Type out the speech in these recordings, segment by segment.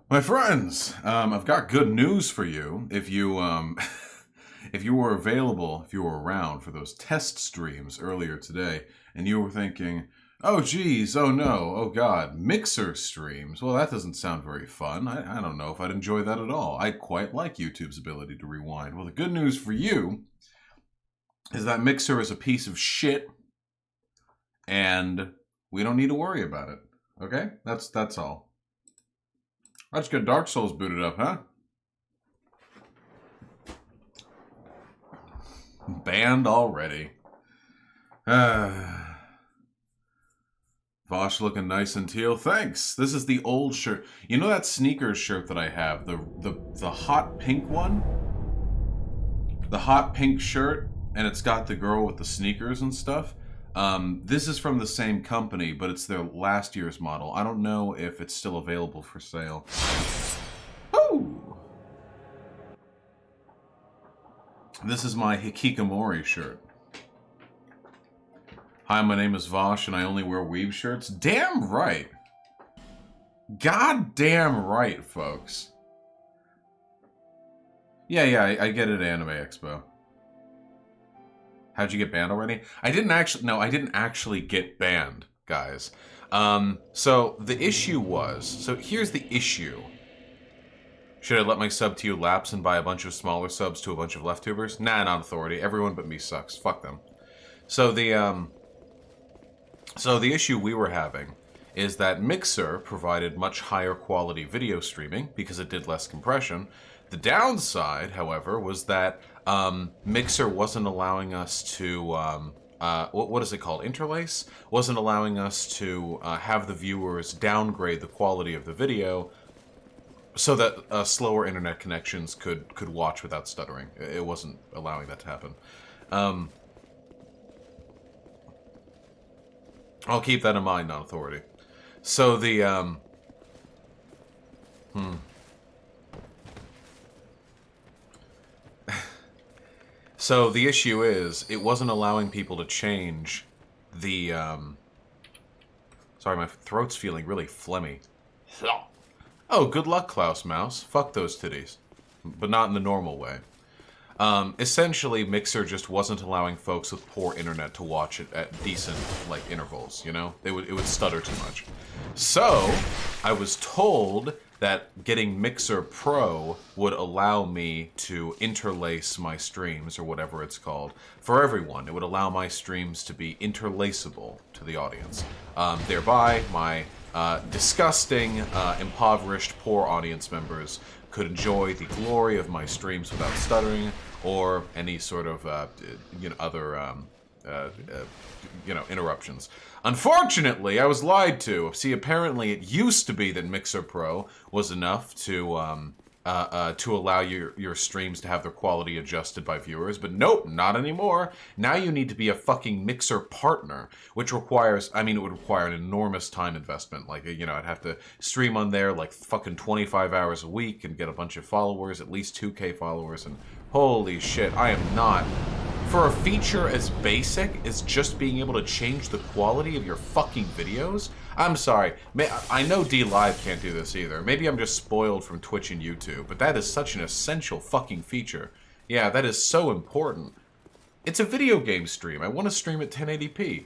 My friends, I've got good news for you. If you, if you were available, if you were around for those test streams earlier today, and you were thinking, "Oh, geez, oh no, oh god, Mixer streams." Well, that doesn't sound very fun. I don't know if I'd enjoy that at all. I quite like YouTube's ability to rewind. Well, the good news for you is that Mixer is a piece of shit, and we don't need to worry about it. Okay, that's all. Let's get Dark Souls booted up, huh? Banned already. Vosh looking nice and teal. Thanks. This is the old shirt. You know that sneakers shirt that I have? The hot pink one? The hot pink shirt, and it's got the girl with the sneakers and stuff. This is from the same company, but it's their last year's model. I don't know if it's still available for sale. Woo! This is my Hikikomori shirt. Hi, my name is Vosh, and I only wear weave shirts. Damn right. God damn right, folks. Yeah, I get it at Anime Expo. How'd you get banned already? I didn't actually get banned, guys. So the issue was, so here's the issue. Should I let my sub to you lapse and buy a bunch of smaller subs to a bunch of left tubers? Nah, not authority. Everyone but me sucks. Fuck them. So the issue we were having is that Mixer provided much higher quality video streaming because it did less compression. The downside, however, was that Mixer wasn't allowing us to, what is it called? Interlace? Wasn't allowing us to have the viewers downgrade the quality of the video so that slower internet connections could watch without stuttering. It wasn't allowing that to happen. I'll keep that in mind, non-authority. So the, So the issue is, it wasn't allowing people to change the, Sorry, my throat's feeling really phlegmy. Oh, good luck, Klaus Mouse. Fuck those titties. But not in the normal way. Essentially, Mixer just wasn't allowing folks with poor internet to watch it at decent, like, intervals, you know? It would stutter too much. So, I was told that getting Mixer Pro would allow me to interlace my streams, or whatever it's called, for everyone. It would allow my streams to be interlaceable to the audience. Thereby, my disgusting, impoverished, poor audience members could enjoy the glory of my streams without stuttering, or any sort of, other, interruptions. Unfortunately, I was lied to. See, apparently it used to be that Mixer Pro was enough to allow your streams to have their quality adjusted by viewers, but nope, not anymore. Now you need to be a fucking Mixer partner, which requires, it would require an enormous time investment. Like, I'd have to stream on there like fucking 25 hours a week and get a bunch of followers, at least 2K followers, and holy shit, I am not. For a feature as basic as just being able to change the quality of your fucking videos? I'm sorry. I know DLive can't do this either. Maybe I'm just spoiled from Twitch and YouTube, but that is such an essential fucking feature. Yeah, that is so important. It's a video game stream. I want to stream at 1080p.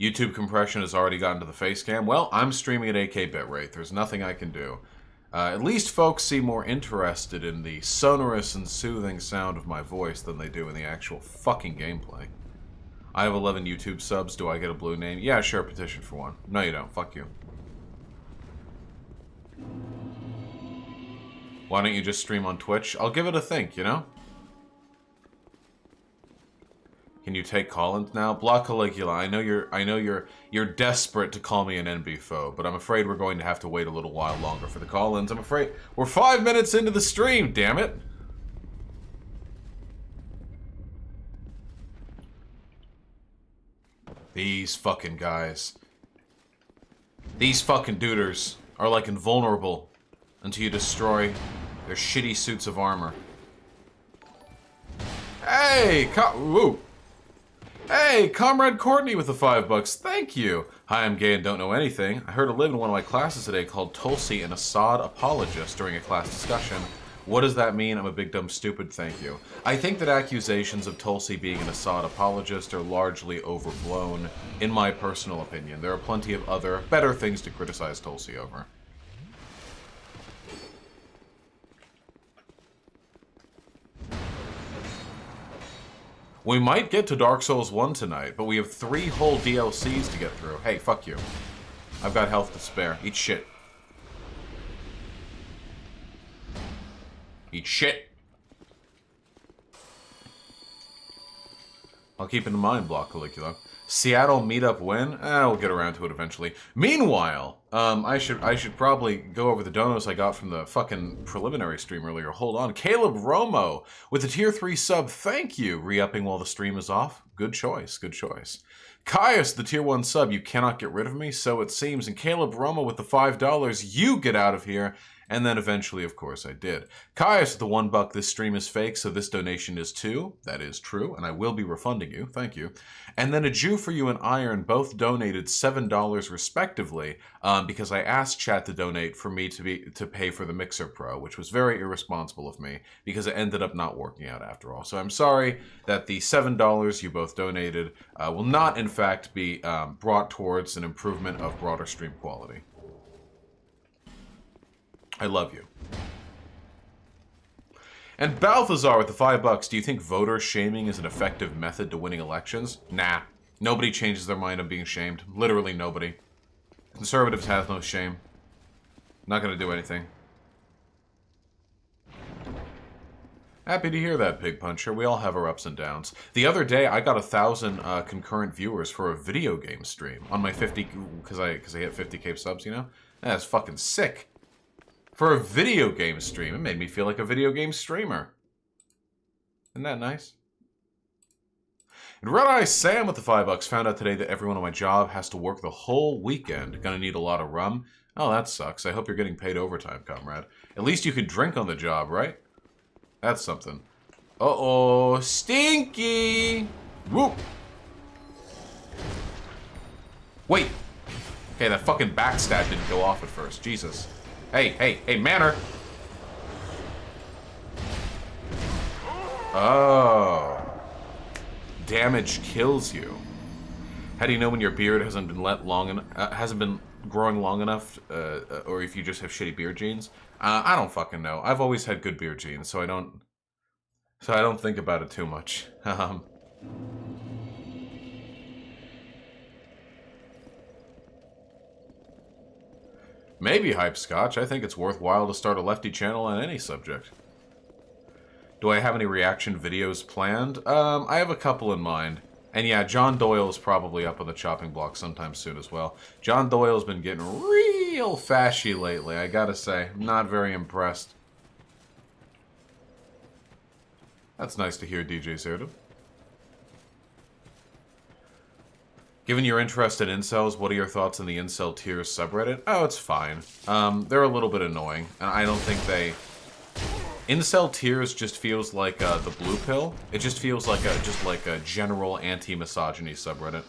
YouTube compression has already gotten to the face cam. Well, I'm streaming at 8K bitrate. There's nothing I can do. At least folks seem more interested in the sonorous and soothing sound of my voice than they do in the actual fucking gameplay. I have 11 YouTube subs. Do I get a blue name? Yeah, sure, petition for one. No, you don't. Fuck you. Why don't you just stream on Twitch? I'll give it a think, you know? Can you take call-ins now? Block Caligula, I know you're desperate to call me an NB foe, but I'm afraid we're going to have to wait a little while longer for the call-ins. I'm afraid we're 5 minutes into the stream, damn it! These fucking guys. These fucking duders are like invulnerable until you destroy their shitty suits of armor. Hey! Woo! Hey, Comrade Courtney with the $5. Thank you. Hi, I'm gay and don't know anything. I heard a live in one of my classes today called Tulsi, an Assad apologist during a class discussion. What does that mean? I'm a big dumb stupid, thank you. I think that accusations of Tulsi being an Assad apologist are largely overblown, in my personal opinion. There are plenty of other, better things to criticize Tulsi over. We might get to Dark Souls 1 tonight, but we have 3 whole DLCs to get through. Hey, fuck you. I've got health to spare. Eat shit. Eat shit. I'll keep it in mind, Block Caligula. Seattle meetup when? We'll get around to it eventually. Meanwhile, I should probably go over the donos I got from the fucking preliminary stream earlier. Hold on. Caleb Romo with the tier 3 sub. Thank you. Re-upping while the stream is off. Good choice. Good choice. Caius, the tier 1 sub. You cannot get rid of me, so it seems. And Caleb Romo with the $5. You get out of here. And then eventually, of course, I did. Caius with the $1. This stream is fake, so this donation is too. That is true, and I will be refunding you. Thank you. And then a Jew for You and Iron both donated $7 respectively, because I asked chat to donate for me to pay for the Mixer Pro, which was very irresponsible of me because it ended up not working out after all. So I'm sorry that the $7 you both donated will not, in fact, be brought towards an improvement of broader stream quality. I love you. And Balthazar with the $5. Do you think voter shaming is an effective method to winning elections? Nah. Nobody changes their mind on being shamed. Literally nobody. Conservatives have no shame. Not gonna do anything. Happy to hear that, Pig Puncher. We all have our ups and downs. The other day, I got 1,000 concurrent viewers for a video game stream on my 50, because I hit 50k subs, you know? That's fucking sick. For a video game stream. It made me feel like a video game streamer. Isn't that nice? And Red Eye Sam with the $5 found out today that everyone on my job has to work the whole weekend. Gonna need a lot of rum. Oh, that sucks. I hope you're getting paid overtime, comrade. At least you can drink on the job, right? That's something. Uh-oh. Stinky! Whoop! Wait! Okay, that fucking backstab didn't go off at first. Jesus. Hey, manner! Oh. Damage kills you. How do you know when your beard hasn't been growing long enough, or if you just have shitty beard genes? I don't fucking know. I've always had good beard genes, so I don't think about it too much. Maybe Hype Scotch. I think it's worthwhile to start a lefty channel on any subject. Do I have any reaction videos planned? I have a couple in mind. And yeah, John Doyle is probably up on the chopping block sometime soon as well. John Doyle's been getting real fashy lately, I gotta say. I'm not very impressed. That's nice to hear, DJ Zerdo. Given your interest in incels, what are your thoughts on the incel tiers subreddit? Oh, it's fine. They're a little bit annoying, and I don't think they... Incel tiers just feels like the blue pill. It just feels like a general anti-misogyny subreddit.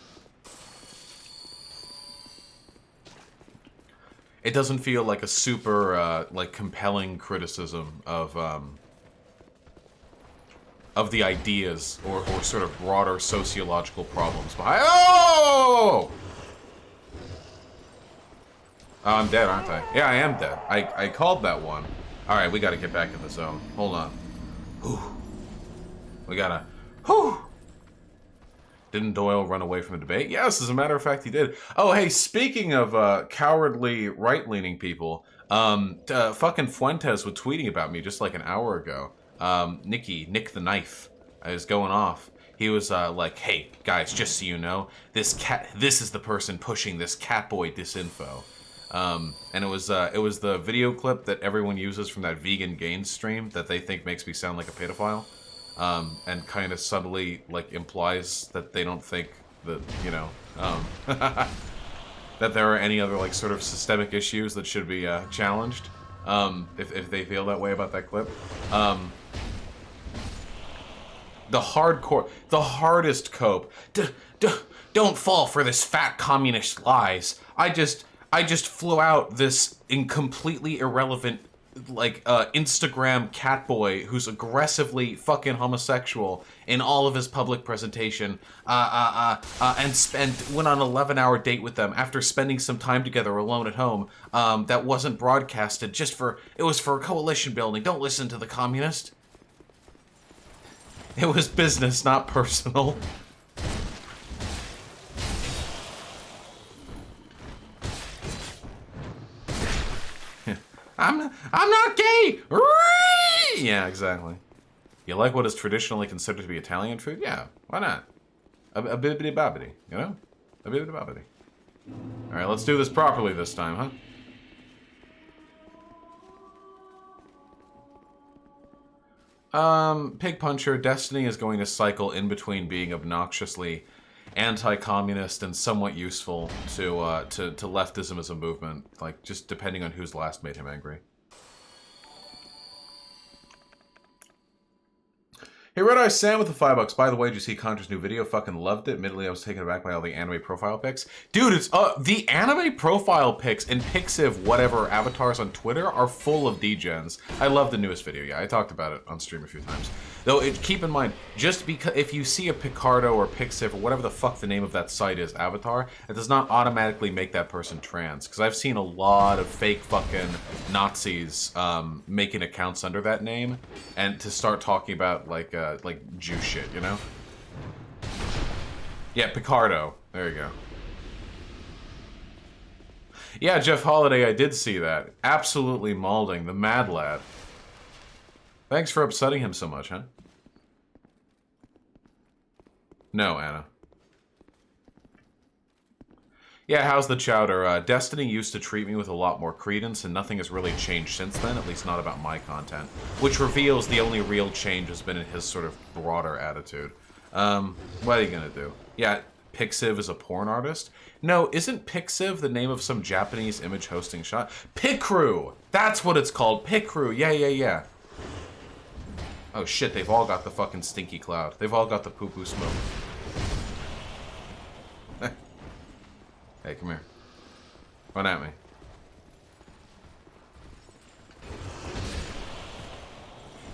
It doesn't feel like a super like compelling criticism of the ideas or sort of broader sociological problems behind. Oh! I'm dead, aren't I? Yeah, I am dead. I called that one. Alright, we gotta get back in the zone. Hold on. Whew. We gotta... Whew! Didn't Doyle run away from the debate? Yes, as a matter of fact, he did. Oh, hey, speaking of cowardly right-leaning people, fucking Fuentes was tweeting about me just like an hour ago. Nick the Knife is going off. He was like, hey, guys, just so you know, this is the person pushing this Catboy disinfo. And it was the video clip that everyone uses from that Vegan Gains stream that they think makes me sound like a pedophile. And kind of subtly, like, implies that they don't think that, you know, that there are any other, like, sort of systemic issues that should be, challenged, if they feel that way about that clip. The hardcore, the hardest cope. Don't fall for this fat communist lies. I just flew out this completely irrelevant, like, Instagram catboy who's aggressively fucking homosexual in all of his public presentation, and went on an 11-hour date with them after spending some time together alone at home, that wasn't broadcasted it was for coalition building. Don't listen to the communist. It was business, not personal. I'm not gay! Yeah, exactly. You like what is traditionally considered to be Italian food? Yeah, why not? A bibbidi bobbidi, you know? A bibbidi bobbidi. Alright, let's do this properly this time, huh? Pig Puncher, Destiny is going to cycle in between being obnoxiously anti-communist and somewhat useful to leftism as a movement, like, just depending on whose last made him angry. Hey, Red Eye Sam with the $5. By the way, did you see Contra's new video? Fucking loved it. Admittedly, I was taken aback by all the anime profile pics. Dude, it's the anime profile pics and Pixiv whatever avatars on Twitter are full of degens. I love the newest video. Yeah, I talked about it on stream a few times. Though, keep in mind, just because if you see a Picardo or Pixiv or whatever the fuck the name of that site is, avatar, it does not automatically make that person trans. Because I've seen a lot of fake fucking Nazis making accounts under that name, and to start talking about like Jew shit, you know? Yeah, Picardo. There you go. Yeah, Jeff Holiday, I did see that. Absolutely mauling the mad lad. Thanks for upsetting him so much, huh? No, Anna. Yeah, how's the chowder? Destiny used to treat me with a lot more credence, and nothing has really changed since then, at least not about my content. Which reveals the only real change has been in his sort of broader attitude. What are you gonna do? Yeah, Pixiv is a porn artist? No, isn't Pixiv the name of some Japanese image hosting shop? Picrew! That's what it's called, Picrew, yeah. Oh shit, they've all got the fucking stinky cloud. They've all got the poo-poo smoke. Hey, come here. Run at me.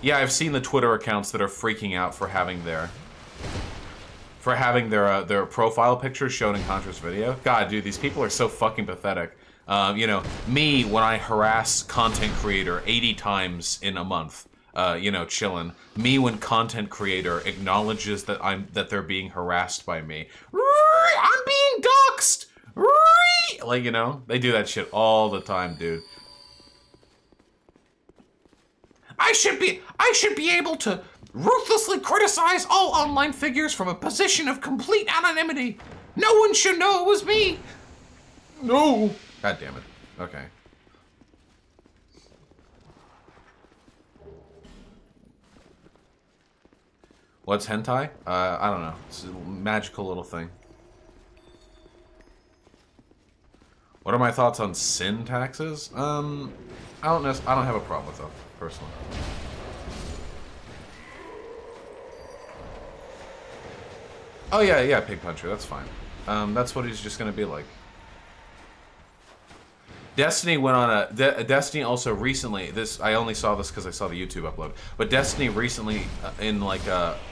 Yeah, I've seen the Twitter accounts that are freaking out for having their profile pictures shown in Contra's video. God, dude, these people are so fucking pathetic. You know, me when I harass content creator 80 times in a month. You know, chillin'. Me when content creator acknowledges that they're being harassed by me. I'm being doxxed! Like, you know, they do that shit all the time, dude. I should be able to ruthlessly criticize all online figures from a position of complete anonymity. No one should know it was me. No. God damn it. Okay. What's hentai? I don't know. It's a magical little thing. What are my thoughts on sin taxes? I don't have a problem with them, personally. Oh yeah, Pig Puncher, that's fine. That's what he's just gonna be like. Destiny went on a... Destiny also recently... I only saw this because I saw the YouTube upload. But Destiny recently,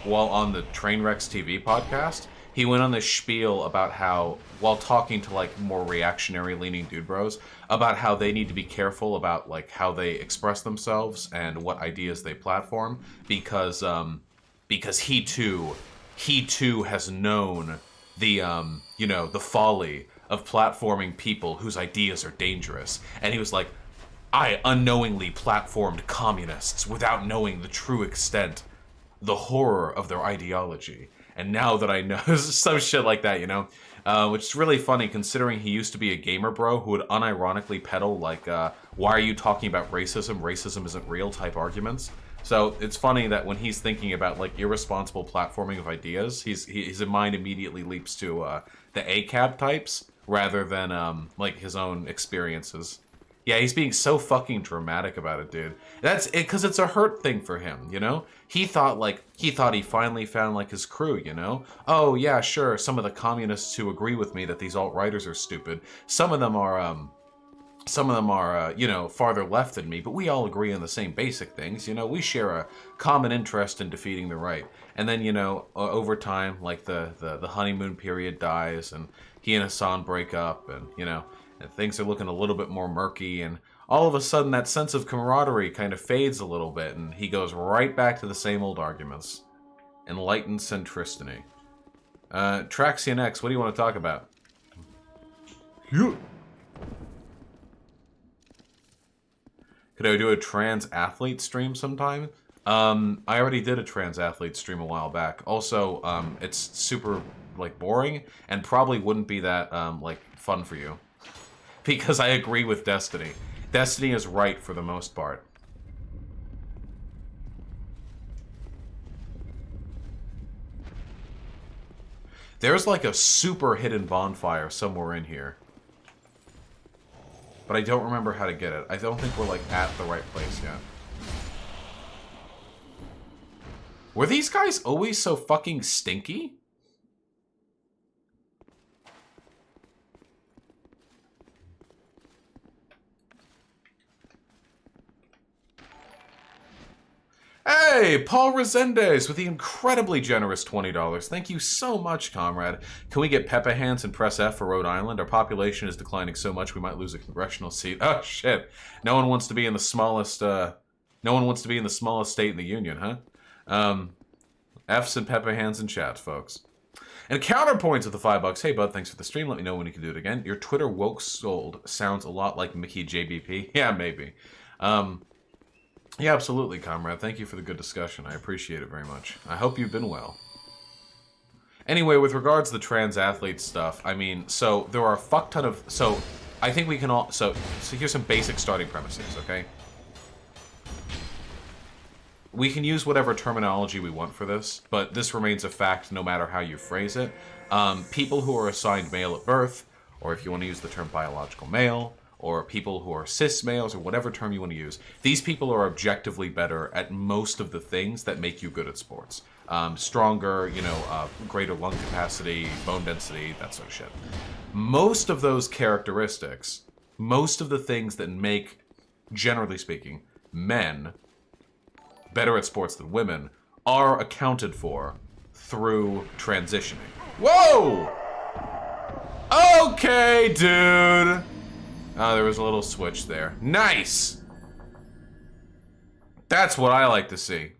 while on the Trainwrecks TV podcast, he went on this spiel about how, while talking to, like, more reactionary-leaning dude bros, about how they need to be careful about, like, how they express themselves and what ideas they platform, because he too has known the, you know, the folly of platforming people whose ideas are dangerous. And he was like, I unknowingly platformed communists without knowing the true extent, the horror of their ideology. And now that I know, some shit like that, you know? Which is really funny considering he used to be a gamer bro who would unironically peddle, like, why are you talking about racism? Racism isn't real type arguments. So it's funny that when he's thinking about, like, irresponsible platforming of ideas, his mind immediately leaps to the ACAB types rather than, like, his own experiences. Yeah, he's being so fucking dramatic about it, dude. That's it, because it's a hurt thing for him, you know? He thought he finally found, like, his crew, you know? Oh, yeah, sure, some of the communists who agree with me that these alt-righters are stupid, some of them are, you know, farther left than me, but we all agree on the same basic things, you know? We share a common interest in defeating the right. And then, you know, over time, like, the honeymoon period dies, and he and Hassan break up, and, you know, and things are looking a little bit more murky, and all of a sudden that sense of camaraderie kind of fades a little bit, and he goes right back to the same old arguments. Enlightened centricity. Traxian X, what do you want to talk about? Yeah. Could I do a trans athlete stream sometime? I already did a trans athlete stream a while back. Also, it's super, like, boring, and probably wouldn't be that, like, fun for you. Because I agree with Destiny. Destiny is right for the most part. There's like a super hidden bonfire somewhere in here. But I don't remember how to get it. I don't think we're like at the right place yet. Were these guys always so fucking stinky? Hey, Paul Resendez with the incredibly generous $20. Thank you so much, comrade. Can we get Peppa Hands and press F for Rhode Island? Our population is declining so much we might lose a congressional seat. Oh shit! No one wants to be in the smallest. No one wants to be in the smallest state in the union, huh? F's and Peppa Hands in chat, folks. And counterpoints with the $5. Hey, bud, thanks for the stream. Let me know when you can do it again. Your Twitter woke sold sounds a lot like Mickey JBP. Yeah, maybe. Yeah, absolutely, comrade. Thank you for the good discussion. I appreciate it very much. I hope you've been well. Anyway, with regards to the trans athlete stuff, I mean, so there are a fuck ton of... So, I think we can all... So here's some basic starting premises, okay? We can use whatever terminology we want for this, but this remains a fact no matter how you phrase it. People who are assigned male at birth, or if you want to use the term biological male, or people who are cis males, or whatever term you want to use, these people are objectively better at most of the things that make you good at sports. Stronger, you know, greater lung capacity, bone density, that sort of shit. Most of those characteristics, most of the things that make, generally speaking, men better at sports than women, are accounted for through transitioning. Whoa! Okay, dude! Oh, there was a little switch there. Nice! That's what I like to see.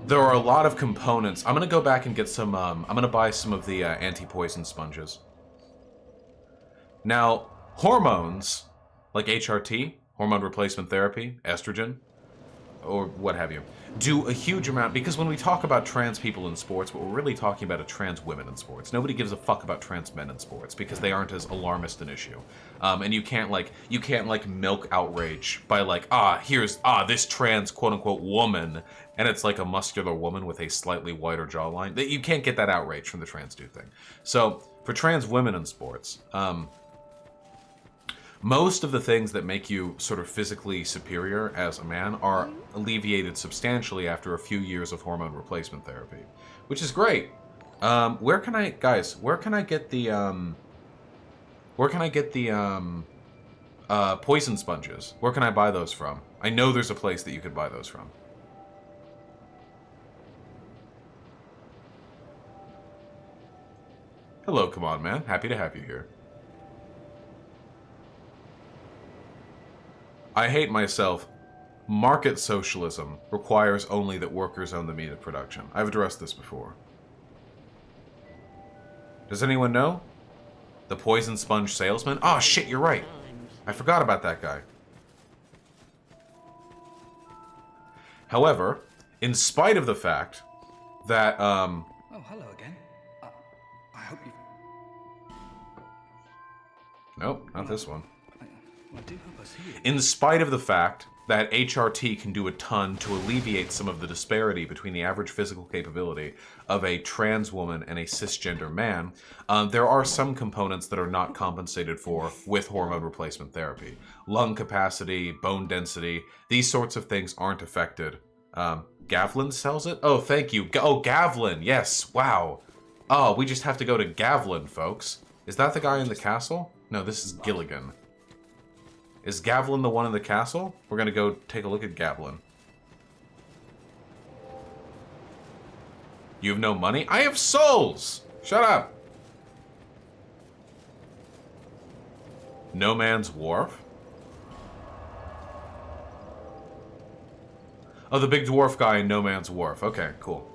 There are a lot of components. I'm gonna go back and get some, I'm gonna buy some of the anti-poison sponges. Now, hormones, like HRT, hormone replacement therapy, estrogen, or what have you, do a huge amount, because when we talk about trans people in sports, what we're really talking about are trans women in sports. Nobody gives a fuck about trans men in sports because they aren't as alarmist an issue. And you can't milk outrage by like, this trans quote unquote woman, and it's like a muscular woman with a slightly wider jawline. You can't get that outrage from the trans dude thing. So for trans women in sports, most of the things that make you sort of physically superior as a man are alleviated substantially after a few years of hormone replacement therapy, which is great. Where can I get the poison sponges? Where can I buy those from? I know there's a place that you could buy those from. Hello, come on, man. Happy to have you here. I hate myself. Market socialism requires only that workers own the meat of production. I've addressed this before. Does anyone know? The poison sponge salesman? Oh shit, you're right. I forgot about that guy. However, in spite of the fact that, Oh, hello again. I hope you... Nope, not this one. I do hope I see you. In spite of the fact that HRT can do a ton to alleviate some of the disparity between the average physical capability of a trans woman and a cisgender man. There are some components that are not compensated for with hormone replacement therapy. Lung capacity, bone density, these sorts of things aren't affected. Gavlin sells it? Oh, thank you. Oh, Gavlin, yes, wow. Oh, we just have to go to Gavlin, folks. Is that the guy in the castle? No, this is Gilligan. Is Gavlin the one in the castle? We're gonna go take a look at Gavlin. You have no money? I have souls! Shut up! No Man's Wharf? Oh, the big dwarf guy in No Man's Wharf. Okay, cool.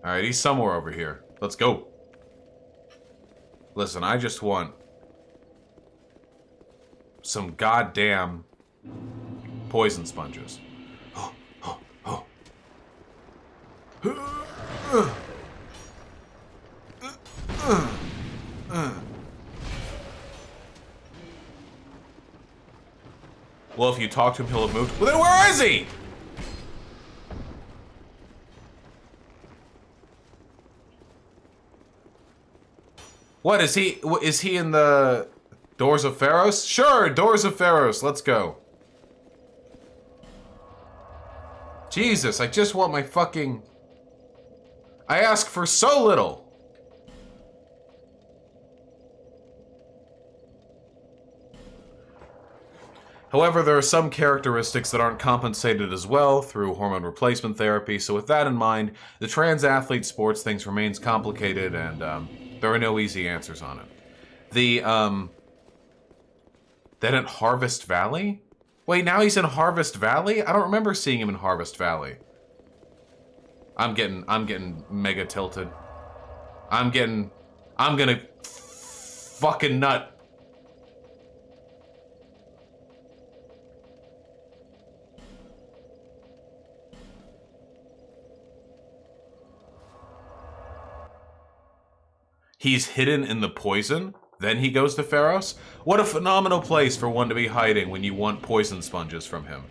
Alright, he's somewhere over here. Let's go. Listen, I just want some goddamn poison sponges. Well, if you talk to him, he'll have moved. Well, then where is he? What, is he in the Doors of Pharos? Sure, Doors of Pharos, let's go. Jesus, I just want my fucking... I ask for so little. However, there are some characteristics that aren't compensated as well through hormone replacement therapy, so with that in mind, the trans athlete sports things remains complicated and, there are no easy answers on it. Then at Harvest Valley? Wait, now he's in Harvest Valley? I don't remember seeing him in Harvest Valley. I'm getting mega tilted. I'm gonna fucking nut. He's hidden in the poison, then he goes to Pharos? What a phenomenal place for one to be hiding when you want poison sponges from him.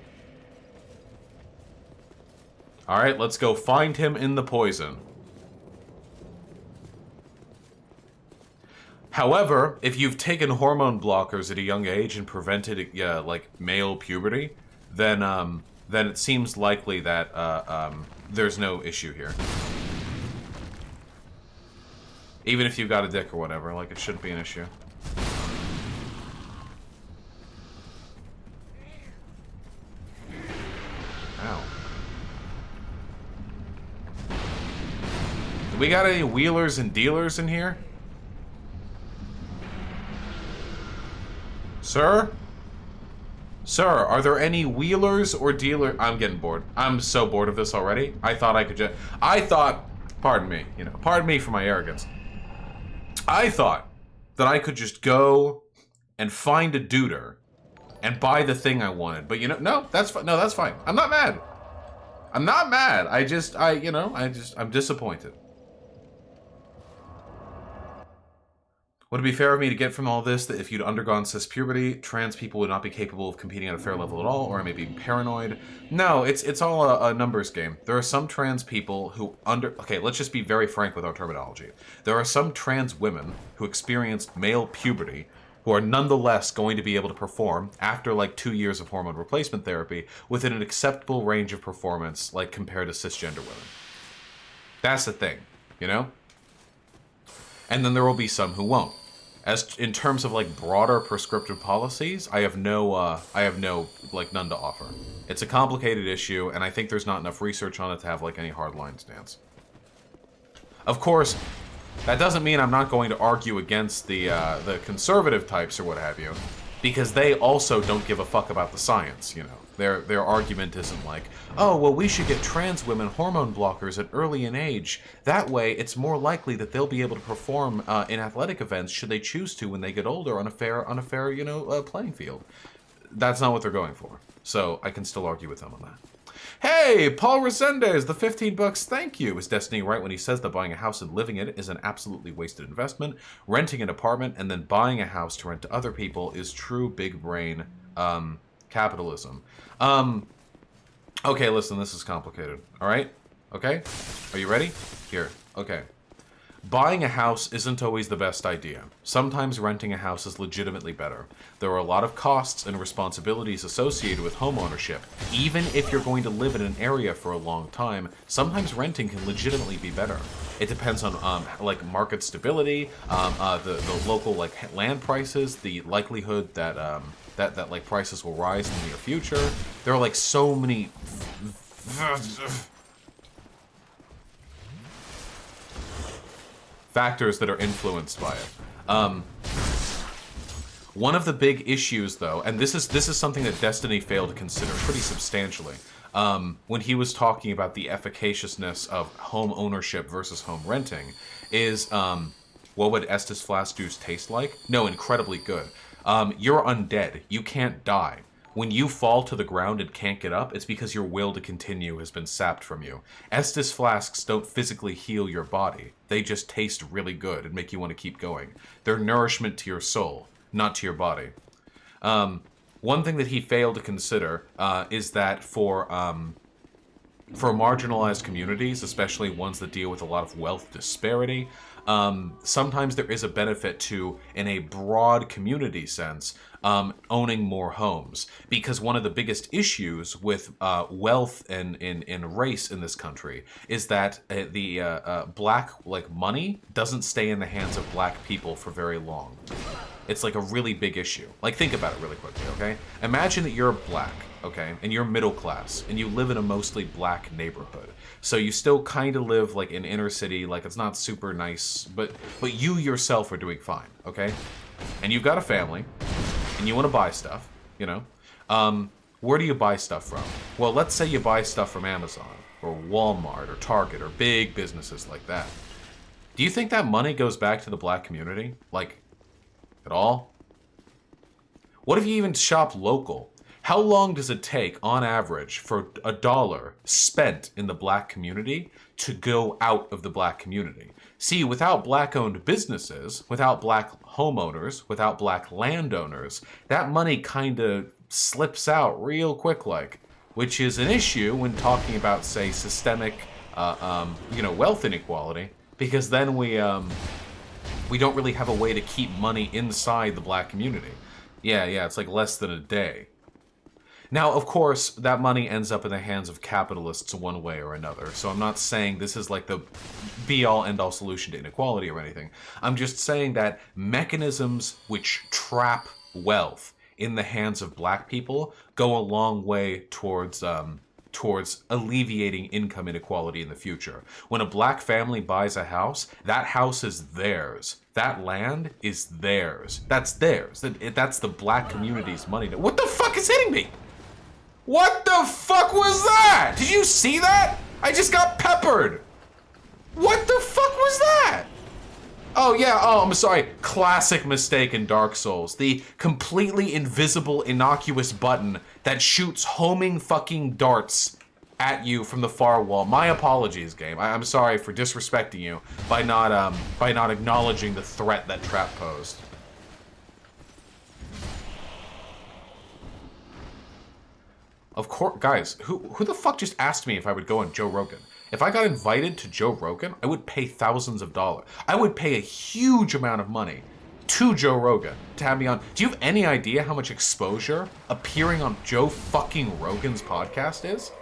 Alright, let's go find him in the poison. However, if you've taken hormone blockers at a young age and prevented, like, male puberty, then it seems likely that, there's no issue here. Even if you've got a dick or whatever, like, it shouldn't be an issue. Ow. Do we got any wheelers and dealers in here? Sir? Sir, are there any wheelers or dealers? I'm getting bored. I'm so bored of this already. I thought I could just... Pardon me, pardon me for my arrogance. I thought that I could just go and find a duder and buy the thing I wanted. But no, that's fine. No, that's fine. I'm not mad. I'm not mad. I'm disappointed. Would it be fair of me to get from all this that if you'd undergone cis puberty, trans people would not be capable of competing at a fair level at all, or I may be paranoid? No, it's all a numbers game. There are some trans people who okay, let's just be very frank with our terminology. There are some trans women who experienced male puberty who are nonetheless going to be able to perform after like 2 years of hormone replacement therapy within an acceptable range of performance, like compared to cisgender women. That's the thing, And then there will be some who won't. As in terms of like broader prescriptive policies, I have no like none to offer. It's a complicated issue, and I think there's not enough research on it to have like any hardline stance. Of course, that doesn't mean I'm not going to argue against the conservative types or what have you, because they also don't give a fuck about the science. Their argument isn't like, oh, well, we should get trans women hormone blockers at early in age. That way, it's more likely that they'll be able to perform in athletic events should they choose to when they get older on a fair playing field. That's not what they're going for. So I can still argue with them on that. Hey, Paul Resendez, the 15 bucks, thank you. Is Destiny right when he says that buying a house and living in it is an absolutely wasted investment? Renting an apartment and then buying a house to rent to other people is true big brain capitalism. Okay, listen, this is complicated. All right? Okay? Are you ready? Here. Okay. Buying a house isn't always the best idea. Sometimes renting a house is legitimately better. There are a lot of costs and responsibilities associated with homeownership. Even if you're going to live in an area for a long time, sometimes renting can legitimately be better. It depends on like market stability, the local like land prices, the likelihood that that like prices will rise in the near future. There are like so many factors that are influenced by it. One of the big issues, though, and this is something that Destiny failed to consider pretty substantially, when he was talking about the efficaciousness of home ownership versus home renting, is what would Estus Flask juice taste like? No, incredibly good. You're undead. You can't die. When you fall to the ground and can't get up, it's because your will to continue has been sapped from you. Estus flasks don't physically heal your body. They just taste really good and make you want to keep going. They're nourishment to your soul, not to your body. One thing that he failed to consider is that for marginalized communities, especially ones that deal with a lot of wealth disparity, sometimes there is a benefit to, in a broad community sense, owning more homes. Because one of the biggest issues with wealth and in race in this country is that the black like money doesn't stay in the hands of black people for very long. It's like a really big issue. Like, think about it really quickly, okay? Imagine that you're black, okay, and you're middle class, and you live in a mostly black neighborhood. So you still kind of live like in inner city, like it's not super nice, but you yourself are doing fine, okay? And you've got a family, and you want to buy stuff, you know? Where do you buy stuff from? Well, let's say you buy stuff from Amazon, or Walmart, or Target, or big businesses like that. Do you think that money goes back to the black community? Like, at all? What if you even shop local? How long does it take, on average, for $1 spent in the black community to go out of the black community? See, without black-owned businesses, without black homeowners, without black landowners, that money kind of slips out real quick-like, which is an issue when talking about, say, systemic, wealth inequality, because then we don't really have a way to keep money inside the black community. Yeah, it's like less than a day. Now, of course, that money ends up in the hands of capitalists one way or another, so I'm not saying this is like the be-all, end-all solution to inequality or anything. I'm just saying that mechanisms which trap wealth in the hands of black people go a long way towards alleviating income inequality in the future. When a black family buys a house, that house is theirs. That land is theirs. That's theirs. That's the black community's money. What the fuck is hitting me? What the fuck was that? Did you see that? I just got peppered. What the fuck was that? Oh, yeah. Oh, I'm sorry. Classic mistake in Dark Souls. The completely invisible, innocuous button that shoots homing fucking darts at you from the far wall. My apologies, game. I'm sorry for disrespecting you by not acknowledging the threat that trap posed. Of course, guys, who the fuck just asked me if I would go on Joe Rogan? If I got invited to Joe Rogan, I would pay thousands of dollars. I would pay a huge amount of money to Joe Rogan to have me on. Do you have any idea how much exposure appearing on Joe fucking Rogan's podcast is?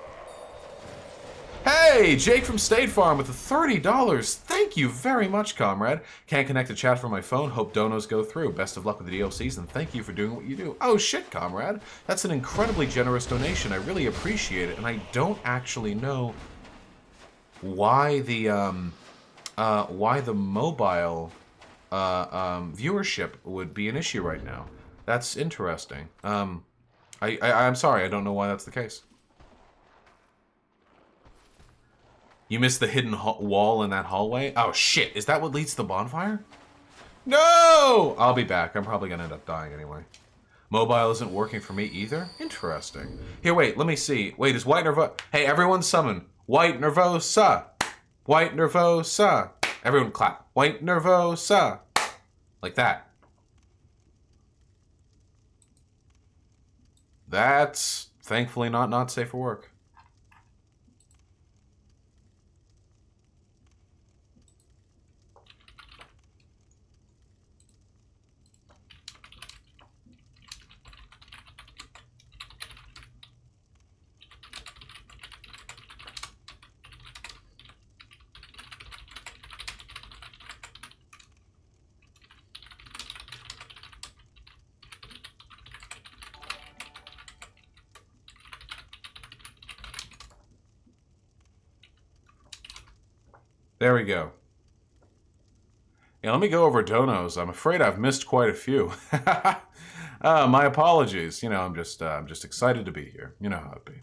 Hey, Jake from State Farm with the $30. Thank you very much, comrade. Can't connect to chat from my phone. Hope donos go through. Best of luck with the DLCs, and thank you for doing what you do. Oh shit, comrade. That's an incredibly generous donation. I really appreciate it, and I don't actually know why the mobile viewership would be an issue right now. That's interesting. I'm sorry, I don't know why that's the case. You missed the hidden wall in that hallway? Oh shit, is that what leads to the bonfire? No! I'll be back. I'm probably gonna end up dying anyway. Mobile isn't working for me either? Interesting. Here, wait, let me see. Wait, is White Nervosa... Hey, everyone summon. White Nervosa! White Nervosa! Everyone clap. White Nervosa! Like that. That's thankfully not safe for work. There we go. Yeah, let me go over donos. I'm afraid I've missed quite a few. My apologies. You know, I'm just excited to be here. You know how it be.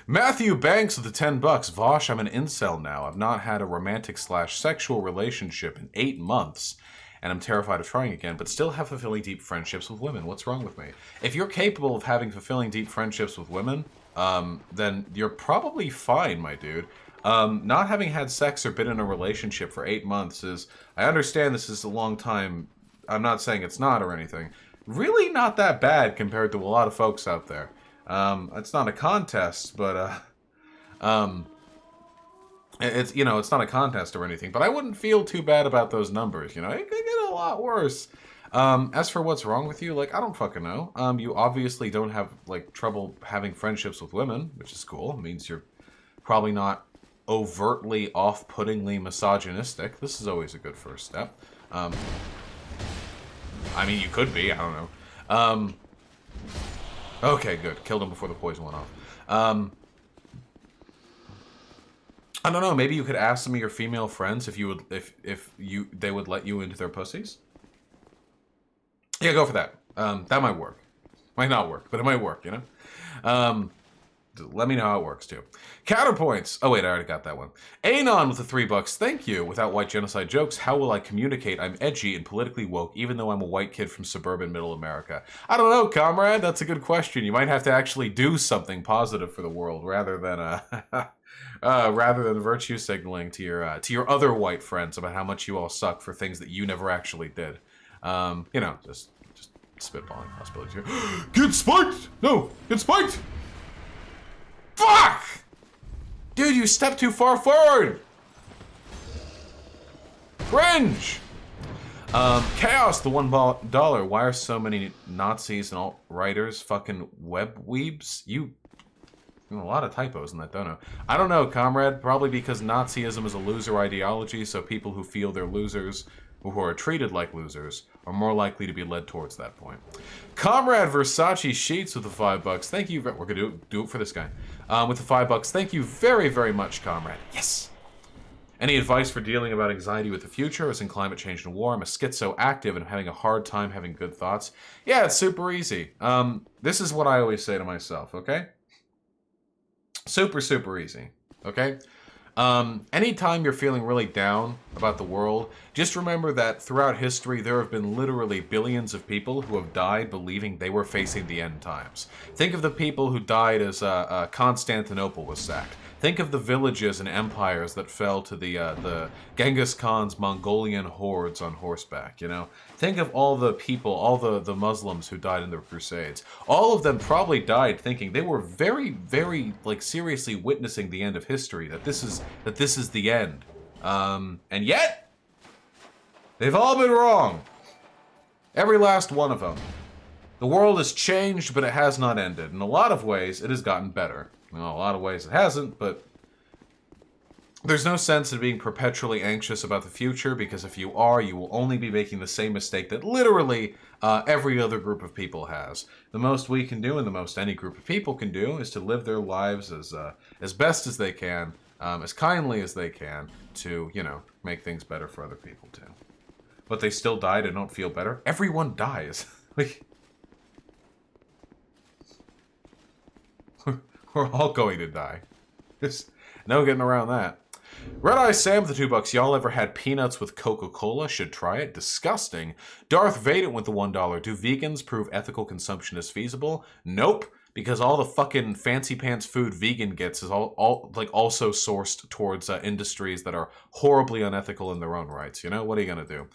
Matthew Banks with the $10. Vosh, I'm an incel now. I've not had a romantic/sexual relationship in 8 months, and I'm terrified of trying again, but still have fulfilling deep friendships with women. What's wrong with me? If you're capable of having fulfilling deep friendships with women, then you're probably fine, my dude. Not having had sex or been in a relationship for 8 months is... I understand this is a long time. I'm not saying it's not or anything. Really not that bad compared to a lot of folks out there. It's not a contest, but, it's, you know, it's not a contest or anything, but I wouldn't feel too bad about those numbers, you know? It could get a lot worse. As for what's wrong with you, like, I don't fucking know. You obviously don't have, like, trouble having friendships with women, which is cool. It means you're probably not overtly, off-puttingly misogynistic. This is always a good first step. I mean, you could be, I don't know. Okay, good. Killed him before the poison went off. I don't know. Maybe you could ask some of your female friends if you would, if they would let you into their pussies. Yeah, go for that. That might work. Might not work, but it might work. You know. Let me know how it works too. Counterpoints. Oh wait, I already got that one. Anon with the $3. Thank you. Without white genocide jokes, how will I communicate? I'm edgy and politically woke, even though I'm a white kid from suburban middle America. I don't know, comrade. That's a good question. You might have to actually do something positive for the world rather than virtue signaling to your other white friends about how much you all suck for things that you never actually did. You know, just spitballing possibilities here. Get spiked! No, get spiked! Fuck! Dude, you stepped too far forward! Cringe! Chaos, the $1. Why are so many Nazis and alt-writers fucking web weebs? A lot of typos in that dono. I don't know, comrade. Probably because Nazism is a loser ideology, so people who feel they're losers, who are treated like losers, are more likely to be led towards that point. Comrade Versace Sheets with the $5. Thank you. We're gonna do it for this guy. With the $5. Thank you very, very much, comrade. Yes. Any advice for dealing about anxiety with the future, as in climate change and war? I'm a schizo active and I'm having a hard time having good thoughts. Yeah, it's super easy. This is what I always say to myself, okay? Super, super easy, okay? Anytime you're feeling really down about the world, just remember that throughout history, there have been literally billions of people who have died believing they were facing the end times. Think of the people who died as Constantinople was sacked. Think of the villages and empires that fell to the Genghis Khan's Mongolian hordes on horseback, you know? Think of all the people, all the Muslims who died in the Crusades. All of them probably died thinking they were very, very, like, seriously witnessing the end of history, that this is the end. And yet, they've all been wrong. Every last one of them. The world has changed, but it has not ended. In a lot of ways, it has gotten better. In a lot of ways, it hasn't, but there's no sense in being perpetually anxious about the future, because if you are, you will only be making the same mistake that literally every other group of people has. The most we can do, and the most any group of people can do, is to live their lives as best as they can, as kindly as they can, to, you know, make things better for other people too. But they still died and don't feel better? Everyone dies. We're all going to die. There's no getting around that. Red Eye Sam with the $2. Y'all ever had peanuts with Coca-Cola? Should try it. Disgusting. Darth Vader with the $1. Do vegans prove ethical consumption is feasible? Nope. Because all the fucking fancy pants food vegan gets is all like also sourced towards industries that are horribly unethical in their own rights. You know, what are you gonna do?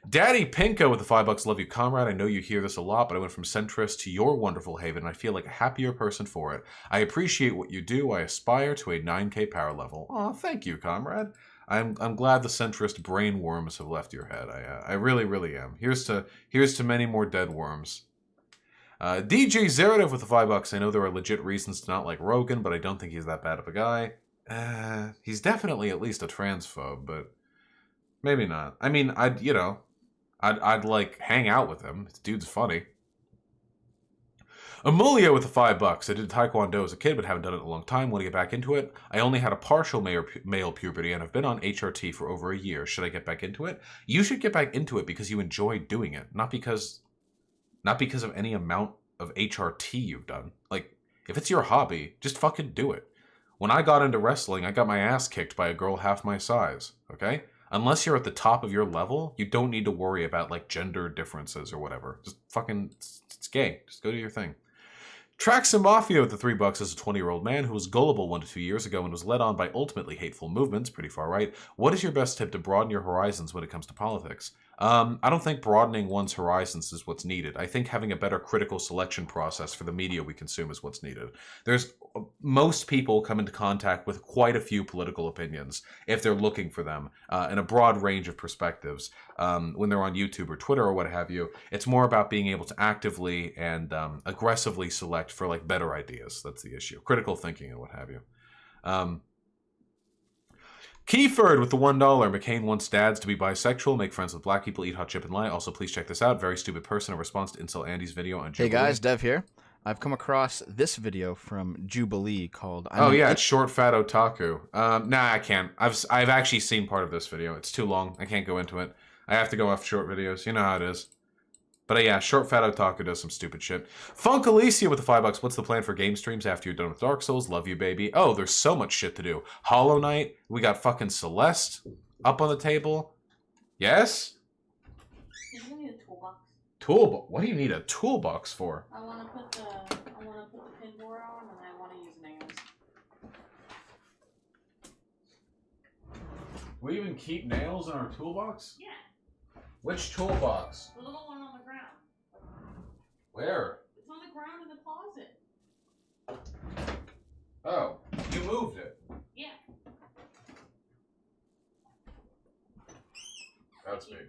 Daddy Pinko with the $5. Love you, comrade. I know you hear this a lot, but I went from centrist to your wonderful haven, and I feel like a happier person for it. I appreciate what you do. I aspire to a 9K power level. Aw, thank you, comrade. I'm glad the centrist brain worms have left your head. I really, really am. Here's to many more dead worms. DJ Zerativ with the $5. I know there are legit reasons to not like Rogan, but I don't think he's that bad of a guy. He's definitely at least a transphobe, but maybe not. I mean, I'd like hang out with him. This dude's funny. Amelia with the $5. I did Taekwondo as a kid, but haven't done it in a long time. Want to get back into it? I only had a partial male puberty, and I've been on HRT for over a year. Should I get back into it? You should get back into it because you enjoy doing it, not because of any amount of HRT you've done. Like, if it's your hobby, just fucking do it. When I got into wrestling, I got my ass kicked by a girl half my size, okay? Unless you're at the top of your level, you don't need to worry about, like, gender differences or whatever. Just fucking, it's gay. Just go do your thing. Traxxon Mafia with the $3 is a 20-year-old man who was gullible 1 to 2 years ago and was led on by ultimately hateful movements, pretty far right. What is your best tip to broaden your horizons when it comes to politics? I don't think broadening one's horizons is what's needed. I think having a better critical selection process for the media we consume is what's needed. Most people come into contact with quite a few political opinions if they're looking for them in a broad range of perspectives. When they're on YouTube or Twitter or what have you, it's more about being able to actively and aggressively select for like better ideas. That's the issue. Critical thinking and what have you. Keyford with the $1. McCain wants dads to be bisexual, make friends with black people, eat hot chip and lie. Also, please check this out. Very stupid person in response to Incel Andy's video on Jubilee. Hey guys, Dev here. I've come across this video from Jubilee called... it's Short Fat Otaku. Nah, I can't. I've actually seen part of this video. It's too long. I can't go into it. I have to go off short videos. You know how it is. But yeah, Short Fat Otaku does some stupid shit. Funk Alicia with the $5. What's the plan for game streams after you're done with Dark Souls? Love you, baby. Oh, there's so much shit to do. Hollow Knight. We got fucking Celeste up on the table. Yes? You need a toolbox. Toolbox? What do you need a toolbox for? I want to put the pinboard on, and I want to use nails. We even keep nails in our toolbox? Yeah. Which toolbox? The little one on the ground. Where? It's on the ground in the closet. Oh, you moved it. Yeah. That's big.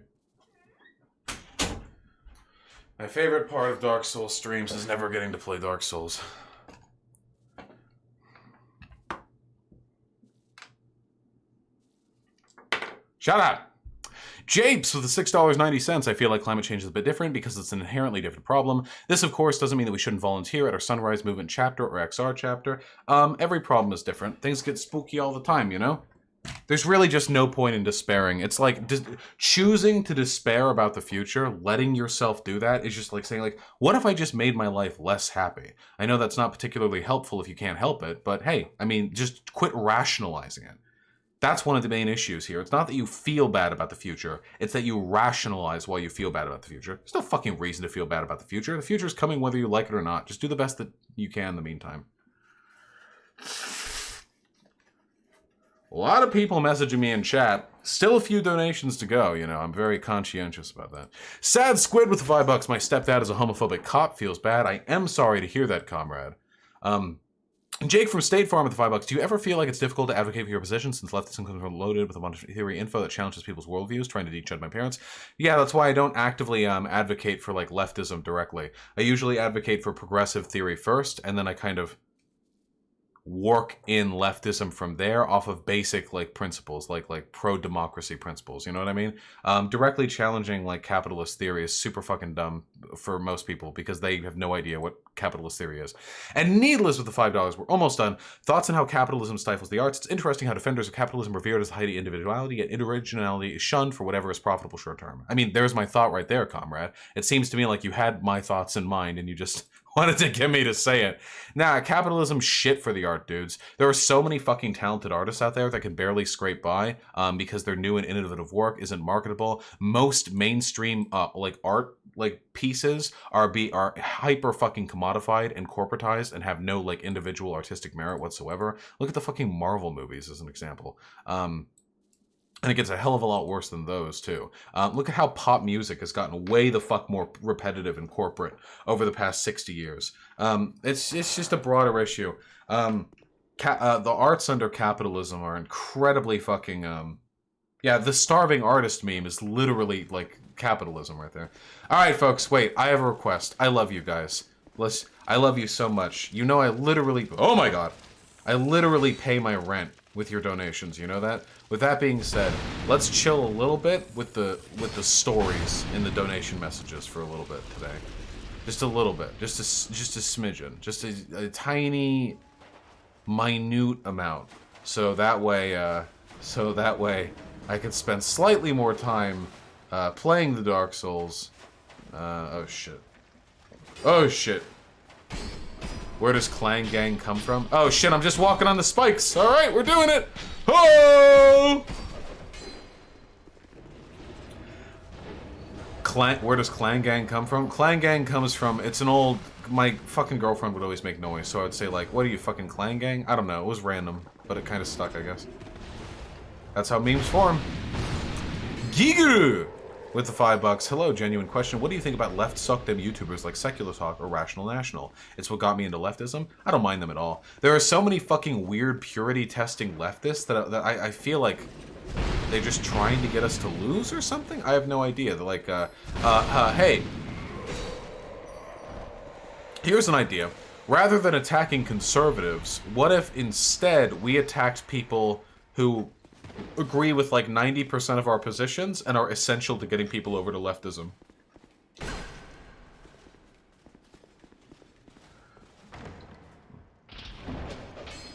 My favorite part of Dark Souls streams is never getting to play Dark Souls. Shut up! Japes with the $6.90. I feel like climate change is a bit different because it's an inherently different problem. This, of course, doesn't mean that we shouldn't volunteer at our Sunrise Movement chapter or XR chapter. Every problem is different. Things get spooky all the time, you know? There's really just no point in despairing. It's like choosing to despair about the future, letting yourself do that is just like saying, like, what if I just made my life less happy? I know that's not particularly helpful if you can't help it, but hey, I mean, just quit rationalizing it. That's one of the main issues here. It's not that you feel bad about the future. It's that you rationalize why you feel bad about the future. There's no fucking reason to feel bad about the future. The future is coming whether you like it or not. Just do the best that you can in the meantime. A lot of people messaging me in chat. Still a few donations to go, you know. I'm very conscientious about that. Sad Squid with the $5. My stepdad is a homophobic cop. Feels bad. I am sorry to hear that, comrade. Jake from State Farm with the $5. Do you ever feel like it's difficult to advocate for your position since leftism comes loaded with a bunch of theory info that challenges people's worldviews, trying to de-judge my parents? Yeah, that's why I don't actively advocate for like leftism directly. I usually advocate for progressive theory first, and then I kind of work in leftism from there off of basic like principles, like pro-democracy principles, you know what I mean? Directly challenging like capitalist theory is super fucking dumb for most people because they have no idea what capitalist theory is. And Needless with the $5, we're almost done. Thoughts on how capitalism stifles the arts. It's interesting how defenders of capitalism revered as the height of individuality, yet originality is shunned for whatever is profitable short term. I mean, there's my thought right there, comrade. It seems to me like you had my thoughts in mind and you just wanted to get me to say it. Nah, capitalism shit for the art, dudes. There are so many fucking talented artists out there that can barely scrape by because their new and innovative work isn't marketable. Most mainstream like art like pieces are hyper fucking commodified and corporatized and have no like individual artistic merit whatsoever. Look at the fucking Marvel movies as an example. And it gets a hell of a lot worse than those, too. Look at how pop music has gotten way the fuck more repetitive and corporate over the past 60 years. It's just a broader issue. The arts under capitalism are incredibly fucking... yeah, the starving artist meme is literally, like, capitalism right there. Alright, folks, wait. I have a request. I love you guys. I love you so much. You know I literally... Oh my god! I literally pay my rent with your donations, you know that? With that being said, let's chill a little bit with the stories in the donation messages for a little bit today. Just a little bit. Just a smidgen. Just a tiny, minute amount. So that way I could spend slightly more time playing the Dark Souls. Oh shit. Oh shit. Where does Clan Gang come from? Oh shit, I'm just walking on the spikes. Alright, we're doing it! Oh! Where does Clan Gang come from? Clan Gang comes from, it's an old, my fucking girlfriend would always make noise, so I would say like, what are you, fucking Clan Gang? I don't know, it was random, but it kind of stuck, I guess. That's how memes form. Giger! With the $5. Hello, genuine question. What do you think about left suck them YouTubers like Secular Talk or Rational National? It's what got me into leftism. I don't mind them at all. There are so many fucking weird purity testing leftists that I feel like they're just trying to get us to lose or something? I have no idea. They're like, hey. Here's an idea. Rather than attacking conservatives, what if instead we attacked people who agree with like 90% of our positions and are essential to getting people over to leftism?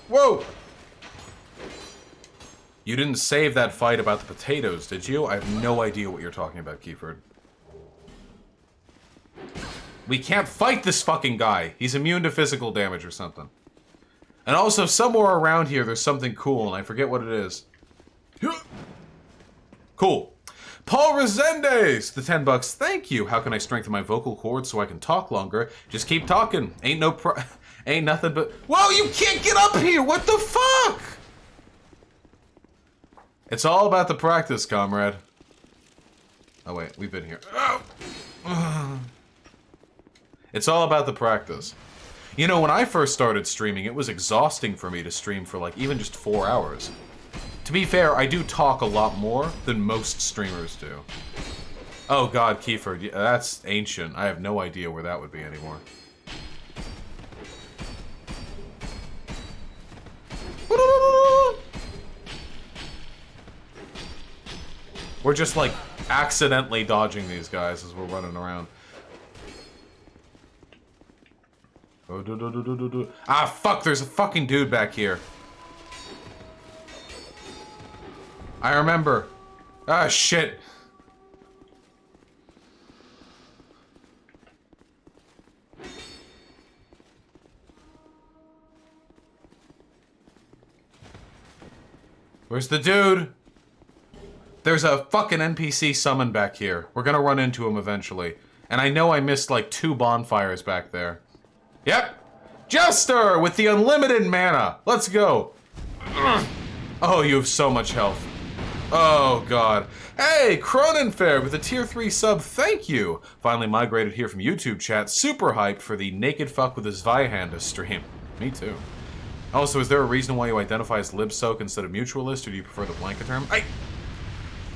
Whoa! You didn't save that fight about the potatoes, did you? I have no idea what you're talking about, Keyford. We can't fight this fucking guy. He's immune to physical damage or something. And also, somewhere around here, there's something cool, and I forget what it is. Cool. Paul Resendez, the $10. Thank you. How can I strengthen my vocal cords so I can talk longer? Just keep talking. Ain't nothing but... Whoa, you can't get up here! What the fuck? It's all about the practice, comrade. Oh, wait. We've been here. Oh. It's all about the practice. You know, when I first started streaming, it was exhausting for me to stream for, like, even just 4 hours. To be fair, I do talk a lot more than most streamers do. Oh god, Kiefer, yeah, that's ancient. I have no idea where that would be anymore. We're just like accidentally dodging these guys as we're running around. Ah, fuck, there's a fucking dude back here. I remember. Ah, shit. Where's the dude? There's a fucking NPC summon back here. We're gonna run into him eventually. And I know I missed like 2 bonfires back there. Yep. Jester with the unlimited mana. Let's go. Oh, you have so much health. Oh, God. Hey, Cronenfair with a tier 3 sub, thank you! Finally migrated here from YouTube chat, super hyped for the naked fuck with his Zweihander stream. Me too. Also, is there a reason why you identify as libsoak instead of mutualist, or do you prefer the blanket term? I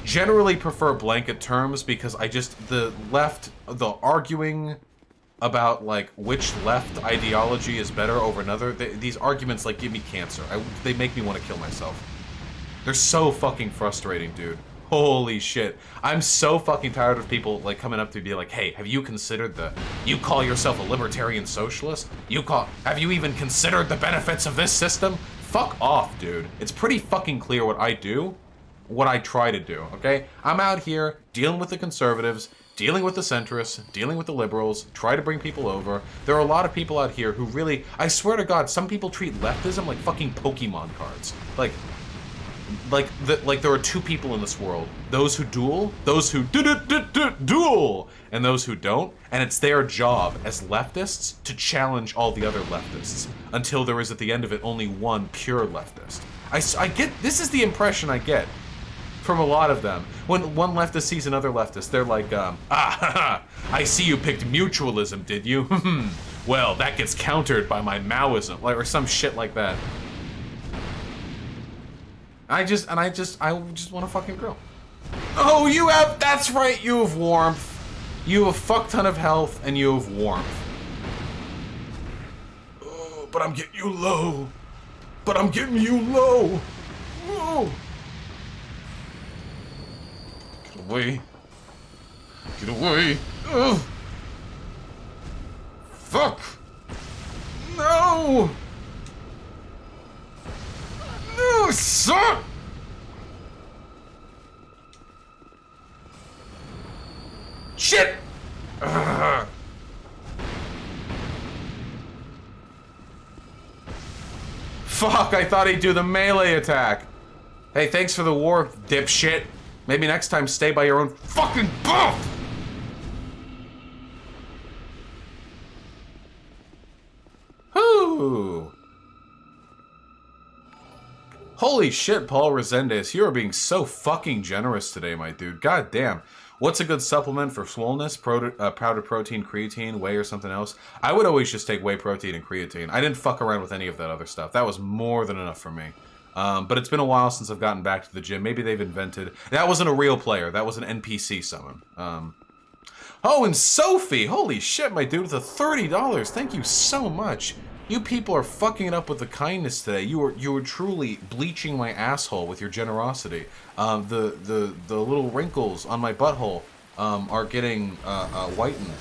generally prefer blanket terms because the arguing about, like, which left ideology is better over another, these arguments, like, give me cancer. They make me want to kill myself. They're so fucking frustrating, dude. Holy shit. I'm so fucking tired of people, like, coming up to be like, hey, have you considered you call yourself a libertarian socialist? Have you even considered the benefits of this system? Fuck off, dude. It's pretty fucking clear what I do what I try to do, okay? I'm out here dealing with the conservatives, dealing with the centrists, dealing with the liberals, try to bring people over. There are a lot of people out here who really, I swear to God, some people treat leftism like fucking Pokemon cards. Like there are two people in this world. Those who duel, those who duel, and those who don't. And it's their job as leftists to challenge all the other leftists until there is at the end of it only one pure leftist. I get, this is the impression I get from a lot of them. When one leftist sees another leftist, they're like, I see you picked mutualism, did you? Well, that gets countered by my Maoism, like, or some shit like that. I just want to fucking grill. Oh, you have, that's right, you have warmth. You have a fuck ton of health, and you have warmth. Oh, but I'm getting you low. But I'm getting you low. Oh. Get away. Get away. Ugh. Fuck. No. No, son. Shit. Ugh. Fuck, I thought he'd do the melee attack. Hey, thanks for the war, dipshit. Maybe next time stay by your own fucking book! Whoo! Holy shit, Paul Resendez, you are being so fucking generous today, my dude. God damn. What's a good supplement for swollenness? Powdered protein, creatine, whey, or something else? I would always just take whey protein and creatine. I didn't fuck around with any of that other stuff. That was more than enough for me. But it's been a while since I've gotten back to the gym. Maybe they've invented... That wasn't a real player. That was an NPC summon. Oh, and Sophie! Holy shit, my dude, with the $30. Thank you so much. You people are fucking it up with the kindness today. You were truly bleaching my asshole with your generosity. The little wrinkles on my butthole are getting whitened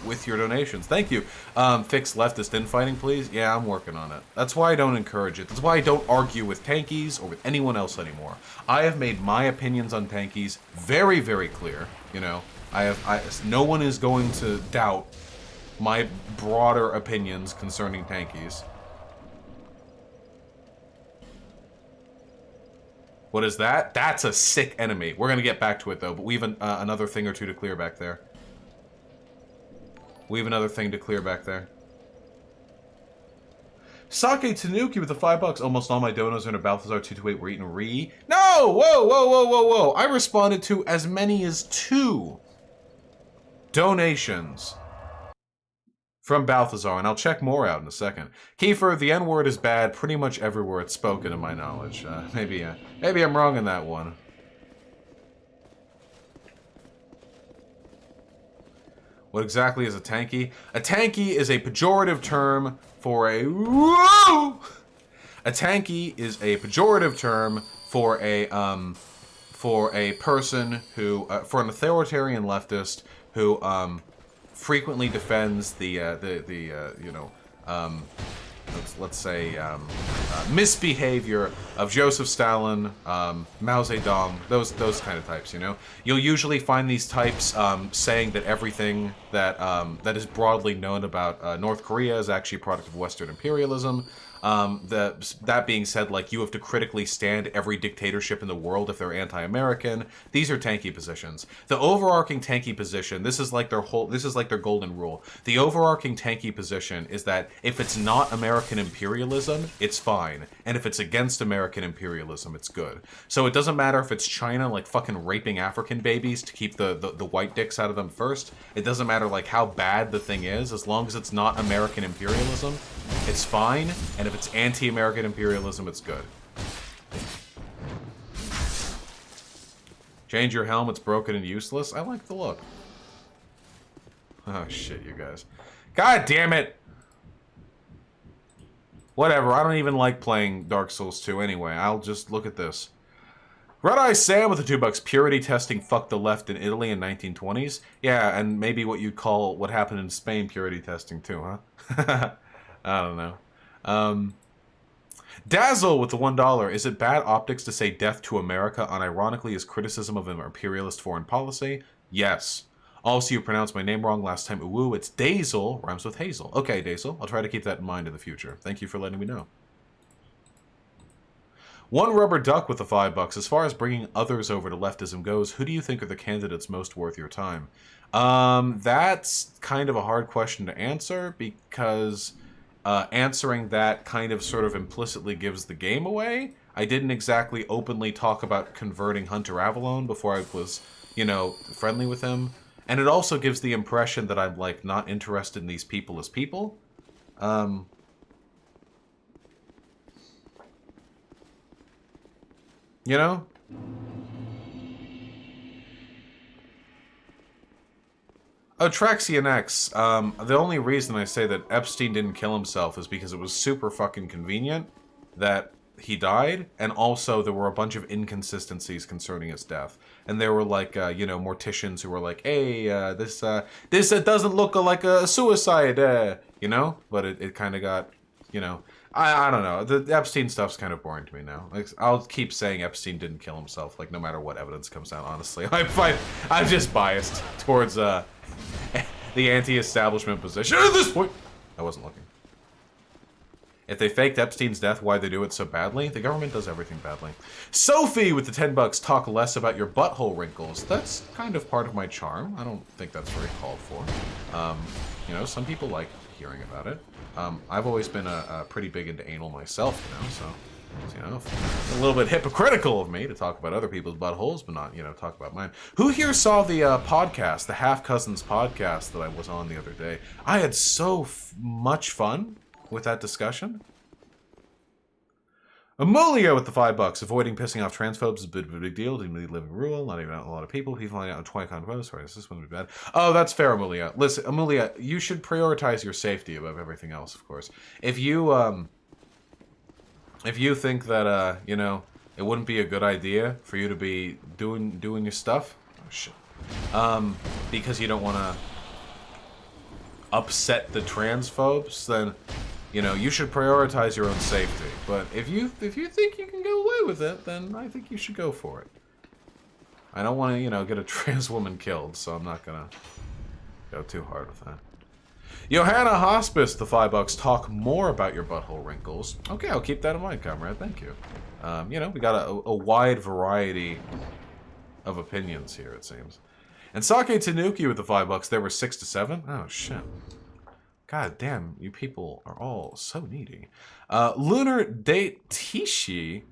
with your donations. Thank you. Fix leftist infighting, please. Yeah, I'm working on it. That's why I don't encourage it. That's why I don't argue with tankies or with anyone else anymore. I have made my opinions on tankies very, very clear. You know, no one is going to doubt my broader opinions concerning tankies. What is that? That's a sick enemy. We're gonna get back to it though, but we have another thing or two to clear back there. We have another thing to clear back there. Sake Tanuki with the $5. Almost all my donos are in a Balthazar 228 were eaten re. No! Whoa, whoa, whoa, whoa, whoa. I responded to as many as 2 donations from Balthazar, and I'll check more out in a second. Kiefer, the N-word is bad pretty much everywhere it's spoken in my knowledge. Maybe I'm wrong in that one. What exactly is a tanky? A tanky is a pejorative term for a... Whoa! A tanky is a pejorative term for a person who... for an authoritarian leftist who, frequently defends the let's say misbehavior of Joseph Stalin, Mao Zedong, those kind of types. You know, you'll usually find these types saying that everything that that is broadly known about North Korea is actually a product of Western imperialism. That being said, like, you have to critically stand every dictatorship in the world if they're anti-American. These are tanky positions. The overarching tanky position, this is like their golden rule. The overarching tanky position is that if it's not American imperialism, it's fine. And if it's against American imperialism, it's good. So it doesn't matter if it's China, like, fucking raping African babies to keep the white dicks out of them first. It doesn't matter, like, how bad the thing is, as long as it's not American imperialism, it's fine, and if it's anti-American imperialism, it's good. Change your helm, it's broken and useless. I like the look. Oh shit, you guys. God damn it! Whatever, I don't even like playing Dark Souls 2 anyway. I'll just look at this. Red Eye Sam with the $2. Purity testing fucked the left in Italy in 1920s. Yeah, and maybe what you'd call what happened in Spain purity testing too, huh? I don't know. Dazzle with the $1. Is it bad optics to say death to America unironically as criticism of an imperialist foreign policy? Yes. Also, you pronounced my name wrong last time. Ooh, it's Dazel. Rhymes with Hazel. Okay, Dazel. I'll try to keep that in mind in the future. Thank you for letting me know. One Rubber Duck with the $5. As far as bringing others over to leftism goes, who do you think are the candidates most worth your time? That's kind of a hard question to answer because answering that kind of sort of implicitly gives the game away. I didn't exactly openly talk about converting Hunter Avalon before I was, you know, friendly with him. And it also gives the impression that I'm, like, not interested in these people as people. You know? Oh, Traxian X. The only reason I say that Epstein didn't kill himself is because it was super fucking convenient that he died, and also there were a bunch of inconsistencies concerning his death. And there were, like, you know, morticians who were like, hey, this doesn't look like a suicide, you know? But it kind of got, you know... I don't know. The Epstein stuff's kind of boring to me now. Like, I'll keep saying Epstein didn't kill himself, like, no matter what evidence comes out, honestly. I'm just biased towards, the anti-establishment position at this point. I wasn't looking. If they faked Epstein's death, why'd they do it so badly? The government does everything badly. Sophie with the $10, talk less about your butthole wrinkles. That's kind of part of my charm. I don't think that's very called for. You know, some people like hearing about it. I've always been a pretty big into anal myself, you know, so, you know, a little bit hypocritical of me to talk about other people's buttholes, but not, you know, talk about mine. Who here saw the podcast, the Half Cousins podcast that I was on the other day? I had so much fun with that discussion. Amelia with the $5. Avoiding pissing off transphobes is a bit of a big deal. Didn't really live in rural, not even out a lot of people. People flying out in 20 convos. Sorry, this one would be bad. Oh, that's fair, Amelia. Listen, Amelia, you should prioritize your safety above everything else, of course. If you think that you know, it wouldn't be a good idea for you to be doing your stuff, oh shit, because you don't want to upset the transphobes, then, you know, you should prioritize your own safety. But if you think you can get away with it, then I think you should go for it. I don't want to, you know, get a trans woman killed, so I'm not gonna go too hard with that. Johanna Hospice, the $5. Talk more about your butthole wrinkles. Okay, I'll keep that in mind, comrade. Thank you. You know, we got a wide variety of opinions here, it seems. And Sake Tanuki with the $5. There were 6 to 7. Oh shit. God damn, you people are all so needy. Lunar Date Tishi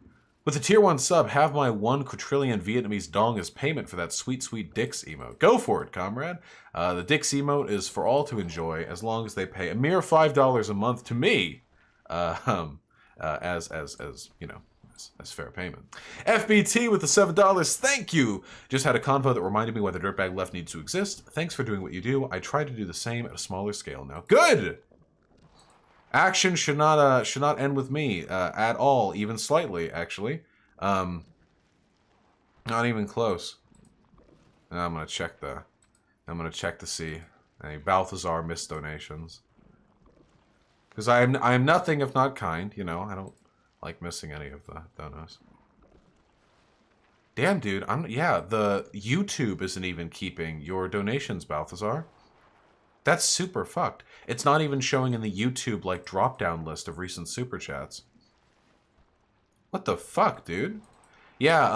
with a tier 1 sub. Have my 1 quadrillion Vietnamese dong as payment for that sweet, sweet Dix emote. Go for it, comrade. The Dix emote is for all to enjoy as long as they pay a mere $5 a month to me, as you know, as fair payment. FBT with the $7. Thank you. Just had a convo that reminded me why the Dirtbag Left needs to exist. Thanks for doing what you do. I try to do the same at a smaller scale now. Good. Action should not end with me at all, even slightly. Actually, not even close. Now I'm gonna check to see any Balthazar missed donations, because I am nothing if not kind. You know, I don't like missing any of the donos. Damn, dude, yeah, the YouTube isn't even keeping your donations, Balthazar. That's super fucked. It's not even showing in the YouTube, like, drop-down list of recent super chats. What the fuck, dude? Yeah,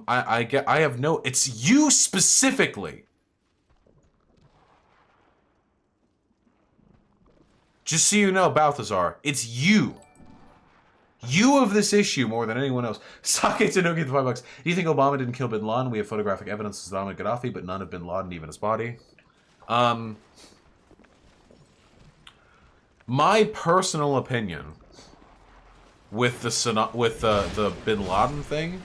I have no... It's you specifically! Just so you know, Balthazar, it's you! You of this issue more than anyone else. Sake Tanuki the $5. Do you think Obama didn't kill Bin Laden? We have photographic evidence of Saddam and Gaddafi, but none of Bin Laden, even his body. My personal opinion with the Bin Laden thing,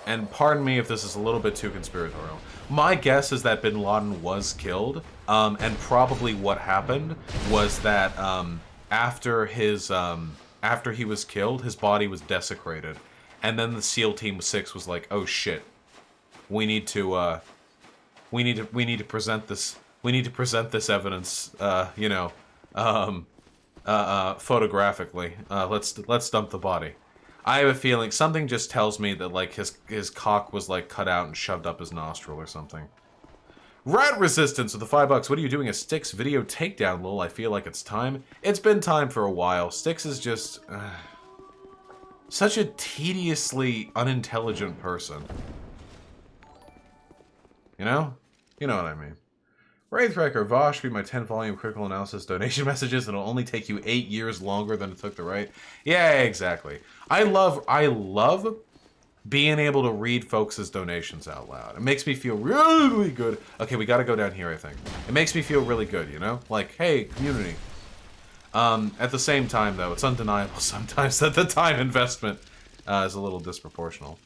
and pardon me if this is a little bit too conspiratorial, my guess is that Bin Laden was killed, and probably what happened was that after he was killed, his body was desecrated, and then the SEAL Team 6 was like, "Oh shit, we need to present this evidence, you know, photographically. Let's dump the body. I have a feeling something just tells me that like his cock was like cut out and shoved up his nostril or something. Rat Resistance with the $5. What are you doing? A Styx video takedown, lol. I feel like it's time. It's been time for a while. Styx is just such a tediously unintelligent person. You know? You know what I mean. Wraithwrecker, Vosh, read my 10-volume critical analysis donation messages. It'll only take you 8 years longer than it took to write. Yeah, exactly. I love being able to read folks' donations out loud. It makes me feel really good. Okay, we gotta go down here, I think. It makes me feel really good, you know? Like, hey, community. At the same time, though, it's undeniable sometimes that the time investment is a little disproportional.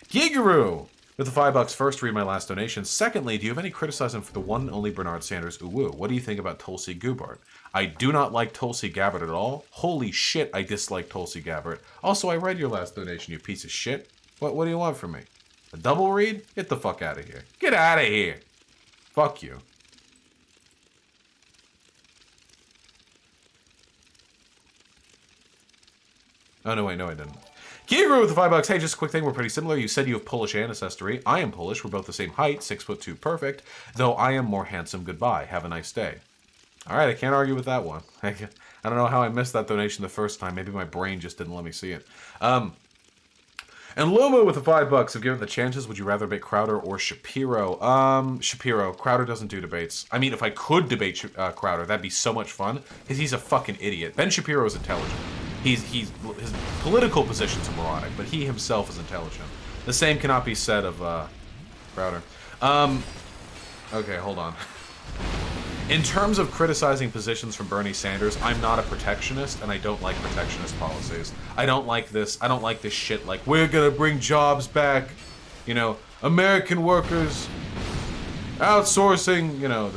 Gigaroo! With the $5, first, read my last donation. Secondly, do you have any criticism for the one and only Bernard Sanders Uwu? What do you think about Tulsi Gabbard? I do not like Tulsi Gabbard at all. Holy shit, I dislike Tulsi Gabbard. Also, I read your last donation, you piece of shit. What do you want from me? A double read? Get the fuck out of here. Get out of here. Fuck you. Oh, no, wait, no, I didn't. Kiru with the $5. Hey, just a quick thing. We're pretty similar. You said you have Polish ancestry. I am Polish. We're both the same height, 6'2", perfect. Though I am more handsome. Goodbye. Have a nice day. All right, I can't argue with that one. I don't know how I missed that donation the first time. Maybe my brain just didn't let me see it. And Luma with the $5. If given the chances, would you rather debate Crowder or Shapiro? Shapiro. Crowder doesn't do debates. I mean, if I could debate Crowder, that'd be so much fun. Because he's a fucking idiot. Ben Shapiro is intelligent. His political positions are moronic, but he himself is intelligent. The same cannot be said of Crowder. Okay, hold on. In terms of criticizing positions from Bernie Sanders, I'm not a protectionist, and I don't like protectionist policies. I don't like this shit like, we're gonna bring jobs back, you know, American workers, outsourcing, you know,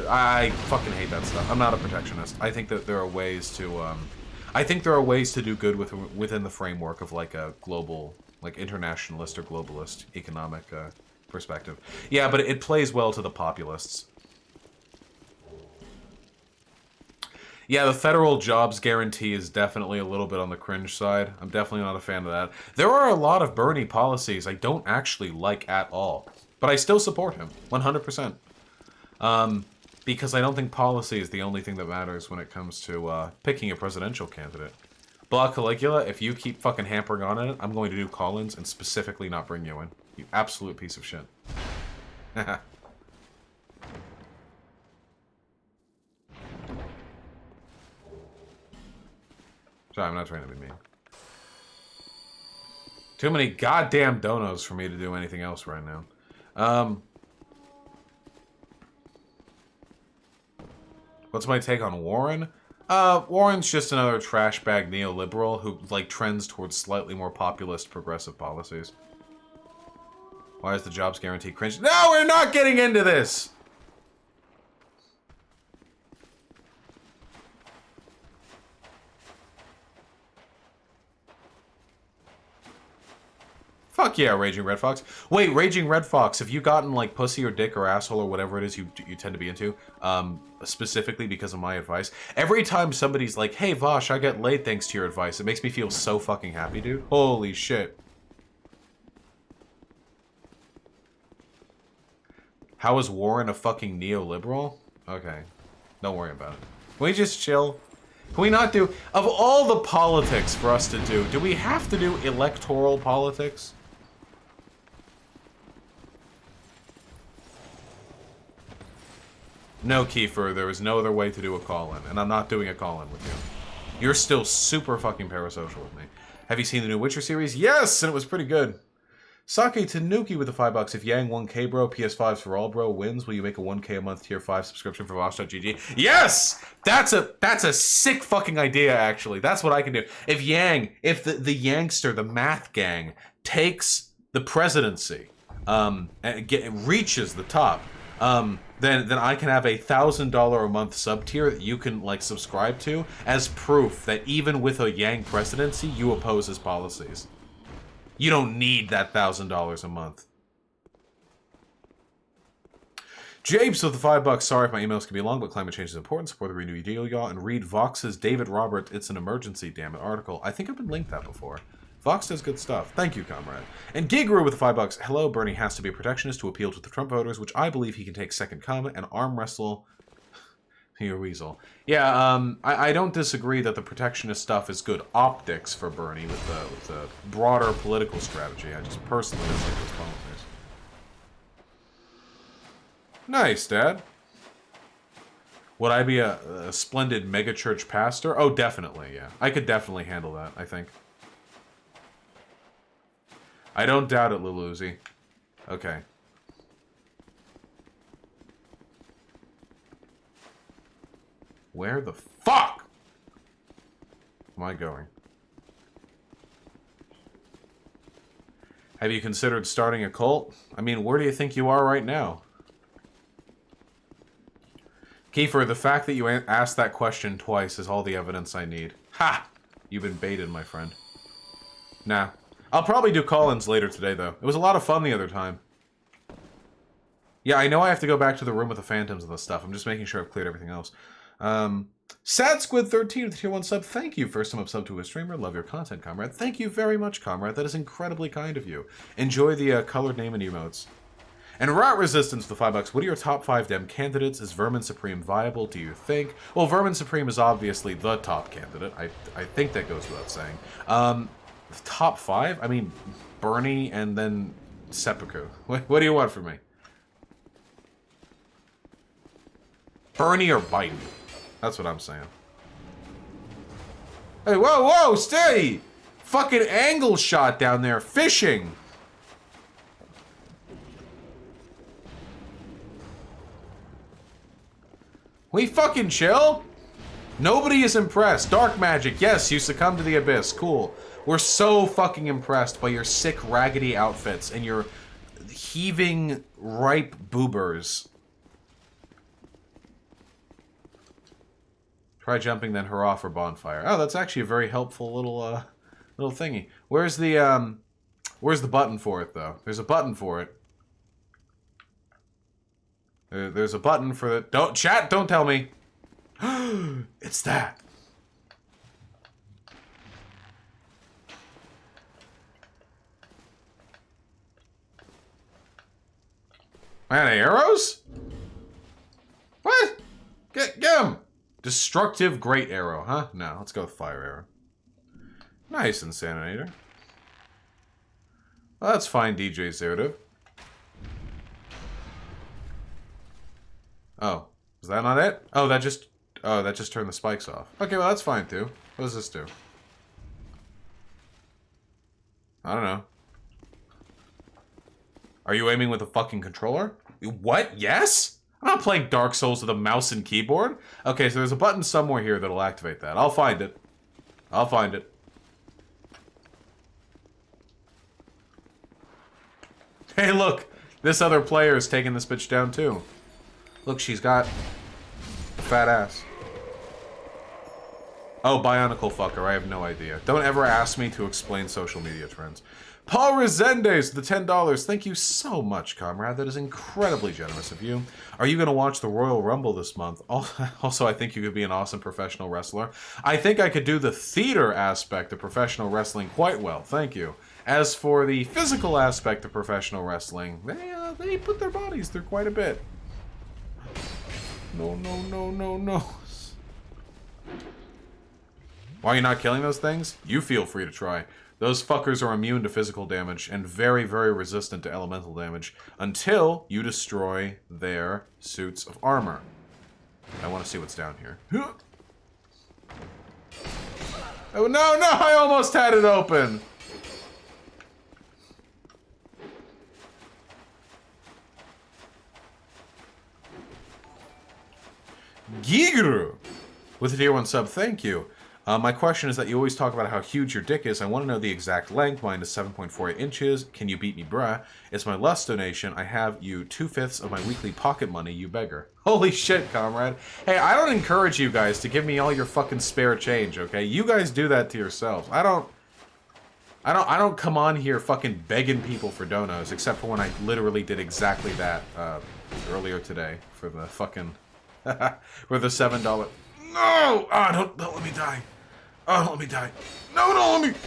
I fucking hate that stuff. I'm not a protectionist. I think that there are ways to do good within the framework of like a global, like internationalist or globalist economic perspective. Yeah, but it plays well to the populists. Yeah, the federal jobs guarantee is definitely a little bit on the cringe side. I'm definitely not a fan of that. There are a lot of Bernie policies I don't actually like at all, but I still support him, 100%. Because I don't think policy is the only thing that matters when it comes to picking a presidential candidate. Blah Caligula, if you keep fucking hampering on it, I'm going to do call-ins and specifically not bring you in. You absolute piece of shit. Sorry, I'm not trying to be mean. Too many goddamn donos for me to do anything else right now. What's my take on Warren? Warren's just another trash bag neoliberal who, like, trends towards slightly more populist progressive policies. Why is the jobs guarantee cringe? No, we're not getting into this! Fuck yeah, Raging Red Fox. Wait, Raging Red Fox, have you gotten, like, pussy or dick or asshole or whatever it is you tend to be into, specifically because of my advice? Every time somebody's like, hey, Vosh, I got laid thanks to your advice, it makes me feel so fucking happy, dude. Holy shit. How is Warren a fucking neoliberal? Okay. Don't worry about it. Can we just chill? Can we not do... Of all the politics for us to do we have to do electoral politics? No, Kiefer, there is no other way to do a call-in, and I'm not doing a call-in with you. You're still super fucking parasocial with me. Have you seen the new Witcher series? Yes, and it was pretty good. Sake Tanuki with the $5. If Yang 1K bro, PS5s for all bro wins, will you make a 1K a month tier 5 subscription for Vosh.gg? Yes! That's a sick fucking idea, actually. That's what I can do. If the Yangster, the math gang, takes the presidency, and reaches the top, then I can have a $1,000 a month sub tier that you can, like, subscribe to as proof that even with a Yang presidency, you oppose his policies. You don't need that $1,000 a month. Japes with the $5. Sorry if my emails can be long, but climate change is important. Support the Green New Deal, y'all. And read Vox's David Robert, It's an Emergency, damn it, article. I think I've been linked that before. Vox does good stuff. Thank you, comrade. And Gigru with the $5. Hello, Bernie has to be a protectionist to appeal to the Trump voters, which I believe he can take second comment and arm wrestle your weasel. Yeah, I don't disagree that the protectionist stuff is good optics for Bernie with the broader political strategy. I just personally dislike those policies. Nice, Dad. Would I be a splendid megachurch pastor? Oh, definitely, yeah. I could definitely handle that, I think. I don't doubt it, Luluzi. Okay. Where the fuck am I going? Have you considered starting a cult? I mean, where do you think you are right now? Kiefer, the fact that you asked that question twice is all the evidence I need. Ha! You've been baited, my friend. Nah. I'll probably do call-ins later today, though. It was a lot of fun the other time. Yeah, I know I have to go back to the room with the phantoms and the stuff. I'm just making sure I've cleared everything else. Sad Squid 13 with the tier 1 sub. Thank you. First time I've subbed to a streamer. Love your content, comrade. Thank you very much, comrade. That is incredibly kind of you. Enjoy the colored name and emotes. And Rat Resistance with the $5. What are your top 5 Dem candidates? Is Vermin Supreme viable, do you think? Well, Vermin Supreme is obviously the top candidate. I think that goes without saying. Top 5? I mean, Bernie and then Seppuku. What do you want from me? Bernie or Biden? That's what I'm saying. Hey, whoa, whoa, stay! Fucking angle shot down there, fishing! We fucking chill? Nobody is impressed. Dark magic, yes, you succumb to the abyss. Cool. We're so fucking impressed by your sick, raggedy outfits and your heaving, ripe boobers. Try jumping, then hurrah for bonfire. Oh, that's actually a very helpful little, little thingy. Where's the button for it, though? There's a button for it. There's a button for the... Don't tell me! It's that. Man, arrows? What? Get him! Destructive great arrow, huh? No, let's go with fire arrow. Nice, Insaninator. Well, that's fine, DJ Zerative. Oh, is that not it? Oh, that just turned the spikes off. Okay, well, that's fine, too. What does this do? I don't know. Are you aiming with a fucking controller? What? Yes? I'm not playing Dark Souls with a mouse and keyboard. Okay, so there's a button somewhere here that'll activate that. I'll find it. I'll find it. Hey, look! This other player is taking this bitch down, too. Look, she's got a fat ass. Oh, Bionicle fucker, I have no idea. Don't ever ask me to explain social media trends. Paul Rezendes, the $10. Thank you so much, comrade. That is incredibly generous of you. Are you going to watch the Royal Rumble this month? Also, I think you could be an awesome professional wrestler. I think I could do the theater aspect of professional wrestling quite well. Thank you. As for the physical aspect of professional wrestling, they put their bodies through quite a bit. No, no, no, no, no. Why are you not killing those things? You feel free to try. Those fuckers are immune to physical damage and very, very resistant to elemental damage until you destroy their suits of armor. I want to see what's down here. Oh, no, no! I almost had it open! Gigru! With a tier 1 sub, thank you. My question is that you always talk about how huge your dick is. I want to know the exact length. Mine is 7.48 inches. Can you beat me, bruh? It's my lust donation. I have you 2/5 of my weekly pocket money, you beggar. Holy shit, comrade. Hey, I don't encourage you guys to give me all your fucking spare change, okay? You guys do that to yourselves. I don't come on here fucking begging people for donos, except for when I literally did exactly that earlier today for the fucking for the $7. No! Ah, don't let me die. Oh, don't let me die. No, don't let me.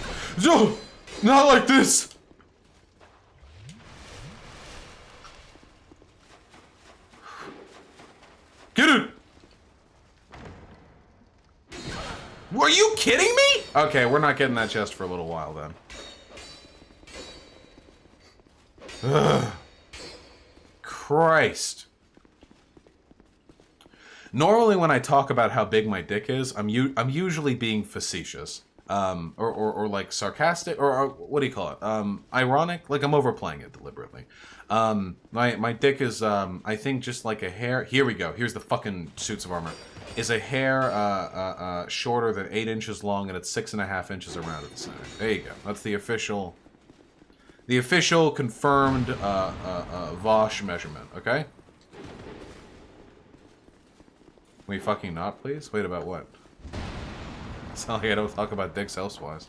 No, not like this. Get it. Were you kidding me? Okay, we're not getting that chest for a little while then. Ugh. Christ. Normally when I talk about how big my dick is, I'm usually being facetious. Or like sarcastic, or what do you call it? Ironic? Like I'm overplaying it deliberately. My dick is, I think just like a hair. Here we go. Here's the fucking suits of armor. Is a hair, shorter than 8 inches long, and it's 6.5 inches around at the center. There you go. That's the official confirmed, Vosh measurement, okay? Can we fucking not, please? Wait, about what? It's not like I don't talk about dicks elsewise.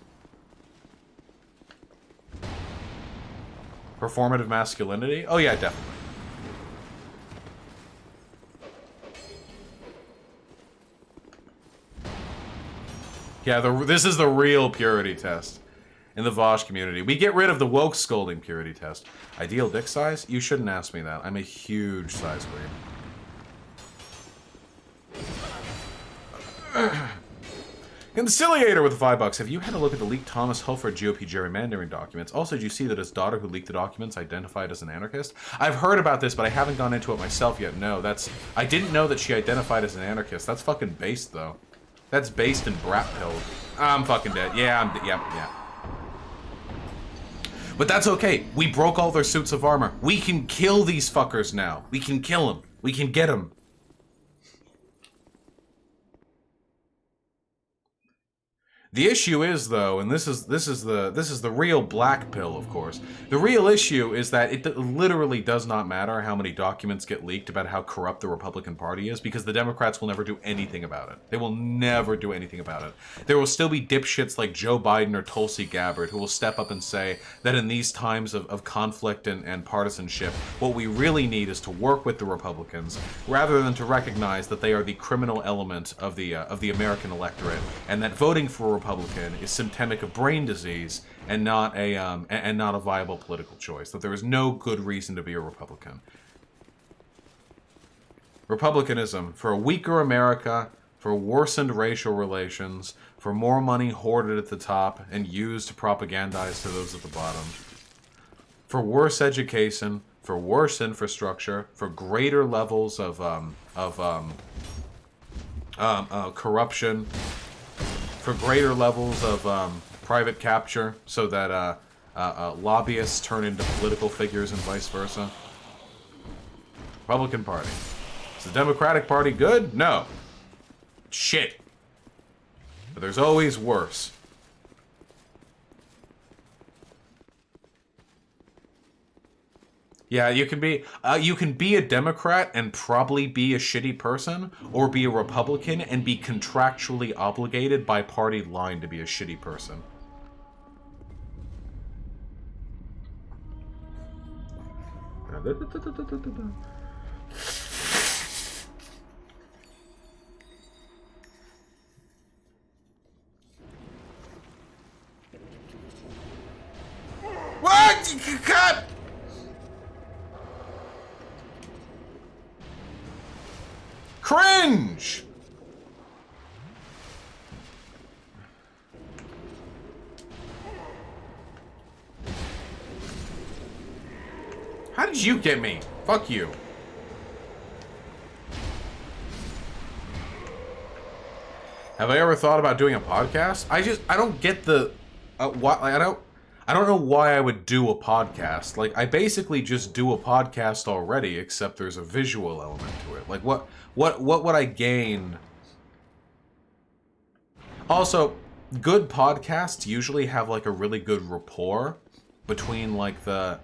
Performative masculinity? Oh yeah, definitely. Yeah, this is the real purity test in the Vosh community. We get rid of the woke scolding purity test. Ideal dick size? You shouldn't ask me that. I'm a huge size queen. Conciliator with the $5. Have you had a look at the leaked Thomas Hofer GOP gerrymandering documents? Also, did you see that his daughter who leaked the documents identified as an anarchist? I've heard about this, but I haven't gone into it myself yet. No, I didn't know that she identified as an anarchist. That's fucking based, though. That's based in brat pilled. I'm fucking dead. Yeah, yeah. But that's okay. We broke all their suits of armor. We can kill these fuckers now. We can kill them. We can get them. The issue is, though, and this is the real black pill, of course. The real issue is that it literally does not matter how many documents get leaked about how corrupt the Republican Party is, because the Democrats will never do anything about it. They will never do anything about it. There will still be dipshits like Joe Biden or Tulsi Gabbard who will step up and say that in these times of conflict and partisanship, what we really need is to work with the Republicans rather than to recognize that they are the criminal element of the American electorate, and that voting for a Republican is symptomatic of brain disease and not a viable political choice. That there is no good reason to be a Republican. Republicanism for a weaker America, for worsened racial relations, for more money hoarded at the top and used to propagandize to those at the bottom, for worse education, for worse infrastructure, for greater levels of corruption, for greater levels of private capture, so that lobbyists turn into political figures and vice versa. Republican Party. Is the Democratic Party good? No. Shit. But there's always worse. Yeah, you can be a Democrat and probably be a shitty person, or be a Republican and be contractually obligated by party line to be a shitty person. What? Cut! Cringe! How did you get me? Fuck you. Have I ever thought about doing a podcast? I don't get the what I don't know why I would do a podcast. Like, I basically just do a podcast already, except there's a visual element to it. Like, what would I gain? Also, good podcasts usually have, like, a really good rapport between, like, the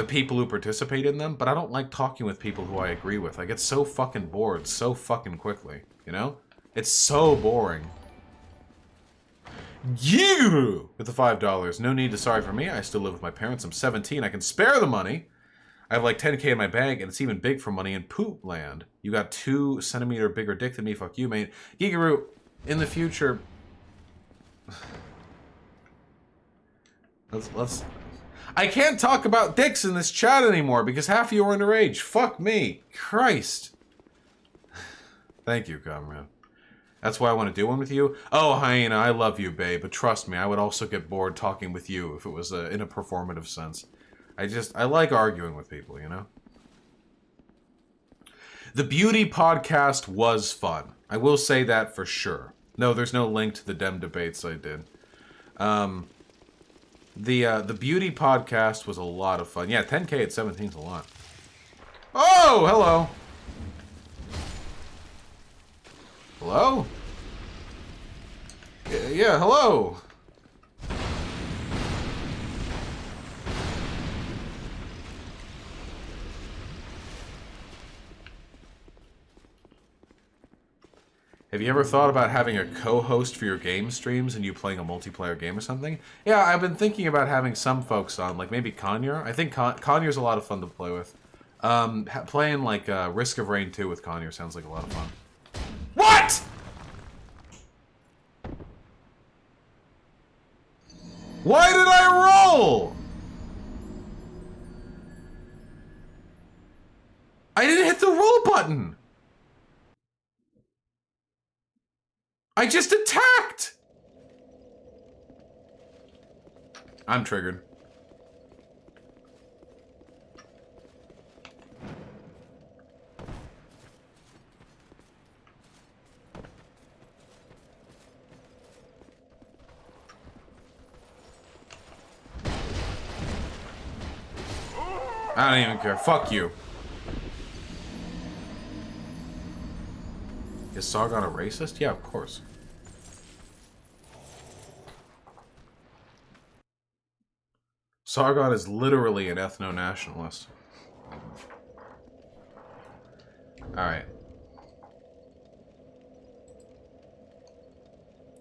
people who participate in them, but I don't like talking with people who I agree with. I get so fucking bored so fucking quickly, you know? It's so boring. You with the $5. No need to sorry for me. I still live with my parents. I'm 17. I can spare the money. I have like 10K in my bank, and it's even big for money in poop land. You got 2 centimeter bigger dick than me. Fuck you, mate. Gigaroot, in the future... Let's... I can't talk about dicks in this chat anymore because half of you are underage. Fuck me. Christ. Thank you, comrade. That's why I want to do one with you. Oh, Hyena, I love you, babe. But trust me, I would also get bored talking with you if it was in a performative sense. I like arguing with people, you know? The beauty podcast was fun. I will say that for sure. No, there's no link to the Dem debates I did. The beauty podcast was a lot of fun. Yeah, 10K at 17 is a lot. Oh, hello. Hello? Yeah, hello. Have you ever thought about having a co-host for your game streams and you playing a multiplayer game or something? Yeah, I've been thinking about having some folks on, like maybe Conyer. I think Conyer's a lot of fun to play with. Playing like Risk of Rain 2 with Conyer sounds like a lot of fun. What?! Why did I roll?! I didn't hit the roll button! I just attacked! I'm triggered. I don't even care. Fuck you. Is Sargon a racist? Yeah, of course. Sargon is literally an ethno-nationalist. Alright.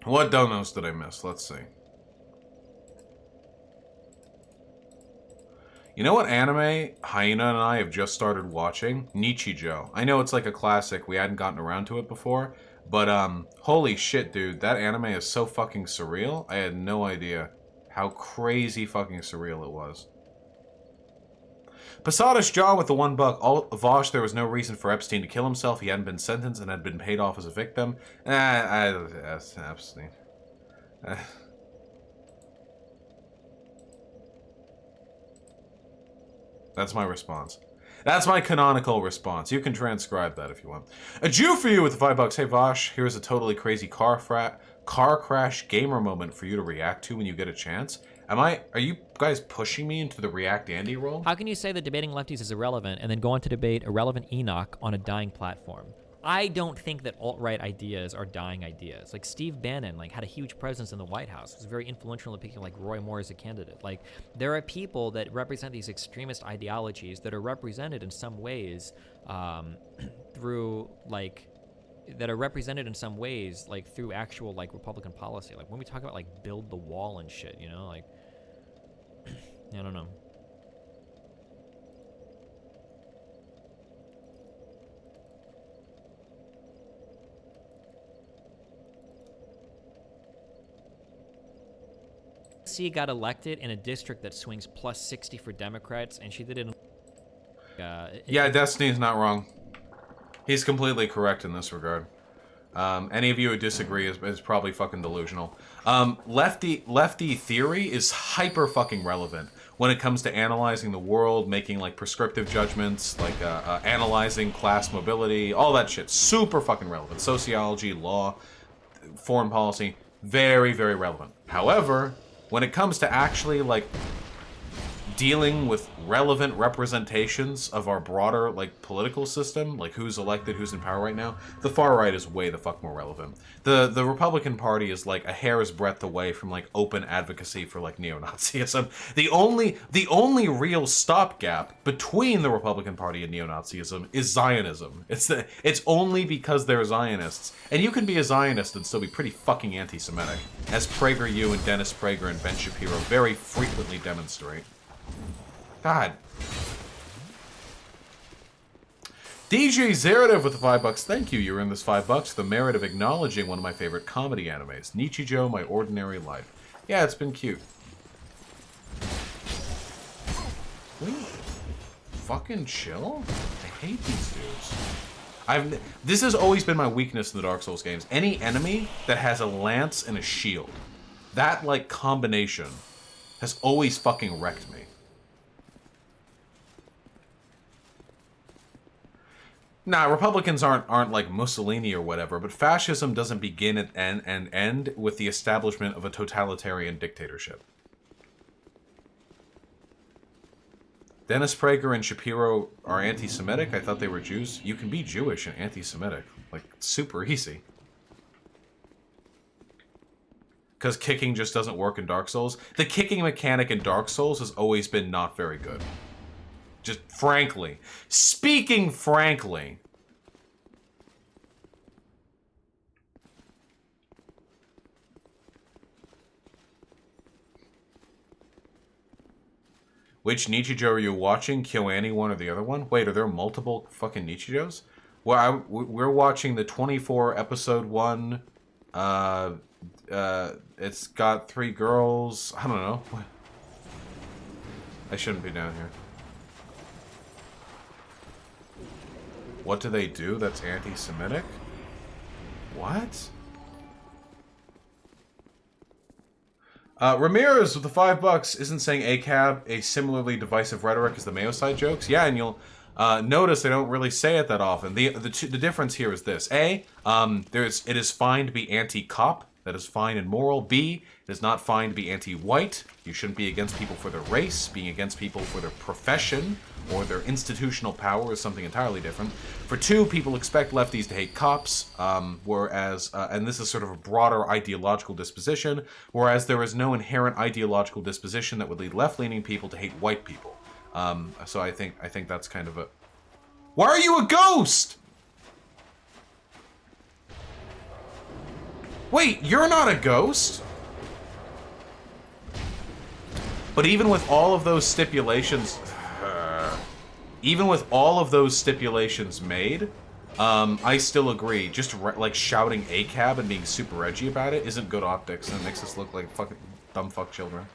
What donos did I miss? Let's see. You know what anime Hyena and I have just started watching? Nichijou. I know it's like a classic. We hadn't gotten around to it before. But, holy shit, dude. That anime is so fucking surreal. I had no idea how crazy fucking surreal it was. Posada's John with the $1. Vosh, there was no reason for Epstein to kill himself. He hadn't been sentenced and had been paid off as a victim. Epstein. That's my response. That's my canonical response. You can transcribe that if you want. A Jew for you with the $5. Hey Vosh, here's a totally crazy car crash gamer moment for you to react to when you get a chance. Are you guys pushing me into the React Andy role? How can you say that debating lefties is irrelevant and then go on to debate irrelevant Enoch on a dying platform? I don't think that alt-right ideas are dying ideas. Like Steve Bannon, had a huge presence in the White House. Was very influential in picking Roy Moore as a candidate. There are people that represent these extremist ideologies that are represented in some ways through that are represented in some ways through actual Republican policy. When we talk about build the wall and shit, you know, I don't know. She got elected in a district that swings plus 60 for Democrats, and she did it in... Yeah, Destiny's not wrong. He's completely correct in this regard. Any of you who disagree is probably fucking delusional. Lefty theory is hyper fucking relevant when it comes to analyzing the world, making prescriptive judgments, analyzing class mobility, all that shit. Super fucking relevant. Sociology, law, foreign policy, very, very relevant. However, when it comes to actually dealing with relevant representations of our broader political system, who's elected, who's in power right now, the far right is way the fuck more relevant. The Republican Party is a hair's breadth away from open advocacy for neo-Nazism. The only real stopgap between the Republican Party and neo-Nazism is Zionism. It's only because they're Zionists, and you can be a Zionist and still be pretty fucking anti-Semitic, as PragerU and Dennis Prager and Ben Shapiro very frequently demonstrate. God. DJ Zeradev with the $5. Thank you. You earned this $5 for the merit of acknowledging one of my favorite comedy animes, Nichijou, My Ordinary Life. Yeah, it's been cute. Will you fucking chill? I hate these dudes. This has always been my weakness in the Dark Souls games. Any enemy that has a lance and a shield, that like combination has always fucking wrecked me. Nah, Republicans aren't like Mussolini or whatever, but fascism doesn't begin and end with the establishment of a totalitarian dictatorship. Dennis Prager and Shapiro are anti-Semitic? I thought they were Jews. You can be Jewish and anti-Semitic. Like, super easy. Because kicking just doesn't work in Dark Souls. The kicking mechanic in Dark Souls has always been not very good. Just frankly. Speaking frankly. Which Nichijou are you watching? KyoAni one or the other one? Wait, are there multiple fucking Nichijous? Well, we're watching the 24 episode one. It's got 3 girls. I don't know. I shouldn't be down here. What do they do that's anti-Semitic? What? Ramirez with the $5 isn't saying ACAB a similarly divisive rhetoric as the Mayo side jokes. Yeah, and you'll notice they don't really say it that often. The difference here is this: A, it is fine to be anti-cop. That is fine and moral. B, it is not fine to be anti-white. You shouldn't be against people for their race. Being against people for their profession or their institutional power is something entirely different. For 2, people expect lefties to hate cops, whereas, and this is sort of a broader ideological disposition, whereas there is no inherent ideological disposition that would lead left-leaning people to hate white people. So I think that's kind of a... Why are you a ghost? Wait, you're not a ghost? But even with all of those stipulations... even with all of those stipulations made, I still agree. Just like shouting ACAB and being super edgy about it isn't good optics, and it makes us look like fucking dumb fuck children.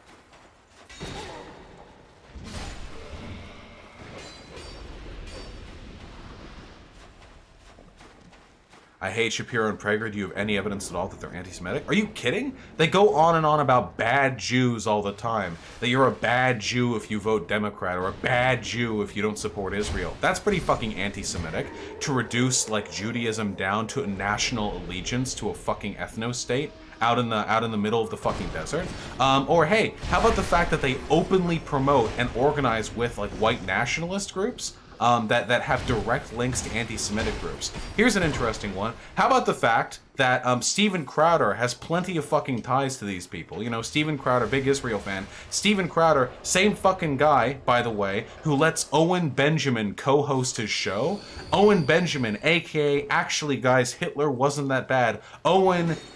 I hate Shapiro and Prager. Do you have any evidence at all that they're anti-Semitic? Are you kidding? They go on and on about bad Jews all the time. That you're a bad Jew if you vote Democrat, or a bad Jew if you don't support Israel. That's pretty fucking anti-Semitic. To reduce, like, Judaism down to a national allegiance to a fucking ethno-state out in the middle of the fucking desert. Or hey, how about the fact that they openly promote and organize with, like, white nationalist groups? That have direct links to anti-Semitic groups. Here's an interesting one. How about the fact that Steven Crowder has plenty of fucking ties to these people? You know, Steven Crowder, big Israel fan. Steven Crowder, same fucking guy, by the way, who lets Owen Benjamin co-host his show. Owen Benjamin, aka, actually guys, Hitler wasn't that bad.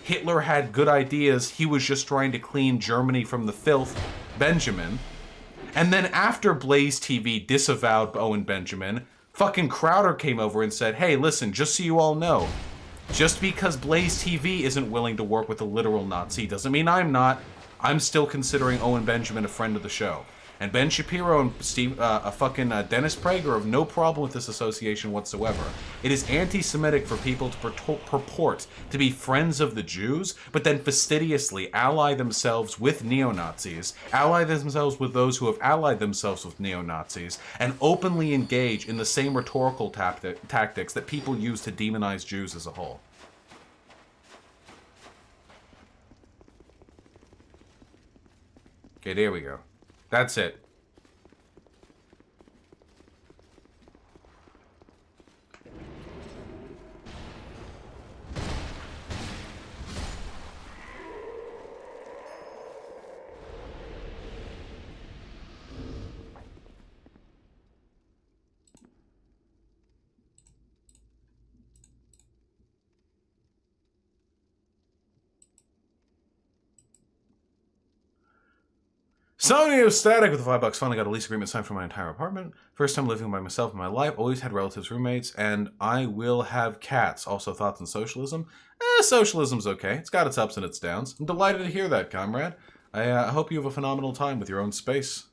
Hitler had good ideas. He was just trying to clean Germany from the filth. Benjamin. And then after Blaze TV disavowed Owen Benjamin, fucking Crowder came over and said, hey, listen, just so you all know, just because Blaze TV isn't willing to work with a literal Nazi doesn't mean I'm not. I'm still considering Owen Benjamin a friend of the show. And Ben Shapiro and Dennis Prager have no problem with this association whatsoever. It is anti-Semitic for people to purport to be friends of the Jews, but then fastidiously ally themselves with neo-Nazis, ally themselves with those who have allied themselves with neo-Nazis, and openly engage in the same rhetorical tactics that people use to demonize Jews as a whole. Okay, there we go. That's it. Sony Static with the $5 finally got a lease agreement signed for my entire apartment. First time living by myself in my life. Always had relatives, roommates, and I will have cats. Also, thoughts on socialism? Socialism's okay. It's got its ups and its downs. I'm delighted to hear that, comrade. I hope you have a phenomenal time with your own space.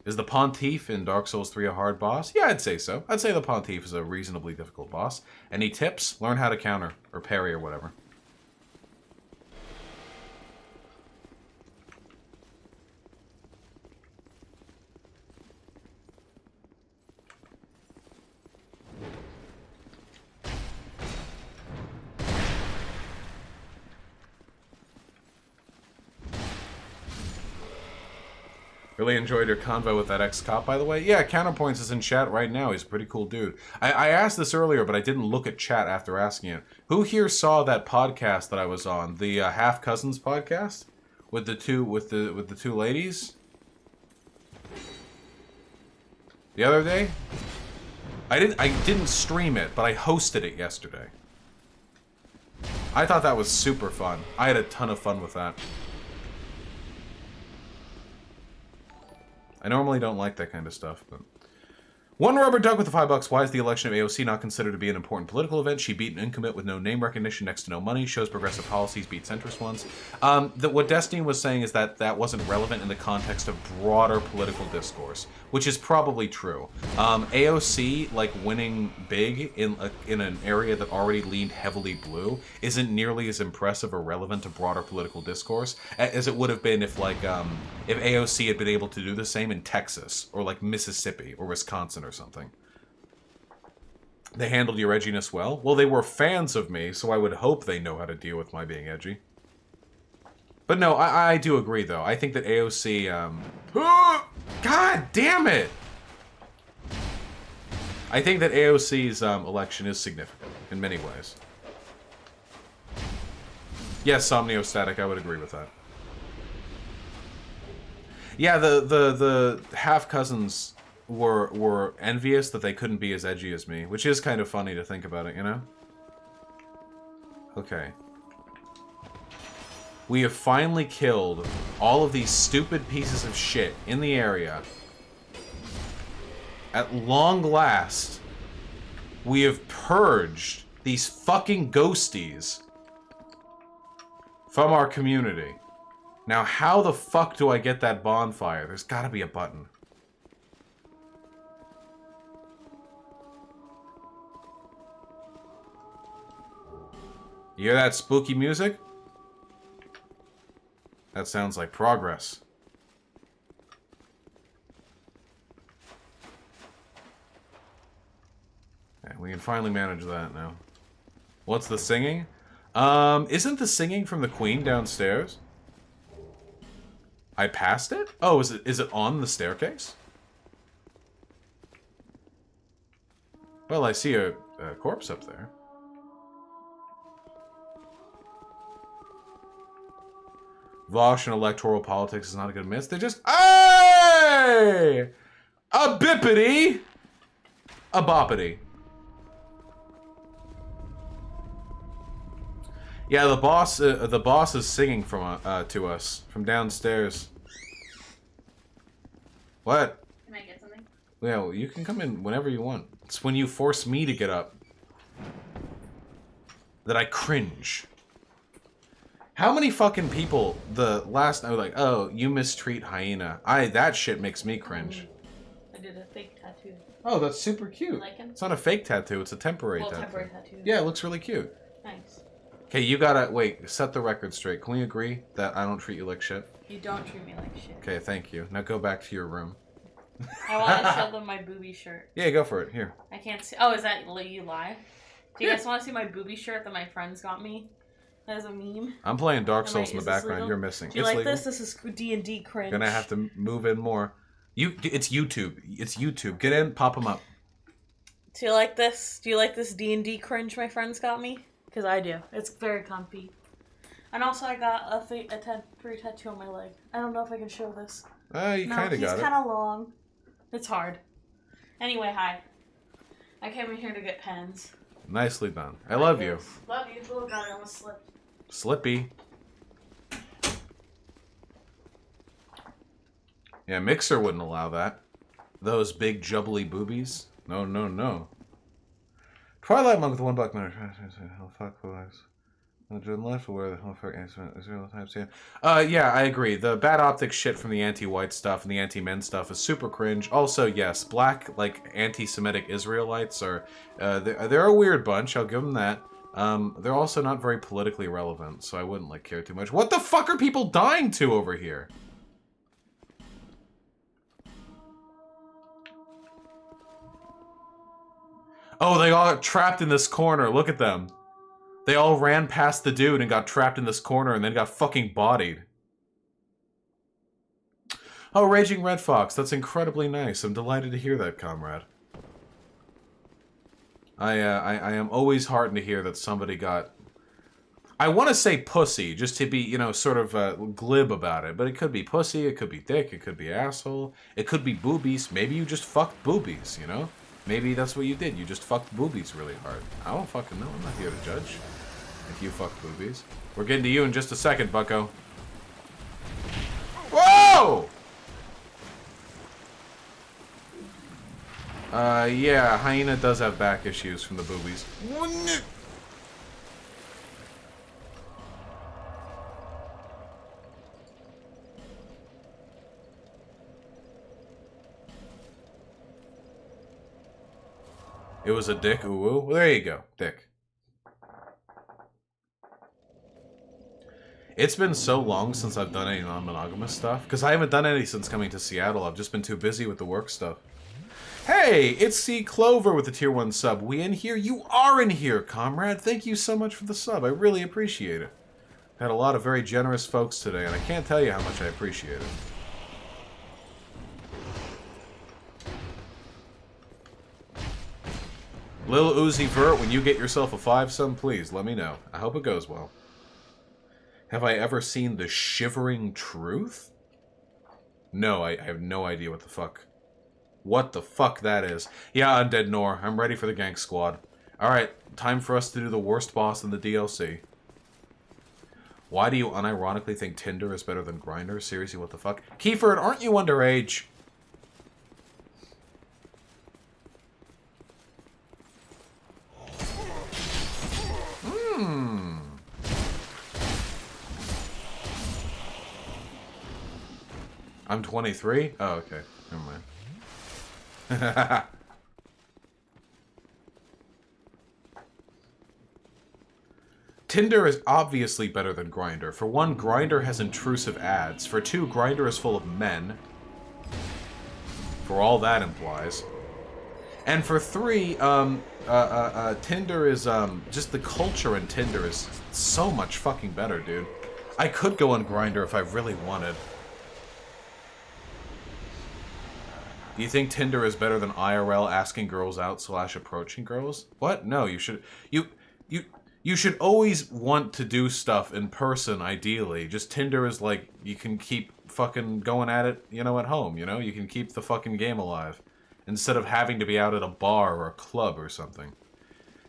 Is the Pontiff in Dark Souls 3 a hard boss? Yeah, I'd say so. I'd say the Pontiff is a reasonably difficult boss. Any tips? Learn how to counter, or parry, or whatever. Really enjoyed your convo with that ex-cop, by the way. Yeah, Counterpoints is in chat right now. He's a pretty cool dude. I asked this earlier, but I didn't look at chat after asking it. Who here saw that podcast that I was on, the Half Cousins podcast, with the two ladies the other day? I didn't stream it, but I hosted it yesterday. I thought that was super fun. I had a ton of fun with that. I normally don't like that kind of stuff, but... One Rubber Duck with the $5. Why is the election of AOC not considered to be an important political event? She beat an incumbent with no name recognition, next to no money, shows progressive policies, beat centrist ones. What Destiny was saying is that that wasn't relevant in the context of broader political discourse, which is probably true. AOC, like, winning big in an area that already leaned heavily blue isn't nearly as impressive or relevant to broader political discourse as it would have been if, like, if AOC had been able to do the same in Texas, or, like, Mississippi, or Wisconsin, or something. They handled your edginess well. Well, they were fans of me, so I would hope they know how to deal with my being edgy. But no, I do agree, though. I think that AOC, God damn it! I think that AOC's election is significant in many ways. Yes, Somniostatic, I would agree with that. Yeah, the half cousins were envious that they couldn't be as edgy as me, which is kind of funny to think about it, you know? Okay. We have finally killed all of these stupid pieces of shit in the area. At long last, we have purged these fucking ghosties from our community. Now, how the fuck do I get that bonfire? There's gotta be a button. You hear that spooky music? That sounds like progress. Okay, we can finally manage that now. What's the singing? Isn't the singing from the Queen downstairs? I passed it? Oh, is it on the staircase? Well, I see a corpse up there. Vosh and electoral politics is not a good miss. They just... Hey! A bippity! A boppity. Yeah, the boss is singing from to us from downstairs. What? Can I get something? Yeah, well, you can come in whenever you want. It's when you force me to get up that I cringe. How many fucking people the last night were like, oh, you mistreat hyena? That shit makes me cringe. I did a fake tattoo. Oh, that's super cute. You like him? It's not a fake tattoo, it's a temporary tattoo. Temporary tattoo. Yeah, it looks really cute. Thanks. Okay, you gotta, wait, set the record straight. Can we agree that I don't treat you like shit? You don't treat me like shit. Okay, thank you. Now go back to your room. I want to show them my booby shirt. Yeah, go for it. Here. I can't see. Oh, is that you live? Do you guys want to see my booby shirt that my friends got me? As a meme. I'm playing Dark Am Souls I- in the is this background. legal? You're missing. Do you It's like legal. this? This is D&D cringe. Gonna have to move in more. It's YouTube. It's YouTube. Get in, pop them up. Do you like this? Do you like this D&D cringe my friends got me? Because I do. It's very comfy. And also I got a free tattoo on my leg. I don't know if I can show this. You kind of got he's it. kind of long. It's hard. Anyway, hi. I came in here to get pens. Nicely done. I love you. Love you. Oh god, I almost slipped. Slippy. Yeah, Mixer wouldn't allow that. Those big jubbly boobies. No, no, no. Twilight Monk with $1 minute. Hell fuck boys. Jordan left where the hell fuck Israel types. Yeah, I agree. The bad optics shit from the anti-white stuff and the anti-men stuff is super cringe. Also, yes, black like anti-Semitic Israelites are they're a weird bunch. I'll give them that. They're also not very politically relevant, so I wouldn't like care too much. What the fuck are people dying to over here? Oh, they all got trapped in this corner. Look at them. They all ran past the dude and got trapped in this corner and then got fucking bodied. Oh, Raging Red Fox. That's incredibly nice. I'm delighted to hear that, comrade. I am always heartened to hear that somebody got... I want to say pussy, just to be, you know, sort of glib about it. But it could be pussy, it could be dick, it could be asshole. It could be boobies. Maybe you just fucked boobies, you know? Maybe that's what you did. You just fucked boobies really hard. I don't fucking know. I'm not here to judge if you fucked boobies. We're getting to you in just a second, bucko. Whoa! Yeah, Hyena does have back issues from the boobies. It was a dick, ooh, ooh. Well, there you go, dick. It's been so long since I've done any non-monogamous stuff, because I haven't done any since coming to Seattle. I've just been too busy with the work stuff. Hey, it's C. Clover with the Tier 1 sub. We in here? You are in here, comrade. Thank you so much for the sub. I really appreciate it. Had a lot of very generous folks today, and I can't tell you how much I appreciate it. Lil Uzi Vert, when you get yourself a 5-sum, please let me know. I hope it goes well. Have I ever seen The Shivering Truth? No, I have no idea what the fuck. What the fuck that is. Yeah, Undead Nor. I'm ready for the Gank Squad. Alright, time for us to do the worst boss in the DLC. Why do you unironically think Tinder is better than Grindr? Seriously, what the fuck? Kiefer, aren't you underage? I'm 23? Oh, okay. Never mind. Tinder is obviously better than Grindr. For one, Grindr has intrusive ads. For two, Grindr is full of men. For all that implies. And for three, Tinder is, just the culture in Tinder is so much fucking better, dude. I could go on Grindr if I really wanted. Do you think Tinder is better than IRL asking girls out / approaching girls? What? No, you should... You should always want to do stuff in person, ideally. Just Tinder is like, you can keep fucking going at it, you know, at home, you know? You can keep the fucking game alive. Instead of having to be out at a bar or a club or something.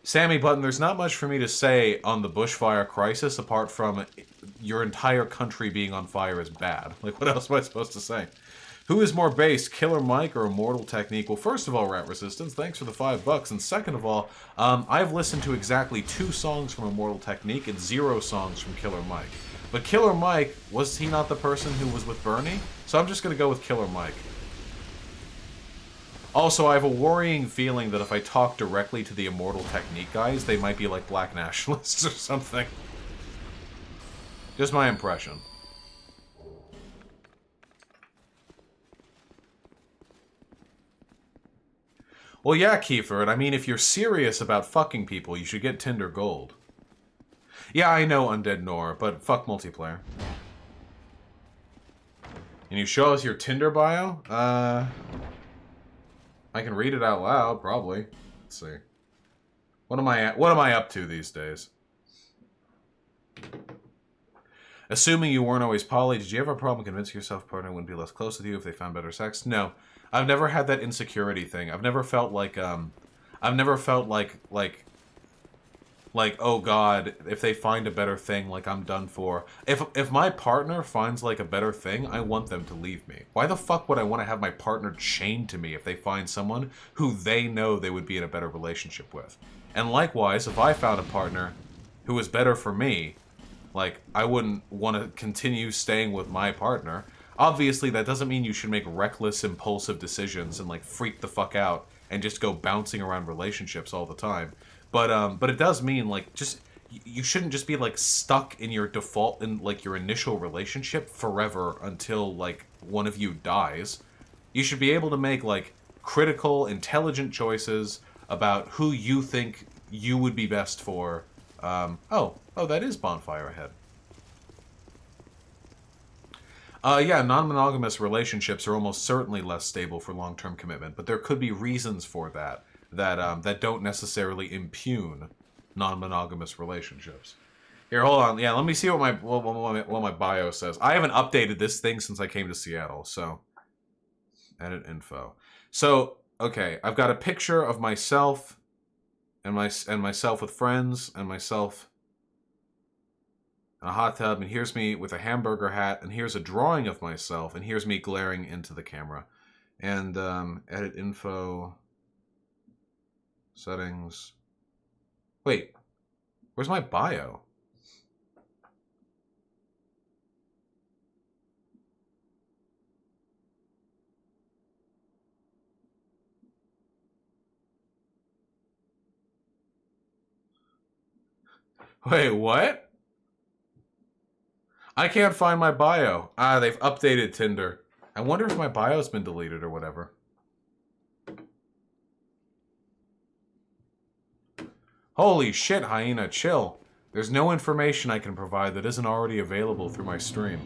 Sammy Button, there's not much for me to say on the bushfire crisis apart from your entire country being on fire is bad. Like, what else am I supposed to say? Who is more based, Killer Mike or Immortal Technique? Well, first of all, Rat Resistance, thanks for the $5. And second of all, I've listened to exactly 2 songs from Immortal Technique and 0 songs from Killer Mike. But Killer Mike, was he not the person who was with Bernie? So I'm just going to go with Killer Mike. Also, I have a worrying feeling that if I talk directly to the Immortal Technique guys, they might be like black nationalists or something. Just my impression. Well, yeah, Kiefer, and I mean, if you're serious about fucking people, you should get Tinder Gold. Yeah, I know, Undead Nor, but fuck multiplayer. Can you show us your Tinder bio? I can read it out loud, probably. Let's see. What am I up to these days? Assuming you weren't always poly, did you ever have a problem convincing yourself a partner wouldn't be less close with you if they found better sex? No. I've never had that insecurity thing. I've never felt like like, oh god, if they find a better thing, like, I'm done for. If my partner finds, like, a better thing, I want them to leave me. Why the fuck would I want to have my partner chained to me if they find someone who they know they would be in a better relationship with? And likewise, if I found a partner who was better for me, like, I wouldn't want to continue staying with my partner. Obviously, that doesn't mean you should make reckless, impulsive decisions and, like, freak the fuck out and just go bouncing around relationships all the time. But it does mean, like, just, you shouldn't just be, like, stuck in your default, in, like, your initial relationship forever until, like, one of you dies. You should be able to make, like, critical, intelligent choices about who you think you would be best for. Oh, that is bonfire ahead. Yeah, non-monogamous relationships are almost certainly less stable for long-term commitment, but there could be reasons for that that don't necessarily impugn non-monogamous relationships. Here, hold on. Yeah, let me see what my bio says. I haven't updated this thing since I came to Seattle, so edit info. So, okay, I've got a picture of myself and myself with friends and myself in a hot tub, and here's me with a hamburger hat, and here's a drawing of myself, and here's me glaring into the camera. And edit info, settings. Wait, where's my bio? Wait, what? I can't find my bio. Ah, they've updated Tinder. I wonder if my bio's been deleted or whatever. Holy shit, Hyena, chill. There's no information I can provide that isn't already available through my stream.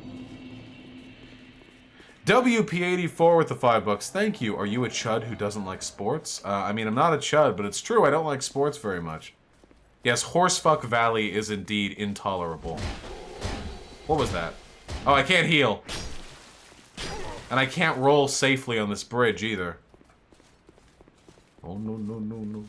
WP84 with the $5. Thank you. Are you a chud who doesn't like sports? I mean, I'm not a chud, but it's true. I don't like sports very much. Yes, Horsefuck Valley is indeed intolerable. What was that? Oh, I can't heal. And I can't roll safely on this bridge either. Oh, no, no, no, no.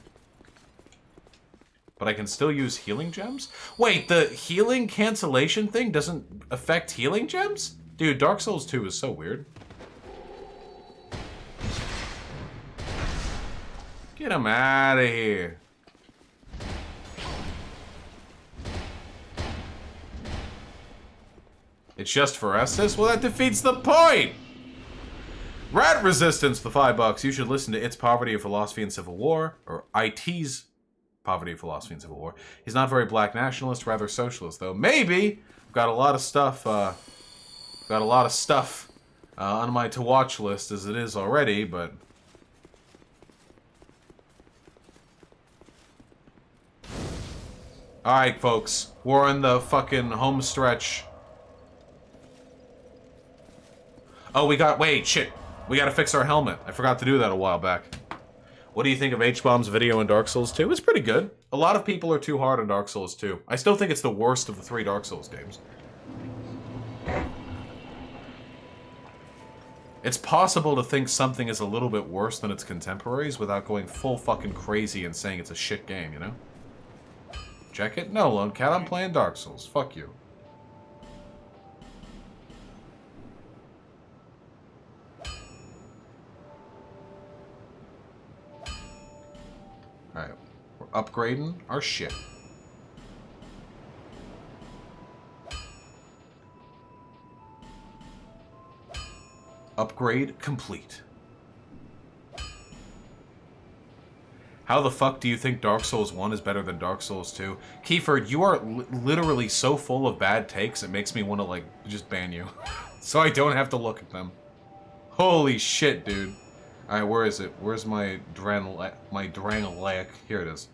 But I can still use healing gems? Wait, the healing cancellation thing doesn't affect healing gems? Dude, Dark Souls 2 is so weird. Get him out of here. It's just for Estus? Well, that defeats the point! Rat Resistance, the $5. You should listen to It's Poverty of Philosophy and Civil War, or IT's Poverty of Philosophy and Civil War. He's not very black nationalist, rather socialist, though. Maybe! I've got a lot of stuff, on my to-watch list as it is already, but... Alright, folks. We're in the fucking home stretch. Oh, wait, shit. We gotta fix our helmet. I forgot to do that a while back. What do you think of H-Bomb's video in Dark Souls 2? It's pretty good. A lot of people are too hard on Dark Souls 2. I still think it's the worst of the 3 Dark Souls games. It's possible to think something is a little bit worse than its contemporaries without going full fucking crazy and saying it's a shit game, you know? Check it? No, Lone Cat, I'm playing Dark Souls. Fuck you. Alright, we're upgrading our ship. Upgrade complete. How the fuck do you think Dark Souls 1 is better than Dark Souls 2? Kiefer, you are literally so full of bad takes, it makes me want to, like, just ban you. So I don't have to look at them. Holy shit, dude. Alright, where is it? Where's my Drangleic? Here it is.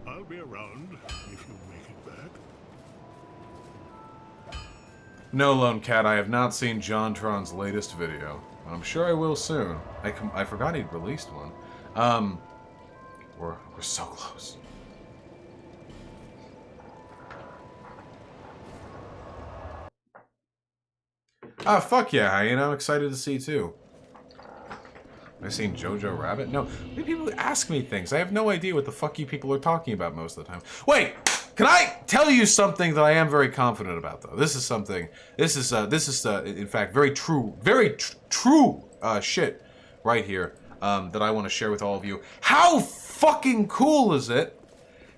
I'll be around if you make it back. No, Lone Cat, I have not seen JonTron's latest video. I'm sure I will soon. I forgot he'd released one. We're so close. Ah, fuck yeah, hyena. I'm excited to see too. Have I seen Jojo Rabbit? No. People ask me things. I have no idea what the fuck you people are talking about most of the time. Wait! Can I tell you something that I am very confident about, though? This is something... This is in fact, very true shit right here that I want to share with all of you. How fucking cool is it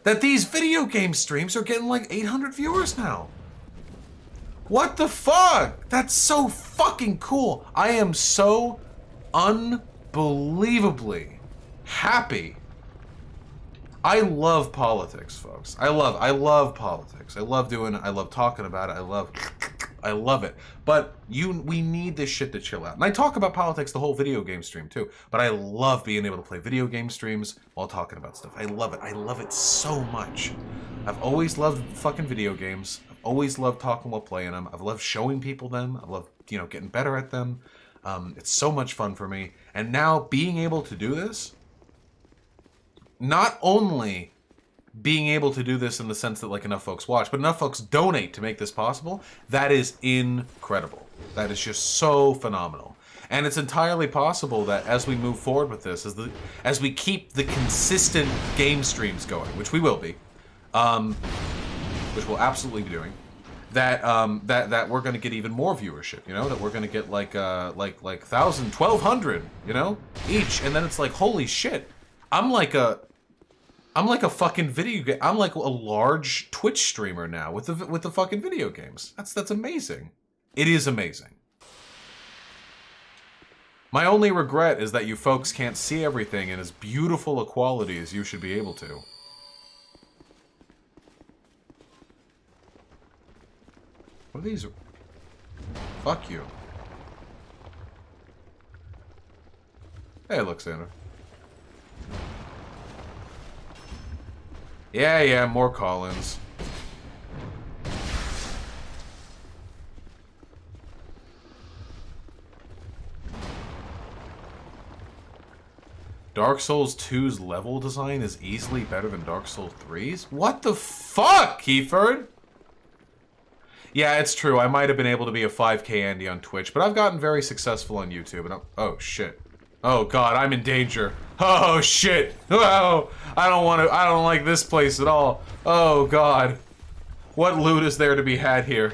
that these video game streams are getting like 800 viewers now? What the fuck? That's so fucking cool. I am so unbelievably happy. I love politics, folks. I love politics. I love talking about it. I love it. But we need this shit to chill out. And I talk about politics the whole video game stream too. But I love being able to play video game streams while talking about stuff. I love it. I love it so much. I've always loved fucking video games. I've always loved talking while playing them. I've loved showing people them. I've loved, getting better at them. It's so much fun for me. And now being able to do this, not only being able to do this in the sense that like enough folks watch, but enough folks donate to make this possible, that is incredible. That is just so phenomenal. And it's entirely possible that as we move forward with this, as we keep the consistent game streams going, which we will be, which we'll absolutely be doing, that we're going to get even more viewership, that we're going to get like 1,000, 1,200, each, and then it's like, holy shit, I'm like a fucking video game. I'm like a large Twitch streamer now with the fucking video games. That's amazing. It is amazing. My only regret is that you folks can't see everything in as beautiful a quality as you should be able to. What are these? Fuck you. Hey, look, Sandra. Yeah, more call-ins. Dark Souls 2's level design is easily better than Dark Souls 3's? What the fuck, Keyford? Yeah, it's true. I might have been able to be a 5K Andy on Twitch, but I've gotten very successful on YouTube. And oh, shit. Oh, God, I'm in danger. Oh, shit. Oh, I don't like this place at all. Oh, God. What loot is there to be had here?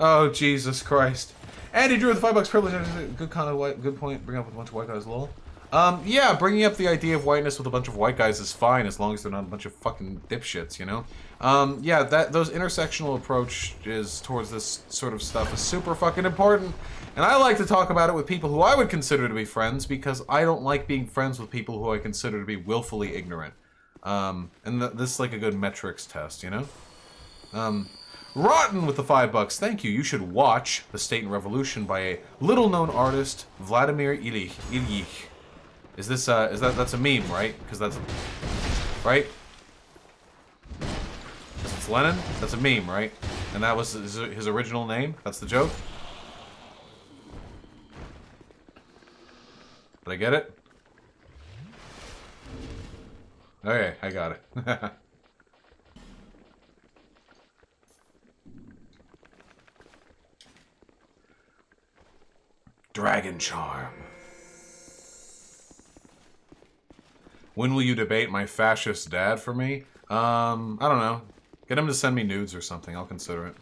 Oh, Jesus Christ. Andy Drew with $5 privilege. Good point. Bring up with a bunch of white guys, lol. Yeah, bringing up the idea of whiteness with a bunch of white guys is fine as long as they're not a bunch of fucking dipshits, Yeah, those intersectional approaches towards this sort of stuff is super fucking important. And I like to talk about it with people who I would consider to be friends because I don't like being friends with people who I consider to be willfully ignorant. This is like a good metrics test, Rotten with the $5. Thank you. You should watch The State and Revolution by a little-known artist, Vladimir Ilyich. Is this, that's a meme, right? Because that's, right? It's Lenin? That's a meme, right? And that was his original name? That's the joke? Did I get it? Okay, I got it. Dragon Charm. When will you debate my fascist dad for me? I don't know. Get him to send me nudes or something. I'll consider it.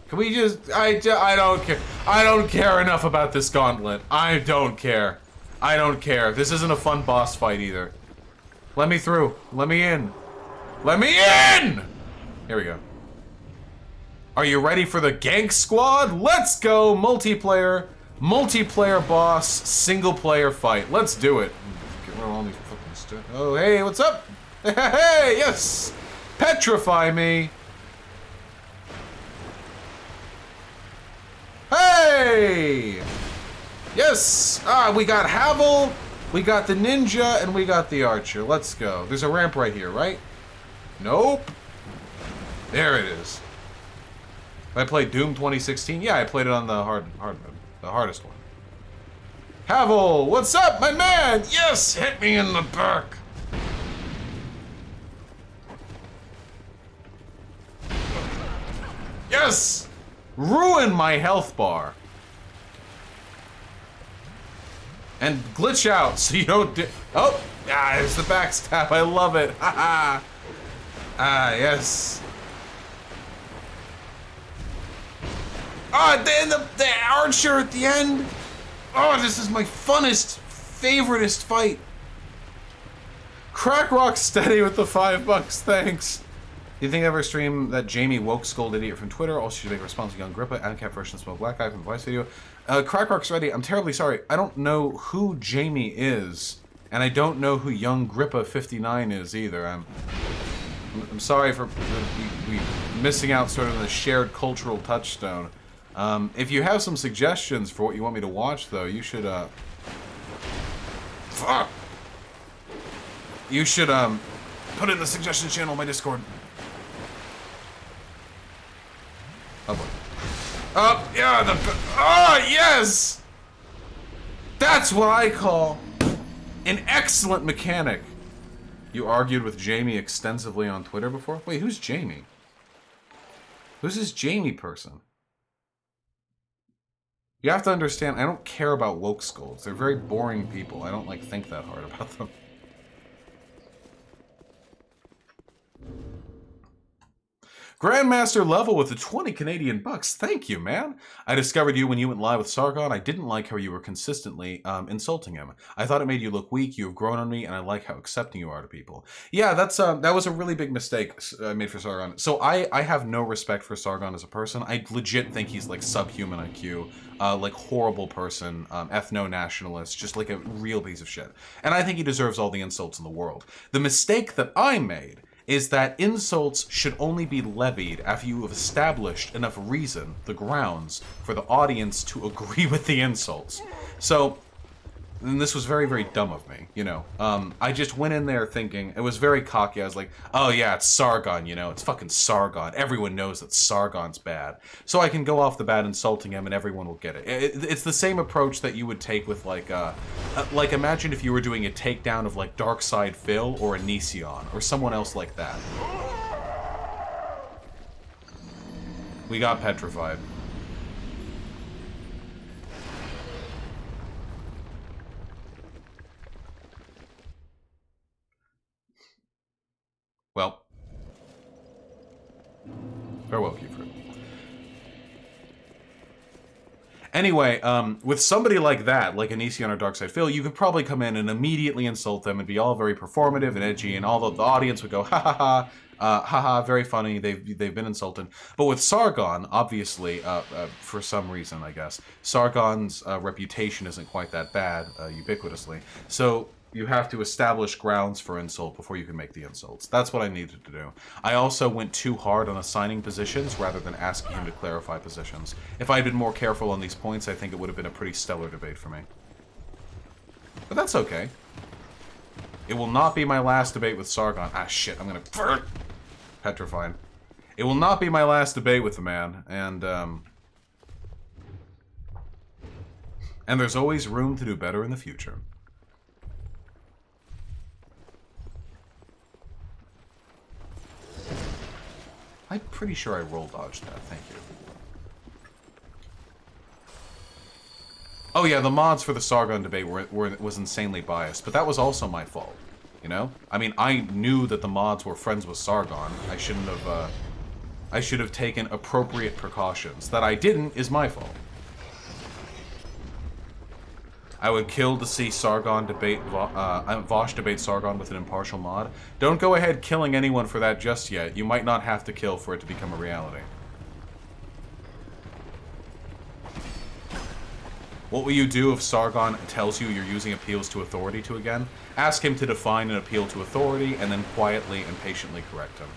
Can we just... I don't care. I don't care enough about this gauntlet. I don't care. I don't care. This isn't a fun boss fight either. Let me through. Let me in. Let me in! Here we go. Are you ready for the Gank Squad? Let's go! Multiplayer boss, single player fight. Let's do it. Get rid of all these fucking stuff. Oh, hey, what's up? Hey, yes! Petrify me! Hey! Yes! We got Havel, we got the ninja, and we got the archer. Let's go. There's a ramp right here, right? Nope. There it is. I played Doom 2016. Yeah, I played it on the hard mode, the hardest one. Havel, what's up, my man? Yes, hit me in the back. Yes. ruin my health bar. And glitch out so you don't do. Oh, there's the backstab. I love it. Haha. Yes. Then the archer at the end. Oh, this is my funnest, favoriteest fight. Crack Rock steady with the $5, thanks. Do you think I ever stream that Jamie woke scold idiot from Twitter? Also, should make a response to Young Grippa, Anacap version Smoke Black Guy from the Vice video. Crack Rock's ready. I'm terribly sorry. I don't know who Jamie is, and I don't know who Young Grippa 59 is either. I'm sorry for we missing out sort of on the shared cultural touchstone. If you have some suggestions for what you want me to watch, though, you should fuck. You should put it in the suggestions channel on my Discord. Oh boy. Oh yeah, yes! That's what I call an excellent mechanic. You argued with Jamie extensively on Twitter before? Wait, who's Jamie? Who's this Jamie person? You have to understand, I don't care about woke skulls. They're very boring people. I don't, like, think that hard about them. Grandmaster Level with the 20 Canadian bucks. Thank you, man. I discovered you when you went live with Sargon. I didn't like how you were consistently insulting him. I thought it made you look weak. You have grown on me, and I like how accepting you are to people. Yeah, that was a really big mistake I made for Sargon. So I have no respect for Sargon as a person. I legit think he's like subhuman IQ, like horrible person, ethno-nationalist, just like a real piece of shit. And I think he deserves all the insults in the world. The mistake that I made is that insults should only be levied after you have established enough reason, the grounds, for the audience to agree with the insults. So, and this was very, very dumb of me, you know. I just went in there thinking, it was very cocky. I was like, oh yeah, it's Sargon, you know, it's fucking Sargon. Everyone knows that Sargon's bad. So I can go off the bat insulting him and everyone will get it. It's the same approach that you would take with like imagine if you were doing a takedown of like Darkside Phil or Onision or someone else like that. We got petrified. Well, farewell, Keyfruit. Anyway, with somebody like that, like Onision or Darkside Phil, you could probably come in and immediately insult them and be all very performative and edgy, and all the audience would go, ha ha ha, haha, very funny, they've been insulted. But with Sargon, obviously, for some reason, I guess, Sargon's reputation isn't quite that bad, ubiquitously. So you have to establish grounds for insult before you can make the insults. That's what I needed to do. I also went too hard on assigning positions rather than asking him to clarify positions. If I had been more careful on these points, I think it would have been a pretty stellar debate for me. But that's okay. It will not be my last debate with Sargon. Ah, shit, I'm gonna... Petrified. It will not be my last debate with the man, and there's always room to do better in the future. I'm pretty sure I roll dodged that, thank you. Oh yeah, the mods for the Sargon debate was insanely biased, but that was also my fault, you know? I mean, I knew that the mods were friends with Sargon. I shouldn't have, I should have taken appropriate precautions. That I didn't is my fault. I would kill to see Sargon debate, Vosh debate Sargon with an impartial mod. Don't go ahead killing anyone for that just yet. You might not have to kill for it to become a reality. What will you do if Sargon tells you you're using appeals to authority to again? Ask him to define an appeal to authority, and then quietly and patiently correct him.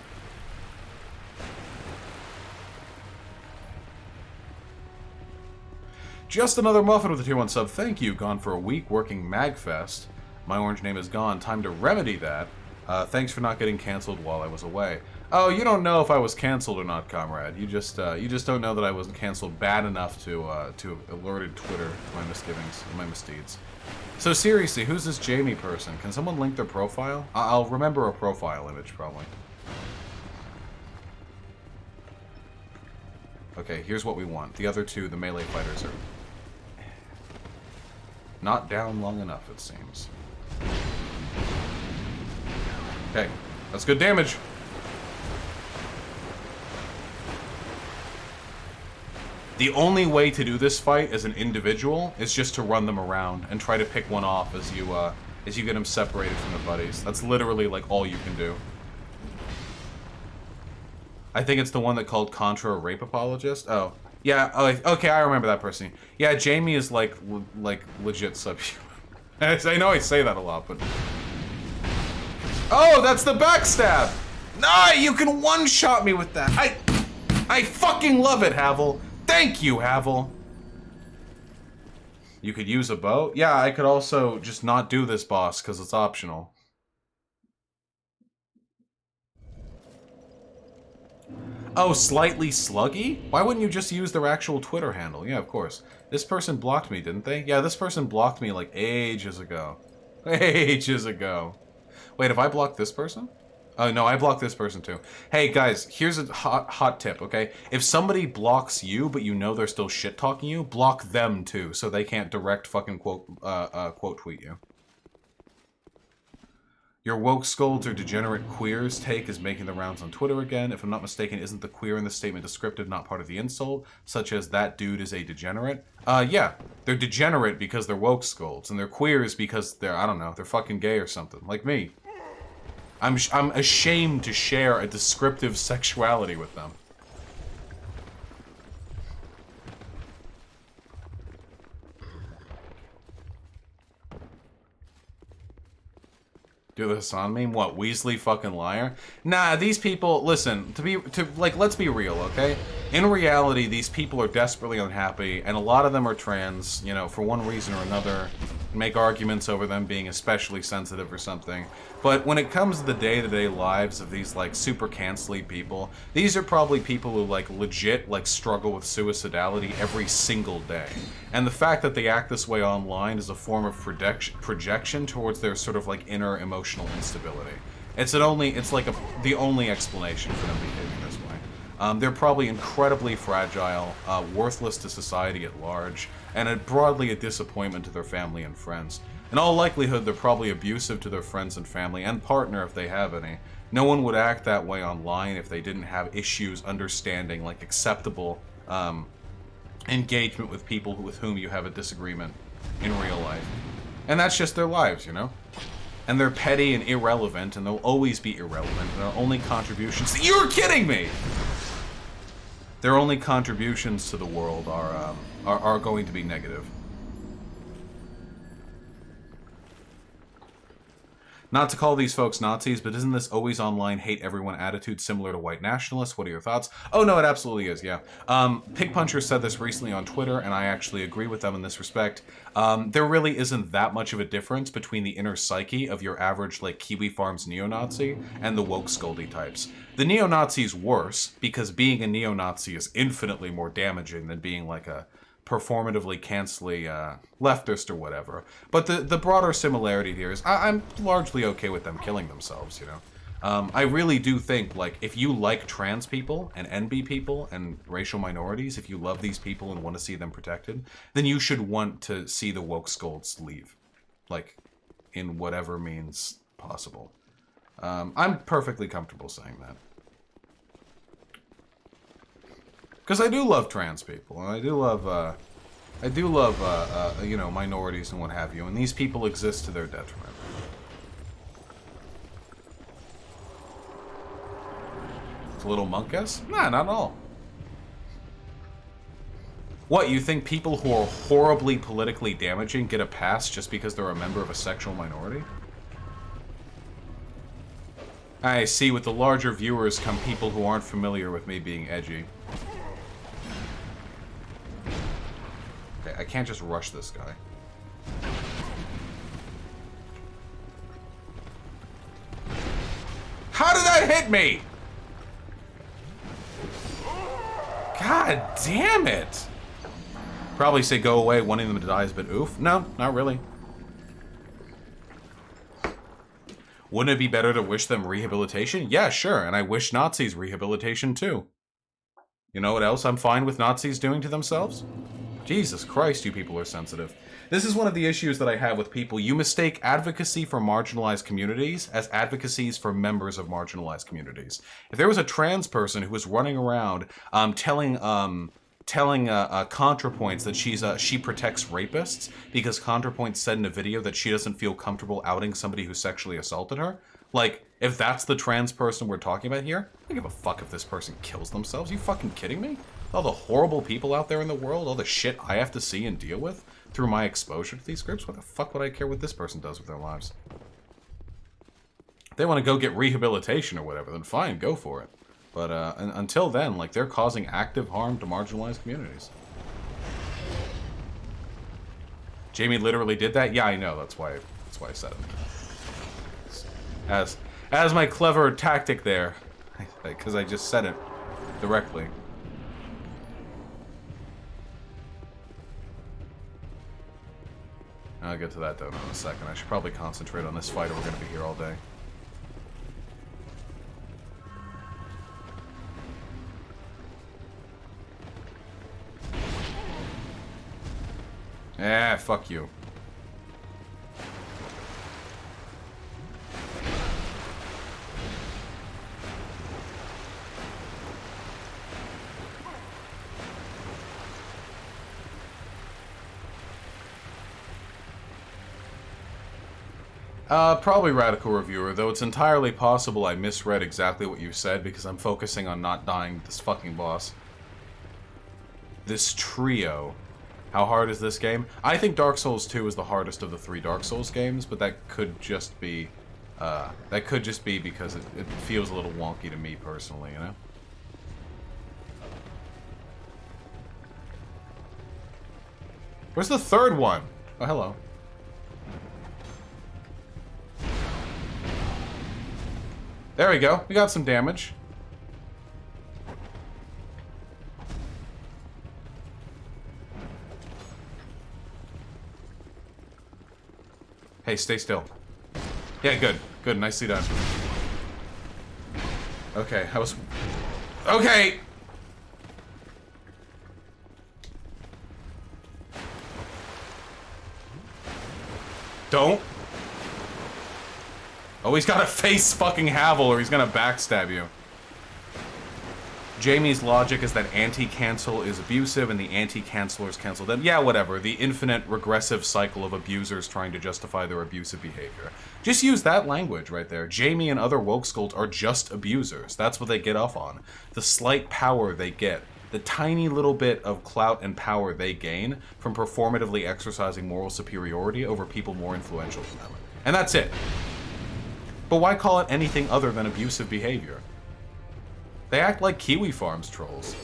Just another muffin with a tier 1 sub. Thank you. Gone for a week working MagFest. My orange name is gone. Time to remedy that. Thanks for not getting canceled while I was away. Oh, you don't know if I was canceled or not, comrade. You just don't know that I wasn't canceled bad enough to alerted Twitter to my misgivings and my misdeeds. So seriously, who's this Jamie person? Can someone link their profile? I'll remember a profile image, probably. Okay, here's what we want. The other two, the melee fighters, are not down long enough, it seems. Okay, that's good damage. The only way to do this fight as an individual is just to run them around and try to pick one off as you get them separated from their buddies. That's literally like all you can do. I think it's the one that called Contra a rape apologist. Oh, yeah. Oh, okay, I remember that person. Yeah, Jamie is like legit subhuman. I know I say that a lot, but oh, that's the backstab. No, you can one-shot me with that. I fucking love it, Havel. Thank you, Havel. You could use a bow? Yeah, I could also just not do this boss because it's optional. Oh, slightly sluggy? Why wouldn't you just use their actual Twitter handle? Yeah, of course. This person blocked me, didn't they? Yeah, this person blocked me like ages ago. Ages ago. Wait, have I blocked this person? Oh, no, I blocked this person too. Hey, guys, here's a hot tip, okay? If somebody blocks you, but you know they're still shit-talking you, block them too, so they can't direct fucking quote tweet you. Your woke scolds or degenerate queers take is making the rounds on Twitter again. If I'm not mistaken, isn't the queer in the statement descriptive, not part of the insult? Such as, that dude is a degenerate? Yeah. They're degenerate because they're woke scolds, and they're queers because they're, I don't know, they're fucking gay or something. Like me. I'm ashamed to share a descriptive sexuality with them. Do this on me? What, Weasley fucking liar? Nah, these people, listen, let's be real, okay? In reality, these people are desperately unhappy, and a lot of them are trans, you know, for one reason or another. Make arguments over them being especially sensitive or something. But when it comes to the day-to-day lives of these, like, super cancely people, these are probably people who, like, legit, like, struggle with suicidality every single day. And the fact that they act this way online is a form of projection towards their sort of, like, inner emotional instability. It's the only explanation for them behaving this way. They're probably incredibly fragile, worthless to society at large, and broadly a disappointment to their family and friends. In all likelihood, they're probably abusive to their friends and family, and partner if they have any. No one would act that way online if they didn't have issues understanding, like, acceptable engagement with people with whom you have a disagreement in real life. And that's just their lives, you know? And they're petty and irrelevant, and they'll always be irrelevant, and their only contributions— You're kidding me! Their only contributions to the world are going to be negative. Not to call these folks Nazis, but isn't this always online hate everyone attitude similar to white nationalists? What are your thoughts? Oh no, it absolutely is, yeah. Pig Puncher said this recently on Twitter, and I actually agree with them in this respect. There really isn't that much of a difference between the inner psyche of your average, like, Kiwi Farms neo-Nazi and the woke scoldy types. The neo-Nazi's worse, because being a neo-Nazi is infinitely more damaging than being, like, a performatively cancelly leftist or whatever. But the broader similarity here is I'm largely okay with them killing themselves, you know? I really do think, like, if you like trans people and NB people and racial minorities, if you love these people and want to see them protected, then you should want to see the woke scolds leave. Like, in whatever means possible. I'm perfectly comfortable saying that. Because I do love trans people, and I do love, you know, minorities and what have you, and these people exist to their detriment. It's a little monk-esque? Nah, not at all. What, you think people who are horribly politically damaging get a pass just because they're a member of a sexual minority? I see, with the larger viewers come people who aren't familiar with me being edgy. I can't just rush this guy. How did that hit me? God damn it! Probably say go away, wanting them to die is a bit oof. No, not really. Wouldn't it be better to wish them rehabilitation? Yeah, sure, and I wish Nazis rehabilitation too. You know what else I'm fine with Nazis doing to themselves? Jesus Christ, you people are sensitive. This is one of the issues that I have with people. You mistake advocacy for marginalized communities as advocacies for members of marginalized communities. If there was a trans person who was running around telling ContraPoints that she protects rapists because ContraPoints said in a video that she doesn't feel comfortable outing somebody who sexually assaulted her, like, if that's the trans person we're talking about here, I don't give a fuck if this person kills themselves. Are you fucking kidding me? All the horrible people out there in the world, all the shit I have to see and deal with through my exposure to these groups, what the fuck would I care what this person does with their lives? If they want to go get rehabilitation or whatever, then fine, go for it. But until then, like, they're causing active harm to marginalized communities. Jamie literally did that? Yeah, I know. That's why I said it. As my clever tactic there, because I just said it directly. I'll get to that though in a second. I should probably concentrate on this fight or we're going to be here all day. Fuck you. Probably Radical Reviewer, though it's entirely possible I misread exactly what you said because I'm focusing on not dying this fucking boss. This trio. How hard is this game? I think Dark Souls 2 is the hardest of the 3 Dark Souls games, but that could just be because it feels a little wonky to me personally, you know? Where's the third one? Oh, hello. There we go. We got some damage. Hey, stay still. Yeah, good. Good. Nicely done. Okay, I was... Okay! Don't. Oh, he's gotta face fucking Havel or he's gonna backstab you. Jamie's logic is that anti-cancel is abusive and the anti-cancelers cancel them. Yeah, whatever. The infinite regressive cycle of abusers trying to justify their abusive behavior. Just use that language right there. Jamie and other woke skulls are just abusers. That's what they get off on. The slight power they get. The tiny little bit of clout and power they gain from performatively exercising moral superiority over people more influential than them. And that's it. But why call it anything other than abusive behavior? They act like Kiwi Farms trolls.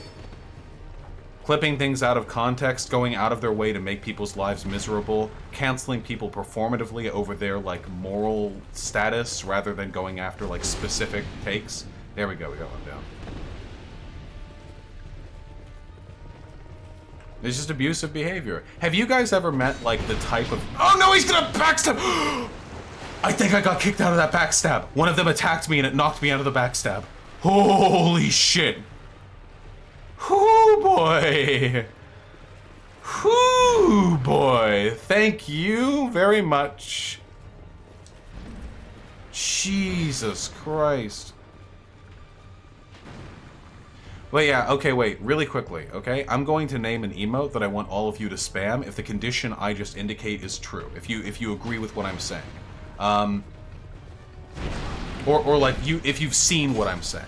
Clipping things out of context, going out of their way to make people's lives miserable, canceling people performatively over their, like, moral status rather than going after, like, specific takes. There we go, we got one down. It's just abusive behavior. Have you guys ever met, like, the type of... Oh no, he's gonna backstab! I think I got kicked out of that backstab. One of them attacked me and it knocked me out of the backstab. Holy shit. Whoo boy. Whoo boy. Thank you very much. Jesus Christ. Wait, yeah, okay, wait, really quickly, okay? I'm going to name an emote that I want all of you to spam if the condition I just indicate is true. If you agree with what I'm saying. Or like if you've seen what I'm saying.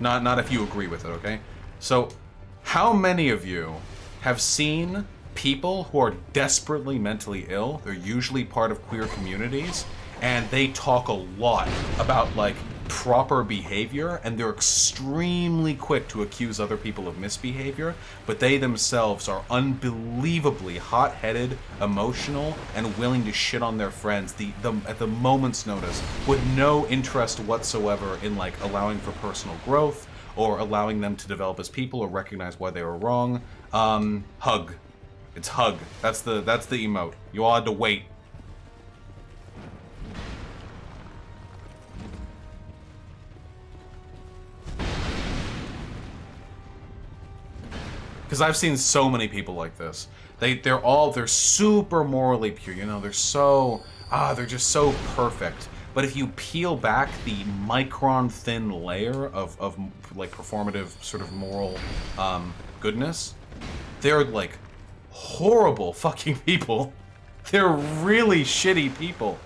Not if you agree with it, okay? So, how many of you have seen people who are desperately mentally ill? They're usually part of queer communities, and they talk a lot about, like, proper behavior, and they're extremely quick to accuse other people of misbehavior, but they themselves are unbelievably hot-headed, emotional, and willing to shit on their friends at the moment's notice, with no interest whatsoever in, like, allowing for personal growth, or allowing them to develop as people, or recognize why they were wrong. Hug. It's hug. That's the emote. You all had to wait. Because I've seen so many people like this. They're super morally pure, you know, they're just so perfect. But if you peel back the micron thin layer of like performative sort of moral goodness, they're like horrible fucking people. They're really shitty people.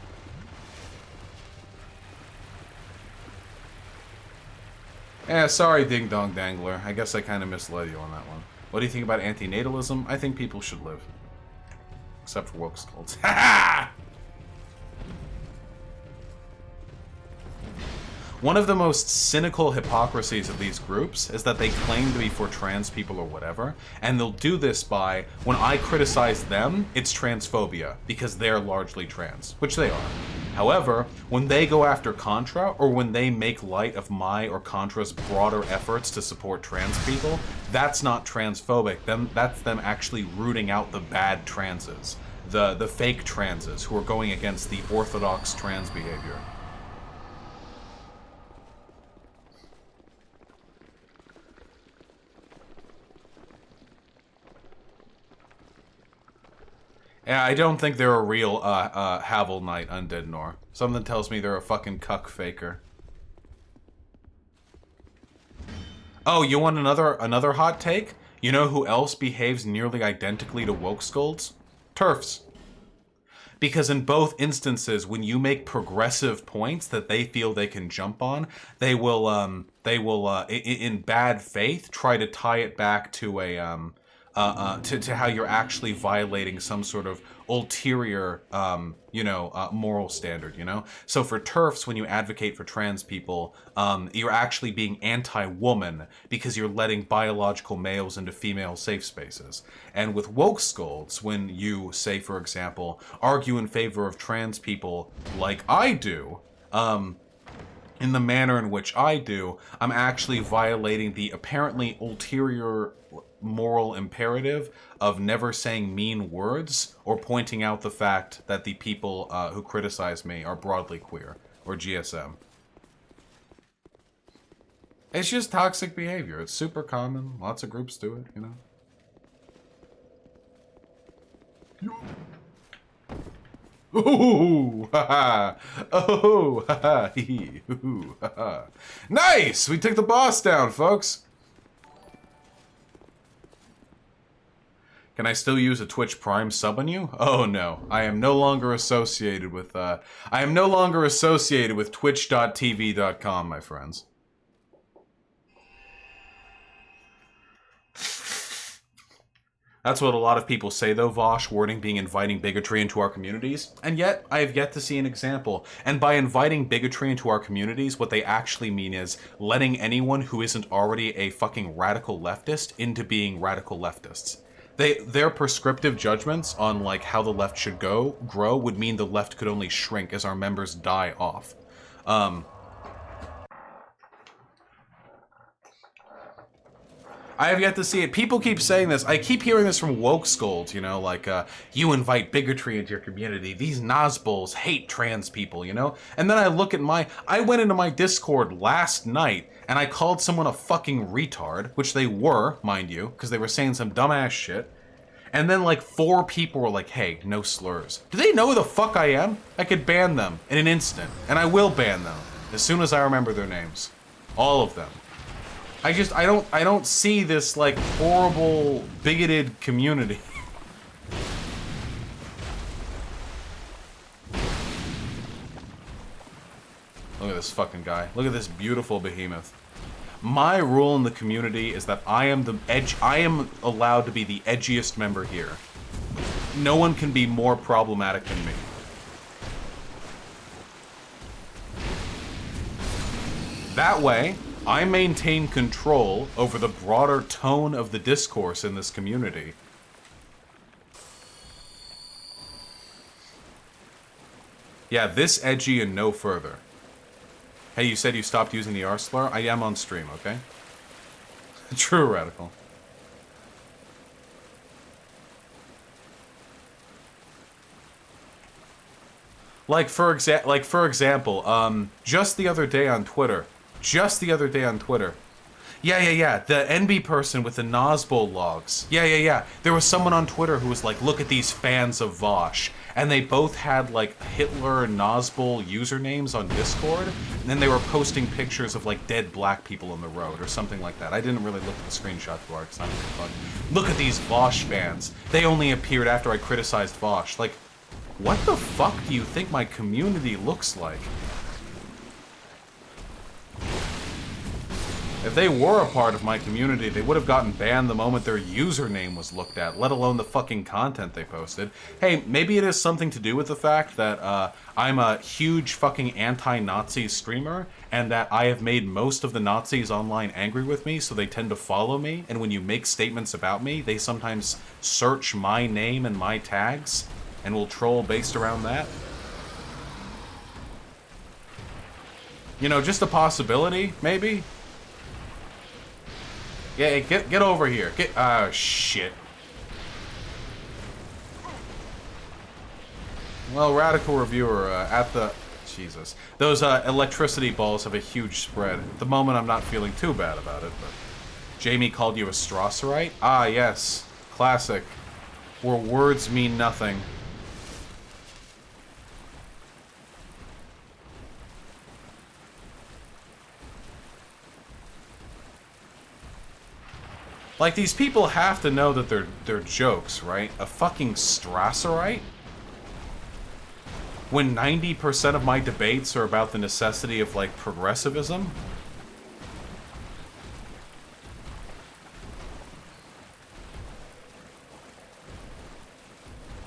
Yeah, sorry, Ding Dong Dangler. I guess I kind of misled you on that one. What do you think about antinatalism? I think people should live. Except for woke skulls. Ha ha! One of the most cynical hypocrisies of these groups is that they claim to be for trans people or whatever, and they'll do this by, when I criticize them, it's transphobia, because they're largely trans, which they are. However, when they go after Contra, or when they make light of my or Contra's broader efforts to support trans people, that's not transphobic. That's them actually rooting out the bad transes, the fake transes who are going against the orthodox trans behavior. Yeah, I don't think they're a real Havel Knight Undead Nor. Something tells me they're a fucking cuck faker. Oh, you want another hot take? You know who else behaves nearly identically to woke skulls? TERFs. Because in both instances, when you make progressive points that they feel they can jump on, they will in bad faith try to tie it back to a to how you're actually violating some sort of ulterior, moral standard, you know? So for TERFs, when you advocate for trans people, you're actually being anti-woman because you're letting biological males into female safe spaces. And with woke skulls, when you, say, for example, argue in favor of trans people like I do, in the manner in which I do, I'm actually violating the apparently ulterior moral imperative of never saying mean words or pointing out the fact that the people who criticize me are broadly queer or GSM. It's just toxic behavior. It's super common. Lots of groups do it, you know. Ooh, haha. Oh, haha. Hee, ooh, haha. Nice! We took the boss down, folks. Can I still use a Twitch Prime sub on you? Oh no, I am no longer associated with twitch.tv.com, my friends. That's what a lot of people say though, Vosh, wording being inviting bigotry into our communities. And yet, I have yet to see an example. And by inviting bigotry into our communities, what they actually mean is letting anyone who isn't already a fucking radical leftist into being radical leftists. Their prescriptive judgments on like how the left should grow would mean the left could only shrink as our members die off. I have yet to see it. People keep saying this. I keep hearing this from woke skulls, you know, like, you invite bigotry into your community. These Nazbols hate trans people, you know? And then I look at I went into my Discord last night and I called someone a fucking retard, which they were, mind you, because they were saying some dumbass shit. And then like 4 people were like, hey, no slurs. Do they know who the fuck I am? I could ban them in an instant, and I will ban them as soon as I remember their names. All of them. I don't see this like horrible, bigoted community. Look at this fucking guy. Look at this beautiful behemoth. My rule in the community is that I am allowed to be the edgiest member here. No one can be more problematic than me. That way, I maintain control over the broader tone of the discourse in this community. Yeah, this edgy and no further. Hey, you said you stopped using the R-slur? I am on stream, okay? True radical. Like for example, just the other day on Twitter, Yeah. The NB person with the Nazbol logs. Yeah. There was someone on Twitter who was like, look at these fans of Vosh. And they both had, like, Hitler and Nazbol usernames on Discord. And then they were posting pictures of, like, dead black people on the road or something like that. I didn't really look at the screenshot for it, 'cause I'm fun. Look at these Vosh fans. They only appeared after I criticized Vosh. Like, what the fuck do you think my community looks like? If they were a part of my community, they would have gotten banned the moment their username was looked at, let alone the fucking content they posted. Hey, maybe it has something to do with the fact that I'm a huge fucking anti-Nazi streamer, and that I have made most of the Nazis online angry with me, so they tend to follow me, and when you make statements about me, they sometimes search my name and my tags, and will troll based around that. You know, just a possibility, maybe? Yeah, get over here. Oh, shit. Well, Radical Reviewer, at the... Jesus. Those electricity balls have a huge spread. At the moment, I'm not feeling too bad about it, but... Jamie called you a Strasserite? Ah, yes. Classic. Where words mean nothing. Like, these people have to know that they're jokes, right? A fucking Strasserite? When 90% of my debates are about the necessity of, like, progressivism?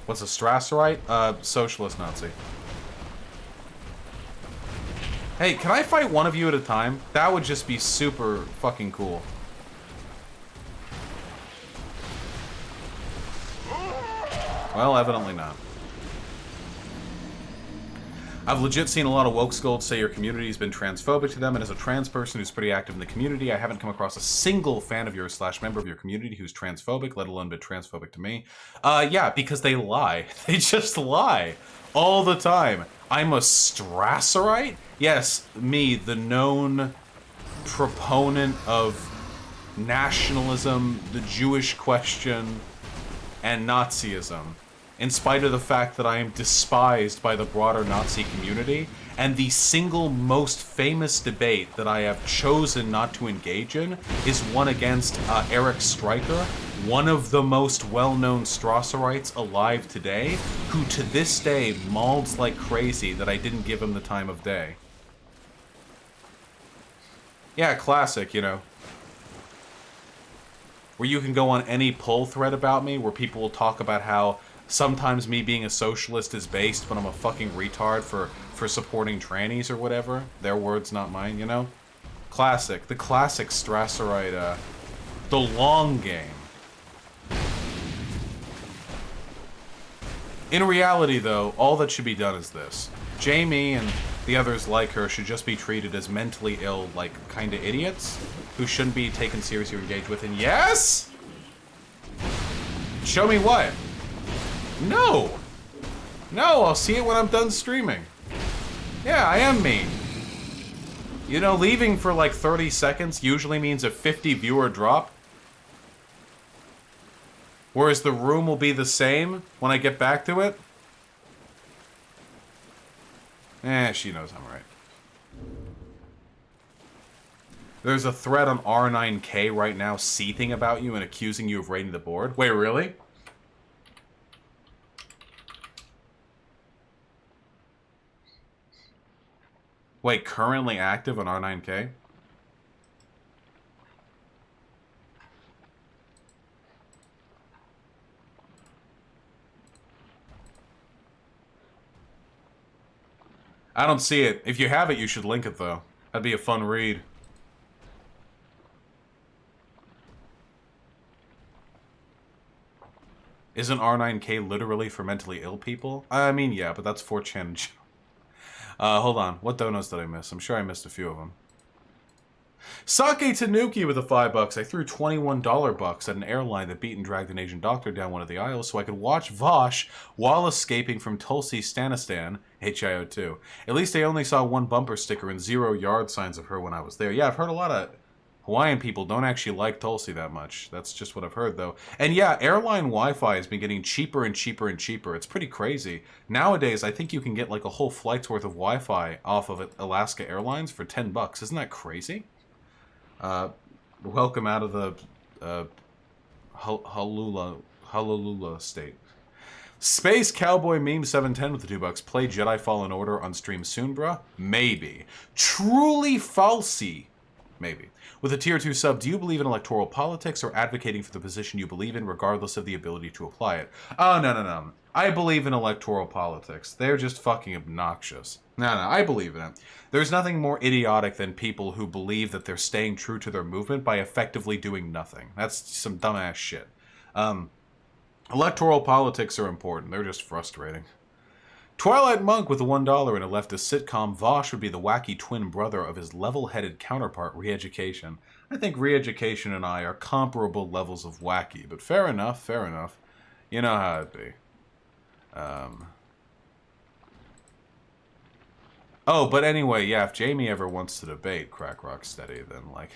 What's a Strasserite? Socialist Nazi. Hey, can I fight one of you at a time? That would just be super fucking cool. Well, evidently not. I've legit seen a lot of woke scolds say your community's been transphobic to them, and as a trans person who's pretty active in the community, I haven't come across a single fan of yours / member of your community who's transphobic, let alone been transphobic to me. Yeah, because they lie. They just lie. All the time. I'm a Strasserite? Yes, me, the known proponent of nationalism, the Jewish question, and Nazism. In spite of the fact that I am despised by the broader Nazi community, and the single most famous debate that I have chosen not to engage in is one against Eric Stryker, one of the most well-known Strasserites alive today, who to this day mauls like crazy that I didn't give him the time of day. Yeah, classic, you know. Where you can go on any pull thread about me, where people will talk about how sometimes me being a socialist is based, but I'm a fucking retard for supporting trannies or whatever. Their words, not mine, you know? Classic. The classic Strasserite, the long game. In reality, though, all that should be done is this. Jamie and the others like her should just be treated as mentally ill, like, kinda idiots, who shouldn't be taken seriously or engaged with. And yes? Show me what? No! No, I'll see it when I'm done streaming. Yeah, I am mean. You know, leaving for like 30 seconds usually means a 50 viewer drop. Whereas the room will be the same when I get back to it. She knows I'm right. There's a thread on R9K right now seething about you and accusing you of raiding the board. Wait, really? Wait, currently active on R9K? I don't see it. If you have it, you should link it, though. That'd be a fun read. Isn't R9K literally for mentally ill people? I mean, yeah, but that's 4chan. Hold on. What donuts did I miss? I'm sure I missed a few of them. Sake Tanuki with the $5. I threw $21 bucks at an airline that beat and dragged an Asian doctor down one of the aisles so I could watch Vosh while escaping from Tulsi Stanistan, HIO2. At least I only saw one bumper sticker and 0 yard signs of her when I was there. Yeah, I've heard a lot Hawaiian people don't actually like Tulsi that much. That's just what I've heard, though. And yeah, airline Wi-Fi has been getting cheaper and cheaper and cheaper. It's pretty crazy. Nowadays, I think you can get like a whole flight's worth of Wi-Fi off of Alaska Airlines for $10. Isn't that crazy? Welcome out of the Honolulu state. Space Cowboy Meme 710 with the $2. Play Jedi Fallen Order on stream soon, bruh? Maybe. Truly falsy. Maybe. With a tier 2 sub, do you believe in electoral politics or advocating for the position you believe in regardless of the ability to apply it? Oh, no. I believe in electoral politics. They're just fucking obnoxious. No, I believe in it. There's nothing more idiotic than people who believe that they're staying true to their movement by effectively doing nothing. That's some dumbass shit. Electoral politics are important. They're just frustrating. Twilight Monk with a $1 in a leftist sitcom. Vosh would be the wacky twin brother of his level-headed counterpart, Re-Education. I think Re-Education and I are comparable levels of wacky, but fair enough, fair enough. You know how it'd be. Oh, but anyway, yeah, if Jamie ever wants to debate Crack Rock Steady, then, like...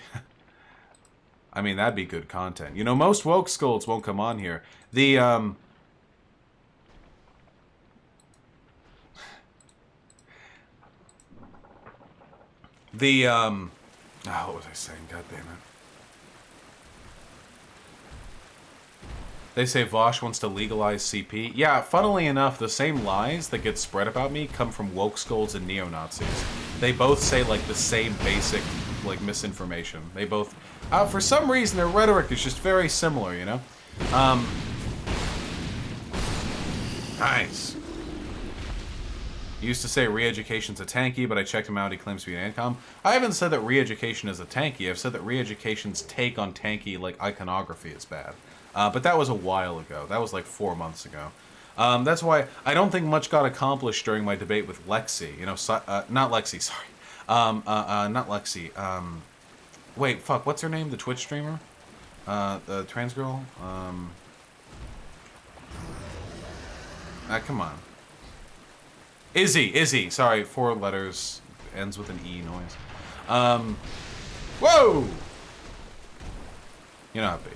I mean, that'd be good content. You know, most woke scolds won't come on here. The, oh, what was I saying? God damn it. They say Vosh wants to legalize CP. Yeah, funnily enough, the same lies that get spread about me come from woke scolds and neo-Nazis. They both say, like, the same basic, like, misinformation. They both... for some reason, their rhetoric is just very similar, you know? Nice. He used to say Re-Education's a tanky, but I checked him out, he claims to be an ANCOM. I haven't said that Re-Education is a tanky, I've said that Re-Education's take on tanky, like, iconography is bad. But that was a while ago. That was like 4 months ago. That's why I don't think much got accomplished during my debate with Lexi. You know, not Lexi, sorry. Not Lexi. Wait, fuck, what's her name? The Twitch streamer? The trans girl? Come on. Izzy, sorry, 4 letters, ends with an E noise. Whoa! You know how it be.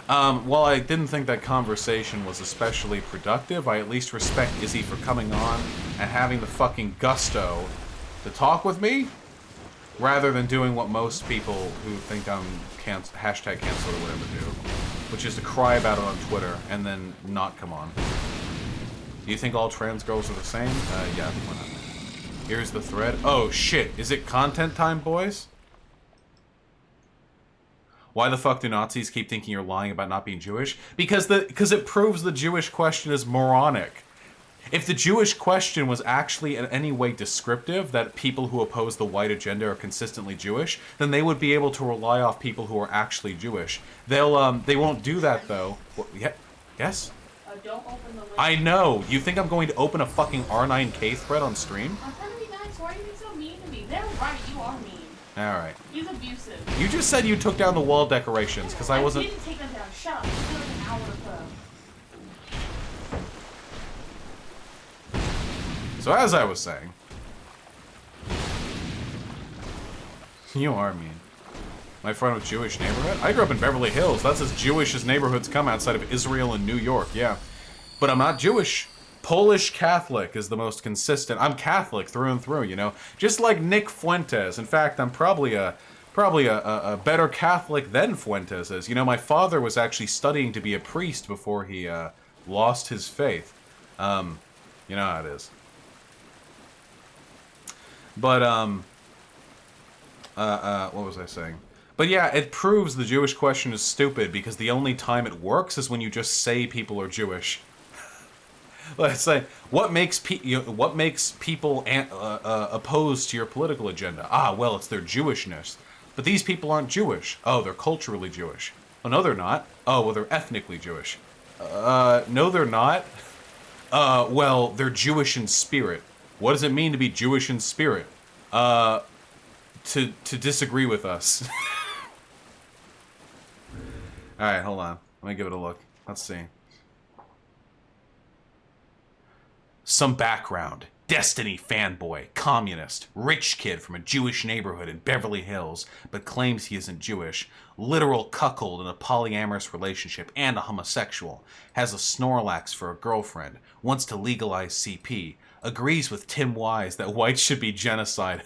While I didn't think that conversation was especially productive, I at least respect Izzy for coming on and having the fucking gusto to talk with me, rather than doing what most people who think I'm hashtag cancelled or whatever do, which is to cry about it on Twitter and then not come on. Do you think all trans girls are the same? Yeah, why not? Here's the thread. Oh shit, is it content time, boys? Why the fuck do Nazis keep thinking you're lying about not being Jewish? Because it proves the Jewish question is moronic. If the Jewish question was actually in any way descriptive, that people who oppose the white agenda are consistently Jewish, then they would be able to rely off people who are actually Jewish. They won't do that though. What, yeah, yes? Don't open the link. I know. You think I'm going to open a fucking R9K thread on stream? I'm trying to be nice. Why are you being so mean to me? They're right. You are mean. Alright. He's abusive. You just said you took down the wall decorations, because I wasn't... I didn't take them down. Shut up. It's been like an hour or so. So as I was saying... You are mean. My friend with Jewish neighborhood? I grew up in Beverly Hills. That's as Jewish as neighborhoods come outside of Israel and New York, yeah. But I'm not Jewish. Polish Catholic is the most consistent. I'm Catholic through and through, you know? Just like Nick Fuentes. In fact, I'm probably a better Catholic than Fuentes is. You know, my father was actually studying to be a priest before he lost his faith. You know how it is. But, what was I saying? But yeah, it proves the Jewish question is stupid because the only time it works is when you just say people are Jewish. Let's say, what makes people opposed to your political agenda? Ah, well, it's their Jewishness. But these people aren't Jewish. Oh, they're culturally Jewish. Oh, no, they're not. Oh, well, they're ethnically Jewish. No, they're not. Well, they're Jewish in spirit. What does it mean to be Jewish in spirit? To disagree with us. Alright, hold on. Let me give it a look. Let's see. Some background. Destiny fanboy, communist, rich kid from a Jewish neighborhood in Beverly Hills, but claims he isn't Jewish, literal cuckold in a polyamorous relationship and a homosexual, has a Snorlax for a girlfriend, wants to legalize CP, agrees with Tim Wise that whites should be genocide.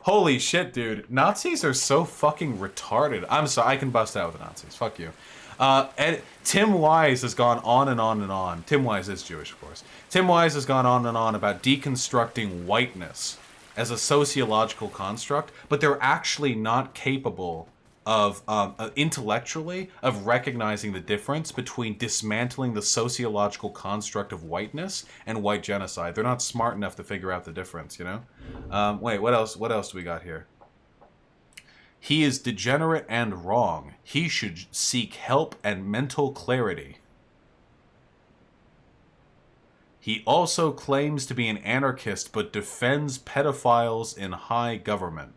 Holy shit, dude. Nazis are so fucking retarded. I'm sorry, I can bust out with the Nazis. Fuck you. And Tim Wise has gone on and on and on. Tim Wise is Jewish, of course. Tim Wise has gone on and on about deconstructing whiteness as a sociological construct, but they're actually not capable of, intellectually, of recognizing the difference between dismantling the sociological construct of whiteness and white genocide. They're not smart enough to figure out the difference, you know? Wait, what else? What else do we got here? He is degenerate and wrong. He should seek help and mental clarity. He also claims to be an anarchist, but defends pedophiles in high government.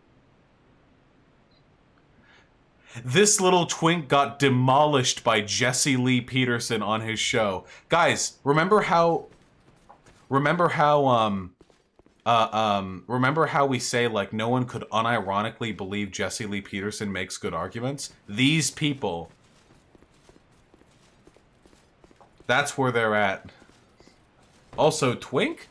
This little twink got demolished by Jesse Lee Peterson on his show. Guys, remember how we say, like, no one could unironically believe Jesse Lee Peterson makes good arguments? These people, that's where they're at. Also, twink?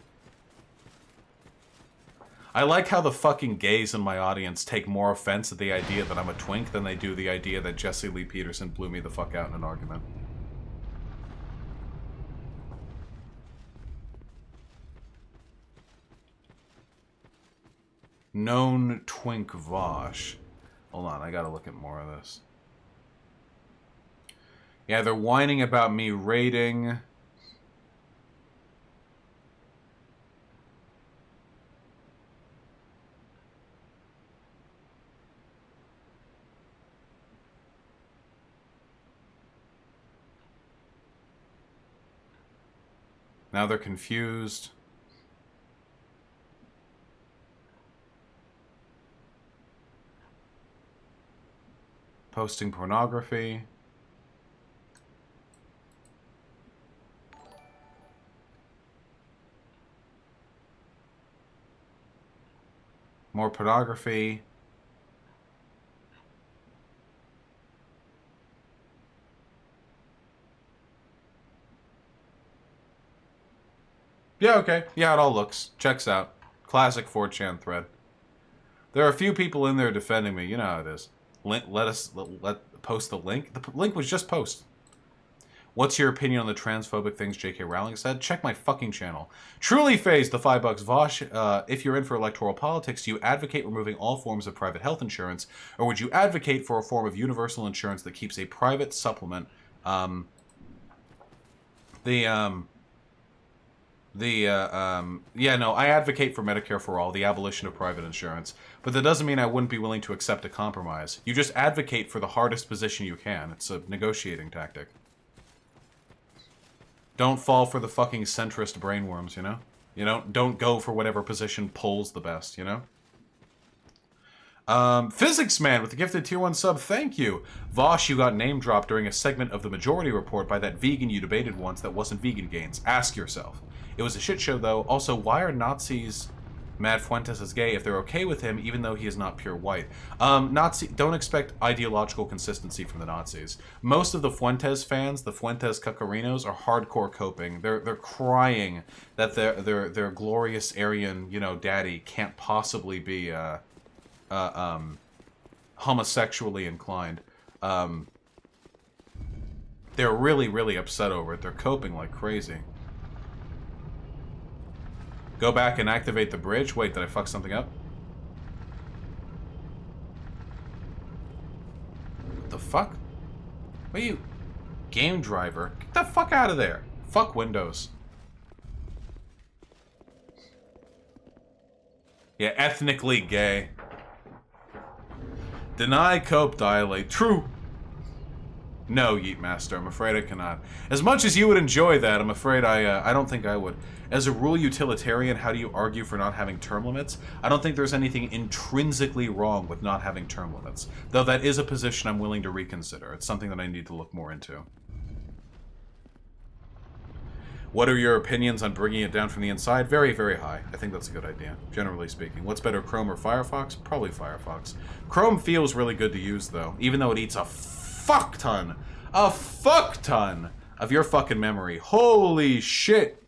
I like how the fucking gays in my audience take more offense at the idea that I'm a twink than they do the idea that Jesse Lee Peterson blew me the fuck out in an argument. Known twink Vosh. Hold on, I gotta look at more of this. Yeah, they're whining about me raiding. Now they're confused. Posting pornography. More pornography. Yeah, okay. Yeah, it all looks. Checks out. Classic 4chan thread. There are a few people in there defending me. You know how it is. Let post the link. The link was just post. What's your opinion on the transphobic things J.K. Rowling said? Check my fucking channel. Truly phased the $5. Vosh, if you're in for electoral politics, do you advocate removing all forms of private health insurance, or would you advocate for a form of universal insurance that keeps a private supplement? Yeah, no, I advocate for Medicare for all, the abolition of private insurance. But that doesn't mean I wouldn't be willing to accept a compromise. You just advocate for the hardest position you can. It's a negotiating tactic. Don't fall for the fucking centrist brainworms, you know? You know, don't go for whatever position pulls the best, you know? Physics Man with the gifted tier 1 sub, thank you. Vosh, you got name dropped during a segment of the Majority Report by that vegan you debated once that wasn't Vegan Gains. Ask yourself. It was a shit show, though. Also, why are Nazis mad Fuentes is gay if they're okay with him, even though he is not pure white? Don't expect ideological consistency from the Nazis. Most of the Fuentes fans, the Fuentes Cacarinos, are hardcore coping. They're crying that their glorious Aryan, you know, daddy can't possibly be homosexually inclined. They're really, really upset over it. They're coping like crazy. Go back and activate the bridge. Wait, did I fuck something up? What the fuck? What are you? Game driver? Get the fuck out of there. Fuck Windows. Yeah, ethnically gay. Deny, cope, dilate. True. No, Yeet Master, I'm afraid I cannot. As much as you would enjoy that, I'm afraid I don't think I would. As a rule utilitarian, how do you argue for not having term limits? I don't think there's anything intrinsically wrong with not having term limits. Though that is a position I'm willing to reconsider. It's something that I need to look more into. What are your opinions on bringing it down from the inside? Very, very high. I think that's a good idea, generally speaking. What's better, Chrome or Firefox? Probably Firefox. Chrome feels really good to use, though, even though it eats a fuck ton of your fucking memory. Holy shit.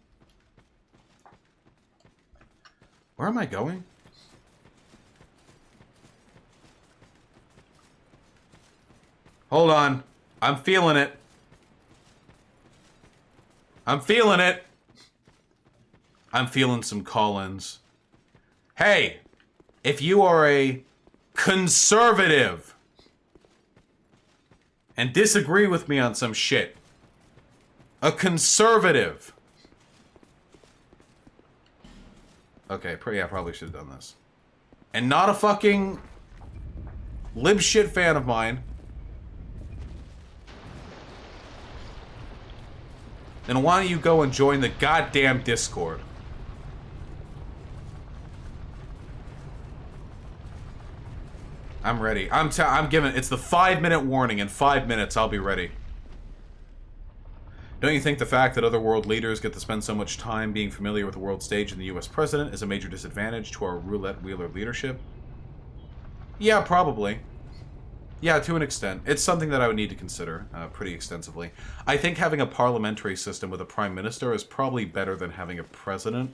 Where am I going? Hold on. I'm feeling it. I'm feeling it. I'm feeling some call-ins. Hey, if you are a conservative and disagree with me on some shit, a conservative. Okay, yeah, probably should have done this. And not a fucking lib shit fan of mine. Then why don't you go and join the goddamn Discord? I'm ready. I'm giving... It's the 5-minute warning. In 5 minutes, I'll be ready. Don't you think the fact that other world leaders get to spend so much time being familiar with the world stage and the US president is a major disadvantage to our roulette wheeler leadership? Yeah, probably. Yeah, to an extent. It's something that I would need to consider pretty extensively. I think having a parliamentary system with a prime minister is probably better than having a president.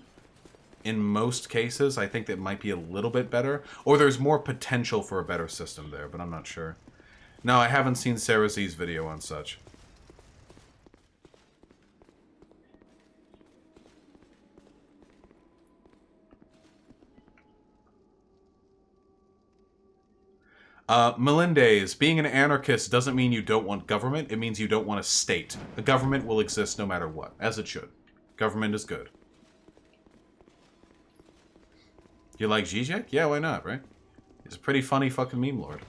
In most cases, I think that might be a little bit better. Or there's more potential for a better system there, but I'm not sure. No, I haven't seen Sarah Z's video on such. Melendez, being an anarchist doesn't mean you don't want government, it means you don't want a state. A government will exist no matter what, as it should. Government is good. You like Zizek? Yeah, why not, right? He's a pretty funny fucking meme lord.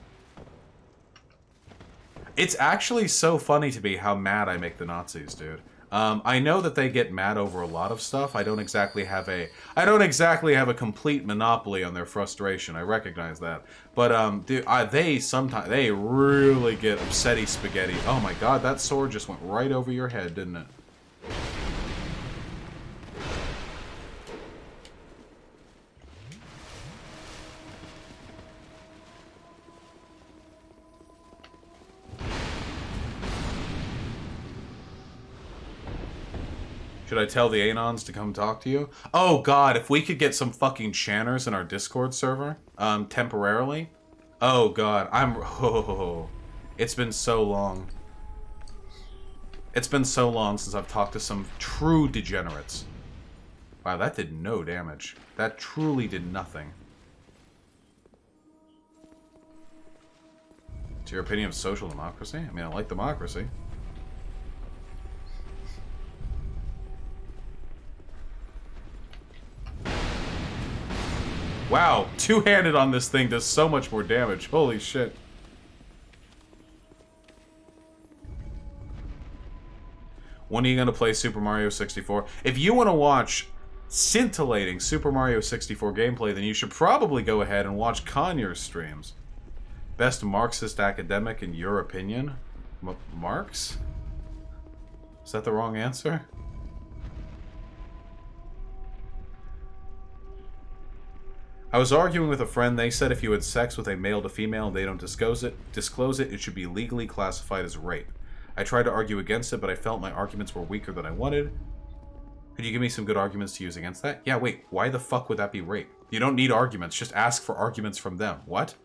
It's actually so funny to me how mad I make the Nazis, dude. I know that they get mad over a lot of stuff. I don't exactly have a complete monopoly on their frustration. I recognize that. But dude, they really get upsetty spaghetti. Oh my god, that sword just went right over your head, didn't it? Should I tell the Anons to come talk to you? Oh god, if we could get some fucking channers in our Discord server, temporarily. Oh god, it's been so long. It's been so long since I've talked to some true degenerates. Wow, that did no damage. That truly did nothing. What's your opinion of social democracy? I mean, I like democracy. Wow, two-handed on this thing does so much more damage. Holy shit. When are you going to play Super Mario 64? If you want to watch scintillating Super Mario 64 gameplay, then you should probably go ahead and watch Conyers streams. Best Marxist academic in your opinion? Marx? Is that the wrong answer? I was arguing with a friend. They said if you had sex with a male to female and they don't disclose it, it should be legally classified as rape. I tried to argue against it, but I felt my arguments were weaker than I wanted. Could you give me some good arguments to use against that? Yeah, wait, why the fuck would that be rape? You don't need arguments, just ask for arguments from them. What?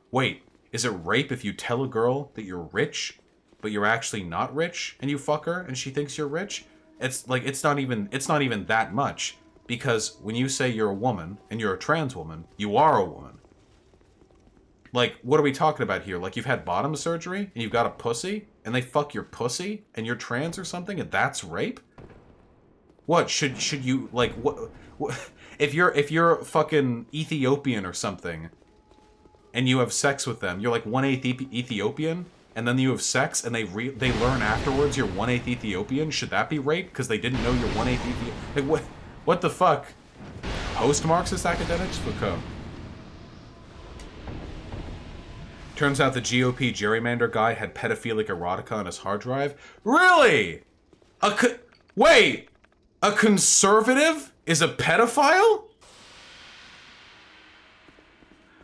Wait, is it rape if you tell a girl that you're rich, but you're actually not rich, and you fuck her, and she thinks you're rich? It's like, it's not even that much. Because when you say you're a woman, and you're a trans woman, you are a woman. Like, what are we talking about here? Like, you've had bottom surgery, and you've got a pussy, and they fuck your pussy, and you're trans or something, and that's rape? What, should you, like, what if you're fucking Ethiopian or something, and you have sex with them, you're like 1/8 Ethiopian, and then you have sex, and they learn afterwards you're 1/8 Ethiopian, should that be rape? Because they didn't know you're 1/8 Ethiopian? Like, what the fuck? Post-Marxist academics? Foucault. Turns out the GOP gerrymander guy had pedophilic erotica on his hard drive. Really? Wait! A conservative is a pedophile?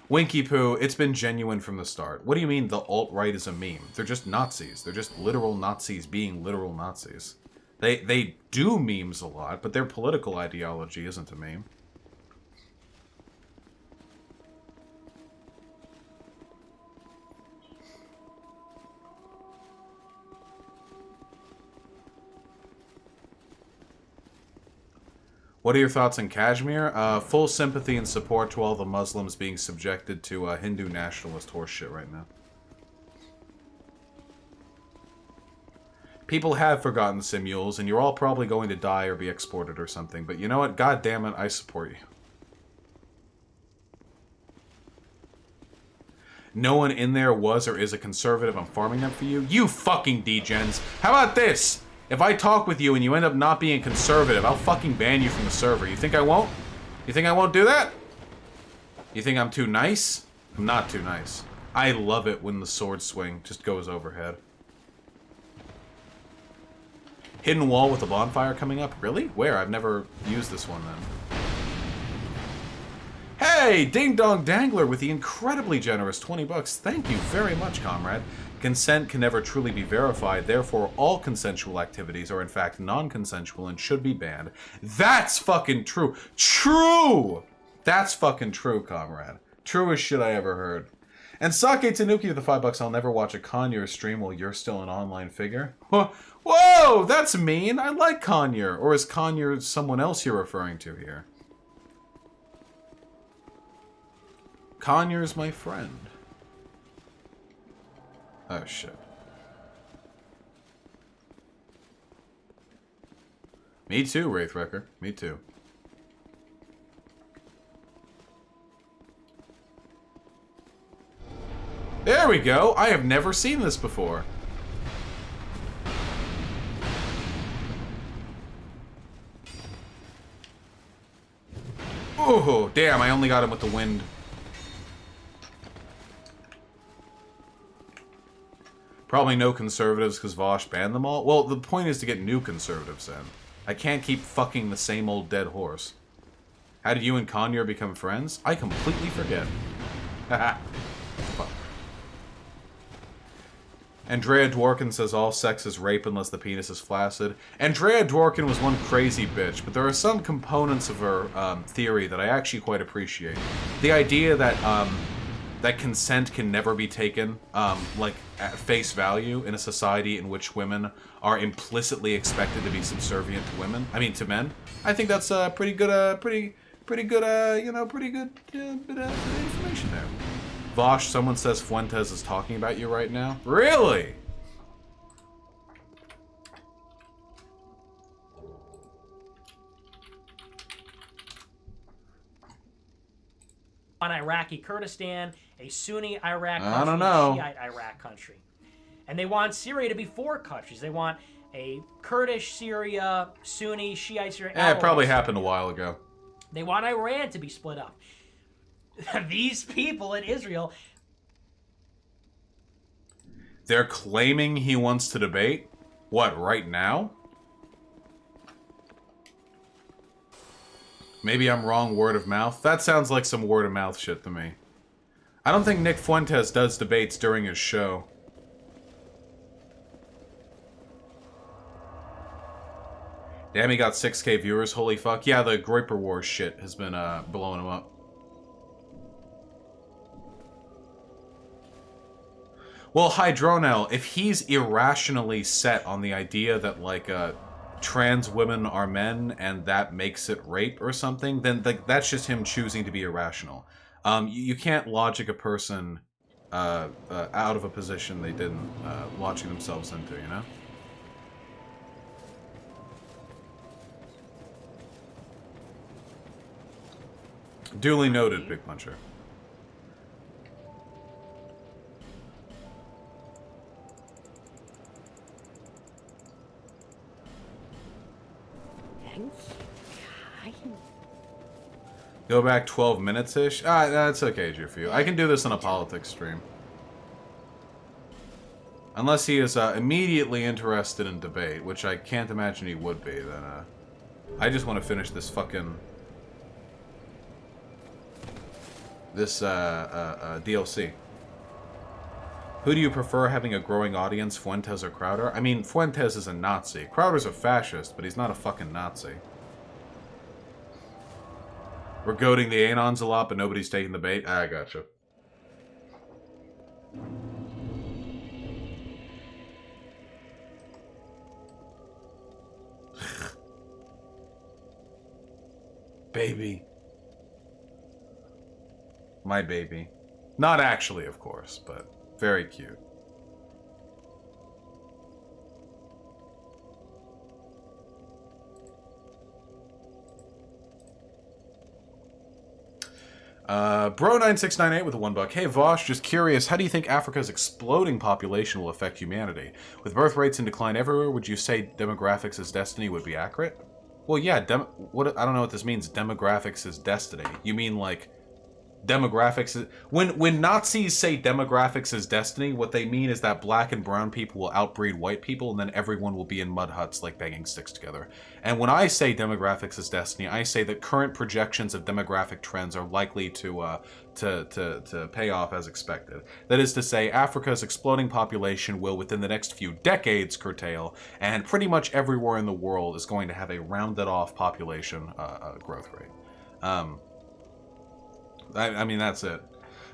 Winky Poo, it's been genuine from the start. What do you mean the alt-right is a meme? They're just Nazis. They're just literal Nazis being literal Nazis. They do memes a lot, but their political ideology isn't a meme. What are your thoughts on Kashmir? Full sympathy and support to all the Muslims being subjected to Hindu nationalist horseshit right now. People have forgotten Simules, and you're all probably going to die or be exported or something, but you know what? God damn it, I support you. No one in there was or is a conservative. I'm farming them for you. You fucking degens. How about this? If I talk with you and you end up not being conservative, I'll fucking ban you from the server. You think I won't? You think I won't do that? You think I'm too nice? I'm not too nice. I love it when the sword swing just goes overhead. Hidden wall with a bonfire coming up? Really? Where? I've never used this one then. Hey! Ding Dong Dangler with the incredibly generous 20 bucks. Thank you very much, comrade. Consent can never truly be verified, therefore all consensual activities are in fact non-consensual and should be banned. That's fucking true. True! That's fucking true, comrade. Truest shit I ever heard. And Sake Tanuki with the 5 bucks. I'll never watch a Conyer stream while you're still an online figure. Whoa! That's mean! I like Conyer. Or is Conyer someone else you're referring to here? Conyer's my friend. Oh, shit. Me too, Wraithwrecker. Me too. There we go! I have never seen this before. Oh, damn, I only got him with the wind. Probably no conservatives because Vosh banned them all. Well, the point is to get new conservatives in. I can't keep fucking the same old dead horse. How did you and Conyer become friends? I completely forget. Haha. Andrea Dworkin says all sex is rape unless the penis is flaccid. Andrea Dworkin was one crazy bitch, but there are some components of her theory that I actually quite appreciate. The idea that that consent can never be taken like at face value in a society in which women are implicitly expected to be subservient to women. I mean, to men. I think that's pretty good. Pretty good. You know, pretty good bit of information there. Vosh, someone says Fuentes is talking about you right now. Really? On Iraqi Kurdistan, a Sunni Iraq country, I don't know. a Shiite Iraq country. And they want Syria to be 4 countries. They want a Kurdish Syria, Sunni, Shiite Syria. Yeah, it probably happened a while ago. They want Iran to be split up. These people in Israel... They're claiming he wants to debate? What, right now? Maybe I'm wrong, word of mouth? That sounds like some word of mouth shit to me. I don't think Nick Fuentes does debates during his show. Damn, he got 6K viewers, holy fuck. Yeah, the Groiper Wars shit has been blowing him up. Well, Hydronel, if he's irrationally set on the idea that, like, trans women are men and that makes it rape or something, then that's just him choosing to be irrational. You can't logic a person out of a position they didn't logic themselves into, you know? Duly noted, Big Puncher. Go back 12 minutes-ish? Ah, that's okay, Jufu. I can do this on a politics stream. Unless he is immediately interested in debate, which I can't imagine he would be, then I just want to finish this fucking... This, DLC. Who do you prefer having a growing audience, Fuentes or Crowder? I mean, Fuentes is a Nazi. Crowder's a fascist, but he's not a fucking Nazi. We're goading the Anons a lot, but nobody's taking the bait. I gotcha. Baby. My baby. Not actually, of course, but very cute. Bro9698 with a $1. Hey Vosh, just curious, how do you think Africa's exploding population will affect humanity? With birth rates in decline everywhere, would you say demographics as destiny would be accurate? Well, yeah, what I don't know what this means. Demographics is destiny. You mean like demographics is, when Nazis say demographics is destiny, what they mean is that black and brown people will outbreed white people, and then everyone will be in mud huts like banging sticks together. And when I say demographics is destiny, I say that current projections of demographic trends are likely to pay off as expected. That is to say, Africa's exploding population will, within the next few decades, curtail, and pretty much everywhere in the world is going to have a rounded off population growth rate. I mean, that's it.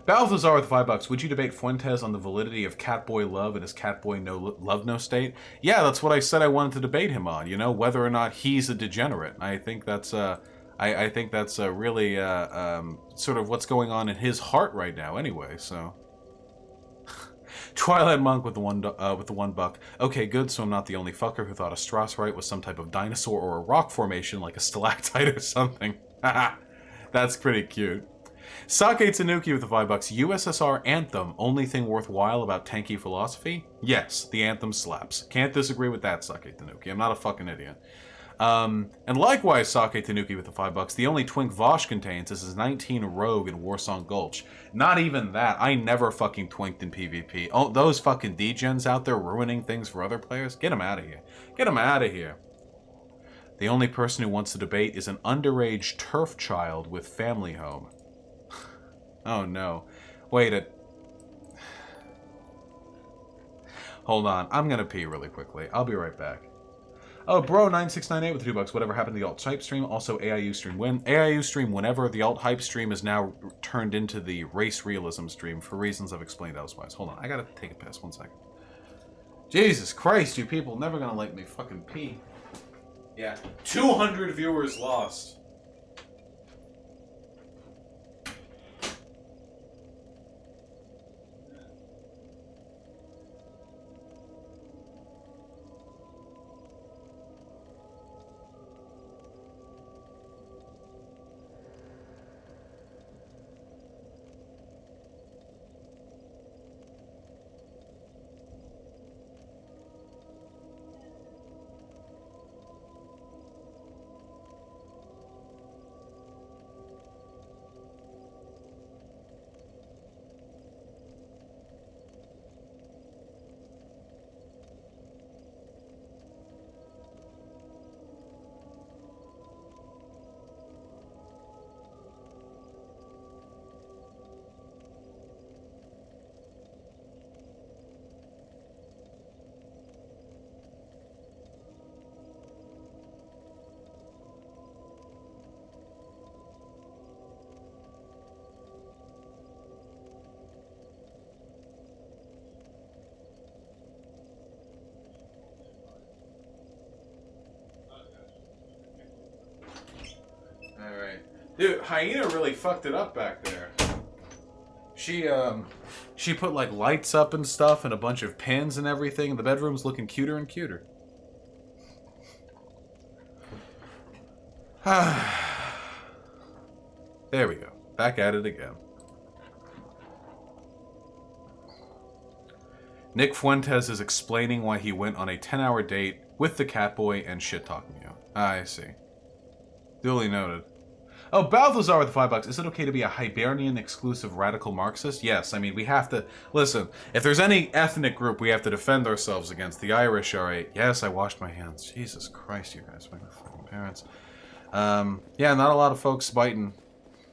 Balthazar with $5. Would you debate Fuentes on the validity of Catboy Love and his Catboy No State? Yeah, that's what I said I wanted to debate him on. You know, whether or not he's a degenerate. I think that's I think that's really sort of what's going on in his heart right now. Anyway, so. Twilight Monk with the $1. Okay, good. So I'm not the only fucker who thought a Strasserite was some type of dinosaur or a rock formation like a stalactite or something. Haha, that's pretty cute. Sake Tanuki with the $5. USSR anthem, only thing worthwhile about tanky philosophy? Yes, the anthem slaps. Can't disagree with that, Sake Tanuki. I'm not a fucking idiot. And likewise, Sake Tanuki with the $5. The only twink Vosh contains is his 19 Rogue in Warsong Gulch. Not even that. I never fucking twinked in PvP. Oh, those fucking degens out there ruining things for other players? Get them out of here. Get them out of here. The only person who wants to debate is an underage turf child with family home. Oh no. Wait Hold on. I'm gonna pee really quickly. I'll be right back. Oh, bro9698 with $2. Whatever happened to the alt hype stream? Also, AIU stream when? AIU stream whenever. The alt hype stream is now turned into the race realism stream for reasons I've explained elsewise. Hold on. I gotta take a piss. 1 second. Jesus Christ, you people never gonna let me fucking pee. Yeah. 200 viewers lost. Dude, Hyena really fucked it up back there. She put like lights up and stuff and a bunch of pins and everything, and the bedroom's looking cuter and cuter. There we go. Back at it again. Nick Fuentes is explaining why he went on a 10-hour date with the Catboy and shit-talking you. I see. Duly noted. Oh, Balthazar with the $5. Is it okay to be a Hibernian-exclusive radical Marxist? Yes, I mean, we have to... Listen, if there's any ethnic group we have to defend ourselves against, the Irish are a... Yes, I washed my hands. Jesus Christ, you guys, my fucking parents. Yeah, not a lot of folks biting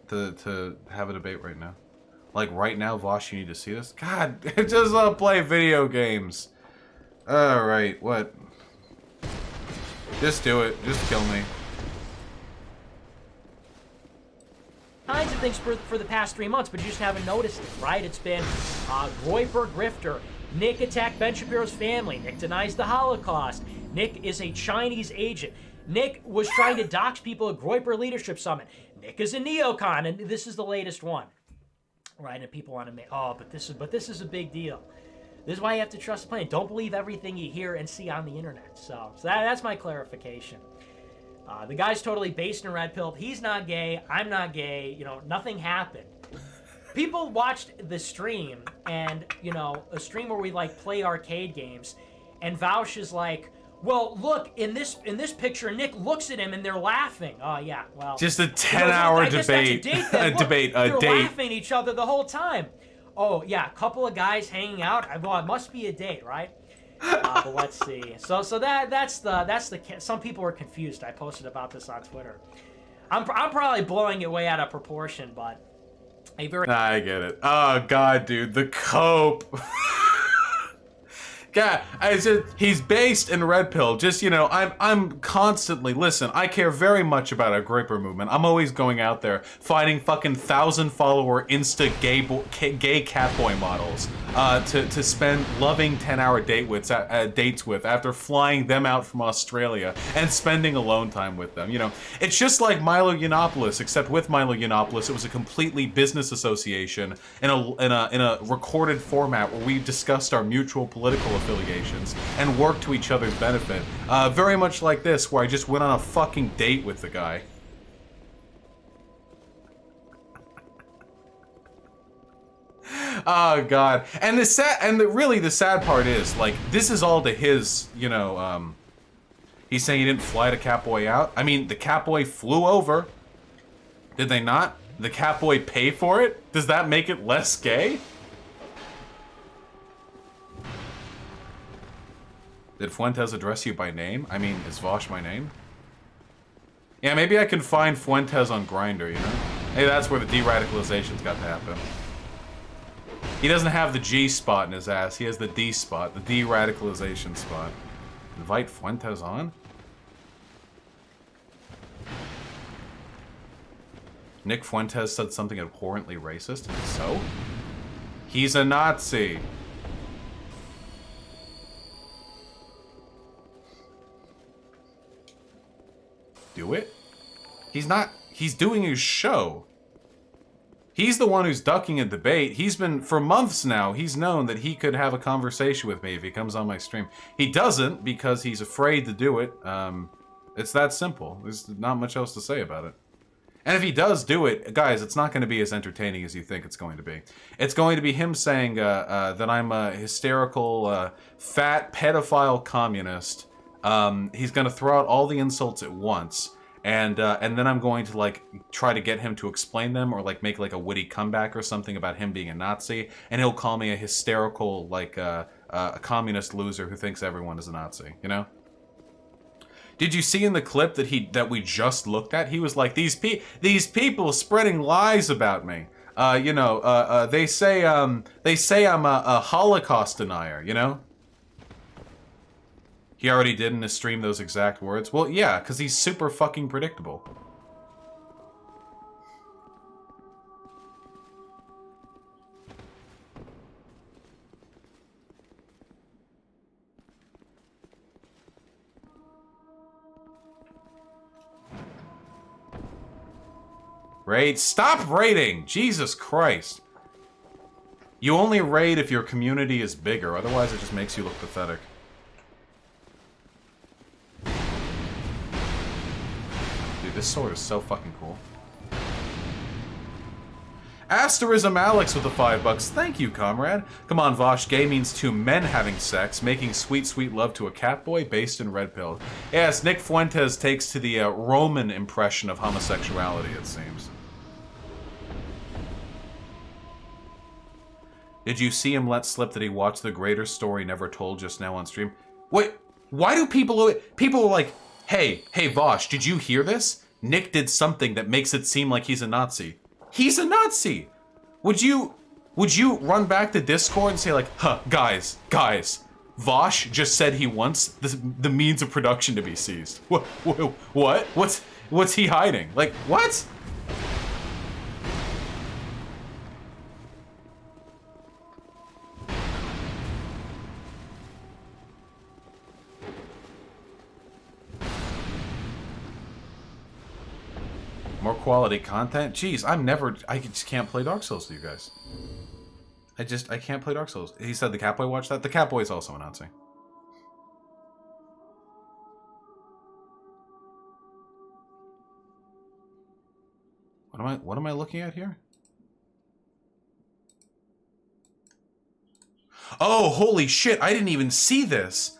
to have a debate right now. Like, right now, Vosh, you need to see this? God, just play video games. Alright, what? Just do it. Just kill me. Kinds of things for the past 3 months, but you just haven't noticed it, right? It's been Groyper Grifter. Nick attacked Ben Shapiro's family. Nick denies the Holocaust. Nick is a Chinese agent. Nick was trying to dox people at Groyper Leadership Summit. Nick is a neocon, and this is the latest one, right? And people want to make, oh, but this is a big deal. This is why you have to trust the plan. Don't believe everything you hear and see on the internet. So that's my clarification. The guy's totally based in red pill. He's not gay. I'm not gay. You know, nothing happened. People watched the stream, and you know, a stream where we like play arcade games, and Vaush is like, well, look, in this picture, Nick looks at him and they're laughing. Oh, yeah, well. Just a 10-hour debate. They're laughing at each other the whole time. Oh, yeah, a couple of guys hanging out. Well, it must be a date, right? But let's see. So that's the. Some people were confused. I posted about this on Twitter. I'm probably blowing it way out of proportion, but a very. I get it. Oh, God, dude. The cope. God, he's based in Red Pill. Just, you know, I'm constantly, listen, I care very much about our Groyper movement. I'm always going out there fighting fucking 1,000-follower Insta gay catboy models to spend loving 10-hour dates with after flying them out from Australia and spending alone time with them. You know, it's just like Milo Yiannopoulos, except with Milo Yiannopoulos, it was a completely business association in a recorded format where we discussed our mutual political affiliations and work to each other's benefit. Very much like this, where I just went on a fucking date with the guy. Oh God! And the sad part is, like, this is all to his, you know. He's saying he didn't fly the Catboy out. I mean, the Catboy flew over. Did they not? The Catboy pay for it? Does that make it less gay? Did Fuentes address you by name? I mean, is Vosh my name? Yeah, maybe I can find Fuentes on Grindr, you know? Hey, that's where the de-radicalization's got to happen. He doesn't have the G spot in his ass. He has the D spot, the de-radicalization spot. Invite Fuentes on? Nick Fuentes said something abhorrently racist. So? He's a Nazi. Do it? He's not. He's doing his show. He's the one who's ducking a debate. He's been, for months now, he's known that he could have a conversation with me if he comes on my stream. He doesn't because he's afraid to do it. It's that simple. There's not much else to say about it. And if he does do it, guys, it's not going to be as entertaining as you think it's going to be. It's going to be him saying that I'm a hysterical, fat, pedophile communist. He's going to throw out all the insults at once. And then I'm going to, like, try to get him to explain them or, like, make, like, a witty comeback or something about him being a Nazi. And he'll call me a hysterical, like, a communist loser who thinks everyone is a Nazi, you know? Did you see in the clip that we just looked at? He was like, these people spreading lies about me. You know, they say I'm a Holocaust denier, you know? He already did in his stream those exact words. Well, yeah, because he's super fucking predictable. Raid. Stop raiding! Jesus Christ. You only raid if your community is bigger, otherwise it just makes you look pathetic. Dude, this sword is so fucking cool. Asterism Alex with the $5. Thank you, comrade. Come on, Vosh. Gay means two men having sex, making sweet, sweet love to a catboy based in Red Pill. Yes, Nick Fuentes takes to the Roman impression of homosexuality, it seems. Did you see him let slip that he watched the greater story never told just now on stream? Wait, why do people are like, hey, Vosh, did you hear this? Nick did something that makes it seem like he's a Nazi. He's a Nazi! Would you run back to Discord and say like, huh, guys, Vosh just said he wants the means of production to be seized. What? What's he hiding? Like, what? More quality content? Jeez, I just can't play Dark Souls with you guys. I can't play Dark Souls. He said the Catboy watched that? The Catboy is also announcing. What am I looking at here? Oh, holy shit, I didn't even see this.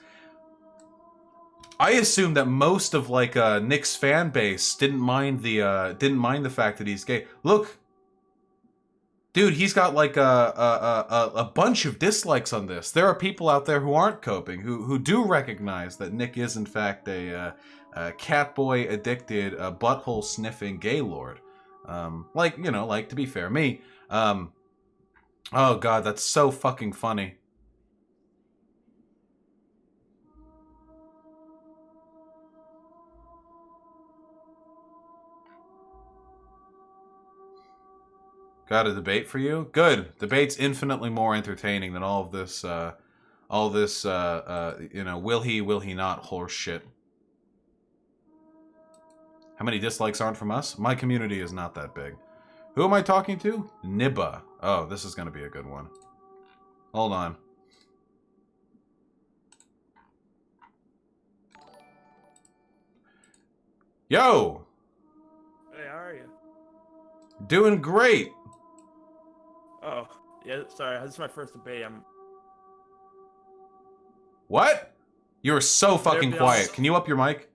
I assumed that most of like Nick's fan base didn't mind the fact that he's gay. Look, dude, he's got like a bunch of dislikes on this. There are people out there who aren't coping, who do recognize that Nick is in fact a catboy addicted, butthole sniffing gay lord. Like, you know, like to be fair, me. Oh god, that's so fucking funny. Got a debate for you? Good. Debate's infinitely more entertaining than all this, you know, will he not horse shit. How many dislikes aren't from us? My community is not that big. Who am I talking to? Nibba. Oh, this is gonna be a good one. Hold on. Yo! Hey, how are you? Doing great! Oh, yeah, sorry, this is my first debate. What? You're so fucking be quiet. honest. Can you up your mic?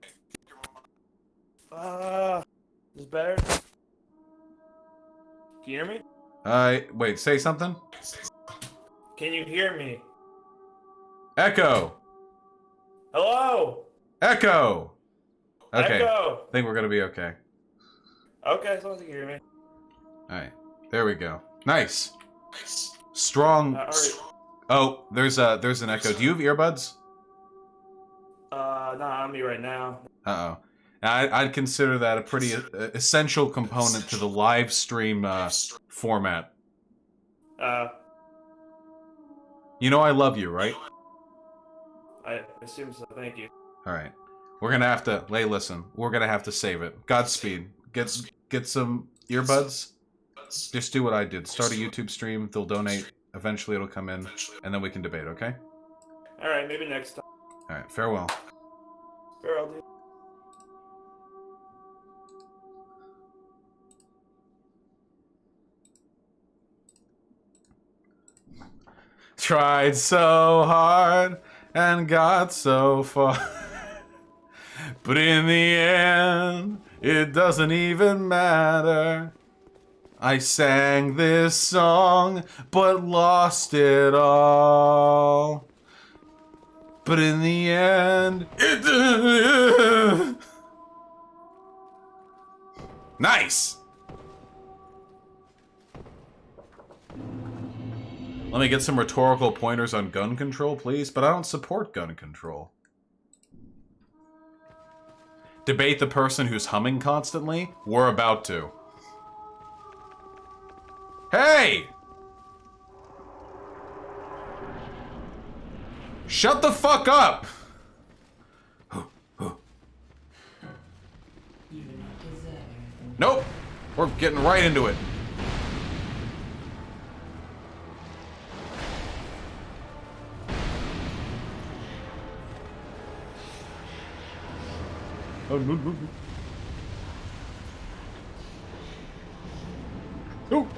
Is this better? Can you hear me? Wait, say something? Can you hear me? Echo! Hello? Echo! Okay. Echo! I think we're gonna be okay. Okay, as long as you can hear me. Alright. There we go. Nice. Strong. Alright. Oh, there's an echo. Do you have earbuds? Not on me right now. Uh-oh. I'd consider that a pretty essential component to the live stream format. You know I love you, right? I assume so, thank you. Alright. We're gonna have to... Hey, listen. We're gonna have to save it. Godspeed. Get some earbuds. Just do what I did. Start a YouTube stream. They'll donate. Eventually it'll come in. And then we can debate, okay? Alright, maybe next time. Alright, farewell. Farewell, dude. Tried so hard and got so far. But in the end, it doesn't even matter. I sang this song, but lost it all. But in the end, it didn't. Nice! Let me get some rhetorical pointers on gun control, please, but I don't support gun control. Debate the person who's humming constantly? We're about to. Hey! Shut the fuck up! Nope! We're getting right into it. Oh, no, no, no. Oh.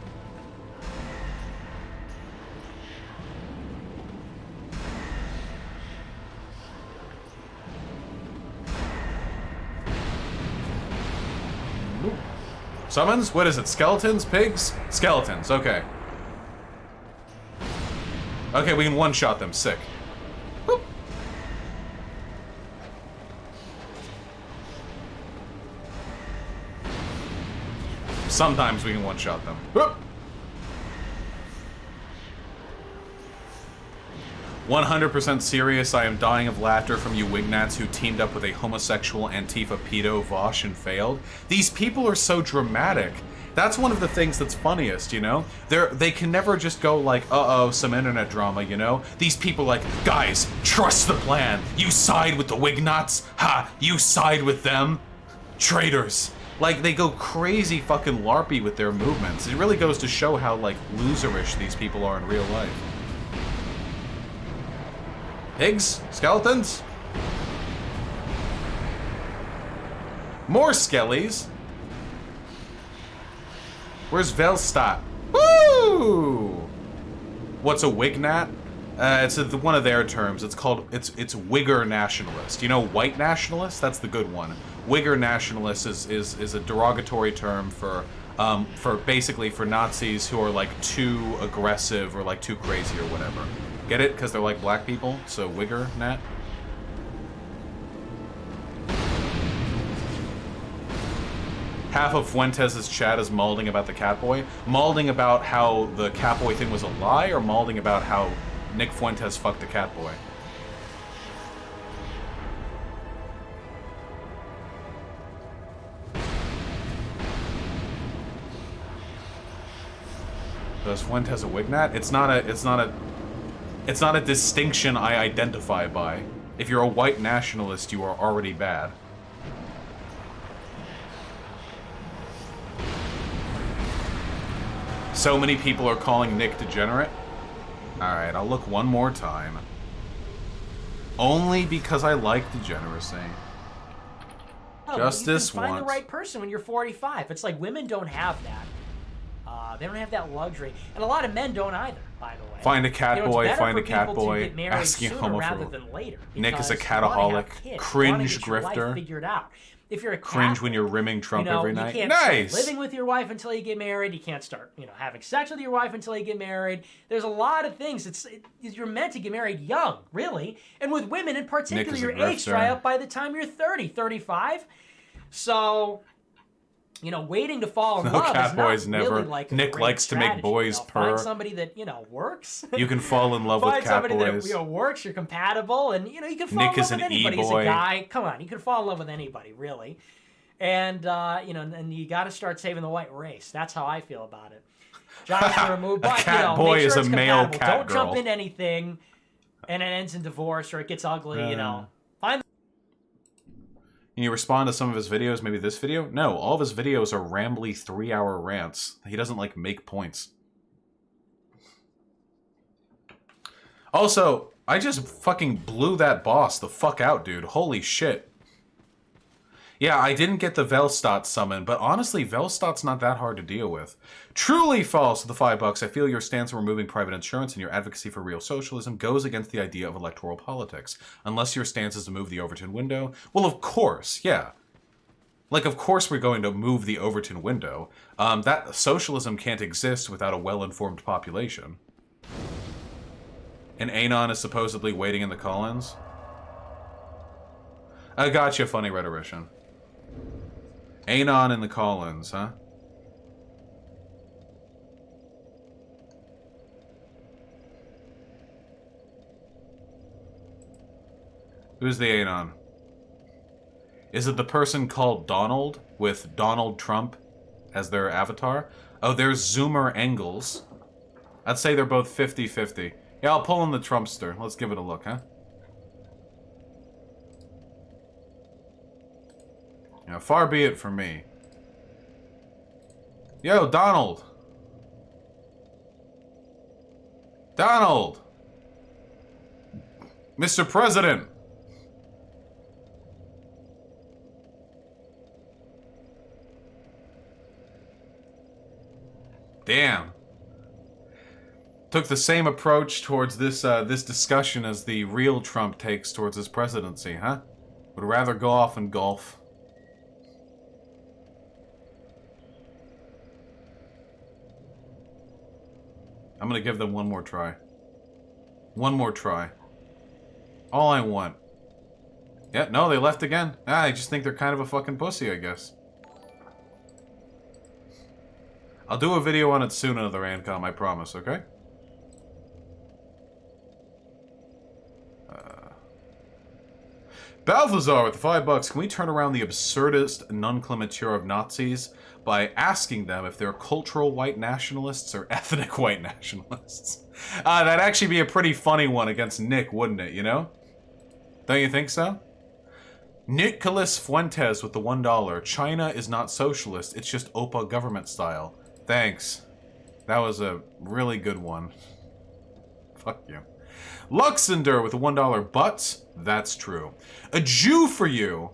Summons? What is it? Skeletons? Pigs? Skeletons, okay. Okay, we can one-shot them. Sick. Whoop. Sometimes we can one-shot them. Whoop! 100% serious, I am dying of laughter from you wignats who teamed up with a homosexual Antifa pedo Vosh and failed. These people are so dramatic. That's one of the things that's funniest, you know? They can never just go like, uh-oh, some internet drama, you know? These people like, guys, trust the plan. You side with the wignats? Ha! You side with them? Traitors. Like, they go crazy fucking LARPy with their movements. It really goes to show how, like, loserish these people are in real life. Pigs? Skeletons? More skellies? Where's Velstadt? Woo! What's a wignat? It's one of their terms. It's called, it's Wigger nationalist. You know white nationalist? That's the good one. Wigger nationalist is a derogatory term for basically for Nazis who are like too aggressive or like too crazy or whatever. Get it? Because they're like black people, so Wigger nat. Half of Fuentes' chat is malding about the Catboy. Malding about how the Catboy thing was a lie, or malding about how Nick Fuentes fucked the Catboy? Does Fuentes a wignat? It's not a distinction I identify by. If you're a white nationalist, you are already bad. So many people are calling Nick degenerate. Alright, I'll look one more time. Only because I like degeneracy. Just this once. Find once. the right person when you're 45. It's like women don't have that. They don't have that luxury. And a lot of men don't either, by the way. Find a cat boy, find a cat boy, asking homo rather for... than later. Nick is a Because cataholic, you wanna have kids, cringe you wanna get your life grifter. figured out. If you're a Cringe when you're rimming Trump every night. You can't Nice! start living with your wife until you get married. You can't start, having sex with your wife until you get married. There's a lot of things. You're meant to get married young, really. And with women in particular, your age dry up by the time you're 30, 35. So, waiting to fall in love cat is boys not never. really like a Nick great likes to make strategy, boys purr. Find somebody that, works. You can fall in love with Find cat somebody boys. that works, you're compatible, and you can fall Nick in is love with an anybody as a e-boy. guy. Come on, you can fall in love with anybody, really. And and you got to start saving the white race. That's how I feel about it. Josh will remove, but cat boy make sure is a it's male compatible. cat Don't jump girl. into anything, and it ends in divorce or it gets ugly. Find. Can you respond to some of his videos? Maybe this video? No, all of his videos are rambly 3-hour rants. He doesn't like make points. Also, I just fucking blew that boss the fuck out, dude. Holy shit. Yeah, I didn't get the Velstadt summon, but honestly, Velstadt's not that hard to deal with. Truly false to the $5. I feel your stance on removing private insurance and your advocacy for real socialism goes against the idea of electoral politics. Unless your stance is to move the Overton window. Well, of course, yeah. Like, of course we're going to move the Overton window. That socialism can't exist without a well-informed population. And Anon is supposedly waiting in the call-ins? I gotcha, funny rhetorician. Anon in the call-ins, huh? Who's the Anon? Is it the person called Donald with Donald Trump as their avatar? Oh, there's Zoomer Engels. I'd say they're both 50-50. Yeah, I'll pull in the Trumpster. Let's give it a look, huh? Yeah, far be it from me. Yo, Donald! Donald! Mr. President! Damn. Took the same approach towards this this discussion as the real Trump takes towards his presidency, huh? Would rather go off and golf. I'm gonna give them one more try. One more try. All I want. Yeah, no, they left again. I just think they're kind of a fucking pussy, I guess. I'll do a video on it soon, another Ancom, I promise, okay? Balthazar with the $5. Can we turn around the absurdist nomenclature of Nazis by asking them if they're cultural white nationalists or ethnic white nationalists? That'd actually be a pretty funny one against Nick, wouldn't it, you know? Don't you think so? Nicholas Fuentes with the $1. China is not socialist, it's just OPA government style. Thanks. That was a really good one. Fuck you. Luxander with a $1, but that's true. A Jew for you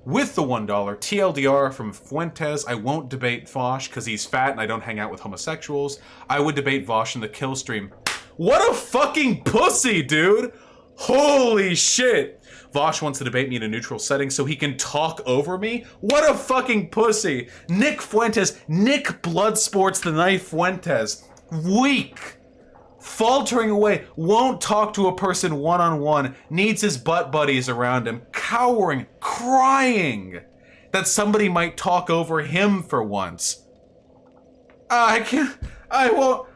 with the $1. TLDR from Fuentes. I won't debate Vosh because he's fat and I don't hang out with homosexuals. I would debate Vosh in the kill stream. What a fucking pussy, dude! Holy shit! Vosh wants to debate me in a neutral setting so he can talk over me? What a fucking pussy! Nick Fuentes, Nick Bloodsports the Knife Fuentes. Weak! Faltering away, won't talk to a person one-on-one, needs his butt buddies around him, cowering, crying that somebody might talk over him for once.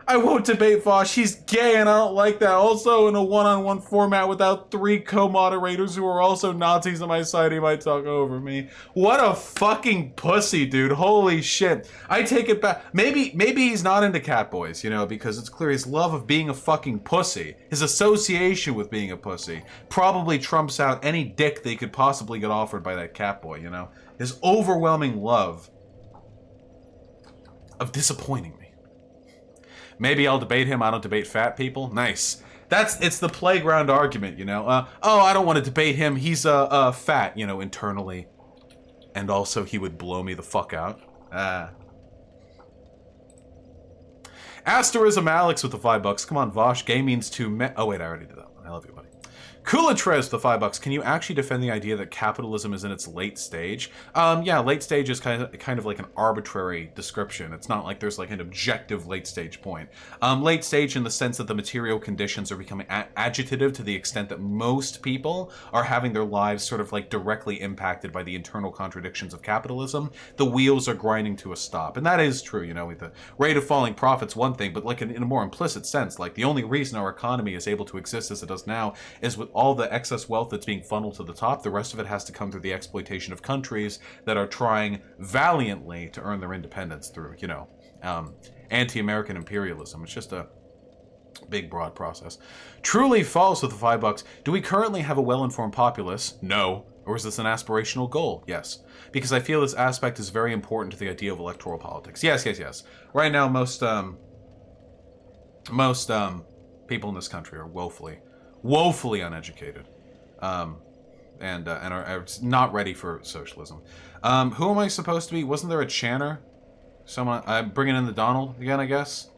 I won't debate Vosh, he's gay and I don't like that. Also in a one-on-one format without 3 co-moderators who are also Nazis on my side, he might talk over me. What a fucking pussy, dude. Holy shit. I take it back. Maybe he's not into Catboys, you know, because it's clear his love of being a fucking pussy, his association with being a pussy, probably trumps out any dick they could possibly get offered by that Catboy, you know? His overwhelming love of disappointing me. Maybe I'll debate him. I don't debate fat people. Nice. It's the playground argument, you know. Oh, I don't want to debate him. He's fat, you know, internally. And also, he would blow me the fuck out. Asterism Alex with the $5. Come on, Vosh. Gay means to oh, wait, I already did that one. I love you, buddy. Kulatrez with the $5. Can you actually defend the idea that capitalism is in its late stage? Yeah, late stage is kind of like an arbitrary description. It's not like there's like an objective late stage point. Late stage in the sense that the material conditions are becoming agitative to the extent that most people are having their lives sort of like directly impacted by the internal contradictions of capitalism. The wheels are grinding to a stop. And that is true, you know, with the rate of falling profits, one thing, but like in a more implicit sense, like the only reason our economy is able to exist as it does now is with all the excess wealth that's being funneled to the top. The rest of it has to come through the exploitation of countries that are trying valiantly to earn their independence through, you know, anti-American imperialism. It's just a big, broad process. Truly false with the $5. Do we currently have a well-informed populace? No. Or is this an aspirational goal? Yes. Because I feel this aspect is very important to the idea of electoral politics. Yes, yes, yes. Right now, most people in this country are woefully uneducated, and are not ready for socialism. Who am I supposed to be? Wasn't there a chanter? Someone? I'm bringing in the Donald again, I guess.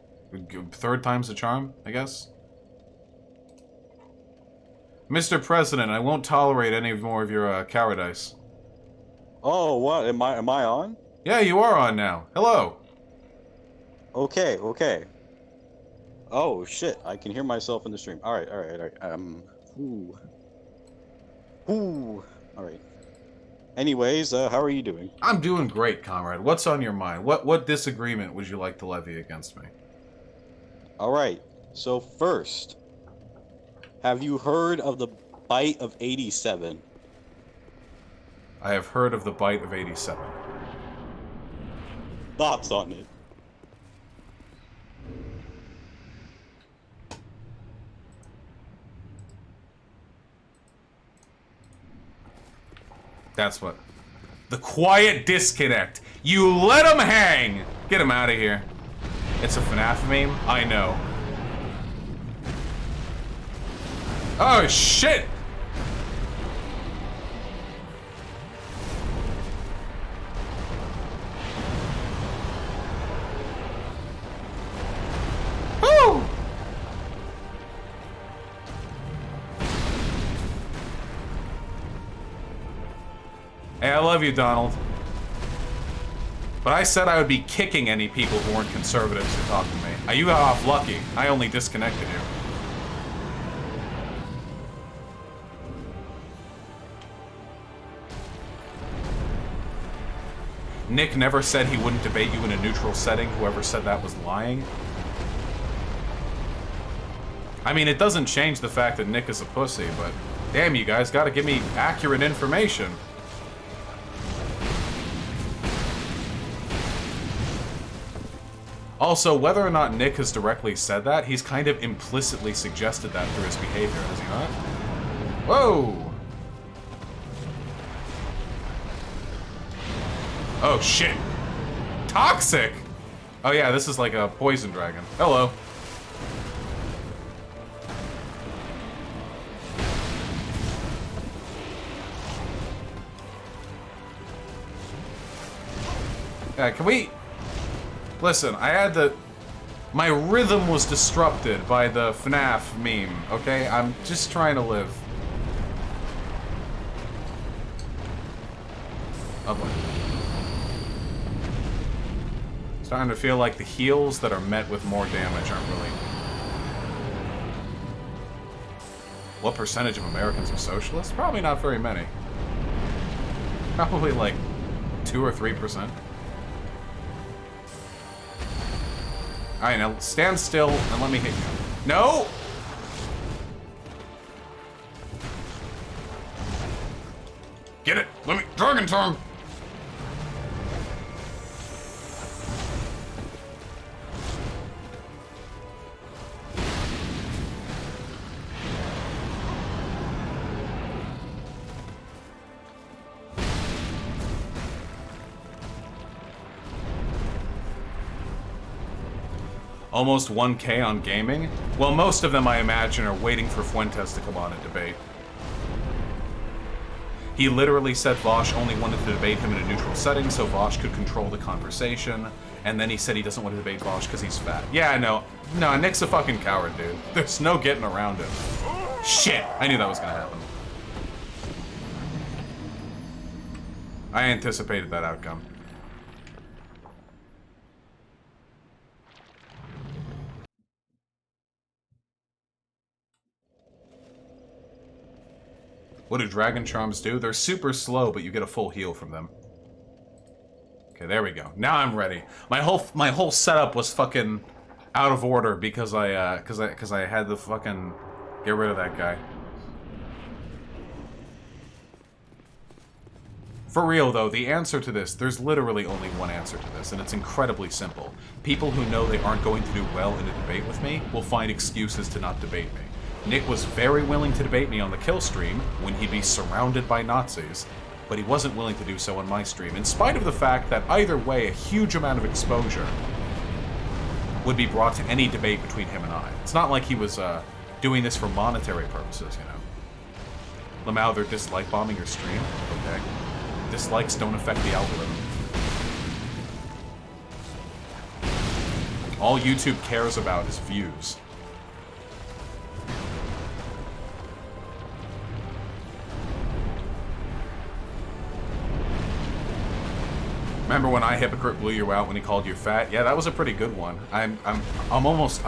Third time's the charm, I guess. Mr. President, I won't tolerate any more of your cowardice. Oh, what? Am I on? Yeah, you are on now. Hello. Okay. Oh shit! I can hear myself in the stream. All right. Ooh. All right. Anyways, how are you doing? I'm doing great, comrade. What's on your mind? What disagreement would you like to levy against me? All right. So first, have you heard of the Bite of 87? I have heard of the Bite of 87. Thoughts on it? That's what. The quiet disconnect. You let him hang! Get him out of here. It's a FNAF meme? I know. Oh, shit! Woo! Hey, I love you, Donald. But I said I would be kicking any people who weren't conservatives who talked to me. You got off lucky. I only disconnected you. Nick never said he wouldn't debate you in a neutral setting. Whoever said that was lying. I mean, it doesn't change the fact that Nick is a pussy, but damn, you guys gotta give me accurate information. Also, whether or not Nick has directly said that, he's kind of implicitly suggested that through his behavior, has he not? Whoa! Oh, shit. Toxic! Oh yeah, this is like a poison dragon. Hello. Yeah, can we... Listen, I had to... My rhythm was disrupted by the FNAF meme, okay? I'm just trying to live. Oh boy. Starting to feel like the heals that are met with more damage aren't really... What percentage of Americans are socialists? Probably not very many. Probably like 2 or 3%. Alright, now stand still and let me hit you. No! Get it! Let me... Dragon Tongue! Almost 1K on gaming? Well, most of them, I imagine, are waiting for Fuentes to come on and debate. He literally said Vosh only wanted to debate him in a neutral setting so Vosh could control the conversation, and then he said he doesn't want to debate Vosh because he's fat. Yeah, I know. No, Nick's a fucking coward, dude. There's no getting around it. Shit! I knew that was gonna happen. I anticipated that outcome. What do Dragon Charms do? They're super slow, but you get a full heal from them. Okay, there we go. Now I'm ready. My whole setup was fucking out of order because I had to fucking get rid of that guy. For real though, the answer to this, there's literally only one answer to this, and it's incredibly simple. People who know they aren't going to do well in a debate with me will find excuses to not debate me. Nick was very willing to debate me on the kill stream when he'd be surrounded by Nazis, but he wasn't willing to do so on my stream, in spite of the fact that either way, a huge amount of exposure would be brought to any debate between him and I. It's not like he was doing this for monetary purposes, you know. Lamau, they're dislike bombing your stream? Okay. Dislikes don't affect the algorithm. All YouTube cares about is views. Remember when iHypocrite blew you out when he called you fat? Yeah, that was a pretty good one. I'm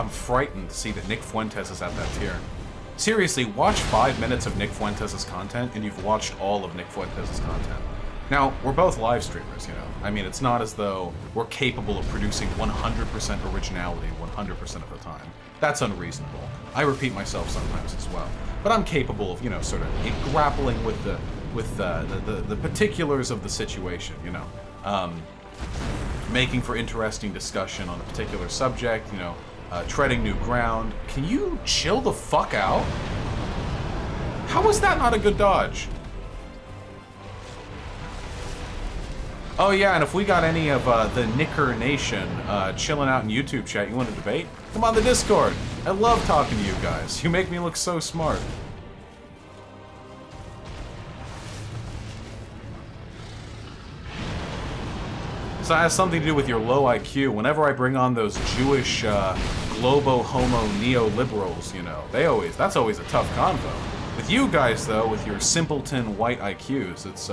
frightened to see that Nick Fuentes is at that tier. Seriously, watch 5 minutes of Nick Fuentes' content, and you've watched all of Nick Fuentes' content. Now, we're both live streamers, you know. I mean, it's not as though we're capable of producing 100% originality 100% of the time. That's unreasonable. I repeat myself sometimes as well. But I'm capable of, you know, sort of grappling with the particulars of the situation, you know. Making for interesting discussion on a particular subject, you know, treading new ground. Can you chill the fuck out? How is that not a good dodge? Oh yeah, and if we got any of the Nicker Nation chilling out in YouTube chat, you want to debate? Come on the Discord. I love talking to you guys. You make me look so smart. So it has something to do with your low IQ. Whenever I bring on those Jewish globo-homo neoliberals, you know, that's always a tough convo. With you guys, though, with your simpleton white IQs, it's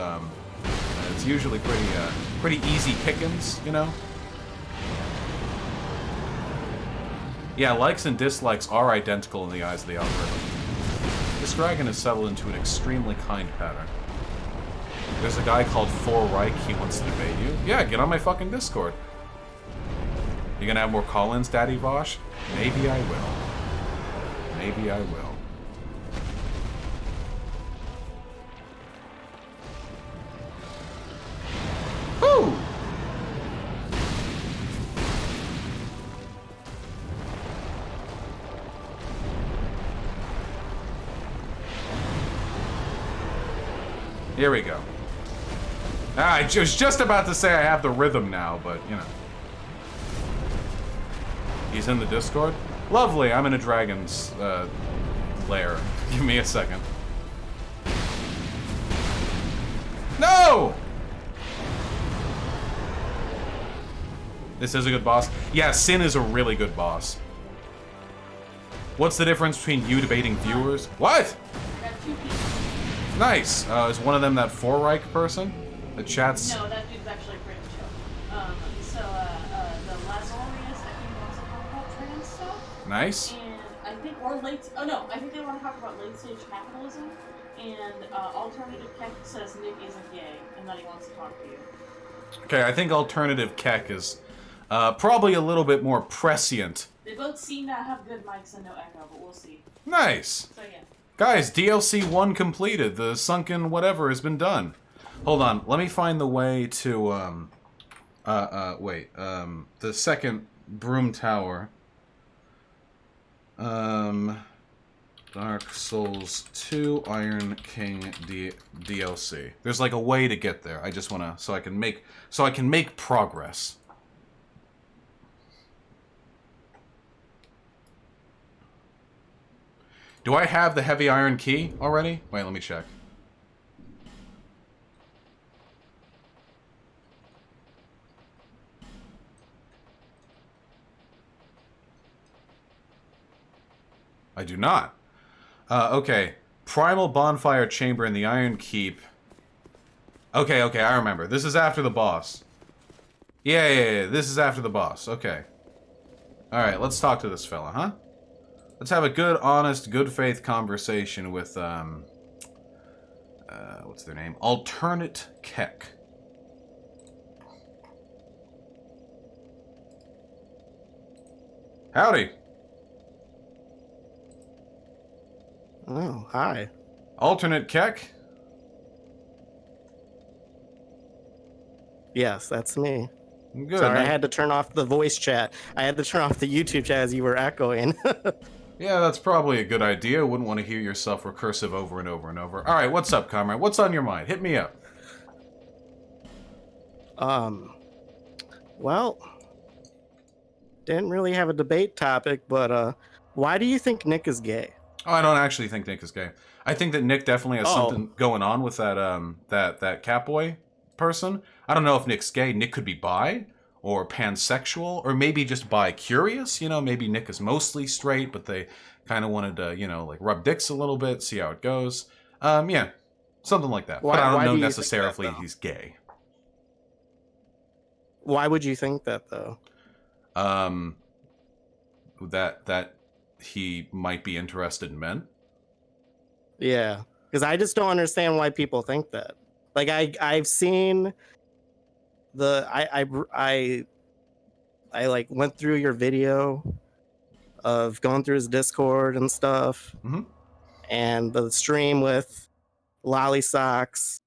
usually pretty easy pickings, you know? Yeah, likes and dislikes are identical in the eyes of the algorithm. This dragon has settled into an extremely kind pattern. There's a guy called 4Reich. He wants to debate you. Yeah, get on my fucking Discord. You gonna have more call-ins, Daddy Vosh? Maybe I will. Maybe I will. Woo! Here we go. I was just about to say I have the rhythm now, but, you know. He's in the Discord? Lovely, I'm in a dragon's lair. Give me a second. No! This is a good boss. Yeah, Sin is a really good boss. What's the difference between you debating viewers? What? Nice. Is one of them that 4Reich person? The chat's... No, that dude's actually pretty chill. The Lazorius, I think, wants to talk about trans stuff. Nice. And I think, or late... Oh, no, I think they want to talk about late-stage capitalism. And Alternative Keck says Nick isn't gay, and that he wants to talk to you. Okay, I think Alternative Keck is probably a little bit more prescient. They both seem to have good mics and no echo, but we'll see. Nice. So, yeah. Guys, DLC 1 completed. The sunken whatever has been done. Hold on, let me find the way to, the second Broom Tower. Dark Souls 2 Iron King DLC. There's like a way to get there. I just wanna, so I can make progress. Do I have the heavy iron key already? Wait, let me check. I do not. Okay. Primal Bonfire Chamber in the Iron Keep. Okay, I remember. This is after the boss. Yeah, this is after the boss. Okay. Alright, let's talk to this fella, huh? Let's have a good, honest, good faith conversation with, what's their name? Alternate Keck. Howdy. Oh, hi. Alternate Keck? Yes, that's me. Good. Sorry, I had to turn off the voice chat. I had to turn off the YouTube chat as you were echoing. Yeah, that's probably a good idea. Wouldn't want to hear yourself recursive over and over and over. Alright, what's up, comrade? What's on your mind? Hit me up. Well, didn't really have a debate topic, but, why do you think Nick is gay? Oh, I don't actually think Nick is gay. I think that Nick definitely has something going on with that, that Catboy person. I don't know if Nick's gay. Nick could be bi, or pansexual, or maybe just bi-curious. You know, maybe Nick is mostly straight, but they kind of wanted to, you know, like rub dicks a little bit, see how it goes. Yeah, something like that. But I don't know necessarily he's gay. Why would you think that, though? That he might be interested in men. Yeah, because I just don't understand why people think that. Like I've seen the I like went through your video of going through his Discord and stuff, and the stream with Lolly Socks,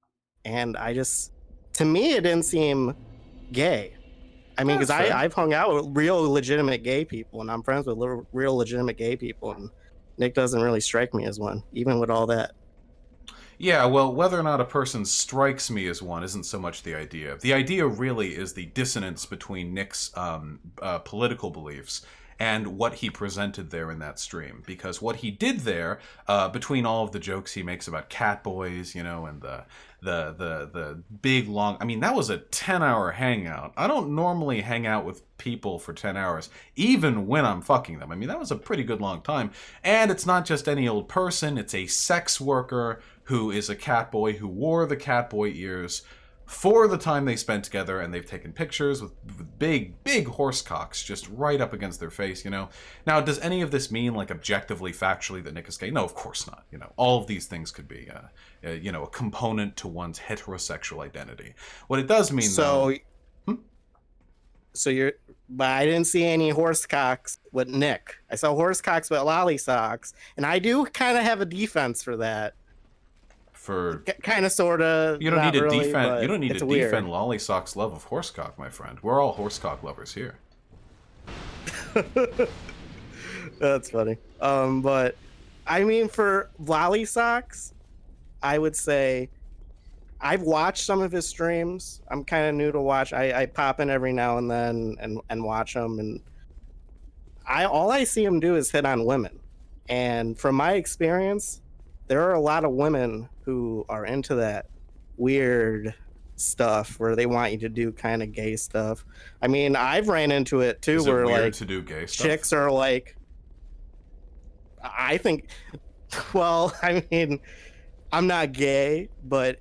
and to me it didn't seem gay. I mean, because I've hung out with real legitimate gay people, and I'm friends with real legitimate gay people, and Nick doesn't really strike me as one, even with all that. Yeah, well, whether or not a person strikes me as one isn't so much the idea. The idea really is the dissonance between Nick's political beliefs and what he presented there in that stream. Because what he did there, between all of the jokes he makes about Catboys, you know, and the big long... I mean, that was a 10-hour hangout. I don't normally hang out with people for 10 hours, even when I'm fucking them. I mean, that was a pretty good long time. And it's not just any old person, it's a sex worker who is a Catboy, who wore the Catboy ears for the time they spent together, and they've taken pictures with big horse cocks just right up against their face, you know. Now, does any of this mean, like, objectively, factually, that Nick is gay? No, of course not. You know, all of these things could be, you know, a component to one's heterosexual identity. What it does mean, though... So you're... But I didn't see any horse cocks with Nick. I saw horse cocks with lolly socks, and I do kind of have a defense for that. For kind of, sort of. You don't need to really, defend. You don't need to weird. defend Lolly Sock's love of horsecock, my friend. We're all horsecock lovers here. That's funny. But I mean, for Lolly Socks, I would say I've watched some of his streams. I'm kind of new to watch. I pop in every now and then and watch him, and all I see him do is hit on women. And from my experience, there are a lot of women who are into that weird stuff where they want you to do kind of gay stuff. I mean, I've ran into it too, Is it where weird like to do gay stuff? chicks are like, I think, well, I mean, I'm not gay, but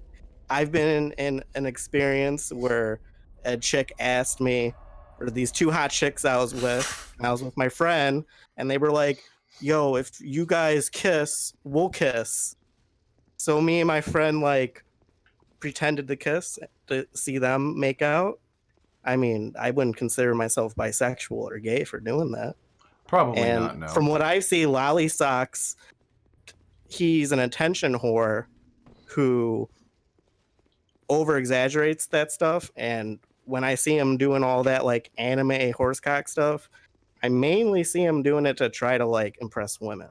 I've been in an experience where a chick asked me, or these two hot chicks I was with, and I was with my friend, and they were like, yo, if you guys kiss, we'll kiss. So me and my friend like pretended to kiss to see them make out. I mean, I wouldn't consider myself bisexual or gay for doing that. Probably and not, no. From what I see, Lolly Socks, he's an attention whore who over exaggerates that stuff. And when I see him doing all that like anime horsecock stuff, I mainly see him doing it to try to like impress women,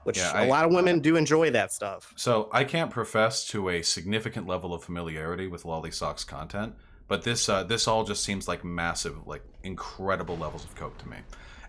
which a lot of women do enjoy that stuff. So I can't profess to a significant level of familiarity with Lolly Sock's content, but this all just seems like massive, like incredible levels of coke to me.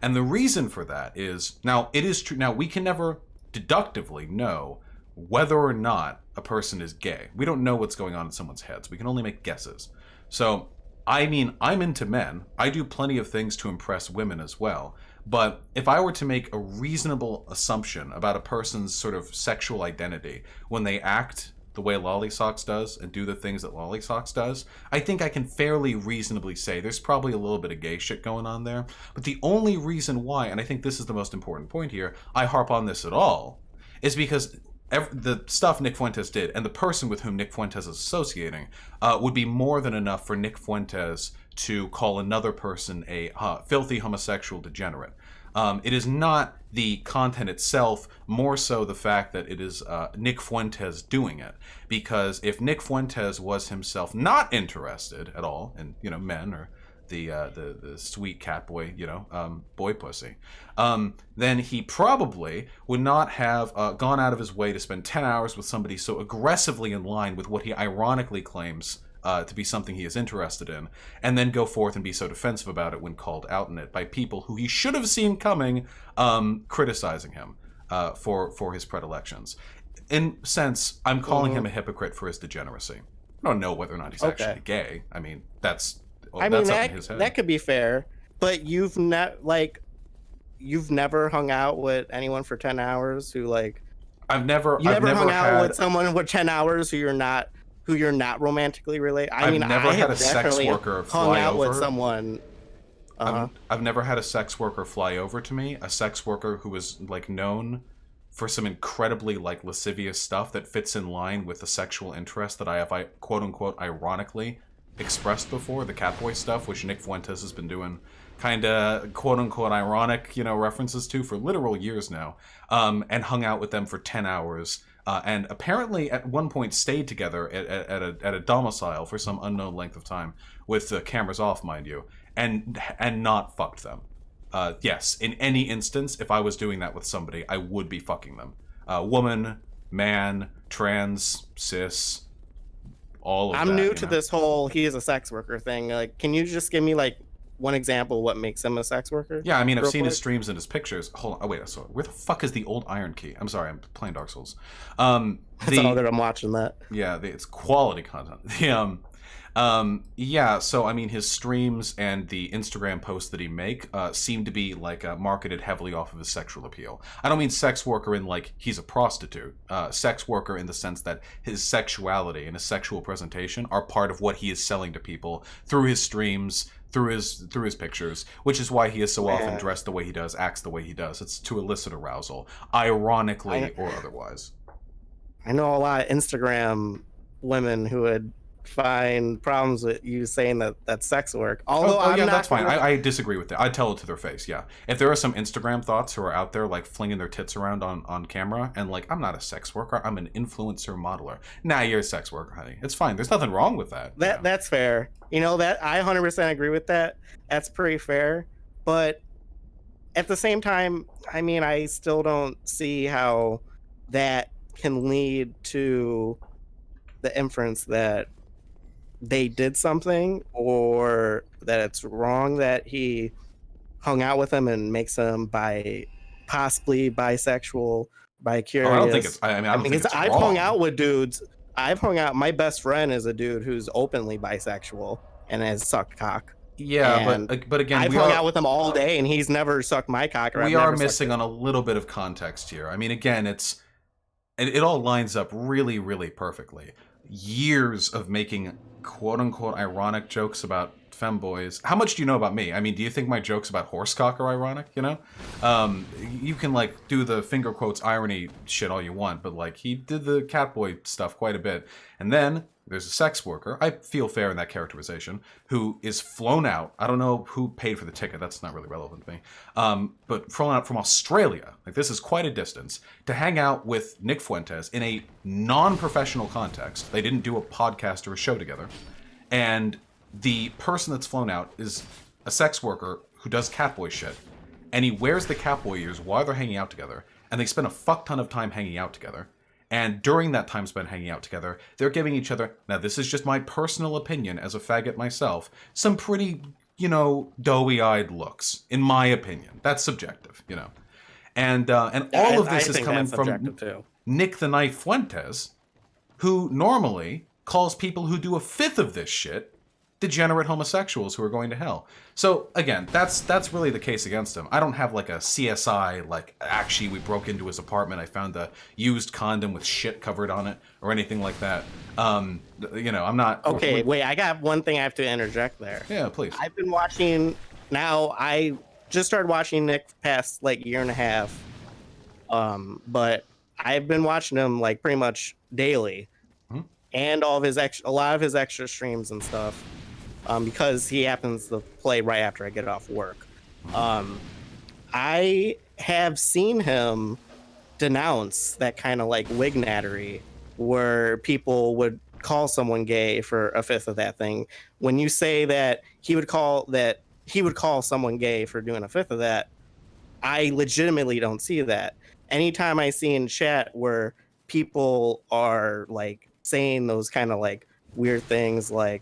And the reason for that is, now it is true. Now we can never deductively know whether or not a person is gay. We don't know what's going on in someone's heads. We can only make guesses. So I mean, I'm into men. I do plenty of things to impress women as well. But if I were to make a reasonable assumption about a person's sort of sexual identity when they act the way Lolly Socks does and do the things that Lolly Socks does, I think I can fairly reasonably say there's probably a little bit of gay shit going on there. But the only reason why, and I think this is the most important point here, I harp on this at all, is because the stuff Nick Fuentes did and the person with whom Nick Fuentes is associating would be more than enough for Nick Fuentes to call another person a filthy homosexual degenerate. It is not the content itself, more so the fact that it is Nick Fuentes doing it. Because if Nick Fuentes was himself not interested at all in, you know, men or the sweet cat boy, you know, boy pussy, then he probably would not have gone out of his way to spend 10 hours with somebody so aggressively in line with what he ironically claims to be something he is interested in, and then go forth and be so defensive about it when called out in it by people who he should have seen coming, criticizing him for his predilections. In a sense, I'm calling him a hypocrite for his degeneracy. I don't know whether or not he's actually gay. I mean, that's up in his head. That could be fair, but you've never hung out with anyone for 10 hours who like I've never hung out with someone for 10 hours who you're not romantically related. I've never had a sex worker hung fly out over. with someone. I've never had a sex worker fly over to me. A sex worker who was like known for some incredibly like lascivious stuff that fits in line with the sexual interest that I have, quote unquote, ironically expressed before, the Catboy stuff, which Nick Fuentes has been doing kind of quote unquote ironic, you know, references to for literal years now, and hung out with them for 10 hours. And apparently at one point stayed together at a domicile for some unknown length of time with the cameras off, mind you, and not fucked them. Yes, in any instance, if I was doing that with somebody, I would be fucking them. Woman, man, trans, cis, all of that. I'm new to this whole he is a sex worker thing. Like, can you just give me like one example of what makes him a sex worker? Yeah, I mean, I've seen his streams and his pictures. Hold on, oh wait, sorry. Where the fuck is the old Iron Key? I'm sorry, I'm playing Dark Souls. That's all good. I'm watching that. Yeah, it's quality content. Yeah, so I mean, his streams and the Instagram posts that he make seem to be like marketed heavily off of his sexual appeal. I don't mean sex worker in like he's a prostitute. Sex worker in the sense that his sexuality and his sexual presentation are part of what he is selling to people through his streams, through his pictures, which is why he is so often dressed the way he does, acts the way he does. It's to elicit arousal, ironically or otherwise. I know a lot of Instagram women who would find problems with you saying that that's sex work. Although yeah, that's fine. I disagree with that. I tell it to their face. Yeah, if there are some Instagram thoughts who are out there like flinging their tits around on camera and like, I'm not a sex worker, I'm an influencer modeler. Nah, you're a sex worker, honey. It's fine. There's nothing wrong with that. That's fair. You know, that I 100% agree with that. That's pretty fair. But at the same time, I mean, I still don't see how that can lead to the inference that they did something or that it's wrong that he hung out with them and makes them possibly bisexual, bi-curious. I don't think it's. I don't think it's I've wrong. hung out with dudes. My best friend is a dude who's openly bisexual and has sucked cock. Yeah, And but again, I've hung out with him all day and he's never sucked my cock. Or we I've are never sucked missing on a little bit of context here. I mean, again, it all lines up really, really perfectly. Years of making quote-unquote ironic jokes about femboys. How much do you know about me? I mean, do you think my jokes about horsecock are ironic, you know? You can, like, do the finger quotes irony shit all you want, but, like, he did the catboy stuff quite a bit. And then there's a sex worker, I feel fair in that characterization, who is flown out. I don't know who paid for the ticket. That's not really relevant to me. But flown out from Australia, like this is quite a distance, to hang out with Nick Fuentes in a non-professional context. They didn't do a podcast or a show together. And the person that's flown out is a sex worker who does catboy shit. And he wears the catboy ears while they're hanging out together. And they spend a fuck ton of time hanging out together. And during that time spent hanging out together, they're giving each other, now this is just my personal opinion as a faggot myself, some pretty, doughy-eyed looks, in my opinion. That's subjective, And all of this is coming from Nick the Knife Fuentes, who normally calls people who do a fifth of this shit degenerate homosexuals who are going to hell. So again, that's really the case against him. I don't have like a CSI, like actually we broke into his apartment, I found a used condom with shit covered on it or anything like that. I'm not. Okay, wait, I got one thing I have to interject there. Yeah, please. I've been watching, I just started watching Nick past like year and a half. But I've been watching him like pretty much daily. And all of a lot of his extra streams and stuff. Because he happens to play right after I get off work. I have seen him denounce that kind of like wignattery where people would call someone gay for a fifth of that thing. When you say that he would call someone gay for doing a fifth of that, I legitimately don't see that. Anytime I see in chat where people are like saying those kind of like weird things like,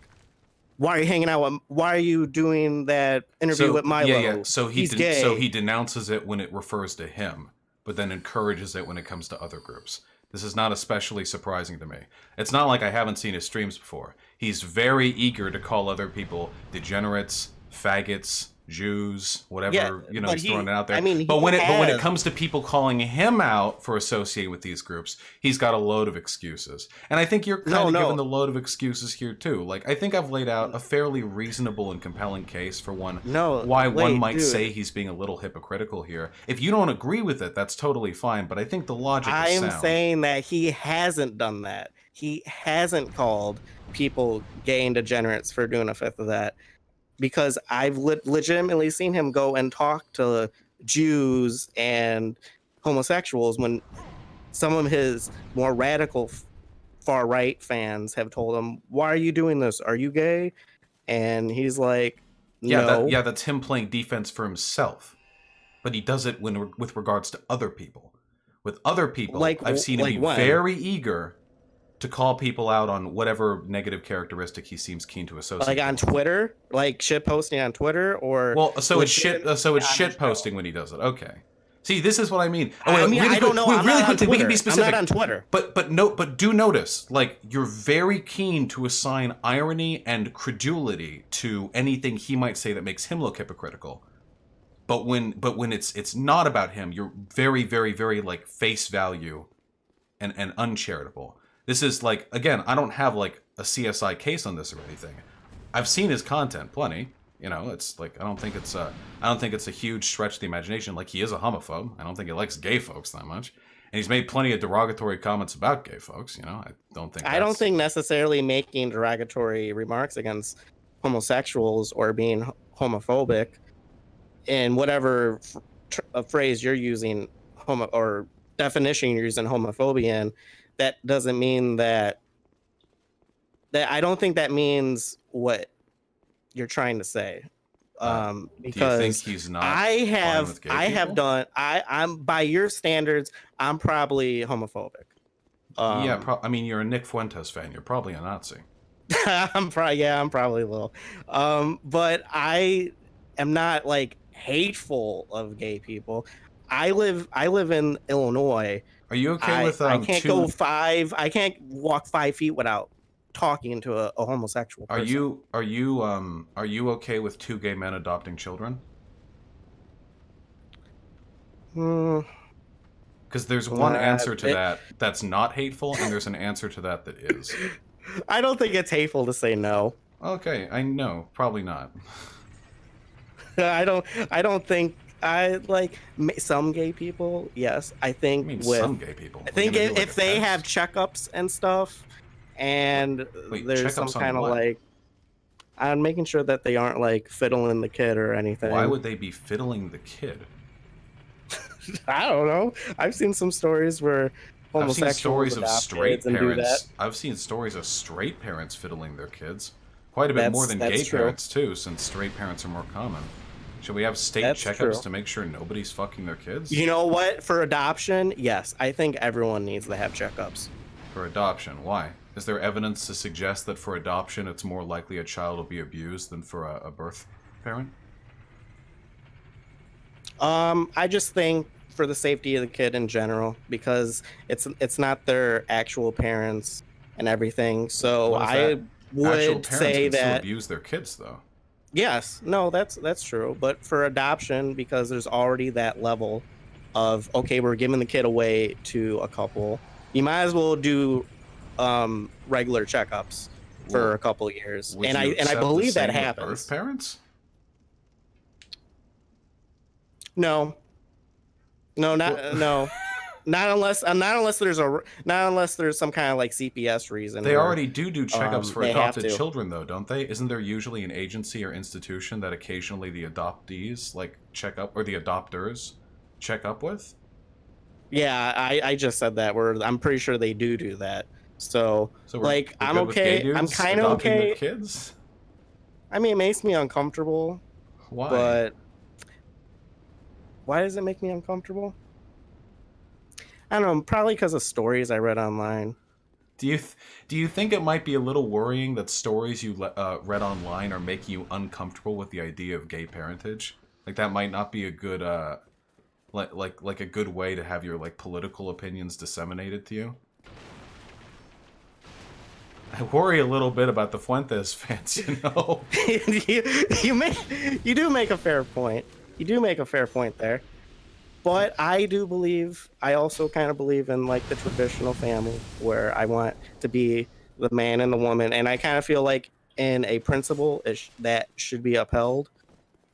why are you hanging out with, why are you doing that interview with Milo? Yeah. So he's gay. So he denounces it when it refers to him, but then encourages it when it comes to other groups. This is not especially surprising to me. It's not like I haven't seen his streams before. He's very eager to call other people degenerates, faggots, Jews, whatever, he's throwing it out there. I mean, but when it comes to people calling him out for associating with these groups, he's got a load of excuses. And I think you're kind of given the load of excuses here too. Like, I think I've laid out a fairly reasonable and compelling case for one one might say he's being a little hypocritical here. If you don't agree with it, that's totally fine, but I think the logic is sound. I am saying that he hasn't done that. He hasn't called people gay and degenerates for doing a fifth of that. Because I've legitimately seen him go and talk to Jews and homosexuals when some of his more radical far-right fans have told him, why are you doing this? Are you gay? And he's like, no. That's him playing defense for himself. But he does it with regards to other people. With other people, I've seen him be very eager to call people out on whatever negative characteristic he seems keen to associate. Like on Twitter, like shit posting on Twitter, or it's shit posting when he does it. Okay, See, this is what I mean. Oh, I wait, mean, really I don't quick, know. wait, I'm really not on quickly, we can Twitter. be specific. I'm not on Twitter. But do notice, like, you're very keen to assign irony and credulity to anything he might say that makes him look hypocritical. But when it's not about him, you're very, very, very like face value and uncharitable. This is like, again, I don't have like a CSI case on this or anything. I've seen his content plenty. You know, it's like I don't think it's a huge stretch of the imagination. Like, he is a homophobe. I don't think he likes gay folks that much. And he's made plenty of derogatory comments about gay folks, you know. I don't think necessarily making derogatory remarks against homosexuals or being homophobic in whatever phrase you're using, or definition you're using homophobia in, that doesn't mean that I don't think that means what you're trying to say. Because do you think he's not I'm by your standards, I'm probably homophobic. I mean, you're a Nick Fuentes fan. You're probably a Nazi. I'm probably a little. But I am not like hateful of gay people. I live in Illinois. Are you okay with I can't walk 5 feet without talking to a homosexual person. Are you okay with 2 gay men adopting children? Because there's one answer to that that's not hateful, and there's an answer to that that is. I don't think it's hateful to say no. Okay, I know, probably not. I don't think I like some gay people. Yes, I think some gay people. I think if they have checkups and stuff, and there's some kind of like, I'm making sure that they aren't like fiddling the kid or anything. Why would they be fiddling the kid? I don't know. I've seen some stories where homosexuals I've seen stories of straight and do that. parents. I've seen stories of straight parents fiddling their kids. Quite a bit more than gay parents too, since straight parents are more common. Should we have state checkups to make sure nobody's fucking their kids? You know what? For adoption, yes. I think everyone needs to have checkups. For adoption, why? Is there evidence to suggest that for adoption it's more likely a child will be abused than for a birth parent? I just think for the safety of the kid in general, because it's not their actual parents and everything. So I would say that still abuse their kids, though. Yes, no, that's true. But for adoption, because there's already that level of, okay, we're giving the kid away to a couple, you might as well do regular checkups for a couple of years. And I believe that happens. Birth parents? No, not unless there's some kind of like CPS reason. They already do checkups for adopted children, though, don't they? Isn't there usually an agency or institution that occasionally the adoptees like check up, or the adopters check up with? Yeah, I just said that. I'm pretty sure they do that. So like, I'm okay. I'm kind of okay. Kids? I mean, it makes me uncomfortable. Why? But why does it make me uncomfortable? I don't know, probably because of stories I read online. Do you think it might be a little worrying that stories you read online are making you uncomfortable with the idea of gay parentage? Like, that might not be a good like a good way to have your like political opinions disseminated to you? I worry a little bit about the Fuentes fans, you know. you do make a fair point. You do make a fair point there. But I also kind of believe in like the traditional family, where I want to be the man and the woman. And I kind of feel like in a principle that should be upheld.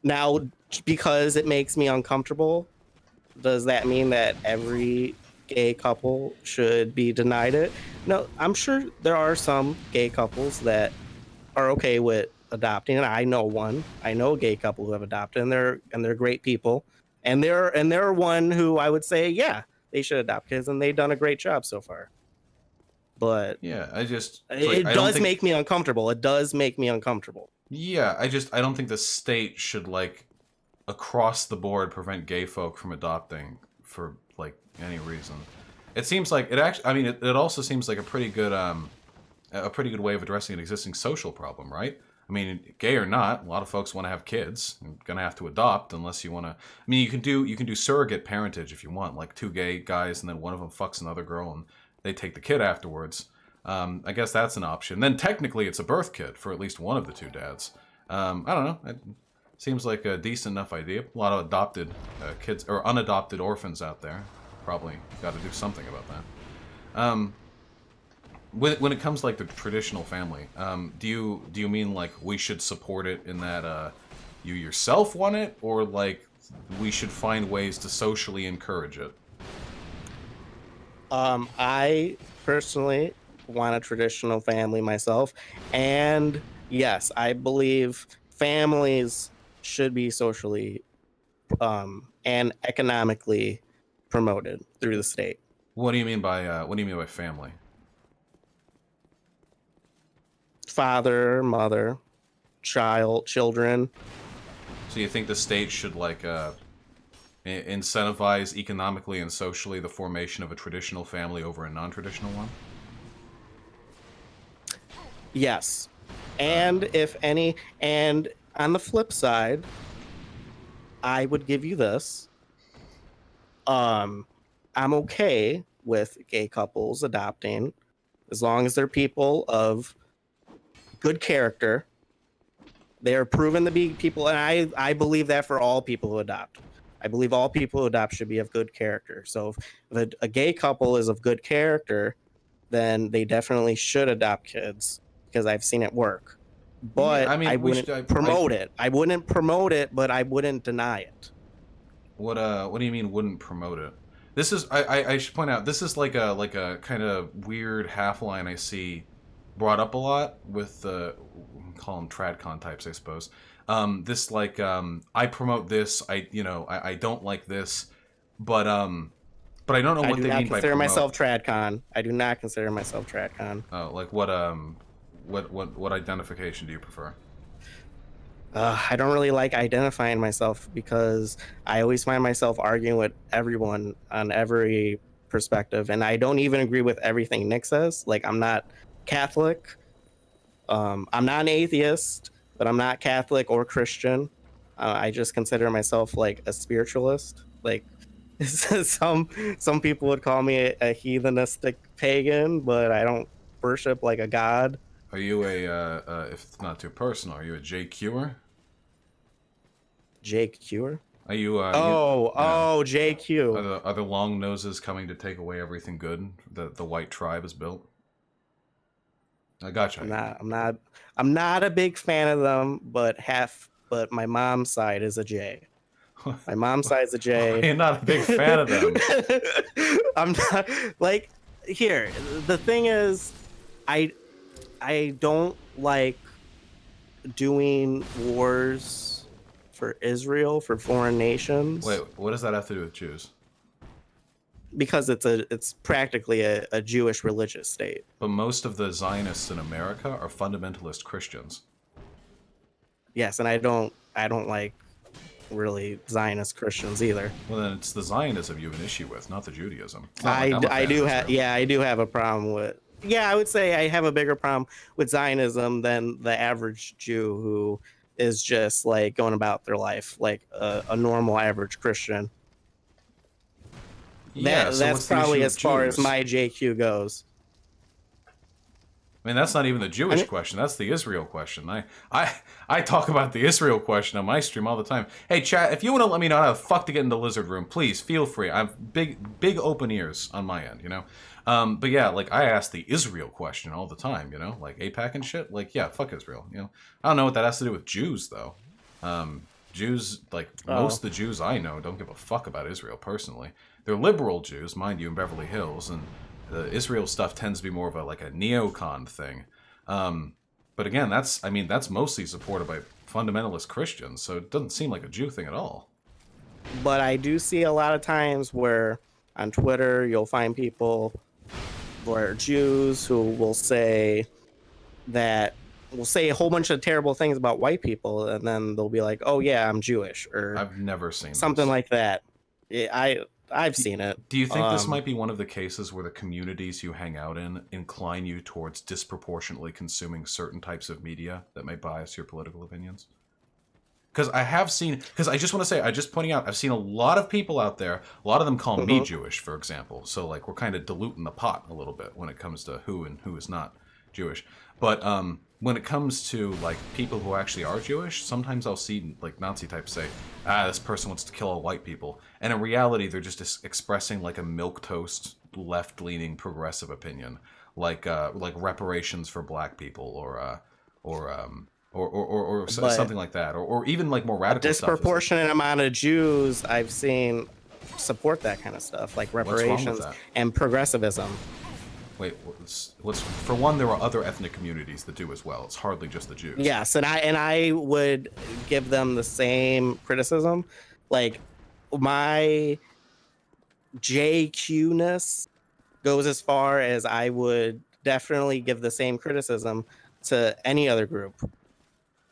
Now, because it makes me uncomfortable, does that mean that every gay couple should be denied it? No, I'm sure there are some gay couples that are okay with adopting, and I know a gay couple who have adopted, and they're great people, and they're one who I would say, yeah, they should adopt kids, and they've done a great job so far. But yeah, it does make me uncomfortable. It does make me uncomfortable. Yeah, I don't think the state should like across the board prevent gay folk from adopting for like any reason. It seems like it actually. I mean, it also seems like a pretty good way of addressing an existing social problem, right? I mean, gay or not, a lot of folks want to have kids. You're gonna have to adopt unless you want to. I mean, you can do surrogate parentage if you want, like 2 gay guys and then one of them fucks another girl and they take the kid afterwards. I guess that's an option. Then technically, it's a birth kit for at least one of the 2 dads. I don't know. It seems like a decent enough idea. A lot of adopted kids or unadopted orphans out there. Probably got to do something about that. When it comes like the traditional family, do you mean like we should support it in that you yourself want it, or like we should find ways to socially encourage it? I personally want a traditional family myself, and yes, I believe families should be socially and economically promoted through the state. What do you mean by family? Father, mother, children. So you think the state should like incentivize economically and socially the formation of a traditional family over a non-traditional one? Yes. And if any, and on the flip side, I would give you this. I'm okay with gay couples adopting as long as they're people of good character. They are proven to be people, and I believe that for all people who adopt. I believe all people who adopt should be of good character. So if a gay couple is of good character, then they definitely should adopt kids, because I've seen it work. But I mean, I wouldn't promote it. I wouldn't promote it, but I wouldn't deny it. What do you mean wouldn't promote it? This is I should point out, this is like a kind of weird half line I see brought up a lot with call them tradcon types, I suppose. This like I promote this, I don't like this, but I don't know what they mean by promote. I do not consider myself tradcon. I do not consider myself tradcon. Oh, like what identification do you prefer? I don't really like identifying myself because I always find myself arguing with everyone on every perspective, and I don't even agree with everything Nick says. Like, I'm not Catholic. I'm not an atheist, but I'm not Catholic or Christian. I just consider myself like a spiritualist. Like, some people would call me a heathenistic pagan, but I don't worship like a god. Are you if it's not too personal, are you a JQer? JQer? Are you? JQ. Are the long noses coming to take away everything good that the white tribe has built? I gotcha. I'm not a big fan of them, but my mom's side is a J. My mom's side is a J. You're not a big fan of them. I'm not like here. The thing is, I don't like doing wars for Israel, for foreign nations. Wait, what does that have to do with Jews? Because it's practically a Jewish religious state. But most of the Zionists in America are fundamentalist Christians. Yes, and I don't like really Zionist Christians either. Well, then it's the Zionism you have an issue with, not the Judaism. I do have a problem with. Yeah, I would say I have a bigger problem with Zionism than the average Jew who is just like going about their life like a normal average Christian. Yeah, that's probably as far as my JQ goes. I mean, that's not even the Jewish question. That's the Israel question. I talk about the Israel question on my stream all the time. Hey, chat, if you want to let me know how the fuck to get into Lizard Room, please feel free. I have big open ears on my end, you know? But yeah, like, I ask the Israel question all the time, you know? Like, AIPAC and shit? Like, yeah, fuck Israel, you know? I don't know what that has to do with Jews, though. Jews, like, most of the Jews I know don't give a fuck about Israel, personally. They're liberal Jews, mind you, in Beverly Hills, and the Israel stuff tends to be more of a neocon thing. But again, that's mostly supported by fundamentalist Christians, so it doesn't seem like a Jew thing at all. But I do see a lot of times where on Twitter you'll find people who are Jews who will say a whole bunch of terrible things about white people, and then they'll be like, "Oh yeah, I'm Jewish," or I've never seen something like that. I've seen it. Do you think this might be one of the cases where the communities you hang out in incline you towards disproportionately consuming certain types of media that may bias your political opinions? Because I just want to say, just pointing out, I've seen a lot of people out there, a lot of them call me Jewish, for example. So, like, we're kind of diluting the pot a little bit when it comes to who and who is not Jewish. But when it comes to, like, people who actually are Jewish, sometimes I'll see, like, Nazi types say, this person wants to kill all white people. And in reality, they're just expressing, like, a milquetoast, left-leaning, progressive opinion. Like reparations for black people or something like that, or even like more radical stuff. Disproportionate amount of Jews I've seen support that kind of stuff, like reparations and progressivism. Wait, what's for one? There are other ethnic communities that do as well. It's hardly just the Jews. Yes, and I would give them the same criticism. Like my JQ-ness goes as far as I would definitely give the same criticism to any other group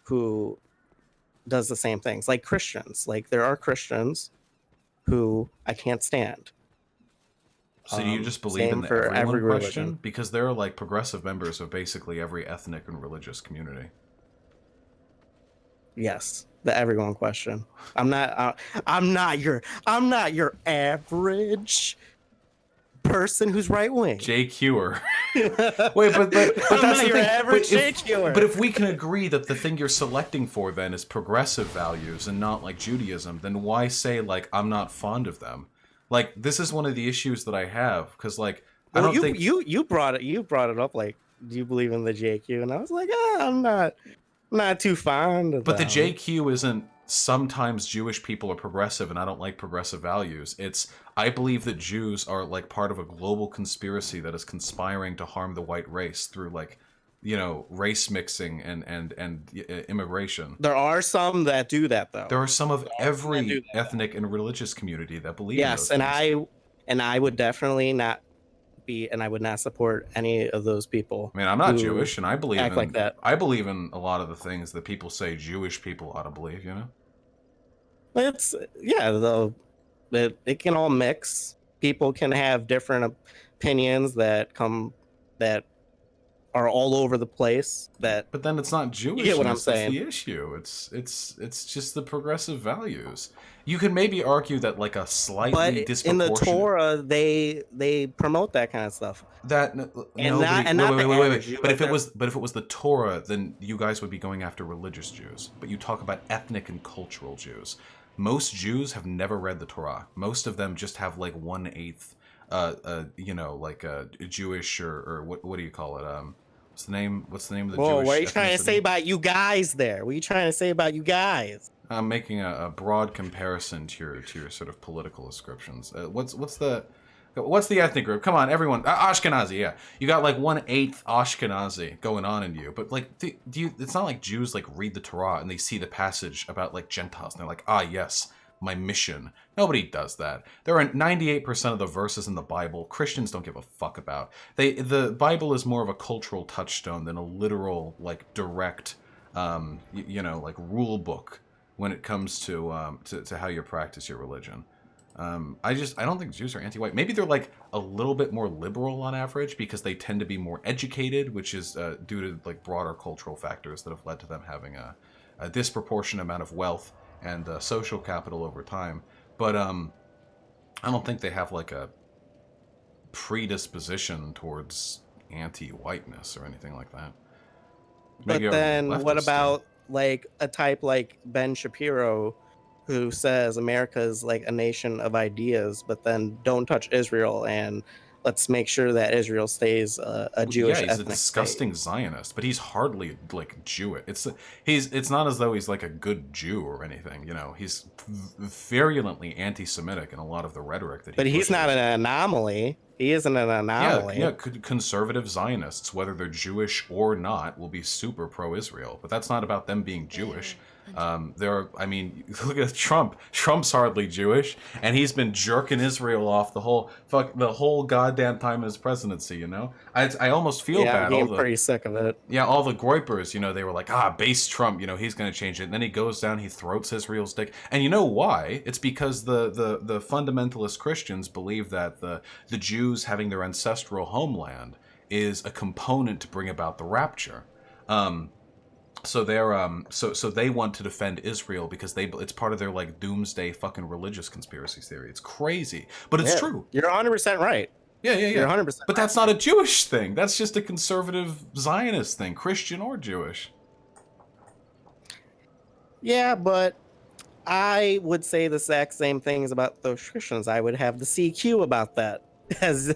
who does the same things, like Christians. Like there are Christians who I can't stand. So do you just believe in the everyone question? Because there are like progressive members of basically every ethnic and religious community. Yes, the everyone question. I'm not your average person who's right wing. JQer. Wait, but that's the thing. But if we can agree that the thing you're selecting for then is progressive values and not like Judaism, then why say like I'm not fond of them? Like this is one of the issues that I have because like I don't think you brought it up like do you believe in the JQ and I was like I'm not too fond of But them. the JQ isn't sometimes Jewish people are progressive and I don't like progressive values. It's I believe that Jews are like part of a global conspiracy that is conspiring to harm the white race through like, you know, race mixing and immigration. There are some that do that though. There are some of every ethnic and religious community that believe in those things. and I would definitely not be and I would not support any of those people. I mean, I'm not Jewish and I believe like that. I believe in a lot of the things that people say Jewish people ought to believe, you know? It's though it can all mix. People can have different opinions that are all over the place. But then it's not Jewish. You get what I'm saying? That's the issue. It's just the progressive values. You can maybe argue that like a slightly disproportionate. In the Torah, they promote that kind of stuff. Wait. But if it was the Torah, then you guys would be going after religious Jews. But you talk about ethnic and cultural Jews. Most Jews have never read the Torah. Most of them just have like 1/8, like a Jewish or what do you call it? What's the name of the Jewish? What are you trying to say about you guys there? What are you trying to say about you guys? I'm making a broad comparison to your sort of political ascriptions. What's the ethnic group? Come on, everyone. Ashkenazi, yeah. You got like 1/8 Ashkenazi going on in you. But like, do you? It's not like Jews like read the Torah and they see the passage about like Gentiles and they're like, yes, my mission. Nobody does that. There are 98% of the verses in the Bible Christians don't give a fuck about. The Bible is more of a cultural touchstone than a literal like direct, like rule book when it comes to how you practice your religion. I don't think Jews are anti-white. Maybe they're like a little bit more liberal on average because they tend to be more educated, which is due to like broader cultural factors that have led to them having a disproportionate amount of wealth and social capital over time. But I don't think they have like a predisposition towards anti-whiteness or anything like that. Maybe but then what about like a type like Ben Shapiro who says America is like a nation of ideas, but then don't touch Israel and let's make sure that Israel stays a Jewish ethnic he's a disgusting state. Zionist, but he's hardly like Jewish. It's not as though he's like a good Jew or anything. You know, he's virulently anti-Semitic in a lot of the rhetoric that he. But he's not an anomaly. He isn't an anomaly. Yeah, conservative Zionists, whether they're Jewish or not, will be super pro-Israel. But that's not about them being Jewish. I mean, look at Trump. Trump's hardly Jewish, and he's been jerking Israel off the whole goddamn time of his presidency. You know, I almost feel Yeah, bad. I'm getting pretty sick of it. Yeah, all the Groypers, you know, they were like, base Trump, you know, he's going to change it. And then he goes down, he throats Israel's dick. And you know why? It's because the fundamentalist Christians believe that the Jews having their ancestral homeland is a component to bring about the rapture. So they're so they want to defend Israel because it's part of their like doomsday fucking religious conspiracy theory. It's crazy, but it's true. You're 100% right. Yeah. You're 100%. But that's not a Jewish thing. That's just a conservative Zionist thing, Christian or Jewish. Yeah, but I would say the exact same things about those Christians. I would have the CQ about that as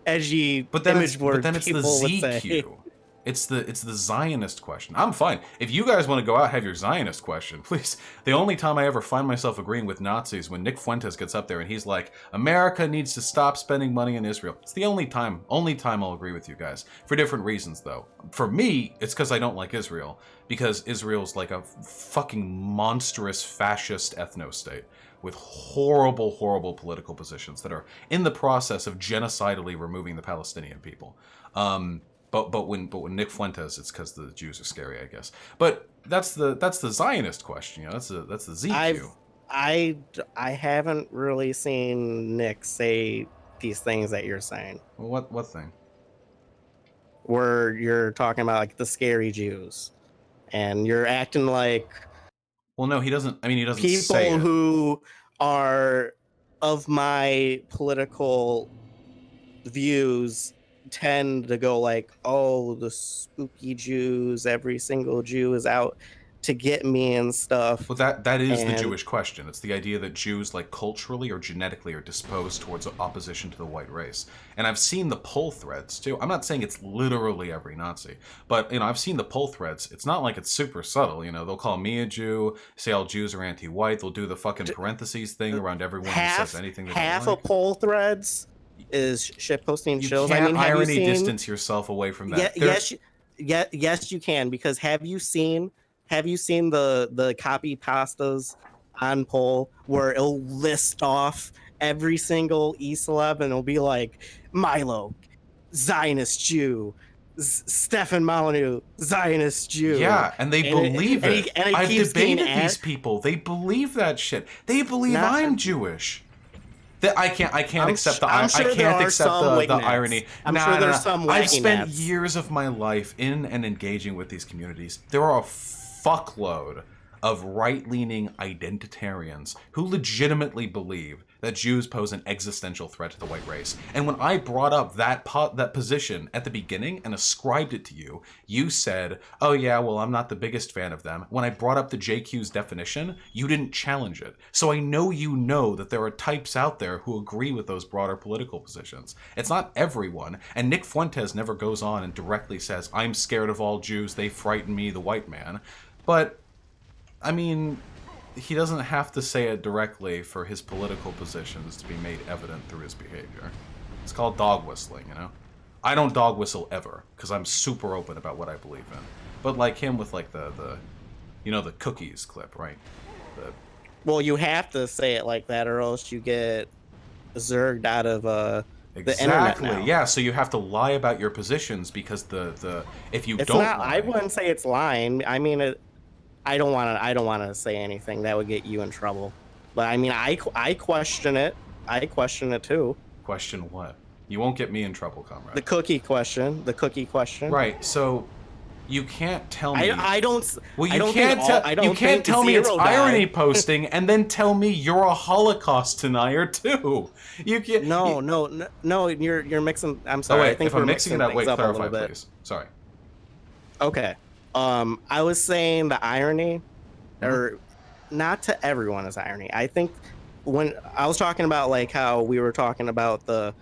edgy image board but then it's the people would say. ZQ. It's the Zionist question. I'm fine. If you guys want to go out and have your Zionist question, please. The only time I ever find myself agreeing with Nazis when Nick Fuentes gets up there and he's like, America needs to stop spending money in Israel. It's the only time I'll agree with you guys. For different reasons, though. For me, it's because I don't like Israel. Because Israel's like a fucking monstrous fascist ethno-state with horrible, horrible political positions that are in the process of genocidally removing the Palestinian people. But when Nick Fuentes, it's because the Jews are scary, I guess. But that's the Zionist question. You know, that's the ZQ. I haven't really seen Nick say these things that you're saying. Well, what thing? Where you're talking about like the scary Jews, and you're acting like. Well, no, he doesn't. I mean, he doesn't people say it. Who are of my political views tend to go like, oh, the spooky Jews, every single Jew is out to get me and stuff. Well, that is the Jewish question. It's the idea that Jews, like, culturally or genetically are disposed towards opposition to the white race. And I've seen the poll threads, too. I'm not saying it's literally every Nazi, but, you know, I've seen the poll threads. It's not like it's super subtle, you know. They'll call me a Jew, say all Jews are anti-white. They'll do the fucking parentheses thing around everyone who says anything they don't like. Half of poll threads is shit posting chills. You can't have irony you seen, distance yourself away from that. Yes, you can, because have you seen the copy pastas on poll where it'll list off every single E-celeb and it'll be like Milo, Zionist Jew, Stefan Molyneux, Zionist Jew. Yeah, and they believe it. And I've keeps debated these people. They believe that shit. They believe I'm Jewish. I can't accept the irony. I'm sure there's some. I've spent years of my life in and engaging with these communities. There are a fuckload of right-leaning identitarians who legitimately believe that Jews pose an existential threat to the white race. And when I brought up that position at the beginning and ascribed it to you, you said, oh yeah, well, I'm not the biggest fan of them. When I brought up the JQ's definition, you didn't challenge it. So I know you know that there are types out there who agree with those broader political positions. It's not everyone. And Nick Fuentes never goes on and directly says, I'm scared of all Jews, they frighten me, the white man. But I mean, he doesn't have to say it directly for his political positions to be made evident through his behavior. It's called dog whistling, you know? I don't dog whistle ever, because I'm super open about what I believe in. But like him with like the cookies clip, right? Well, you have to say it like that or else you get zerged out of the internet now. Yeah, so you have to lie about your positions because if you don't lie... I wouldn't say it's lying. I mean, I don't want to say anything that would get you in trouble. But I mean, I question it. I question it too. Question what? You won't get me in trouble, comrade. The cookie question. Right. So you can't tell me. I don't. Well, you can't tell me it's irony posting and then tell me you're a Holocaust denier too. You can't. No. You're mixing. I'm sorry. Oh, wait, I think if I'm mixing it up, wait, clarify, please. Sorry. Okay. I was saying the irony, or not to everyone is irony. I think when I was talking about like how we were talking about the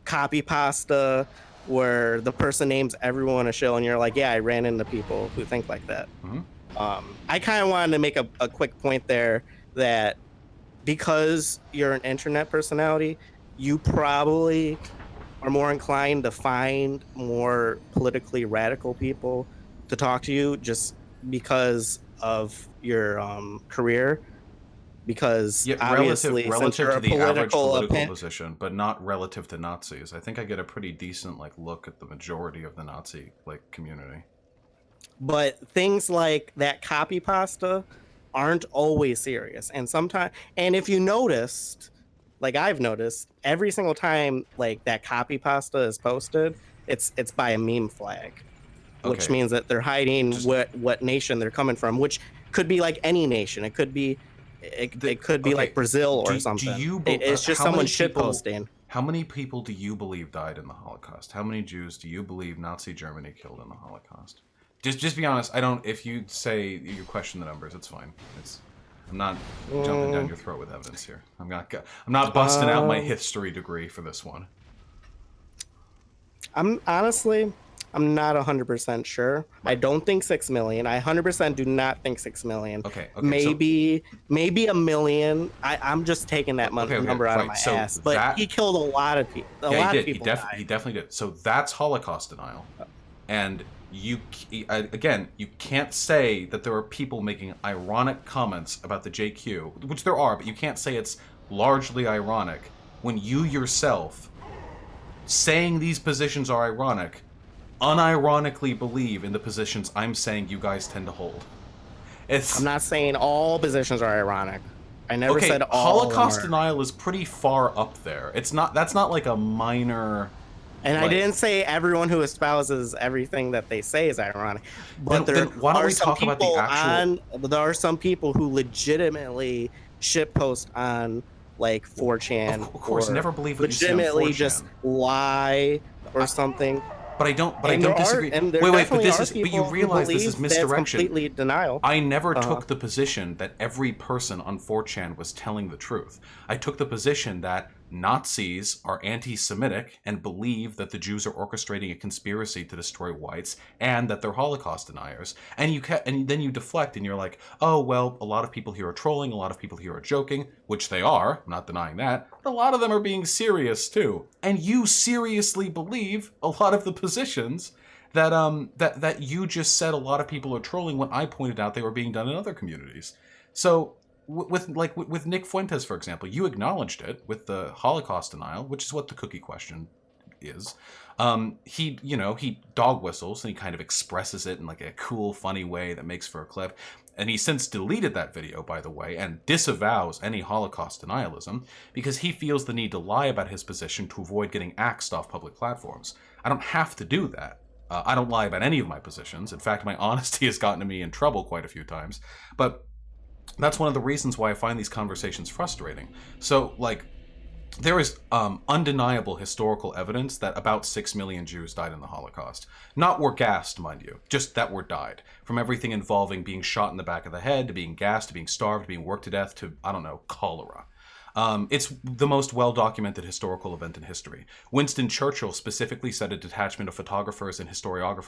copy pasta where the person names everyone a shill and you're like, yeah, I ran into people who think like that. I kind of wanted to make a quick point there that because you're an internet personality, you probably are more inclined to find more politically radical people to talk to you just because of your career, because Yeah, obviously since you're relative a to the average political opinion, position, but not relative to Nazis. I think I get a pretty decent like look at the majority of the Nazi like community. but things like that copy pasta aren't always serious, and sometimes, and if you noticed, like I've noticed, every single time like that copy pasta is posted, it's by a meme flag, which Okay. means that they're hiding Just- what nation they're coming from, which could be like any nation. It could be it could be okay, like Brazil or do something. you It's just how someone many shit people- posting. How many people do you believe died in the Holocaust? How many Jews do you believe Nazi Germany killed in the Holocaust? Just be honest. I don't. If you say you question the numbers, it's fine. I'm not jumping down your throat with evidence here. I'm not busting out my history degree for this one. I'm not 100% sure. I don't think 6 million. I 100% do not think 6 million. Okay. Maybe a million. I'm just taking that number out of my so ass. But he killed a lot of people. He definitely did. So that's Holocaust denial. And you can't say that there are people making ironic comments about the JQ, which there are, but you can't say it's largely ironic when you yourself, saying these positions are ironic, unironically believe in the positions I'm saying you guys tend to hold. I'm not saying all positions are ironic. I never said all. Holocaust denial is pretty far up there. That's not like a minor. And I didn't say everyone who espouses everything that they say is ironic. But there are some people who legitimately shitpost on like 4chan. Of course, never believe what you see on legitimately 4chan. just lie or something. But I don't disagree. But you realize this is misdirection. Completely denial. I never took the position that every person on 4chan was telling the truth. I took the position that Nazis are anti-Semitic and believe that the Jews are orchestrating a conspiracy to destroy whites and that they're Holocaust deniers. And then you deflect and you're like, oh, well, a lot of people here are trolling, a lot of people here are joking, which they are, I'm not denying that, but a lot of them are being serious too. And you seriously believe a lot of the positions that that you just said a lot of people are trolling when I pointed out they were being done in other communities. So with Nick Fuentes, for example, you acknowledged it with the Holocaust denial, which is what the cookie question is. He dog whistles and he kind of expresses it in like a cool, funny way that makes for a clip. And he since deleted that video, by the way, and disavows any Holocaust denialism because he feels the need to lie about his position to avoid getting axed off public platforms. I don't have to do that. I don't lie about any of my positions. In fact, my honesty has gotten me in trouble quite a few times. But that's one of the reasons why I find these conversations frustrating. So, there is undeniable historical evidence that about 6 million Jews died in the Holocaust. Not were gassed, mind you, just that were died. From everything involving being shot in the back of the head, to being gassed, to being starved, to being worked to death, to, I don't know, cholera. It's the most well-documented historical event in history. Winston Churchill specifically sent a detachment of photographers and historians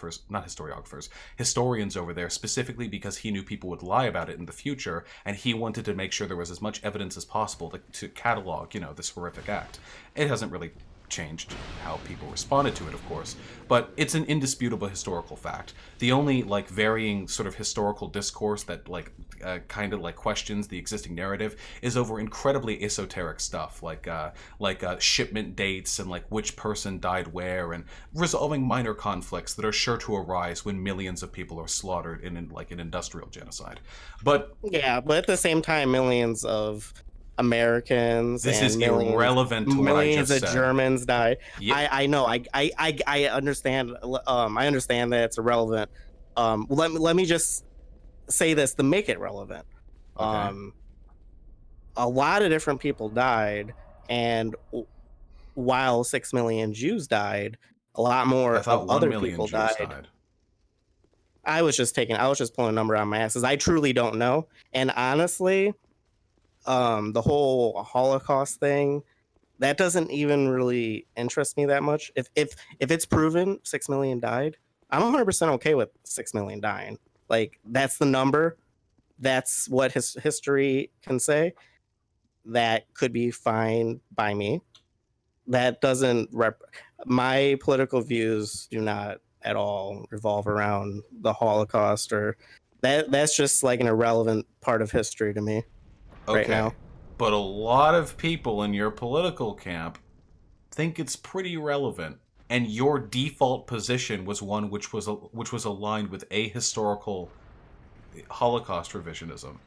over there specifically because he knew people would lie about it in the future, and he wanted to make sure there was as much evidence as possible to catalog, this horrific act. It hasn't really changed how people responded to it, of course, but it's an indisputable historical fact. The only varying sort of historical discourse that kind of questions the existing narrative is over incredibly esoteric stuff like shipment dates and which person died where and resolving minor conflicts that are sure to arise when millions of people are slaughtered in an industrial genocide. But at the same time, millions of Americans. This is irrelevant to what I just said. Millions of Germans died. Yeah. I know. I understand. I understand that it's irrelevant. Let me just say this to make it relevant. Okay. A lot of different people died, and while 6 million Jews died, a lot more of other people died. I was just pulling a number out of my ass, 'cause I truly don't know. And honestly, the whole Holocaust thing, that doesn't even really interest me that much. If it's proven 6 million died, I'm 100% okay with 6 million dying. That's the number. That's what history can say. That could be fine by me. That doesn't my political views do not at all revolve around the Holocaust or that's just like an irrelevant part of history to me right now. But a lot of people in your political camp think it's pretty relevant, and your default position was one which was aligned with ahistorical Holocaust revisionism.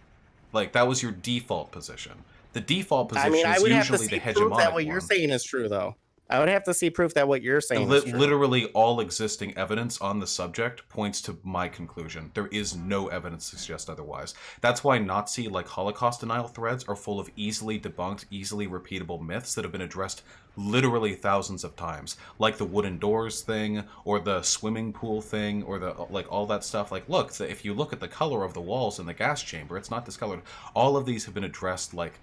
Like, that was your default position. The default position I would is have to usually see the proof hegemonic that what you're one. saying is true, though. I would have to see proof that what you're saying is true. Literally all existing evidence on the subject points to my conclusion. There is no evidence to suggest otherwise. That's why Nazi, like, Holocaust denial threads are full of easily debunked, easily repeatable myths that have been addressed literally thousands of times. Like the wooden doors thing, or the swimming pool thing, or the, like, all that stuff. Like, look, if you look at the color of the walls in the gas chamber, it's not discolored. All of these have been addressed, like,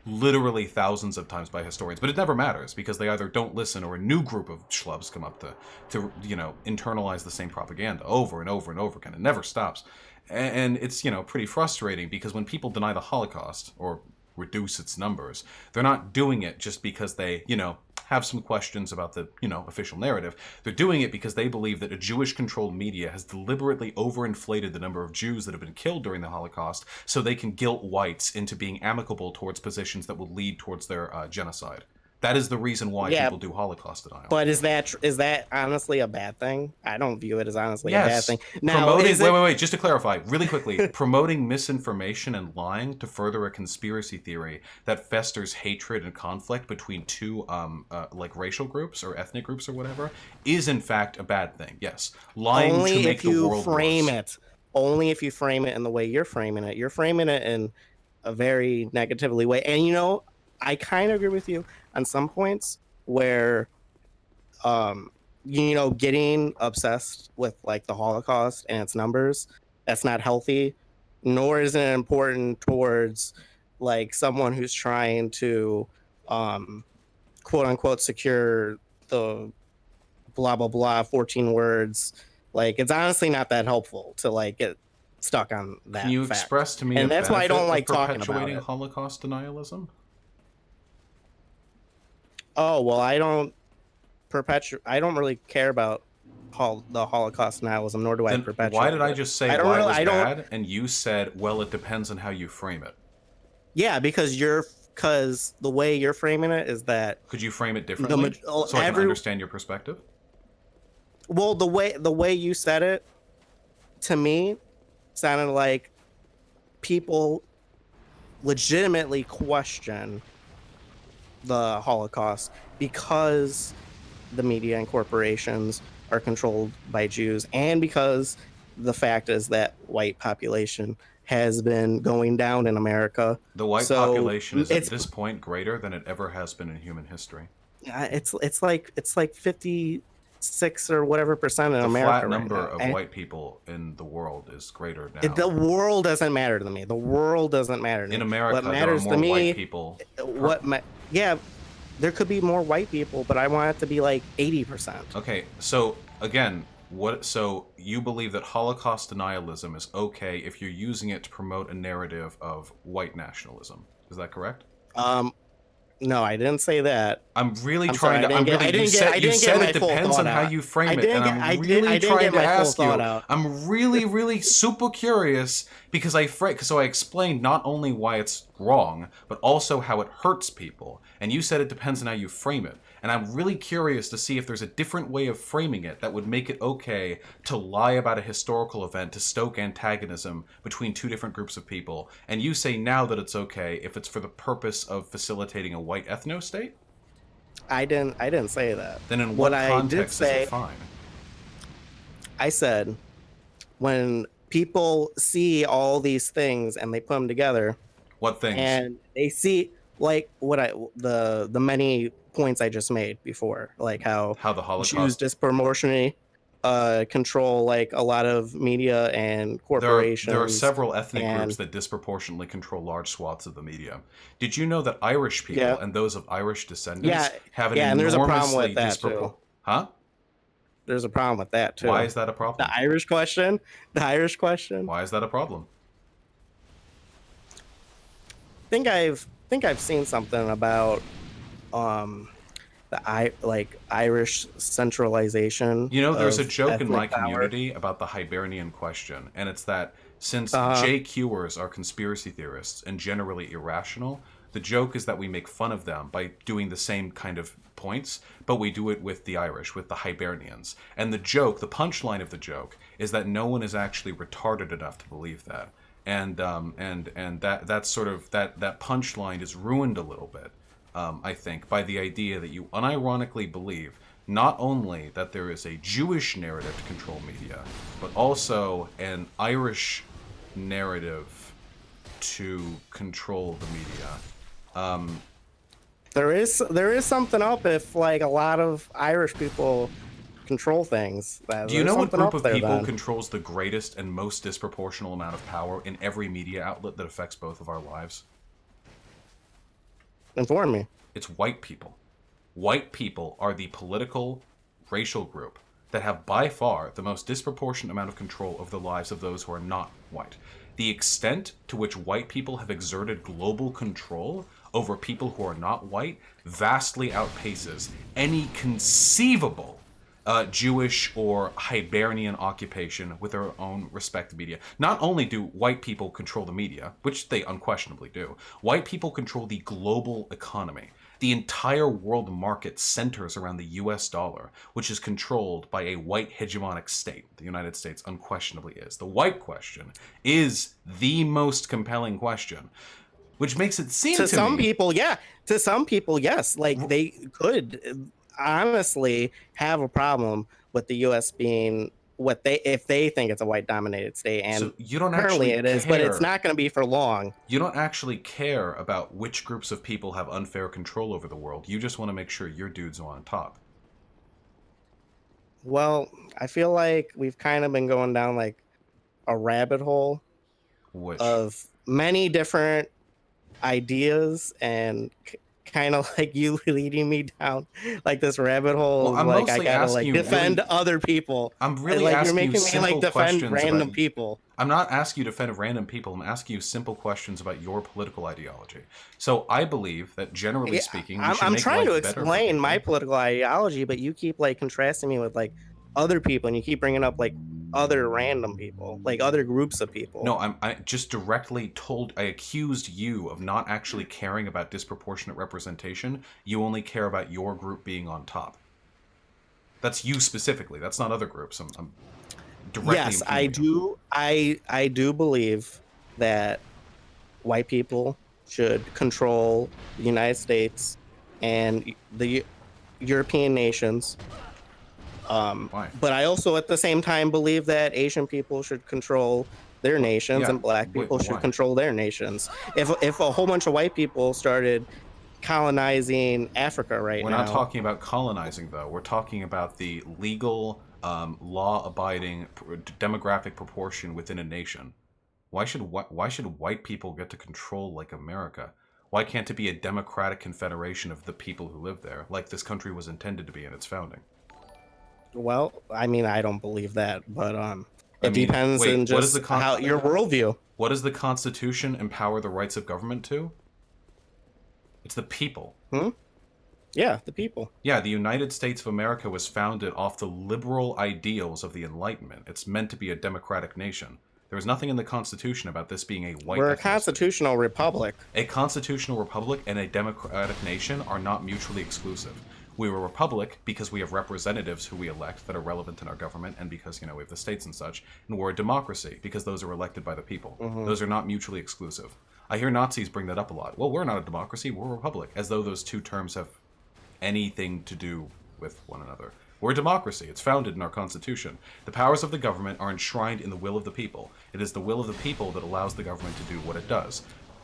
literally thousands of times by historians, but it never matters because they either don't listen or a new group of schlubs come up to you know, internalize the same propaganda over and over and over again. It never stops. And it's, you know, pretty frustrating because when people deny the Holocaust or reduce its numbers, they're not doing it just because they, you know, have some questions about the, you know, official narrative. They're doing it because they believe that a Jewish-controlled media has deliberately overinflated the number of Jews that have been killed during the Holocaust so they can guilt whites into being amicable towards positions that will lead towards their genocide. That is the reason why people do Holocaust denial. But is that honestly a bad thing? I don't view it as honestly a bad thing. Now, Promoting, wait, just to clarify, really quickly, promoting misinformation and lying to further a conspiracy theory that festers hatred and conflict between two, like, racial groups or ethnic groups or whatever, is in fact a bad thing. Yes, lying only to make if the you world frame worse. it. Only if you frame it in the way you're framing it. You're framing it in a very negatively way, and you know, I kind of agree with you on some points where, you know, getting obsessed with, like, the Holocaust and its numbers, that's not healthy, nor is it important towards, like, someone who's trying to, quote unquote, secure the blah, blah, blah, 14 words. Like, it's honestly not that helpful to, like, get stuck on that. Can you fact. express to me And a that's why I don't benefit like of talking about perpetuating it. Holocaust denialism? Oh, well, I don't really care about the Holocaust denialism, nor do I Then perpetuate why did I it. just say I don't why really- it was I don't- bad, and you said, well, it depends on how you frame it? Yeah, because the way you're framing it is that. Could you frame it differently so I can understand your perspective? Well, the way you said it, to me, sounded like people legitimately question the Holocaust because the media and corporations are controlled by Jews, and because the fact is that white population has been going down in America. The white population is at this point greater than it ever has been in human history. It's like 56 or whatever percent in America. The flat right number now. of And white people in the world is greater now. the world doesn't matter to me. The world doesn't matter to me. In America, what there are matters more to me, white people. Yeah, there could be more white people, but I want it to be like 80%. Okay, so again, so you believe that Holocaust denialism is okay if you're using it to promote a narrative of white nationalism. Is that correct? No, I didn't say that. I'm really I'm trying sorry, to. You said it depends on how you frame it, and I'm really trying to ask you. I'm really super curious because I explained not only why it's wrong, but also how it hurts people. And you said it depends on how you frame it. And I'm really curious to see if there's a different way of framing it that would make it okay to lie about a historical event to stoke antagonism between two different groups of people. And you say now that it's okay if it's for the purpose of facilitating a white ethno-state? I didn't say that. Then in what context is say, it fine? I said when people see all these things and they put them together. What things? And they see like the many points I just made before, like how the Holocaust Jews disproportionately control like a lot of media and corporations. There are several ethnic groups that disproportionately control large swaths of the media. Did you know that Irish people and those of Irish descendants have an and there's a problem enormously with that too. Huh? There's a problem with that too. Why is that a problem? The Irish question. Why is that a problem? I think I've seen something about Irish centralization. You know, there's a joke in my ethnic power. community about the Hibernian question, and it's that Since JQers are conspiracy theorists and generally irrational, the joke is that we make fun of them by doing the same kind of points, but we do it with the Irish, with the Hibernians. And the joke, the punchline of the joke, is that no one is actually retarded enough to believe that. And that sort of that punchline is ruined a little bit, I think, by the idea that you unironically believe not only that there is a Jewish narrative to control media, but also an Irish narrative to control the media. There is something up if like a lot of Irish people control things. Do you know what group of people controls the greatest and most disproportional amount of power in every media outlet that affects both of our lives? Inform me. It's white people. White people are the political, racial group that have by far the most disproportionate amount of control over the lives of those who are not white. The extent to which white people have exerted global control over people who are not white vastly outpaces any conceivable Jewish or Hibernian occupation with their own respective media. Not only do white people control the media, which they unquestionably do, white people control the global economy. The entire world market centers around the US dollar, which is controlled by a white hegemonic state. The United States unquestionably is. The white question is the most compelling question, which makes it seem to some people, yeah. To some people, yes. Like they could honestly have a problem with the U.S. being what if they think it's a white dominated state, and so you don't currently actually it is, but it's not going to be for long. You don't actually care about which groups of people have unfair control over the world. You just want to make sure your dudes are on top. Well, I feel like we've kind of been going down like a rabbit hole of many different ideas, and kind of like you leading me down like this rabbit hole. Well, like I gotta like defend other people. I'm really like, asking you're making you me simple like defend questions random about, people. I'm not asking you to defend random people. I'm asking you simple questions about your political ideology. So I believe that generally speaking, I'm trying to explain my political ideology, but you keep like contrasting me with like other people, and you keep bringing up like other random people, like other groups of people. No, I just directly I accused you of not actually caring about disproportionate representation. You only care about your group being on top. That's you specifically. That's not other groups. I'm directly. Yes, I do. I do believe that white people should control the United States and the European nations. But I also at the same time believe that Asian people should control their nations, and black people should control their nations. If a whole bunch of white people started colonizing Africa now. We're not talking about colonizing, though. We're talking about the legal, law-abiding demographic proportion within a nation. Why should white people get to control like America? Why can't it be a democratic confederation of the people who live there, like this country was intended to be in its founding? Well, I mean, I don't believe that, but it depends on just how your worldview. What does the Constitution empower the rights of government to? It's the people. Yeah, the people. Yeah, the United States of America was founded off the liberal ideals of the Enlightenment. It's meant to be a democratic nation. There was nothing in the Constitution about this being a white. We're a constitutional republic. A constitutional republic and a democratic nation are not mutually exclusive. We're a republic because we have representatives who we elect that are relevant in our government, and because, we have the states and such. And we're a democracy because those are elected by the people. Those are not mutually exclusive. I hear Nazis bring that up a lot. Well, we're not a democracy, we're a republic. As though those two terms have anything to do with one another. We're a democracy. It's founded in our Constitution. The powers of the government are enshrined in the will of the people. It is the will of the people that allows the government to do what it does.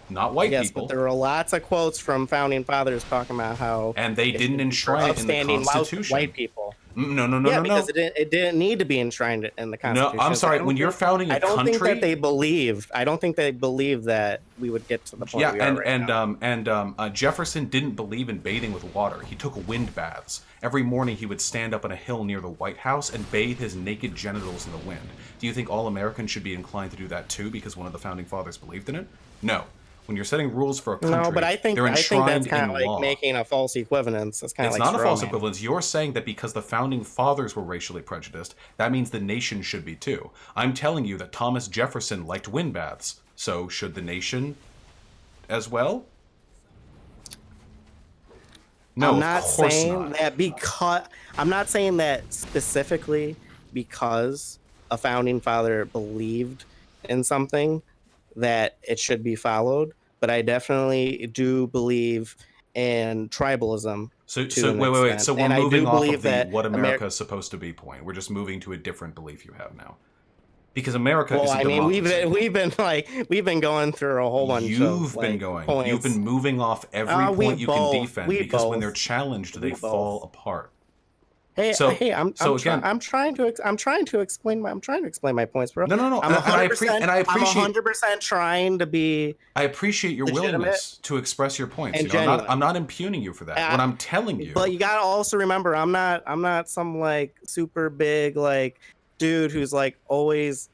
Not white people. Yes, but there are lots of quotes from founding fathers talking about how... And they didn't enshrine it in the Constitution. White people. No. Because it didn't need to be enshrined in the Constitution. No, I'm sorry. When you're founding a country... I don't think that they believed that we would get to the point we are right now. Jefferson didn't believe in bathing with water. He took wind baths. Every morning he would stand up on a hill near the White House and bathe his naked genitals in the wind. Do you think all Americans should be inclined to do that too because one of the founding fathers believed in it? No. When you're setting rules for a country, No, but I think they're that's enshrined kind in of like law. making a false equivalence. That's kind of It's like not a false straw man. equivalence. You're saying that because the founding fathers were racially prejudiced, that means the nation should be too. I'm telling you that Thomas Jefferson liked wind baths, so should the nation as well? No, I'm not of course saying not. that because I'm not saying that specifically because a founding father believed in something that it should be followed, but I definitely do believe in tribalism. So, to an wait. extent. So we're And I moving do off believe of the that what America is supposed to be point. We're just moving to a different belief you have now. Because America is Well, a I mean, democracy. we've been going through a whole bunch of You've been like, going. points. You've been moving off every We point you both- can defend we because when both- they're challenged, they we fall both. apart. Hey, So- hey, I'm trying to explain my points, bro. No. I'm and I 100%. and I appreciate. I'm 100% trying to be. I appreciate your legitimate willingness to express your points. and You know, genuine. I'm not impugning you for that. What I'm telling you. But you gotta also remember, I'm not some like super big like dude who's like always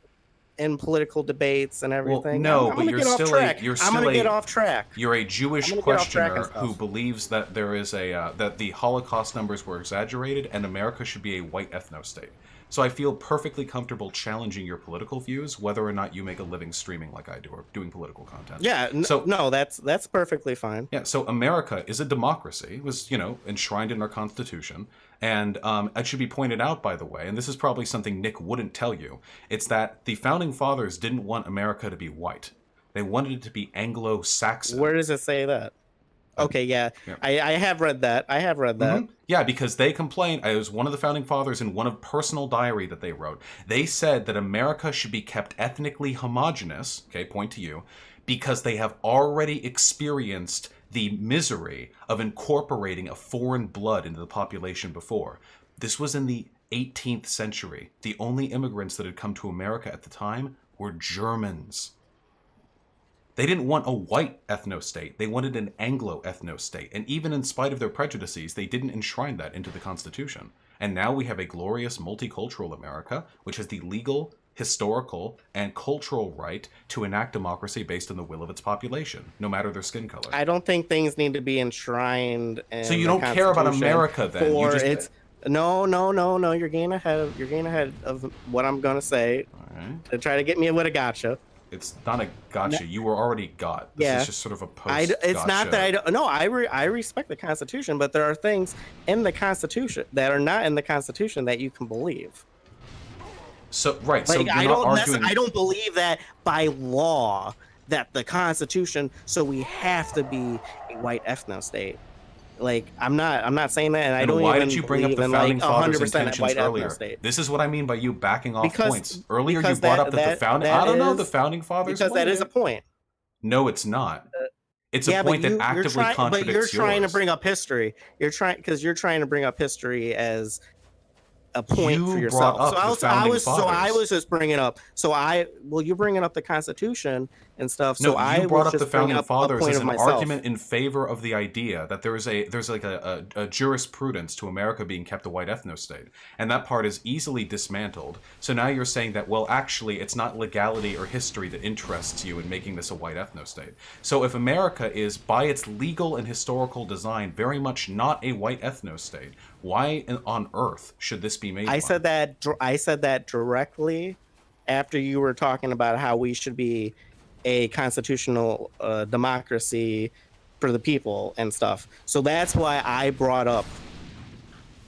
in political debates and everything. no, I'm but gonna you're get off still track. you're I'm gonna still get off track. You're a Jewish I'm gonna get off track and questioner who stuff. believes that there is a that the Holocaust numbers were exaggerated and America should be a white ethno state. So I feel perfectly comfortable challenging your political views, whether or not you make a living streaming like I do or doing political content. Yeah, So- no, that's perfectly fine. Yeah, so America is a democracy. It was, enshrined in our Constitution. And it should be pointed out, by the way, and this is probably something Nick wouldn't tell you, it's that the Founding Fathers didn't want America to be white. They wanted it to be Anglo-Saxon. Where does it say that? Okay, yeah. I have read that. Mhm. Yeah, because they complained. It was one of the Founding Fathers in one of personal diary that they wrote. They said that America should be kept ethnically homogenous, okay, point to you, because they have already experienced the misery of incorporating a foreign blood into the population before. This was in the 18th century. The only immigrants that had come to America at the time were Germans. They didn't want a white ethno-state. They wanted an Anglo-ethno-state. And even in spite of their prejudices, they didn't enshrine that into the Constitution. And now we have a glorious multicultural America, which has the legal, historical, and cultural right to enact democracy based on the will of its population, no matter their skin color. I don't think things need to be enshrined. In So you the don't care about Constitution America then? You For just- it's no. You're getting ahead of what I'm gonna say. All right. To try to get me with a gotcha. It's not a gotcha. You were already got. This Yeah. is just sort of a post. It's not that I don't. No, I respect the Constitution, but there are things in the Constitution that are not in the Constitution that you can believe. So right. So Like you're I not don't. arguing. I don't believe that by law that the Constitution. So we have to be a white ethno state. Like I'm not saying that, and I And don't why even did you bring up believe the in, founding like, fathers' 100% intentions white earlier? ethno-state. This is what I mean by you backing off Because- points. Earlier, you because brought that- up that the founding. that I don't know. is- The founding fathers. because that is a wanted it. point. No, it's not. It's Yeah, a point but that you're actively trying, contradicts but you're trying yours. to bring up history. You're trying to bring up history as a point You for brought yourself. up So the I founding was fathers. just bringing up. You're bringing up the Constitution and stuff. No, So I you brought was up the just bringing founding up a fathers point as of an myself. argument in favor of the idea that there's like a jurisprudence to America being kept a white ethno state, and that part is easily dismantled. So now you're saying that, well, actually, it's not legality or history that interests you in making this a white ethno state. So if America is, by its legal and historical design, very much not a white ethno state, why on earth should this be made? I one? said that directly after you were talking about how we should be a constitutional democracy for the people and stuff. So that's why I brought up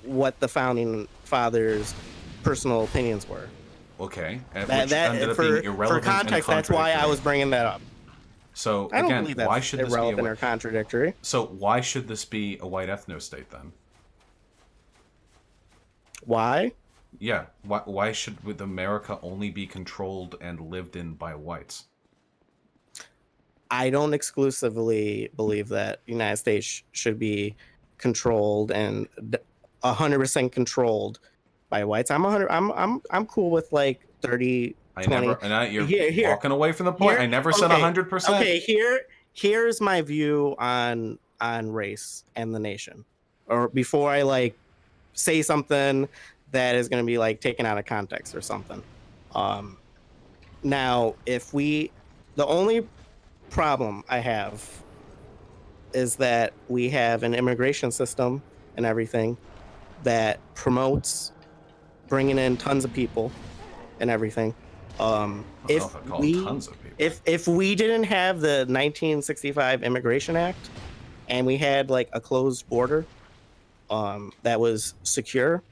what the founding fathers' personal opinions were. Okay, which ended up being For irrelevant context, and that's why I contradictory. was bringing that up. So I don't again, believe that's why should this be a irrelevant white? or contradictory. So why should this be a white ethno state then? Why? Yeah, why should with America only be controlled and lived in by whites? I don't exclusively believe that the United States should be controlled and 100% controlled by whites. I'm cool with like 30, 20. You're Here. walking away from the point. Here- I never said okay, 100%. Okay, here's my view on race and the nation. Or before I like say something that is going to be like taken out of context or something. Now, if the only problem I have is that we have an immigration system and everything that promotes bringing in tons of people and everything. If we didn't have the 1965 Immigration Act and we had like a closed border that was secure,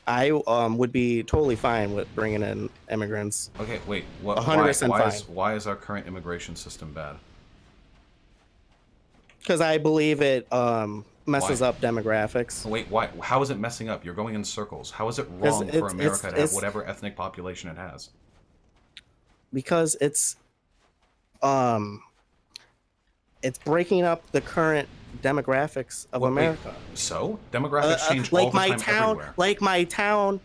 I would be totally fine with bringing in immigrants. Okay, wait. 100% why is our current immigration system bad? Because I believe it messes up demographics. Wait, why? How is it messing up? You're going in circles. How is it wrong for America to have whatever ethnic population it has? Because it's breaking up the current demographics of America. So demographics change all the time everywhere. Like my town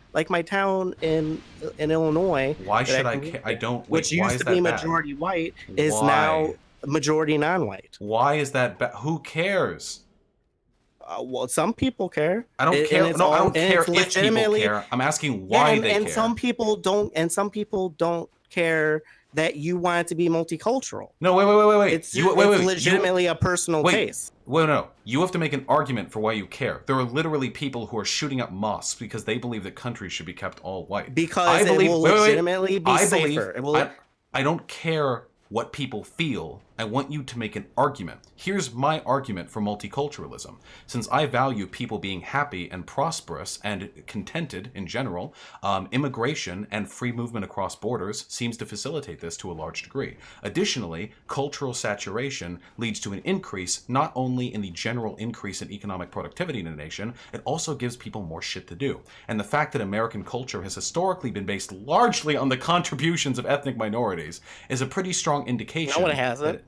in Illinois. Why should I don't? Wait, which used to be majority white is now majority non-white. Why is that bad? Who cares? Well, some people care. I don't care. No, I don't care if people care. I'm asking why they care. And some people don't. And some people don't care that you want it to be multicultural. No, wait. It's legitimately a personal case. Wait, no. You have to make an argument for why you care. There are literally people who are shooting up mosques because they believe that countries should be kept all white. Because it will legitimately be safer. I don't care what people feel. I want you to make an argument. Here's my argument for multiculturalism. Since I value people being happy and prosperous and contented in general, immigration and free movement across borders seems to facilitate this to a large degree. Additionally, cultural saturation leads to an increase not only in the general increase in economic productivity in a nation, it also gives people more shit to do. And the fact that American culture has historically been based largely on the contributions of ethnic minorities is a pretty strong indication. No one has it.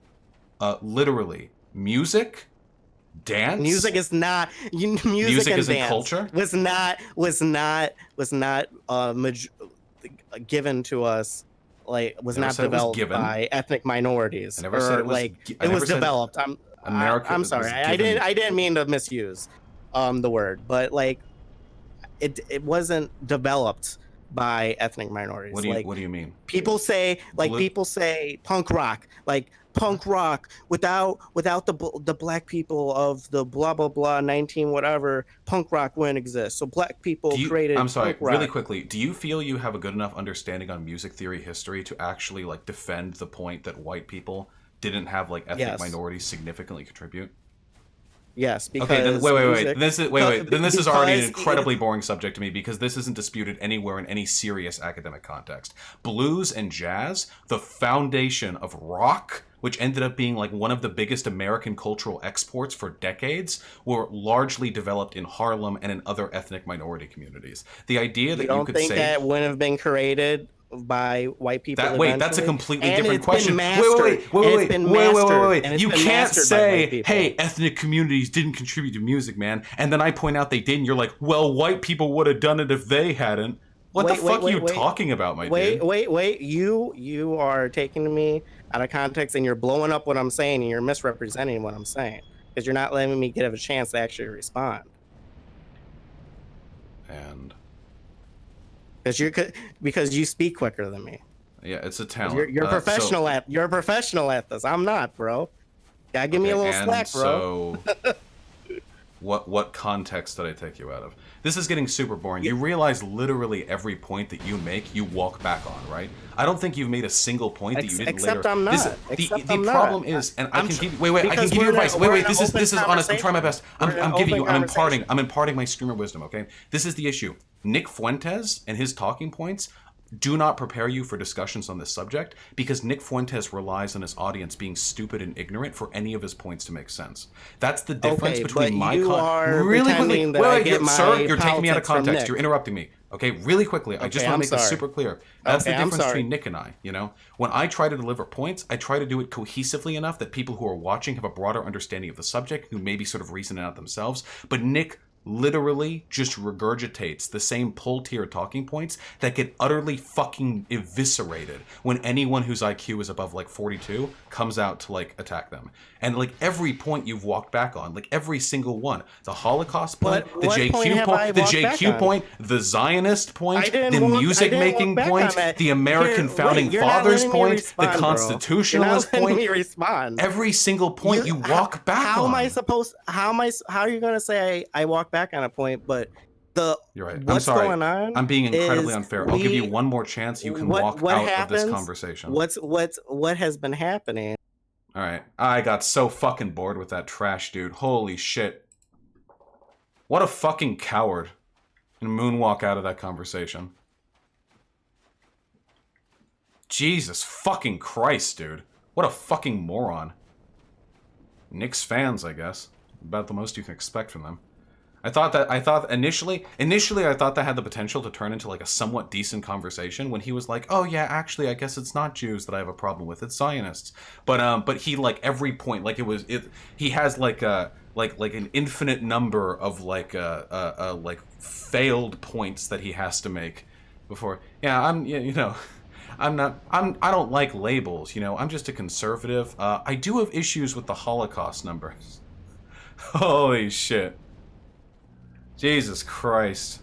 Literally, music, dance. Music is not. Music and isn't dance culture. Was not given to us. Like was not developed by ethnic minorities. I never said it was. It was developed. I'm sorry. I didn't mean to misuse the word, but like it wasn't developed by ethnic minorities. What do you mean? People say punk rock, like punk rock without the black people of the blah blah blah 19 whatever, punk rock wouldn't exist. So black people created. I'm sorry, punk rock. really quickly. Do you feel you have a good enough understanding on music theory history to actually like defend the point that white people didn't have like ethnic minorities significantly contribute? Yes, because okay. Then, wait. Then this is already an incredibly boring subject to me because this isn't disputed anywhere in any serious academic context. Blues and jazz, the foundation of rock, which ended up being like one of the biggest American cultural exports for decades, were largely developed in Harlem and in other ethnic minority communities. The idea that you could say that wouldn't have been created by white people. That's a completely different question. Wait. You can't say, hey, ethnic communities didn't contribute to music, man. And then I point out they did, and you're like, well, white people would have done it if they hadn't. What the fuck are you talking about, my dude? Wait. You are taking me out of context, and you're blowing up what I'm saying, and you're misrepresenting what I'm saying. Because you're not letting me get a chance to actually respond. And... Because you speak quicker than me. Yeah, it's a talent. You're professional you're a professional at this. I'm not, bro. Gotta give me a little slack, bro. So, what context did I take you out of? This is getting super boring. You realize literally every point that you make, you walk back on, right? I don't think you've made a single point that you didn't except I'm not. The problem is, and I can give you. Wait. I can give you advice. Wait. This is honest. I'm trying my best. I'm giving you. I'm imparting my streamer wisdom. Okay. This is the issue. Nick Fuentes and his talking points do not prepare you for discussions on this subject because Nick Fuentes relies on his audience being stupid and ignorant for any of his points to make sense. That's the difference between my really quickly. Sir, you're taking me out of context. You're interrupting me. Okay, really quickly. I just want to make this super clear. That's the difference between Nick and I. You know, when I try to deliver points, I try to do it cohesively enough that people who are watching have a broader understanding of the subject, who maybe sort of reason it out themselves. But Nick literally just regurgitates the same pull tier talking points that get utterly fucking eviscerated when anyone whose IQ is above like 42 comes out to like attack them. And like every point you've walked back on, like every single one, the Holocaust point, the JQ point, the JQ point, the Zionist point, the music making point, the American founding fathers point, the constitutionalist point, every single point you walk back on. How are you gonna say I walk back on a point, but You're right. what's I'm sorry. going on? I'm being incredibly unfair. I'll give you one more chance. You can walk out of this conversation. What has been happening? All right. I got so fucking bored with that trash, dude. Holy shit. What a fucking coward. And moonwalk out of that conversation. Jesus fucking Christ, dude. What a fucking moron. Knicks fans, I guess. About the most you can expect from them. I thought initially I thought that had the potential to turn into like a somewhat decent conversation when he was like, oh yeah, actually I guess it's not Jews that I have a problem with, it's Zionists. But he like every point, like he has like an infinite number of like failed points that he has to make before. Yeah, I don't like labels, you know, I'm just a conservative. I do have issues with the Holocaust numbers. Holy shit. Jesus Christ.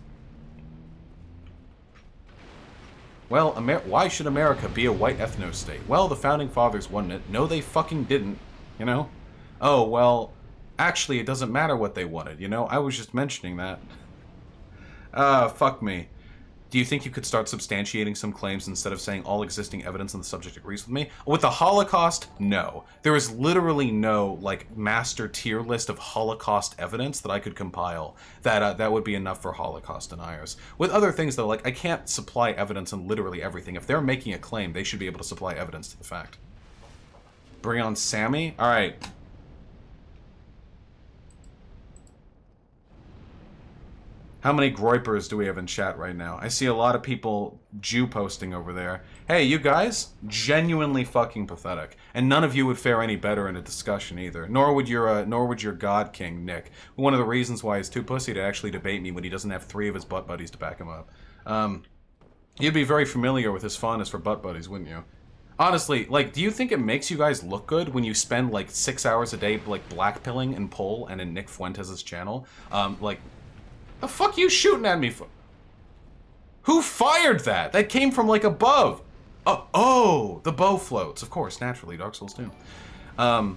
Well, why should America be a white ethno-state? Well, the Founding Fathers wanted it. No, they fucking didn't, you know? Oh, well, actually, it doesn't matter what they wanted, you know? I was just mentioning that. Fuck me. Do you think you could start substantiating some claims instead of saying all existing evidence on the subject agrees with me? With the Holocaust, no. There is literally no, like, master tier list of Holocaust evidence that I could compile that would be enough for Holocaust deniers. With other things, though, like, I can't supply evidence on literally everything. If they're making a claim, they should be able to supply evidence to the fact. Bring on Sammy? Alright. How many groypers do we have in chat right now? I see a lot of people Jew posting over there. Hey, you guys, genuinely fucking pathetic, and none of you would fare any better in a discussion either. Nor would your God King Nick. One of the reasons why he's too pussy to actually debate me when he doesn't have 3 of his butt buddies to back him up. You'd be very familiar with his fondness for butt buddies, wouldn't you? Honestly, like, do you think it makes you guys look good when you spend like 6 hours a day like blackpilling in Pol and in Nick Fuentes' channel? Like. The fuck you shooting at me for? Who fired that? That came from like above. Oh, the bow floats. Of course, naturally, Dark Souls 2. Do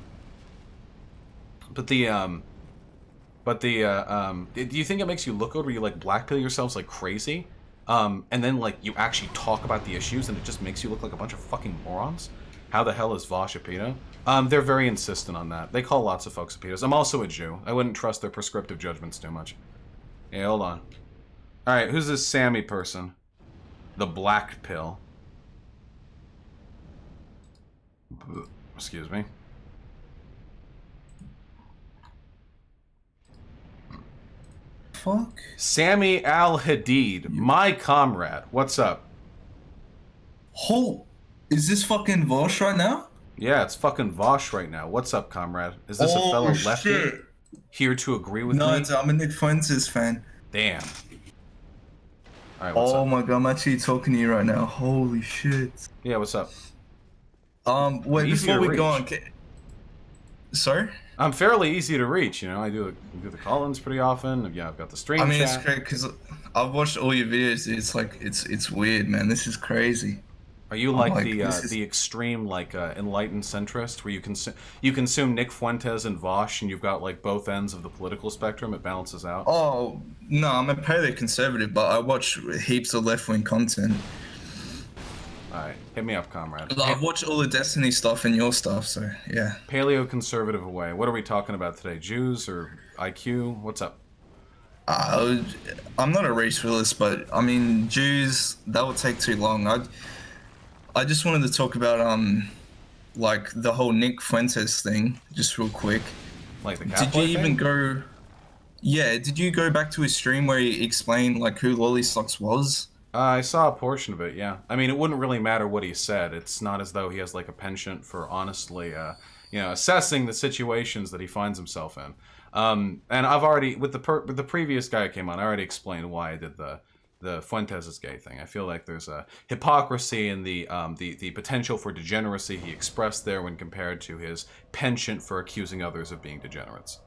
you think it makes you look good where you like blackpill yourselves like crazy? And then like you actually talk about the issues and it just makes you look like a bunch of fucking morons? How the hell is Vosh a pedo? They're very insistent on that. They call lots of folks pedos. I'm also a Jew. I wouldn't trust their prescriptive judgments too much. Yeah, hold on. Alright, who's this Sammy person? The black pill. Excuse me. Fuck? Sammy Al-Hadid, my comrade. What's up? Is this fucking Vosh right now? Yeah, it's fucking Vosh right now. What's up, comrade? Is this a fellow lefty? Here to agree with me? No, I'm a Nick Fuentes fan. Damn. Alright, what's up? Oh my god, I'm actually talking to you right now. Holy shit. Yeah, what's up? Wait, before we go on... Sorry? I'm fairly easy to reach, you know. I do the call-ins pretty often. Yeah, I've got the stream chat. It's great because I've watched all your videos. It's like, it's weird, man. This is crazy. Are you like the extreme like enlightened centrist where you consume Nick Fuentes and Vosh and you've got like both ends of the political spectrum? It balances out. Oh no, I'm a paleo conservative, but I watch heaps of left wing content. All right, hit me up, comrade. I've watched all the Destiny stuff and your stuff, so yeah. Paleo conservative away. What are we talking about today? Jews or IQ? What's up? I'm not a race realist, but I mean Jews, that would take too long. I just wanted to talk about like the whole Nick Fuentes thing, just real quick. Like the Did you even go? Yeah, did you go back to his stream where he explained like who Lollystocks was? I saw a portion of it. Yeah, I mean it wouldn't really matter what he said. It's not as though he has like a penchant for honestly, you know, assessing the situations that he finds himself in. And I've already with the previous guy who came on, I already explained why I did the Fuentes is gay thing. I feel like there's a hypocrisy in the potential for degeneracy he expressed there when compared to his penchant for accusing others of being degenerates.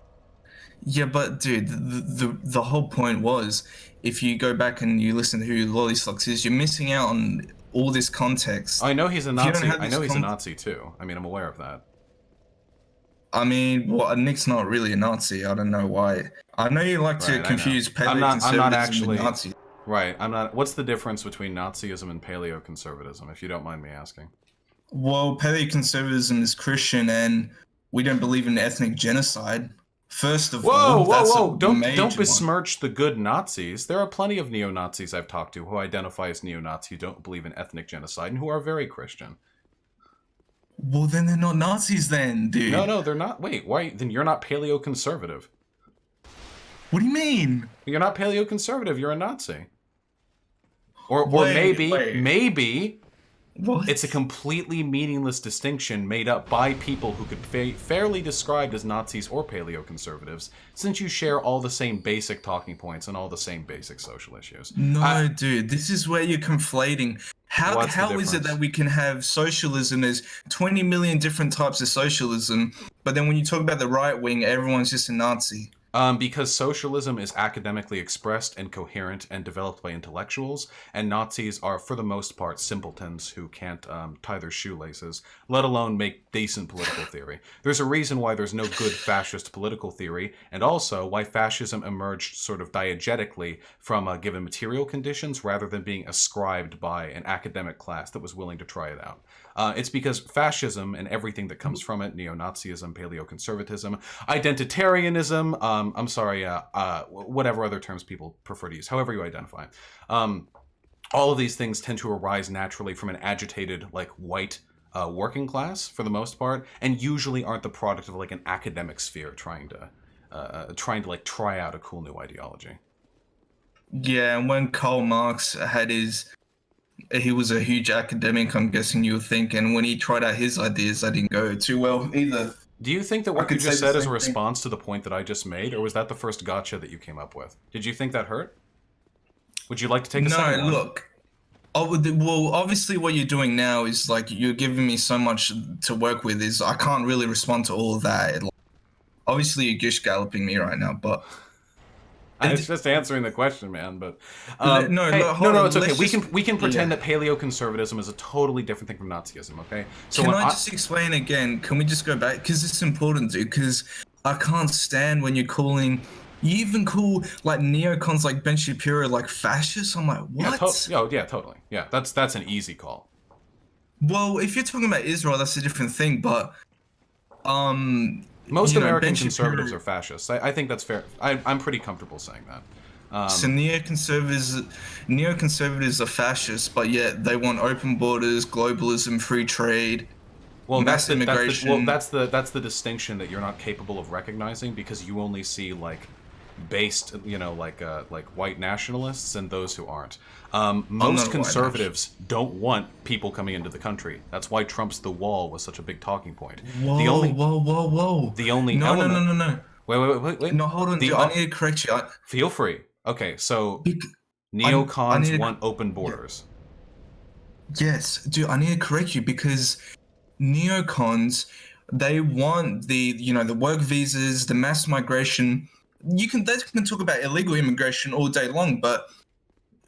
Yeah, but dude, the whole point was, if you go back and you listen to who Lollysocks is, you're missing out on all this context. I know he's a Nazi. I know he's a Nazi too. I mean, I'm aware of that. I mean, well, Nick's not really a Nazi. I don't know why. I know you like to confuse paleoconservatism with Nazi. Right, I'm not. What's the difference between Nazism and paleoconservatism, if you don't mind me asking? Well, paleoconservatism is Christian, and we don't believe in ethnic genocide. First of all, whoa! Don't besmirch the good Nazis. There are plenty of neo-Nazis I've talked to who identify as neo-Nazi, who don't believe in ethnic genocide, and who are very Christian. Well, then they're not Nazis, then, dude. No, they're not. Wait, why? Then you're not paleoconservative. What do you mean? You're not paleoconservative. You're a Nazi. Or maybe what? It's a completely meaningless distinction made up by people who could be fairly described as Nazis or paleoconservatives, since you share all the same basic talking points and all the same basic social issues. No, dude, this is where you're conflating. How is it that we can have socialism as 20 million different types of socialism, but then when you talk about the right wing, everyone's just a Nazi? Because socialism is academically expressed and coherent and developed by intellectuals, and Nazis are, for the most part, simpletons who can't tie their shoelaces, let alone make decent political theory. There's a reason why there's no good fascist political theory, and also why fascism emerged sort of diegetically from given material conditions rather than being ascribed by an academic class that was willing to try it out. It's because fascism and everything that comes from it, neo-Nazism, paleoconservatism, identitarianism, whatever other terms people prefer to use, however you identify. All of these things tend to arise naturally from an agitated, like, white working class, for the most part, and usually aren't the product of, like, an academic sphere trying to like, try out a cool new ideology. Yeah, and when Karl Marx had he was a huge academic, I'm guessing you would think, and when he tried out his ideas, that didn't go too well either. Do you think that what you just said is a response to the point that I just made, or was that the first gotcha that you came up with? Did you think that hurt? Would you like to take a second one? No, look. Well, obviously what you're doing now is, like, you're giving me so much to work with, is I can't really respond to all of that. Obviously you're gish galloping me right now, but... I was just answering the question, man. But no, it's okay. We can pretend that paleoconservatism is a totally different thing from Nazism. Okay. So can I just explain again? Can we just go back? Because it's important, dude. Because I can't stand when you even call like neocons like Ben Shapiro like fascists. I'm like, what? Yeah, totally. Yeah, that's an easy call. Well, if you're talking about Israel, that's a different thing. But most American conservatives are fascists. I think that's fair. I'm pretty comfortable saying that. So neoconservatives are fascists, but yet they want open borders, globalism, free trade, mass immigration. That's the distinction that you're not capable of recognizing because you only see like based, like white nationalists and those who aren't. Most conservatives don't want people coming into the country. That's why Trump's The Wall was such a big talking point. Whoa. The only No. Wait. No, hold on, dude. I need to correct you. Feel free. Okay, so neocons want open borders. Yes, dude, I need to correct you because neocons, they want the work visas, the mass migration. They can talk about illegal immigration all day long, but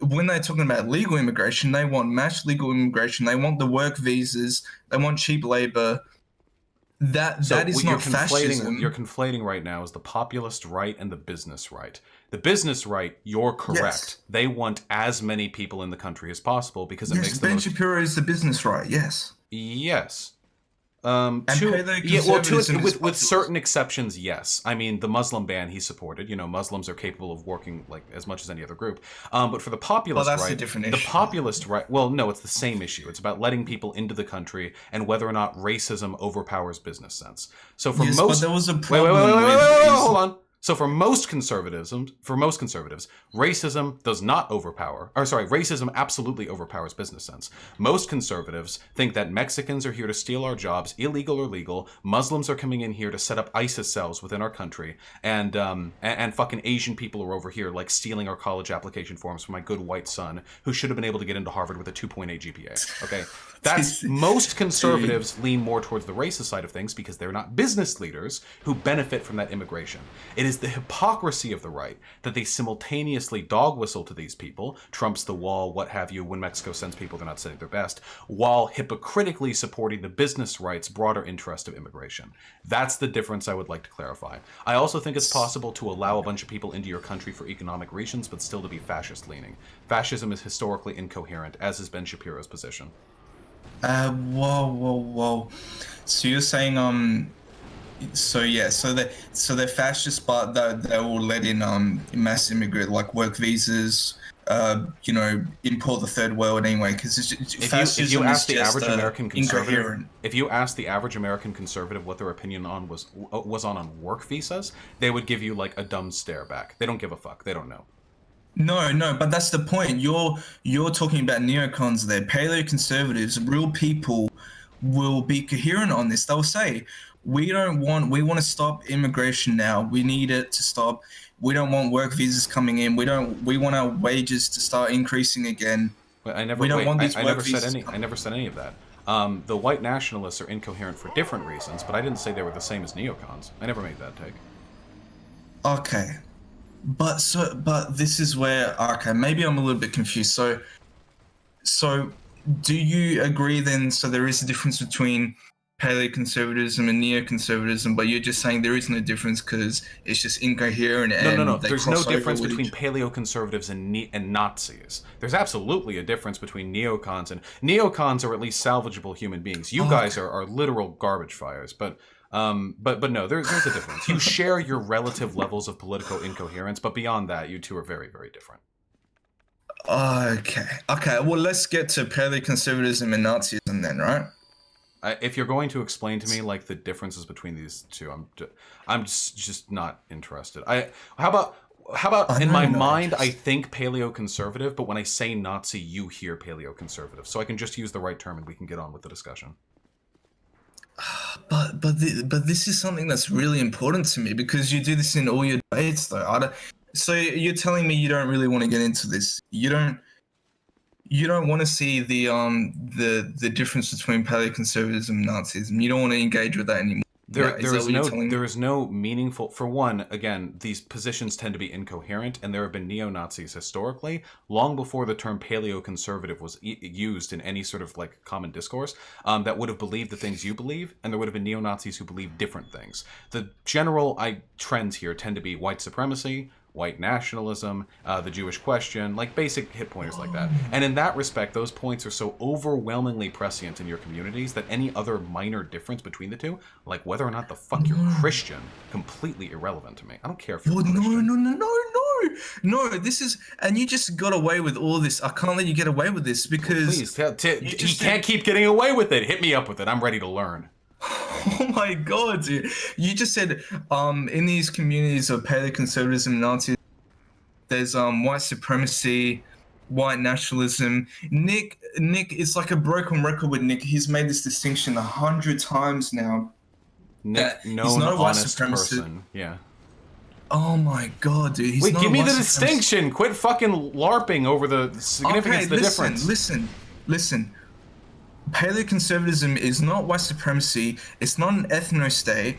when they're talking about legal immigration, they want mass legal immigration. They want the work visas. They want cheap labor. That is not fascism. What you're conflating right now is the populist right and the business right. The business right, you're correct. Yes. They want as many people in the country as possible because it makes the Ben Shapiro is the business right. Yes. Yes. With certain exceptions, yes. I mean, the Muslim ban he supported. Muslims are capable of working like as much as any other group. But for the populist right, a different issue. The populist right. Well, no, it's the same issue. It's about letting people into the country and whether or not racism overpowers business sense. So for most, but there was a problem wait, hold on. So for most conservatives, racism does not overpower, or sorry, racism absolutely overpowers business sense. Most conservatives think that Mexicans are here to steal our jobs, illegal or legal. Muslims are coming in here to set up ISIS cells within our country, and fucking Asian people are over here like stealing our college application forms from my good white son, who should have been able to get into Harvard with a 2.8 GPA. Okay, that's most conservatives lean more towards the racist side of things because they're not business leaders who benefit from that immigration. It is the hypocrisy of the right that they simultaneously dog whistle to these people, Trump's the wall, what have you, when Mexico sends people they're not sending their best, while hypocritically supporting the business rights broader interest of immigration. That's the difference I would like to clarify. I also think it's possible to allow a bunch of people into your country for economic reasons, but still to be fascist leaning. Fascism is historically incoherent, as is Ben Shapiro's position. Whoa. So you're saying, so they're fascist, but they will let in mass immigrant, like work visas, import the third world anyway, because if you ask the average American conservative, incoherent. if you ask the average American conservative what their opinion on was on work visas, they would give you like a dumb stare back. They don't give a fuck. They don't know. No, but that's the point. You're talking about neocons there. Paleoconservatives, real people, will be coherent on this. They'll say, we want to stop immigration now. We need it to stop. We don't want work visas coming in. We want our wages to start increasing again. I never said any of that. The white nationalists are incoherent for different reasons, but I didn't say they were the same as neocons. I never made that take. Okay. But this is where, okay, maybe I'm a little bit confused. So do you agree then, so there is a difference between paleoconservatism and neoconservatism, but you're just saying there is no difference because it's just incoherent and No. There's no difference between paleoconservatives and Nazis. There's absolutely a difference between neocons and neocons are at least salvageable human beings. You guys are literal garbage fires, but no, there's a difference. You share your relative levels of political incoherence, but beyond that, you two are very, very different. Okay. Well, let's get to paleoconservatism and Nazism then, right? If you're going to explain to me like the differences between these two, I'm just not interested. How about in my mind I think paleoconservative, but when I say Nazi, you hear paleoconservative, so I can just use the right term and we can get on with the discussion. But this is something that's really important to me because you do this in all your debates, though. So you're telling me you don't really want to get into this. You don't want to see the difference between paleoconservatism and Nazism. You don't want to engage with that anymore. There is no meaningful. For one, again, these positions tend to be incoherent, and there have been neo-Nazis historically, long before the term paleoconservative was used in any sort of like common discourse, that would have believed the things you believe, and there would have been neo-Nazis who believed different things. The general trends here tend to be white supremacy, white nationalism, the Jewish question, like basic hit pointers like that. And in that respect, those points are so overwhelmingly prescient in your communities that any other minor difference between the two, like whether or not the fuck you're Christian, completely irrelevant to me. I don't care if you're Christian. No, this is, and you just got away with all this. I can't let you get away with this because... Please, you can't keep getting away with it. Hit me up with it. I'm ready to learn. Oh my god, dude. You just said in these communities of paleoconservatism and Nazis, there's white supremacy, white nationalism. Nick, it's like a broken record with Nick. He's made this distinction 100 times now. Nick, he's not a white honest person. Yeah. Oh my god, dude. Wait, give me the distinction. Quit fucking LARPing over the significance of the difference. Listen. Paleoconservatism is not white supremacy. It's not an ethno-state.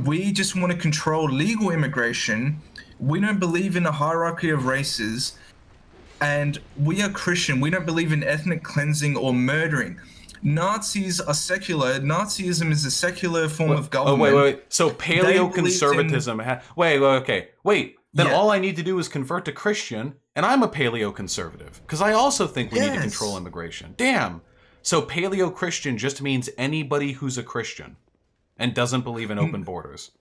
We just want to control legal immigration. We don't believe in a hierarchy of races. And we are Christian. We don't believe in ethnic cleansing or murdering. Nazis are secular. Nazism is a secular form of government. Oh, wait. So paleoconservatism... Wait. Then all I need to do is convert to Christian, and I'm a paleoconservative. Because I also think we need to control immigration. Damn. So paleo-Christian just means anybody who's a Christian and doesn't believe in open borders.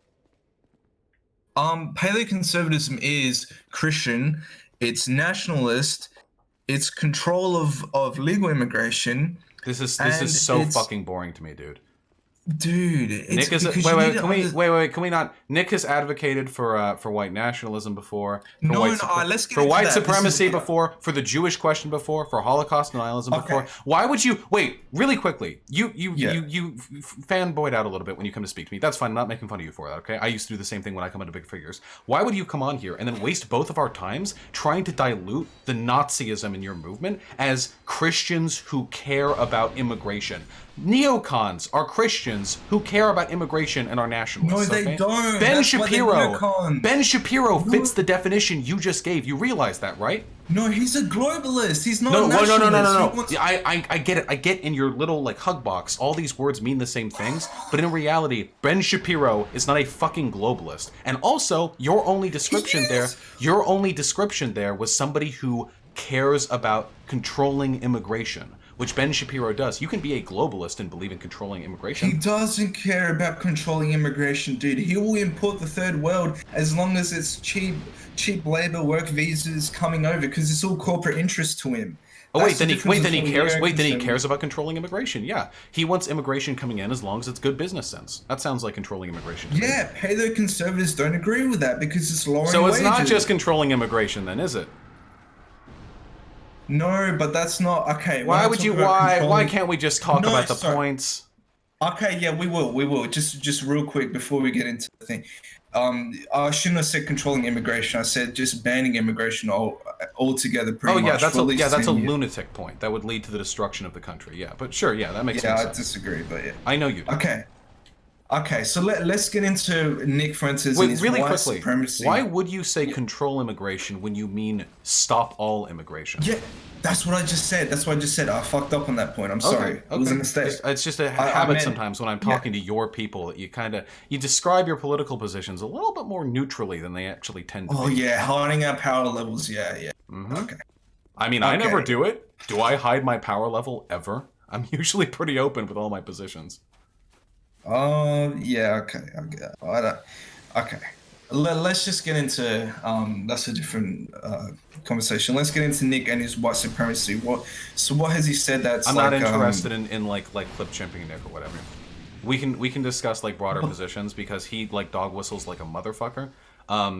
Paleoconservatism is Christian, it's nationalist, it's control of legal immigration. This is so fucking boring to me, dude. Dude, it's Nick is because you need to can we not? Nick has advocated for white nationalism before, for No, white, no, let's get for into white that. This is- supremacy before, for the Jewish question before, for Holocaust denialism before. Okay. Why would you wait? Really quickly, you Yeah. fanboyed out a little bit when you come to speak to me. That's fine. I'm not making fun of you for that. Okay, I used to do the same thing when I come into big figures. Why would you come on here and then waste both of our times trying to dilute the Nazism in your movement as Christians who care about immigration? Neocons are Christians who care about immigration and are nationalists. No, they okay? don't. Ben That's why they're Shapiro. neocons. Ben Shapiro fits the definition you just gave. You realize that, right? No, he's a globalist. He's not No, a well, nationalist. no. He wants- Yeah, I get it. I get in your little like hug box. All these words mean the same things, but in reality, Ben Shapiro is not a fucking globalist. And also, your only description there was somebody who cares about controlling immigration, which Ben Shapiro does. You can be a globalist and believe in controlling immigration. He doesn't care about controlling immigration, dude. He will import the third world as long as it's cheap labor, work visas coming over, because it's all corporate interest to him. Oh That's wait, the difference then he between cares. Americans Then he and- cares about controlling immigration. Yeah, he wants immigration coming in as long as it's good business sense. That sounds like controlling immigration. to me. Yeah, paleoconservatives conservatives don't agree with that because it's lowering So it's not wages. just controlling immigration, then, is it? No, but that's not okay. when Why I would talk you? about Why controlling- can't we just talk No, about the sorry. points? Okay, yeah, we will. Just real quick before we get into the thing. I shouldn't have said controlling immigration. I said just banning immigration altogether. Pretty Oh much. yeah, that's for a at least 10 years. lunatic point. That would lead to the destruction of the country. Yeah, but sure, yeah, that makes Yeah, I sense. disagree, but yeah. I know you do. Okay, so let's get into Nick Fuentes and Wait, his really white quickly. supremacy. Why would you say control immigration when you mean stop all immigration? Yeah, that's what I just said. I fucked up on that point. I'm sorry. It was a mistake. It's just a I habit meant- sometimes when I'm talking to your people that you describe your political positions a little bit more neutrally than they actually tend to Oh be. yeah, hiding our power levels. Yeah. Okay. I mean, I never Okay. do it. Do I hide my power level ever? I'm usually pretty open with all my positions. Yeah. Okay. I don't. Okay. Let's just get into that's a different conversation. Let's get into Nick and his white supremacy. What has he said that's I'm like, not interested in like clip chimping Nick or whatever. We can discuss like broader positions because he like dog whistles like a motherfucker. But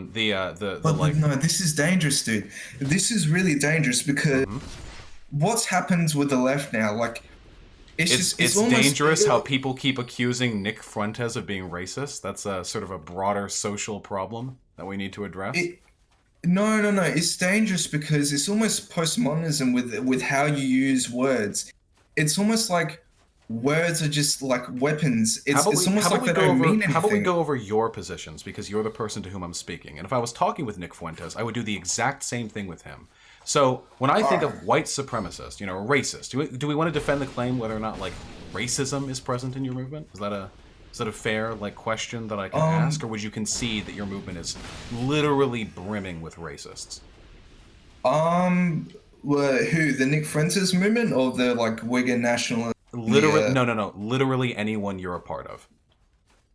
no, this is dangerous, dude. This is really dangerous because what's happened with the left now, like it's almost dangerous how people keep accusing Nick Fuentes of being racist. That's a sort of a broader social problem that we need to address. No. It's dangerous because it's almost postmodernism with how you use words. It's almost like words are just like weapons. It's almost like they don't mean anything. How about we go over your positions because you're the person to whom I'm speaking. And if I was talking with Nick Fuentes, I would do the exact same thing with him. So when I think of white supremacist, a racist, do we want to defend the claim whether or not like racism is present in your movement? Is that a fair like question that I can ask, or would you concede that your movement is literally brimming with racists? Who, the Nick Fuentes movement or the like Wigan nationalist? Literally, no. Literally anyone you're a part of.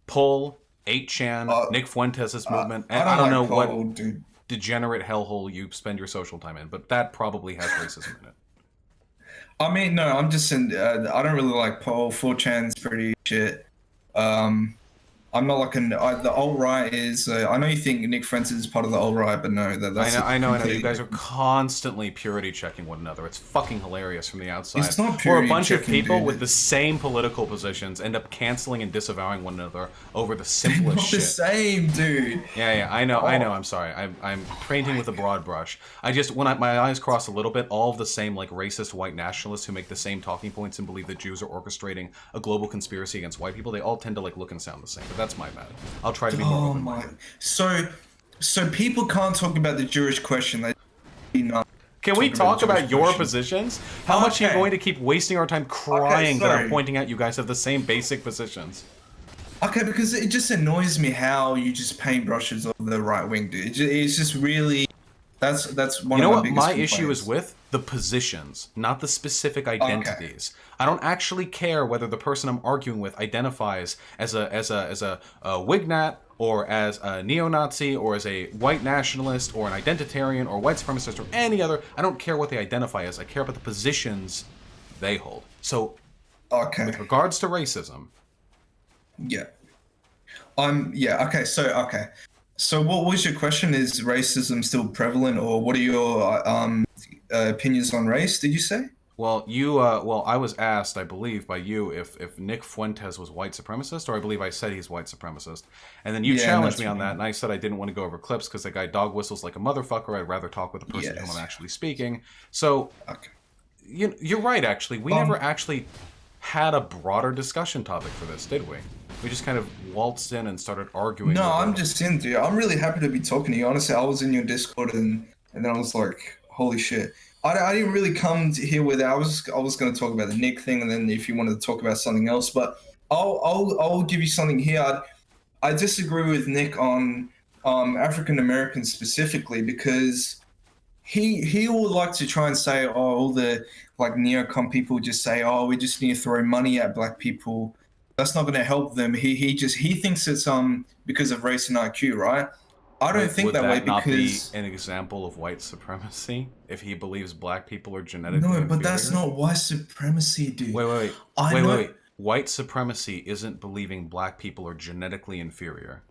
Pull, 8chan, Nick Fuentes' movement. And I don't know what degenerate hellhole you spend your social time in, but that probably has racism in it. I mean, no, I'm just saying, I don't really like Paul. 4chan's pretty shit. I'm not like the alt-right is, I know you think Nick Fuentes is part of the alt-right, but no, that's... I know. You guys are constantly purity checking one another. It's fucking hilarious from the outside. It's not Where a purity bunch of checking, people dude. with the same political positions end up canceling and disavowing one another over the They're simplest not shit. the same, dude. Yeah, I know. I'm sorry. I'm painting with a broad brush. I just, when my eyes cross a little bit, all of the same like racist white nationalists who make the same talking points and believe that Jews are orchestrating a global conspiracy against white people, they all tend to like look and sound the same. But that's my bad. I'll try to be more open-minded. So people can't talk about the Jewish question. Can we talk about your positions? How much are you going to keep wasting our time crying that I'm pointing out you guys have the same basic positions? Okay, because it just annoys me how you just paintbrushes over the right wing, dude. It's just really... That's one you know of my what biggest my complaints. issue is with? The positions, not the specific identities. I don't actually care whether the person I'm arguing with identifies as a Wignat or as a neo-Nazi or as a white nationalist or an identitarian or white supremacist or any other. I don't care what they identify as. I care about the positions they hold. So, with regards to racism, Yeah. Yeah. Okay. So what was your question? Is racism still prevalent, or what are your opinions on race? Did you say? Well, I was asked, I believe, by you if Nick Fuentes was white supremacist, or I believe I said he's white supremacist, and then you challenged me on that, and I said I didn't want to go over clips because the guy dog whistles like a motherfucker. I'd rather talk with the person to whom I'm actually speaking. So, you're right. Actually, we never actually had a broader discussion topic for this, did we? We just kind of waltzed in and started arguing. No, I'm just in, dude. I'm really happy to be talking to you. Honestly, I was in your Discord and then I was like, holy shit. I didn't really come to here with it. I was going to talk about the Nick thing, and then if you wanted to talk about something else, but I'll give you something here. I disagree with Nick on African Americans specifically, because he would like to try and say, oh, all the like neocon people just say, oh, we just need to throw money at black people. That's not going to help them. He thinks it's because of race and IQ, right? I don't think that way, because... Would that not be an example of white supremacy if he believes black people are genetically No, but inferior? that's not white supremacy, dude. Wait. White supremacy isn't believing black people are genetically inferior.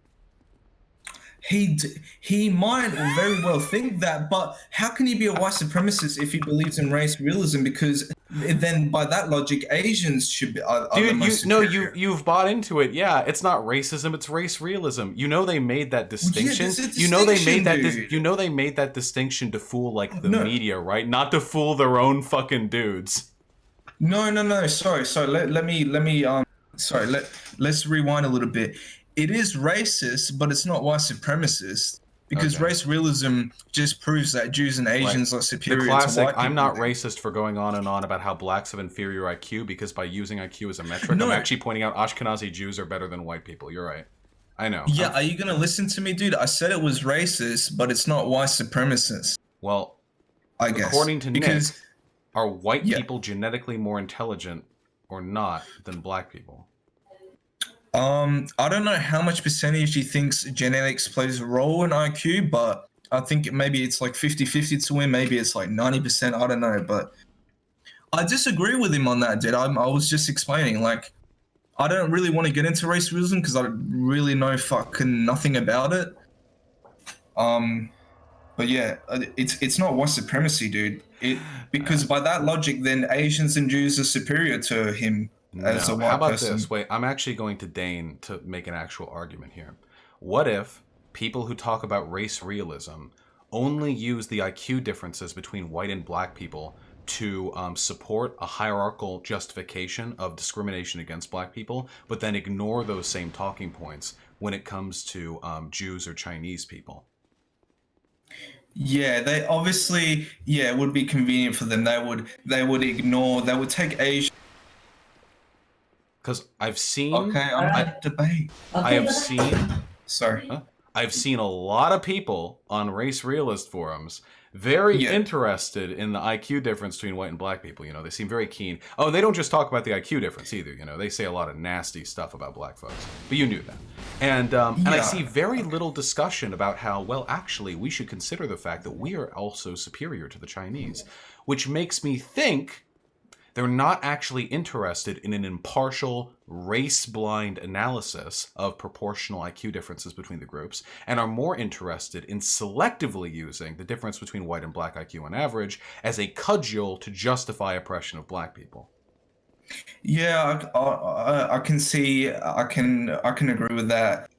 He might very well think that, but how can he be a white supremacist if he believes in race realism? Because then, by that logic, Asians should be. Dude, you've bought into it. Yeah, it's not racism; it's race realism. You know they made that distinction. They made that distinction to fool like the media, right? Not to fool their own fucking dudes. No. Sorry. Let's rewind a little bit. It is racist, but it's not white supremacist, because race realism just proves that Jews and Asians are superior the classic, to white people. I'm not racist for going on and on about how blacks have inferior IQ, because by using IQ as a metric, I'm actually pointing out Ashkenazi Jews are better than white people. You're right. I know. Yeah, are you going to listen to me, dude? I said it was racist, but it's not white supremacist. Well, I guess. According to Nick, are white people genetically more intelligent or not than black people? I don't know how much percentage he thinks genetics plays a role in IQ, but I think maybe it's like 50-50 to him. Maybe it's like 90%. I don't know, but I disagree with him on that, dude. I was just explaining, like, I don't really want to get into race realism because I really know fucking nothing about it. But yeah, it's not white supremacy, dude. Because by that logic, then Asians and Jews are superior to him. As a white How about person. this? Wait, I'm actually going to deign to make an actual argument here. What if people who talk about race realism only use the IQ differences between white and black people to support a hierarchical justification of discrimination against black people, but then ignore those same talking points when it comes to Jews or Chinese people? Yeah, they obviously, it would be convenient for them. They would take Asian. Because I've seen... Okay, I'm at debate. I have seen... Sorry. I've seen a lot of people on race realist forums very interested in the IQ difference between white and black people. You know, they seem very keen. Oh, they don't just talk about the IQ difference either. You know, they say a lot of nasty stuff about black folks. But you knew that. And I see very little discussion about how, well, actually, we should consider the fact that we are also superior to the Chinese, which makes me think they're not actually interested in an impartial, race-blind analysis of proportional IQ differences between the groups, and are more interested in selectively using the difference between white and black IQ on average as a cudgel to justify oppression of black people. Yeah, I can see, I can agree with that.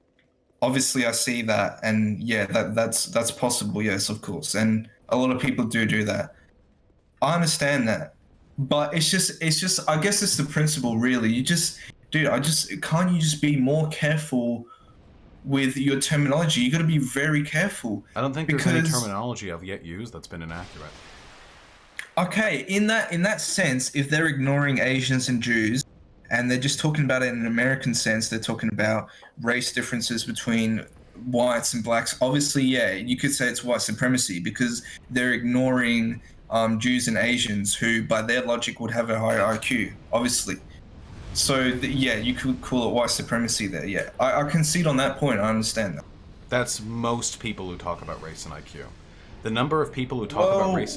Obviously, I see that, and yeah, that's possible. Yes, of course, and a lot of people do that. I understand that. But it's just, I guess it's the principle, really. Can't you just be more careful with your terminology? You got to be very careful. I don't think there's any terminology I've yet used that's been inaccurate. Okay, in that sense, if they're ignoring Asians and Jews, and they're just talking about it in an American sense, they're talking about race differences between whites and blacks. Obviously, yeah, you could say it's white supremacy because they're ignoring Jews and Asians who, by their logic, would have a higher IQ, obviously. So, you could call it white supremacy there, yeah. I concede on that point, I understand that. That's most people who talk about race and IQ. The number of people who talk about race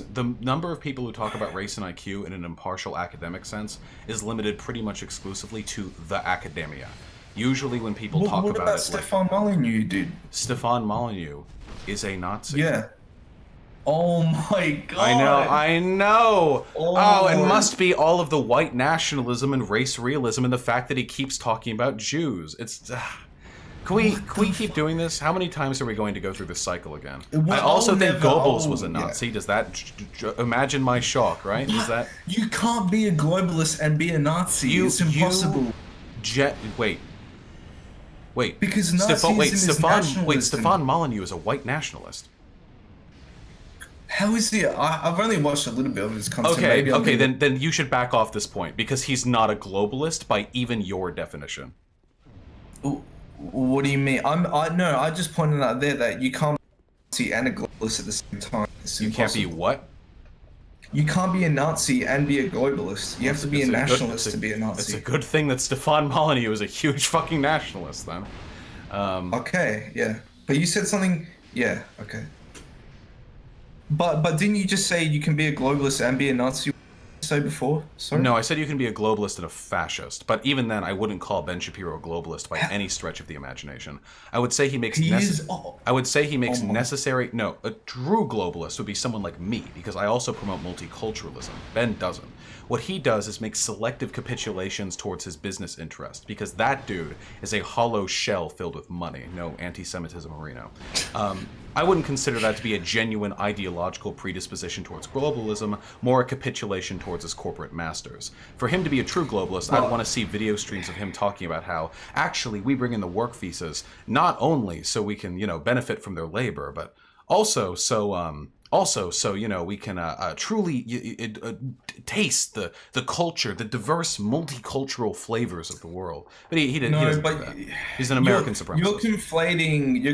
and IQ in an impartial academic sense is limited pretty much exclusively to the academia. Usually when people talk What about about it, Stefan Molyneux, dude? Stefan Molyneux is a Nazi. Yeah. Oh my god. I know. Oh, it Oh. must be all of the white nationalism and race realism and the fact that he keeps talking about Jews. It's. Can we keep doing this? How many times are we going to go through this cycle again? I also think Goebbels was a Nazi. Does that imagine my shock? Right? Is that You can't be a globalist and be a Nazi. It's impossible. Wait. Because Nazism is nationalism. Stefan Molyneux is a white nationalist. How is he? I've only watched a little bit of his content. Okay. Then you should back off this point because he's not a globalist by even your definition. What do you mean? I just pointed out there that you can't be a Nazi and a globalist at the same time. You can't be what? You can't be a Nazi and be a globalist. You have to be a nationalist to be a Nazi. It's a good thing that Stefan Molyneux is a huge fucking nationalist, then. Okay, yeah. But you said something... Yeah, okay. But didn't you just say you can be a globalist and be a Nazi? What did you say before? Sorry? No, I said you can be a globalist and a fascist. But even then, I wouldn't call Ben Shapiro a globalist by any stretch of the imagination. I would say he makes necessary... No, a true globalist would be someone like me, because I also promote multiculturalism. Ben doesn't. What he does is make selective capitulations towards his business interest, because that dude is a hollow shell filled with money. No anti-Semitism, Marino. I wouldn't consider that to be a genuine ideological predisposition towards globalism, more a capitulation towards his corporate masters. For him to be a true globalist, I'd want to see video streams of him talking about how, actually, we bring in the work visas, not only so we can, benefit from their labor, but also so we can truly taste the culture, the diverse multicultural flavors of the world. But he doesn't do that. He's an American supremacist. You're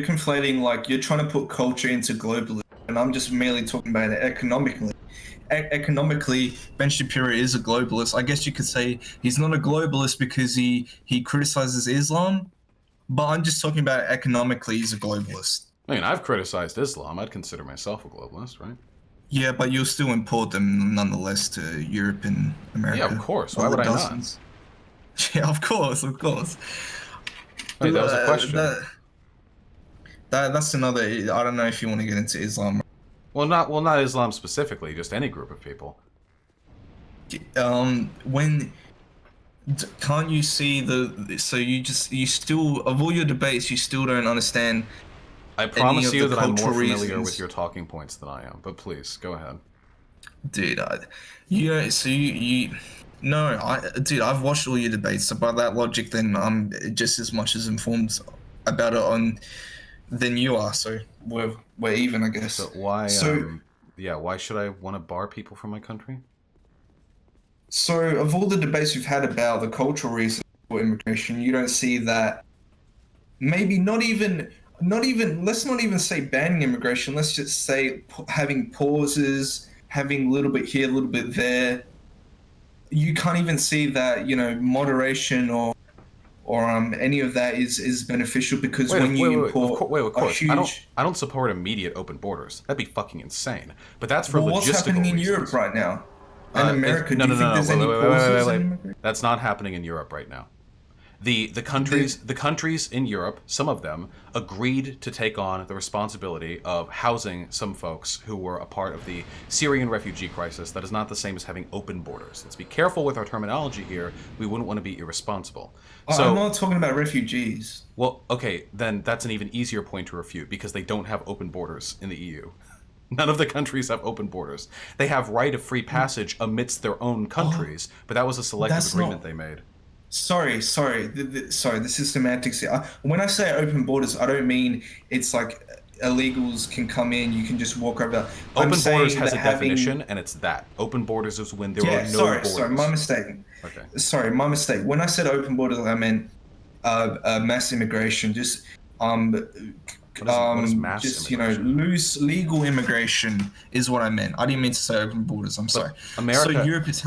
conflating, like, you're trying to put culture into globalism, and I'm just merely talking about it economically. Economically, Ben Shapiro is a globalist. I guess you could say he's not a globalist because he criticizes Islam, but I'm just talking about economically, he's a globalist. I mean, I've criticized Islam. I'd consider myself a globalist, right? Yeah, but you'll still import them nonetheless to Europe and America. Yeah, of course. Why would I not? Yeah, of course. Wait, that was a question. That's another... I don't know if you want to get into Islam. Well, not Islam specifically, just any group of people. Can't you see you still, of all your debates, you still don't understand... I promise you that I'm more familiar with your talking points than I am, but please, go ahead. Dude, dude, I've watched all your debates, so by that logic, then I'm just as much as informed about it than you are, so we're even, I guess. So why should I want to bar people from my country? So, of all the debates we've had about the cultural reasons for immigration, you don't see that, maybe let's not even say banning immigration, let's just say having pauses, having a little bit here, a little bit there. You can't even see that, moderation or any of that is beneficial, because when you import of course. I don't support immediate open borders. That'd be fucking insane. But that's for logistical reasons. What's happening in Europe right now? In America, Wait. That's not happening in Europe right now. The countries in Europe, some of them, agreed to take on the responsibility of housing some folks who were a part of the Syrian refugee crisis. That is not the same as having open borders. Let's be careful with our terminology here. We wouldn't want to be irresponsible. I'm not talking about refugees. Well, okay, then that's an even easier point to refute, because they don't have open borders in the EU. None of the countries have open borders. They have right of free passage amidst their own countries, but that was a selective agreement they made. Sorry. This is semantics here. When I say open borders, I don't mean it's like illegals can come in. You can just walk over. Open borders has a definition, and it's that open borders is when there are no borders. Sorry, my mistake. Okay. Sorry, my mistake. When I said open borders, I meant mass immigration. Just what is mass immigration? Loose legal immigration is what I meant. I didn't mean to say open borders. I'm sorry. America, so Europe is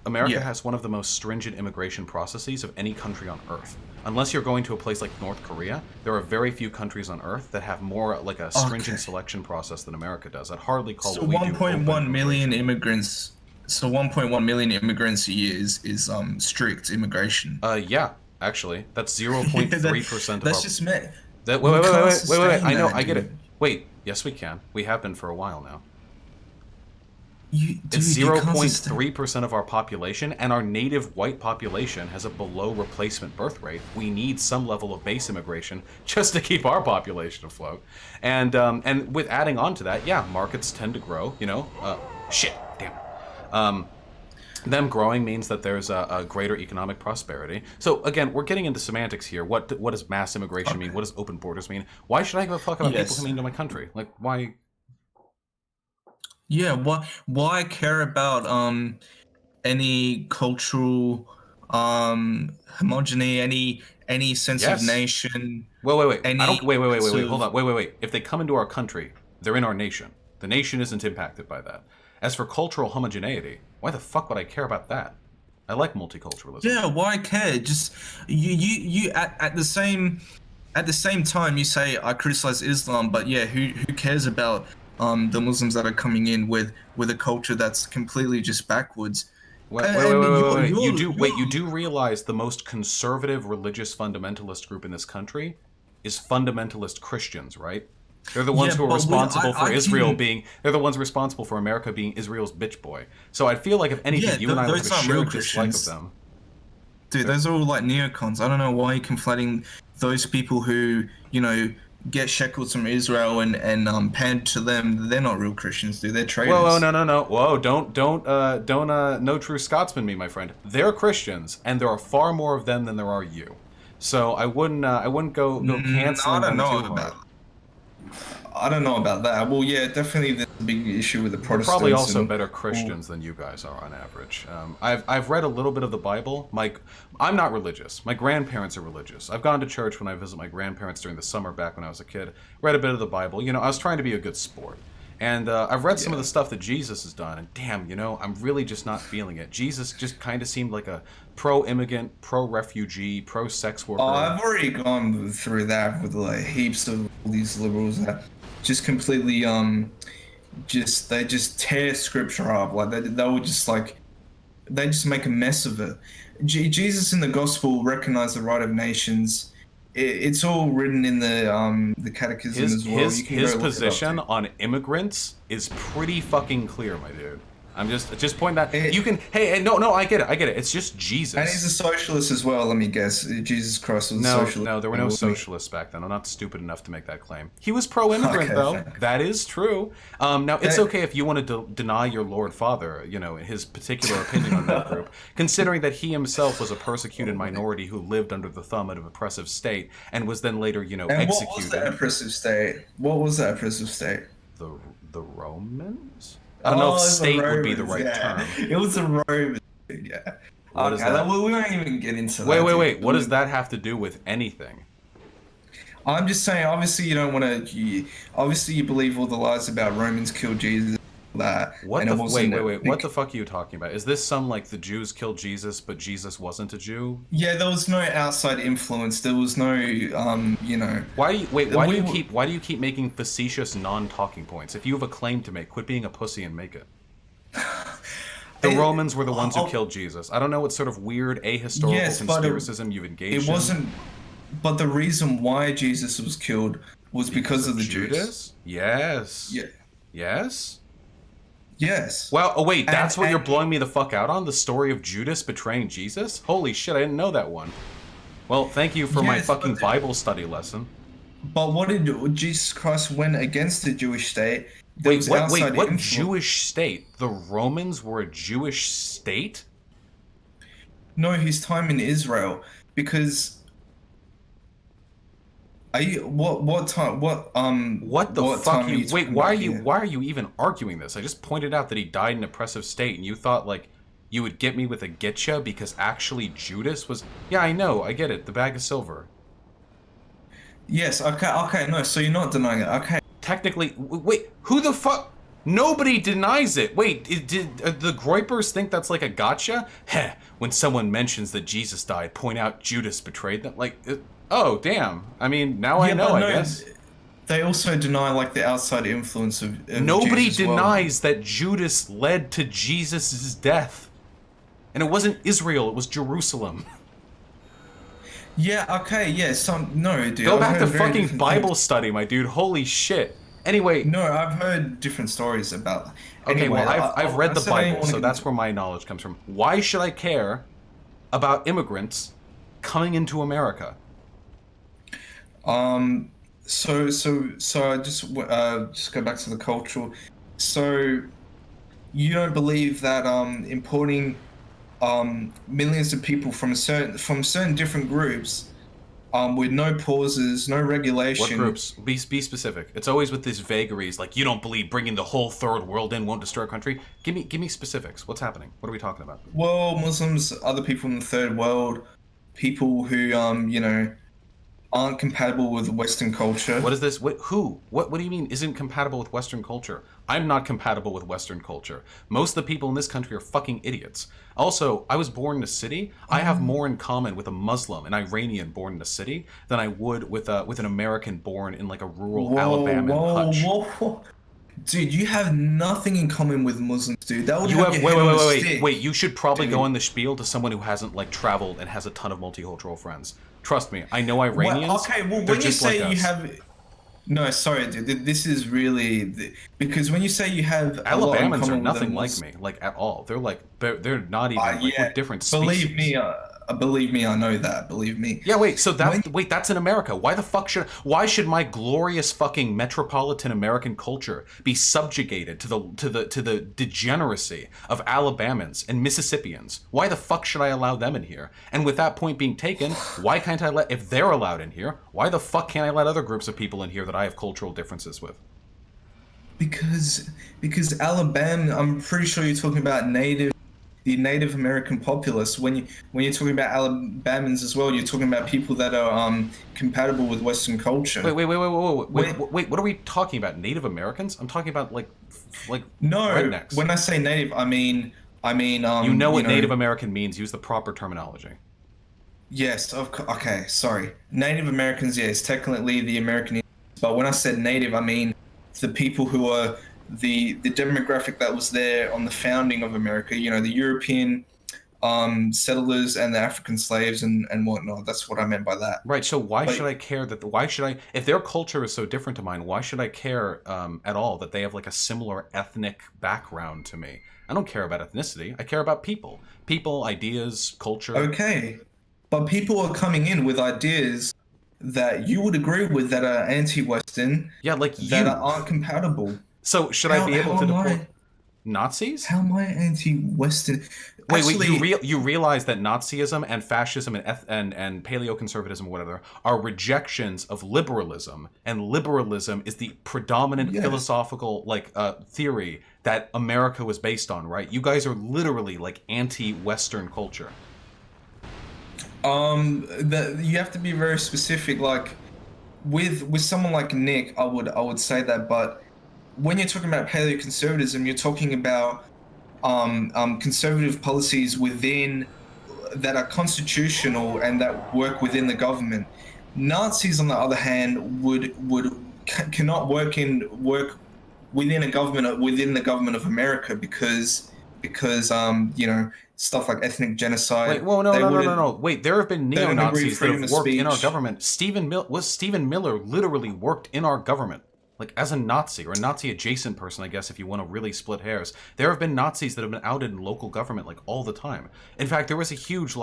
America has one of the most stringent immigration processes of any country on Earth. Unless you're going to a place like North Korea, there are very few countries on Earth that have more like a stringent selection process than America does. I'd hardly call what we do 1.1 million immigrants. So 1.1 million immigrants a year is strict immigration. Yeah. actually. That's 0.3% of That's our... just me. That, We wait, can't I sustain know, that, I get it. dude. Wait, yes we can. We have been for a while now. Dude, It's you can't sustain- 0.3% of our population, and our native white population has a below replacement birth rate. We need some level of base immigration just to keep our population afloat. And with adding on to that, yeah, markets tend to grow, you know? Shit, damn it. Them growing means that there's a greater economic prosperity. So again, we're getting into semantics here. What does mass immigration mean? What does open borders mean? Why should I give a fuck about people coming into my country? Like, why... Yeah, why care about any cultural homogeny, any sense of nation? Wait. Any I don't. Wait. sort of- Hold on. Wait. If they come into our country, they're in our nation. The nation isn't impacted by that. As for cultural homogeneity, why the fuck would I care about that? I like multiculturalism. Yeah, why care? Just you at the same time you say I criticize Islam, but yeah, who cares about the Muslims that are coming in with a culture that's completely just backwards? Wait. You do realize the most conservative religious fundamentalist group in this country is fundamentalist Christians, right? They're the ones who are responsible for Israel being... They're the ones responsible for America being Israel's bitch boy. So I feel like if anything, you and I would have a shared dislike of them. Dude, those are all like neocons. I don't know why you're conflating those people who, you know, get shekels from Israel and pander to them. They're not real Christians, dude. They're traitors. Whoa, no. Whoa, don't no true Scotsman me, my friend. They're Christians, and there are far more of them than there are you. So I wouldn't go canceling them too hard. I don't know about that. Well, yeah, definitely there's a big issue with the Protestants. They're probably also better Christians than you guys are on average. I've read a little bit of the Bible. I'm not religious. My grandparents are religious. I've gone to church when I visit my grandparents during the summer back when I was a kid. Read a bit of the Bible. You know, I was trying to be a good sport. And I've read some of the stuff that Jesus has done, and damn, you know, I'm really just not feeling it. Jesus just kind of seemed like a pro-immigrant, pro-refugee, pro-sex worker. Oh, I've already gone through that with like heaps of all these liberals that just completely they just tear scripture up. Like they would just like they just make a mess of it. Jesus in the gospel recognized the right of nations. It's all written in the catechism as well. His position on immigrants is pretty fucking clear, my dude. I'm just pointing that you can. Hey, no, I get it. It's just Jesus. And he's a socialist as well. Let me guess. Jesus Christ was a socialist. No, there were no socialists back then. I'm not stupid enough to make that claim. He was pro-immigrant, though. That is true. Now, it's okay if you want to deny your Lord Father, you know, his particular opinion on that group, considering that he himself was a persecuted minority who lived under the thumb of an oppressive state and was then later, you know, executed. What was that oppressive state? What was that oppressive state? The Romans? I don't know if state would be the right term. It was the Romans, yeah. What is that? We won't even get into that. Wait. What does that have to do with anything? I'm just saying, obviously you don't want to... Obviously you believe all the lies about Romans killed Jesus, that. What the... Wait. What the fuck are you talking about? Is this some, like, the Jews killed Jesus, but Jesus wasn't a Jew? Yeah, there was no outside influence. There was no, you know... Why do you keep making facetious non-talking points? If you have a claim to make, quit being a pussy and make it. The Romans were the ones who killed Jesus. I don't know what sort of weird ahistorical conspiracism you've engaged in. It wasn't... But the reason why Jesus was killed was because of the Judas? Yes. Yeah. Yes? Yes. Well, oh wait, that's what you're blowing me the fuck out on? The story of Judas betraying Jesus? Holy shit, I didn't know that one. Well, thank you for my fucking Bible study lesson. But what did Jesus Christ went against the Jewish state? Wait, what Jewish state? The Romans were a Jewish state? No, his time in Israel, because... What the fuck you wait, why are you even arguing this? I just pointed out that he died in an oppressive state and you thought like you would get me with a getcha because actually Judas was... Yeah, I know, I get it, the bag of silver. Yes, okay, no, so you're not denying it, okay. Technically, wait, who the fuck? Nobody denies it. Wait, did the Groypers think that's like a gotcha? Heh, when someone mentions that Jesus died, point out Judas betrayed them. Like, oh, damn. I mean, now I know, I guess. They also deny, like, the outside influence of Nobody Jesus denies that Judas led to Jesus' death. And it wasn't Israel, it was Jerusalem. Yeah. Okay. Yeah. No, dude. Go I've back to heard very fucking different Bible things. study, my dude. Holy shit. Anyway. No, I've heard different stories about. Okay, Anyway, well, I've read the said I didn't Bible, wanna so get that's into- where my knowledge comes from. Why should I care about immigrants coming into America? So I just go back to the cultural. So you don't believe that importing millions of people from certain different groups with no pauses, no regulation. What groups? Be specific. It's always with these vagaries, like you don't believe bringing the whole third world in won't destroy a country. Give me specifics. What's happening? What are we talking about? Well, Muslims, other people in the third world, people who aren't compatible with Western culture. What is this? Who? What do you mean isn't compatible with Western culture? I'm not compatible with Western culture. Most of the people in this country are fucking idiots. Also, I was born in a city. I have more in common with a Muslim, an Iranian born in a city, than I would with an American born in like a rural Alabama hutch. Whoa. Dude, you have nothing in common with Muslims, dude. That would You have have your head on a stick. wait. You should probably Dude. go on the spiel to someone who hasn't like traveled and has a ton of multicultural friends. Trust me, I know Iranians. Well, okay, well, they're when you just say like you us. have, no, sorry, dude. This is really because when you say you have a lot in Alabamans common are with nothing them, like me, like at all. They're like they're not even like yeah, we're different species. believe me, I know that. Believe me. Yeah, wait. So that's in America. Why the fuck why should my glorious fucking metropolitan American culture be subjugated to the degeneracy of Alabamans and Mississippians? Why the fuck should I allow them in here? And with that point being taken, why can't I if they're allowed in here? Why the fuck can't I let other groups of people in here that I have cultural differences with? Because Alabama, I'm pretty sure you're talking about the Native American populace. When you're talking about Alabamans as well, you're talking about people that are compatible with Western culture. Wait. What are we talking about? Native Americans? I'm talking about like no. rednecks. When I say native, I mean you know what Native American means. Use the proper terminology. Yes. Okay. Sorry. Native Americans. Yes, technically the American. But when I said native, I mean the people who are the demographic that was there on the founding of America. You know, the European settlers and the African slaves and whatnot. That's what I meant by that. Right. So why should I care if their culture is so different to mine? Why should I care at all that they have like a similar ethnic background to me? I don't care about ethnicity. I care about people, ideas, culture. Okay, but people are coming in with ideas that you would agree with that are anti-Western. Yeah, like that aren't compatible. So should I be able to deport Nazis? How am I anti-Western? Wait, you realize that Nazism and fascism and paleoconservatism or whatever are rejections of liberalism, and liberalism is the predominant philosophical theory that America was based on, right? You guys are literally like anti-Western culture. You have to be very specific. Like with someone like Nick, I would say that, but when you're talking about paleoconservatism, you're talking about conservative policies within that are constitutional and that work within the government. Nazis, on the other hand, cannot work within a government within the government of America because stuff like ethnic genocide. Wait, whoa, no. Wait, there have been neo-Nazis that have worked in our government. Stephen Miller literally worked in our government. Like, as a Nazi, or a Nazi-adjacent person, I guess, if you want to really split hairs. There have been Nazis that have been outed in local government, like, all the time. In fact, there was a huge,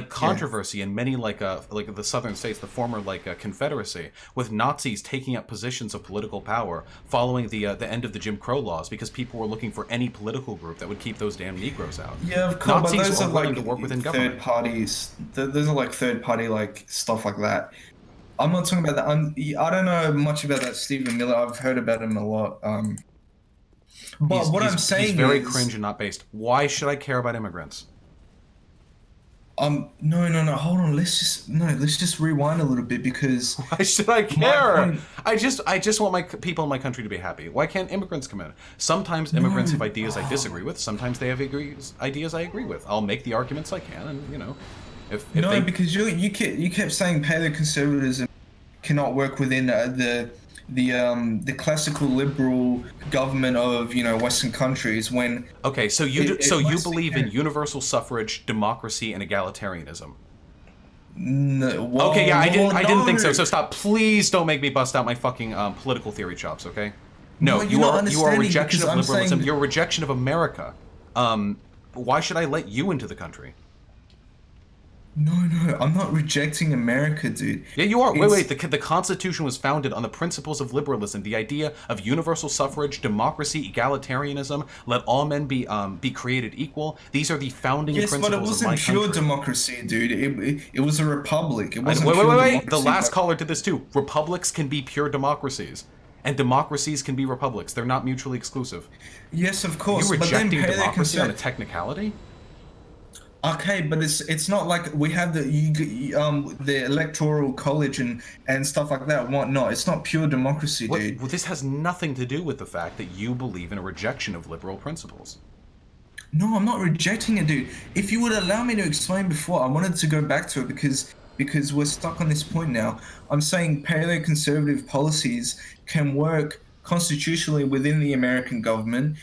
controversy in many, the southern states, the former, Confederacy, with Nazis taking up positions of political power following the end of the Jim Crow laws, because people were looking for any political group that would keep those damn Negroes out. Yeah, of course, Nazis but those are are, willing to work within government. third parties. Those are, third-party, stuff like that. I'm not talking about that. I don't know much about that Stephen Miller. I've heard about him a lot. But I'm saying he's very cringe and not based. Why should I care about immigrants? No. Hold on. Let's just rewind a little bit because. Why should I care? I just want my people in my country to be happy. Why can't immigrants come in? Sometimes immigrants have ideas I disagree with. Sometimes they have ideas I agree with. I'll make the arguments I can, and because you kept saying paleoconservatism cannot work within the classical liberal government of Western countries when. Okay, so you believe in universal suffrage, democracy, and egalitarianism. No, well, Okay, yeah, I didn't think so. no. So stop. Please don't make me bust out my fucking political theory chops, okay? No, No, you you're not are a understanding rejection of because I'm liberalism. saying- You're a rejection of America. Why should I let you into the country? No, I'm not rejecting America, dude. Yeah, you are. It's- Wait. The Constitution was founded on the principles of liberalism, the idea of universal suffrage, democracy, egalitarianism. Let all men be created equal. These are the founding Yes, principles but it of wasn't my pure country. democracy, dude. It was a republic. It Wait. wasn't pure The democracy, last but- caller did this too. Republics can be pure democracies, and democracies can be republics. They're not mutually exclusive. Yes, of Are course. you but then rejecting democracy on a paleoconserv- technicality? Okay, but it's not like we have the electoral college and stuff like that. Whatnot. It's not pure democracy, dude. Well, this has nothing to do with the fact that you believe in a rejection of liberal principles. No, I'm not rejecting it, dude. If you would allow me to explain before, I wanted to go back to it because we're stuck on this point now. I'm saying paleoconservative policies can work constitutionally within the American government.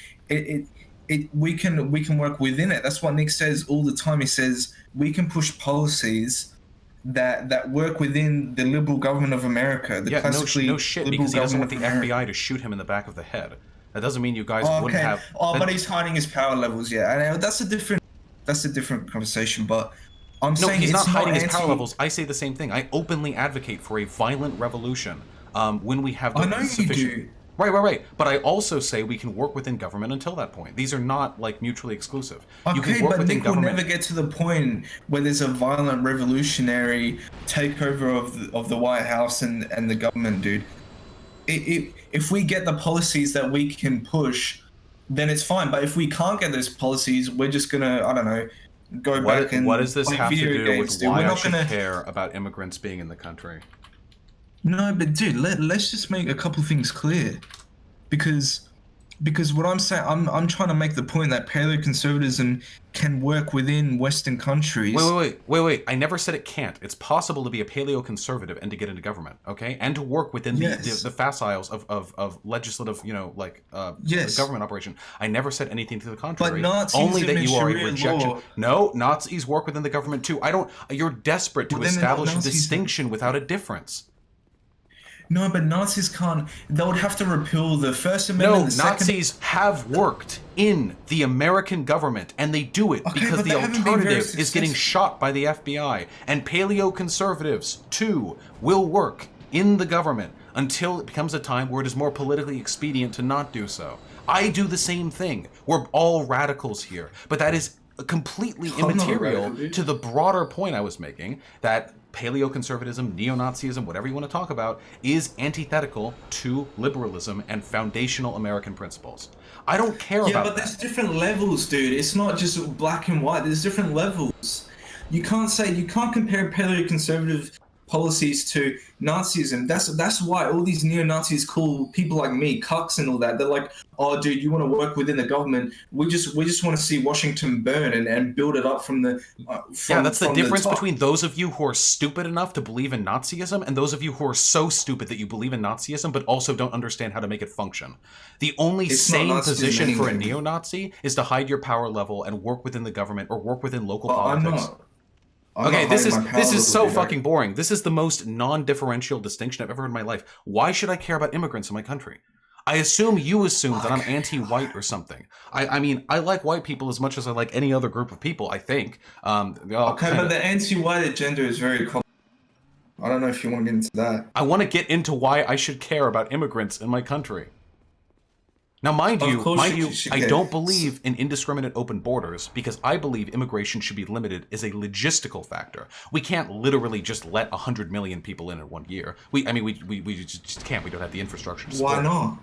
We can work within it. That's what Nick says all the time. He says we can push policies that work within the liberal government of America. The Yeah, classically no shit, liberal because he doesn't want the government of America. FBI to shoot him in the back of the head. That doesn't mean you guys Oh, wouldn't okay. have. Oh, that- but he's hiding his power levels. Yeah, and that's a different conversation. But I'm No, saying he's it's not hiding his anti- power levels. I say the same thing. I openly advocate for a violent revolution when we have the I know you sufficient. do. Right. But I also say we can work within government until that point. These are not like mutually exclusive. You Okay, can work but within Nick will government. never get to the point where there's a violent revolutionary takeover of the White House and the government, dude. If we get the policies that we can push, then it's fine. But if we can't get those policies, we're just gonna, I don't know, go back and What does this play have to video do games, with dude. why We're I not should gonna. care about immigrants being in the country? No, but dude, let's just make a couple things clear, because what I'm saying, I'm trying to make the point that paleoconservatism can work within Western countries. Wait. I never said it can't. It's possible to be a paleoconservative and to get into government, okay? And to work within Yes. the faciles of legislative, Yes. government operation. I never said anything to the contrary. Nazism only that and you are a Sharia rejection. law- No, Nazis work within the government too. You're desperate to Well, then they're not establish a Nazis. distinction without a difference. No, but Nazis can't. They would have to repeal the First Amendment. No, the Second. Nazis have worked in the American government, and they do it Okay, because but the they haven't been very alternative is getting successful. shot by the FBI. And paleoconservatives, too, will work in the government until it becomes a time where it is more politically expedient to not do so. I do the same thing. We're all radicals here, but that is completely I'm not a immaterial radical, dude. to the broader point I was making, that paleoconservatism, neo-Nazism, whatever you want to talk about, is antithetical to liberalism and foundational American principles. I don't care Yeah, about but that. there's different levels, dude. It's not just black and white. There's different levels. You can't compare paleoconservative policies to Nazism. That's why all these neo-Nazis call people like me cucks and all that. They're like, oh, dude, you want to work within the government? We just want to see Washington burn and build it up from the. Yeah, that's the difference top. between those of you who are stupid enough to believe in Nazism and those of you who are so stupid that you believe in Nazism but also don't understand how to make it function. The only It's not sane Nazism position for a anyway. neo-Nazi is to hide your power level and work within the government or work within local I'm politics. not. I'm Okay, not this hiding is my power this is so level, dude. fucking boring. This is the most non-differential distinction I've ever heard in my life. Why should I care about immigrants in my country? I assume you assume that I'm anti-white or something. I mean, I like white people as much as I like any other group of people, I think. Okay, but the anti-white agenda is very common. I don't know if you want to get into that. I want to get into why I should care about immigrants in my country. Now, mind Of you, course you should I care. don't believe in indiscriminate open borders because I believe immigration should be limited as a logistical factor. We can't literally just let 100 million people in 1 year. We just can't. We don't have the infrastructure to support Why it. not?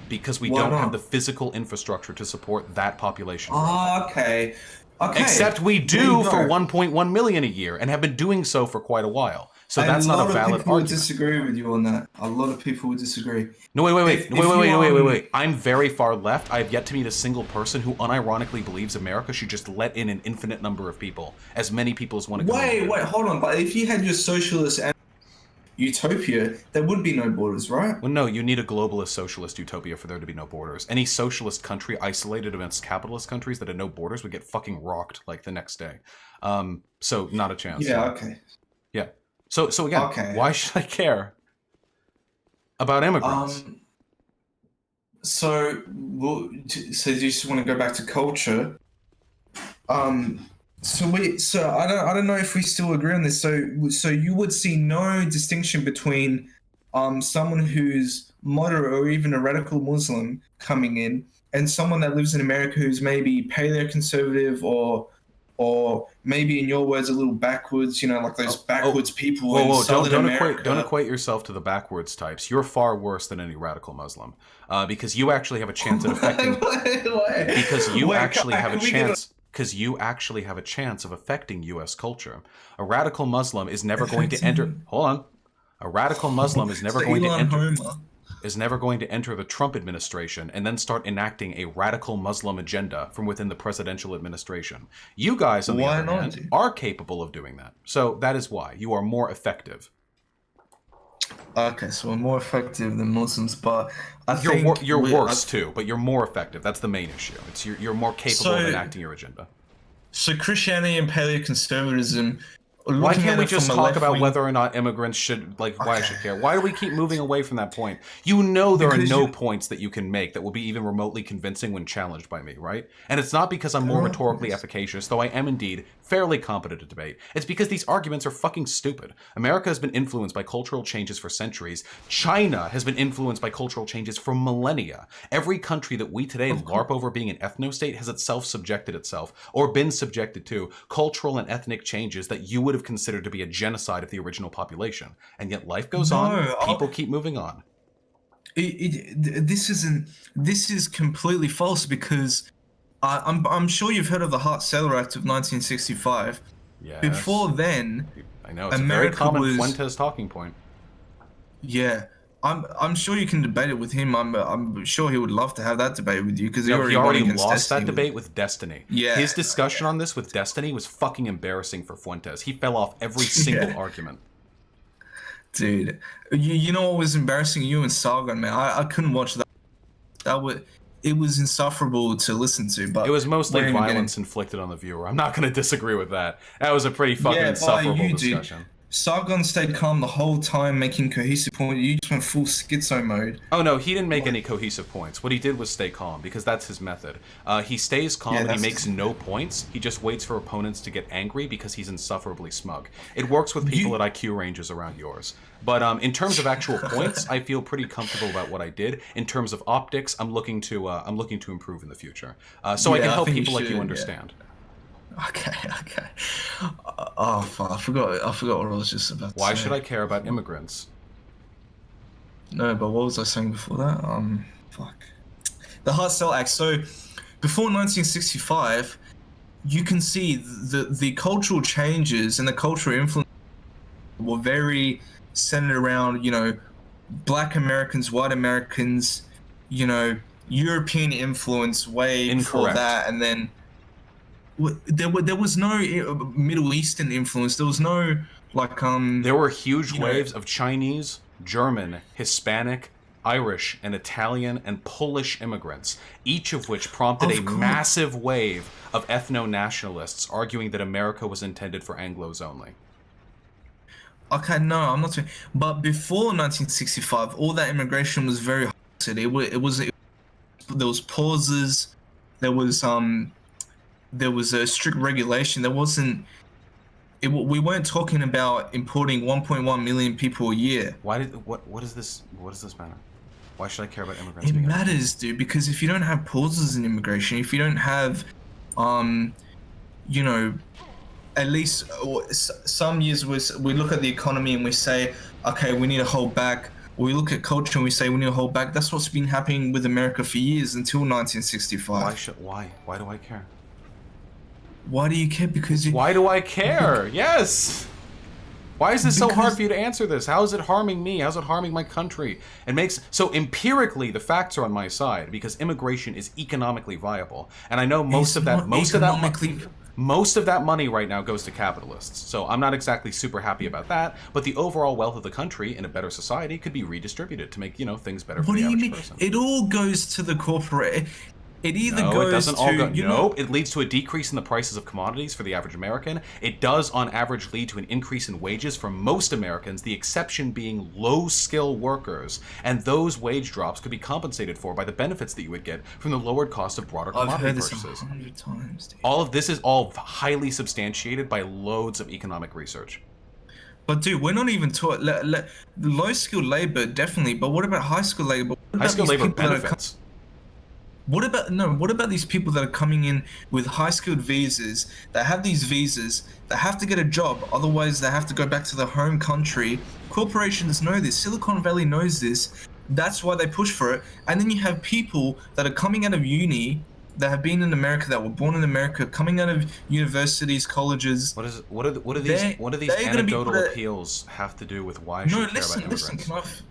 Because we Why don't not? have the physical infrastructure to support that population. Oh, okay. Okay. Except we There you do go. for 1.1 million a year and have been doing so for quite a while. So And that's not a lot of valid people would argument. disagree with you on that. A lot of people would disagree. No, wait. If you, Wait. I'm very far left. I have yet to meet a single person who unironically believes America should just let in an infinite number of people. As many people as want to come in. Wait, hold on. But if you had your socialist and utopia, there would be no borders, right? Well, no, you need a globalist socialist utopia for there to be no borders. Any socialist country isolated against capitalist countries that had no borders would get fucking rocked like the next day. So not a chance. Yeah, okay. So again, Okay. why should I care about immigrants? So do you just want to go back to culture? So I don't know if we still agree on this. So you would see no distinction between someone who's moderate or even a radical Muslim coming in and someone that lives in America who's maybe paleo-conservative or maybe in your words a little backwards, like those backwards people in Southern America. Don't equate yourself to the backwards types. You're far worse than any radical Muslim, because you actually have a chance at affecting. Because you actually have a chance. Because you actually have a chance of affecting U.S. culture. A radical Muslim is never going to enter. Hold on. A radical Muslim is never going to enter. Is never going to enter the Trump administration and then start enacting a radical Muslim agenda from within the presidential administration. You guys, on the other hand, are capable of doing that. So that is why you are more effective. Okay, so we're more effective than Muslims, but you're worse too. But you're more effective. That's the main issue. It's you're more capable of enacting your agenda. So Christianity and paleoconservatism. Why can't we just talk about whether or not immigrants should, why I should care? Why do we keep moving away from that point? You know there are no points that you can make that will be even remotely convincing when challenged by me, right? And it's not because I'm more rhetorically efficacious, though I am indeed fairly competent at debate. It's because these arguments are fucking stupid. America has been influenced by cultural changes for centuries. China has been influenced by cultural changes for millennia. Every country that we today LARP over being an ethno-state has itself subjected itself, or been subjected to, cultural and ethnic changes that you would have considered to be a genocide of the original population. And yet life goes on, people keep moving on. This is completely false, because I'm sure you've heard of the Hart-Celler Act of 1965. Yes. Before then, I know, it's America a very common was, Fuentes talking point. Yeah. I'm sure you can debate it with him. I'm sure he would love to have that debate with you, because he already lost that debate with Destiny. Yeah. His discussion on this with Destiny was fucking embarrassing for Fuentes. He fell off every single argument. Dude, you know what was embarrassing? You and Sargon, man. I couldn't watch that. It was insufferable to listen to. But it was mostly violence inflicted on the viewer. I'm not going to disagree with that. That was a pretty fucking insufferable discussion. Sargon stayed calm the whole time, making cohesive points. You just went full schizo mode. Oh no, he didn't make any cohesive points. What he did was stay calm, because that's his method. He stays calm and he makes no points. He just waits for opponents to get angry because he's insufferably smug. It works with people at IQ ranges around yours. But in terms of actual points, I feel pretty comfortable about what I did. In terms of optics, I'm looking to improve in the future, so I can help people like you understand. Yeah. Okay. Oh, fuck. I forgot what I was just about to say. Why should I care about immigrants? No, but what was I saying before that? Fuck. The Hart-Celler Act. So, before 1965, you can see the cultural changes and the cultural influence were very centered around, Black Americans, white Americans, European influence way before that, and then there was no Middle Eastern influence. There was no There were huge waves of Chinese, German, Hispanic, Irish, and Italian and Polish immigrants, each of which prompted a massive wave of ethno-nationalists arguing that America was intended for Anglos only. Okay, no, I'm not saying. But before 1965, all that immigration was very hard. There was pauses. There was a strict regulation. There wasn't. We weren't talking about importing 1.1 million people a year. What does this matter? Why should I care about immigrants? It matters, dude, because if you don't have pauses in immigration, if you don't have, at least some years we look at the economy and we say, okay, we need to hold back. We look at culture and we say we need to hold back. That's what's been happening with America for years until 1965. Why do I care? Why do you care? Why do I care? Yes. Why is this so hard for you to answer this? How is it harming me? How's it harming my country? So empirically, the facts are on my side because immigration is economically viable, and I know most of that money right now goes to capitalists. So I'm not exactly super happy about that. But the overall wealth of the country in a better society could be redistributed to make things better for the average person. It all goes to the corporate. It either No, goes it doesn't all go. to No, it leads to a decrease in the prices of commodities for the average American. It does, on average, lead to an increase in wages for most Americans, the exception being low-skill workers. And those wage drops could be compensated for by the benefits that you would get from the lowered cost of broader I've commodity heard this purchases. 100 times, dude. All of this is all highly substantiated by loads of economic research. But dude, we're not even taught low-skilled labor, definitely. But what about high-skilled labor? What about High-skilled these labor people that are benefits. What about these people that are coming in with high-skilled visas, that have these visas, that have to get a job, otherwise they have to go back to their home country? Corporations know this. Silicon Valley knows this. That's why they push for it. And then you have people that are coming out of uni, that have been in America, that were born in America, coming out of universities, colleges. What do these anecdotal appeals have to do with why I should care about immigrants?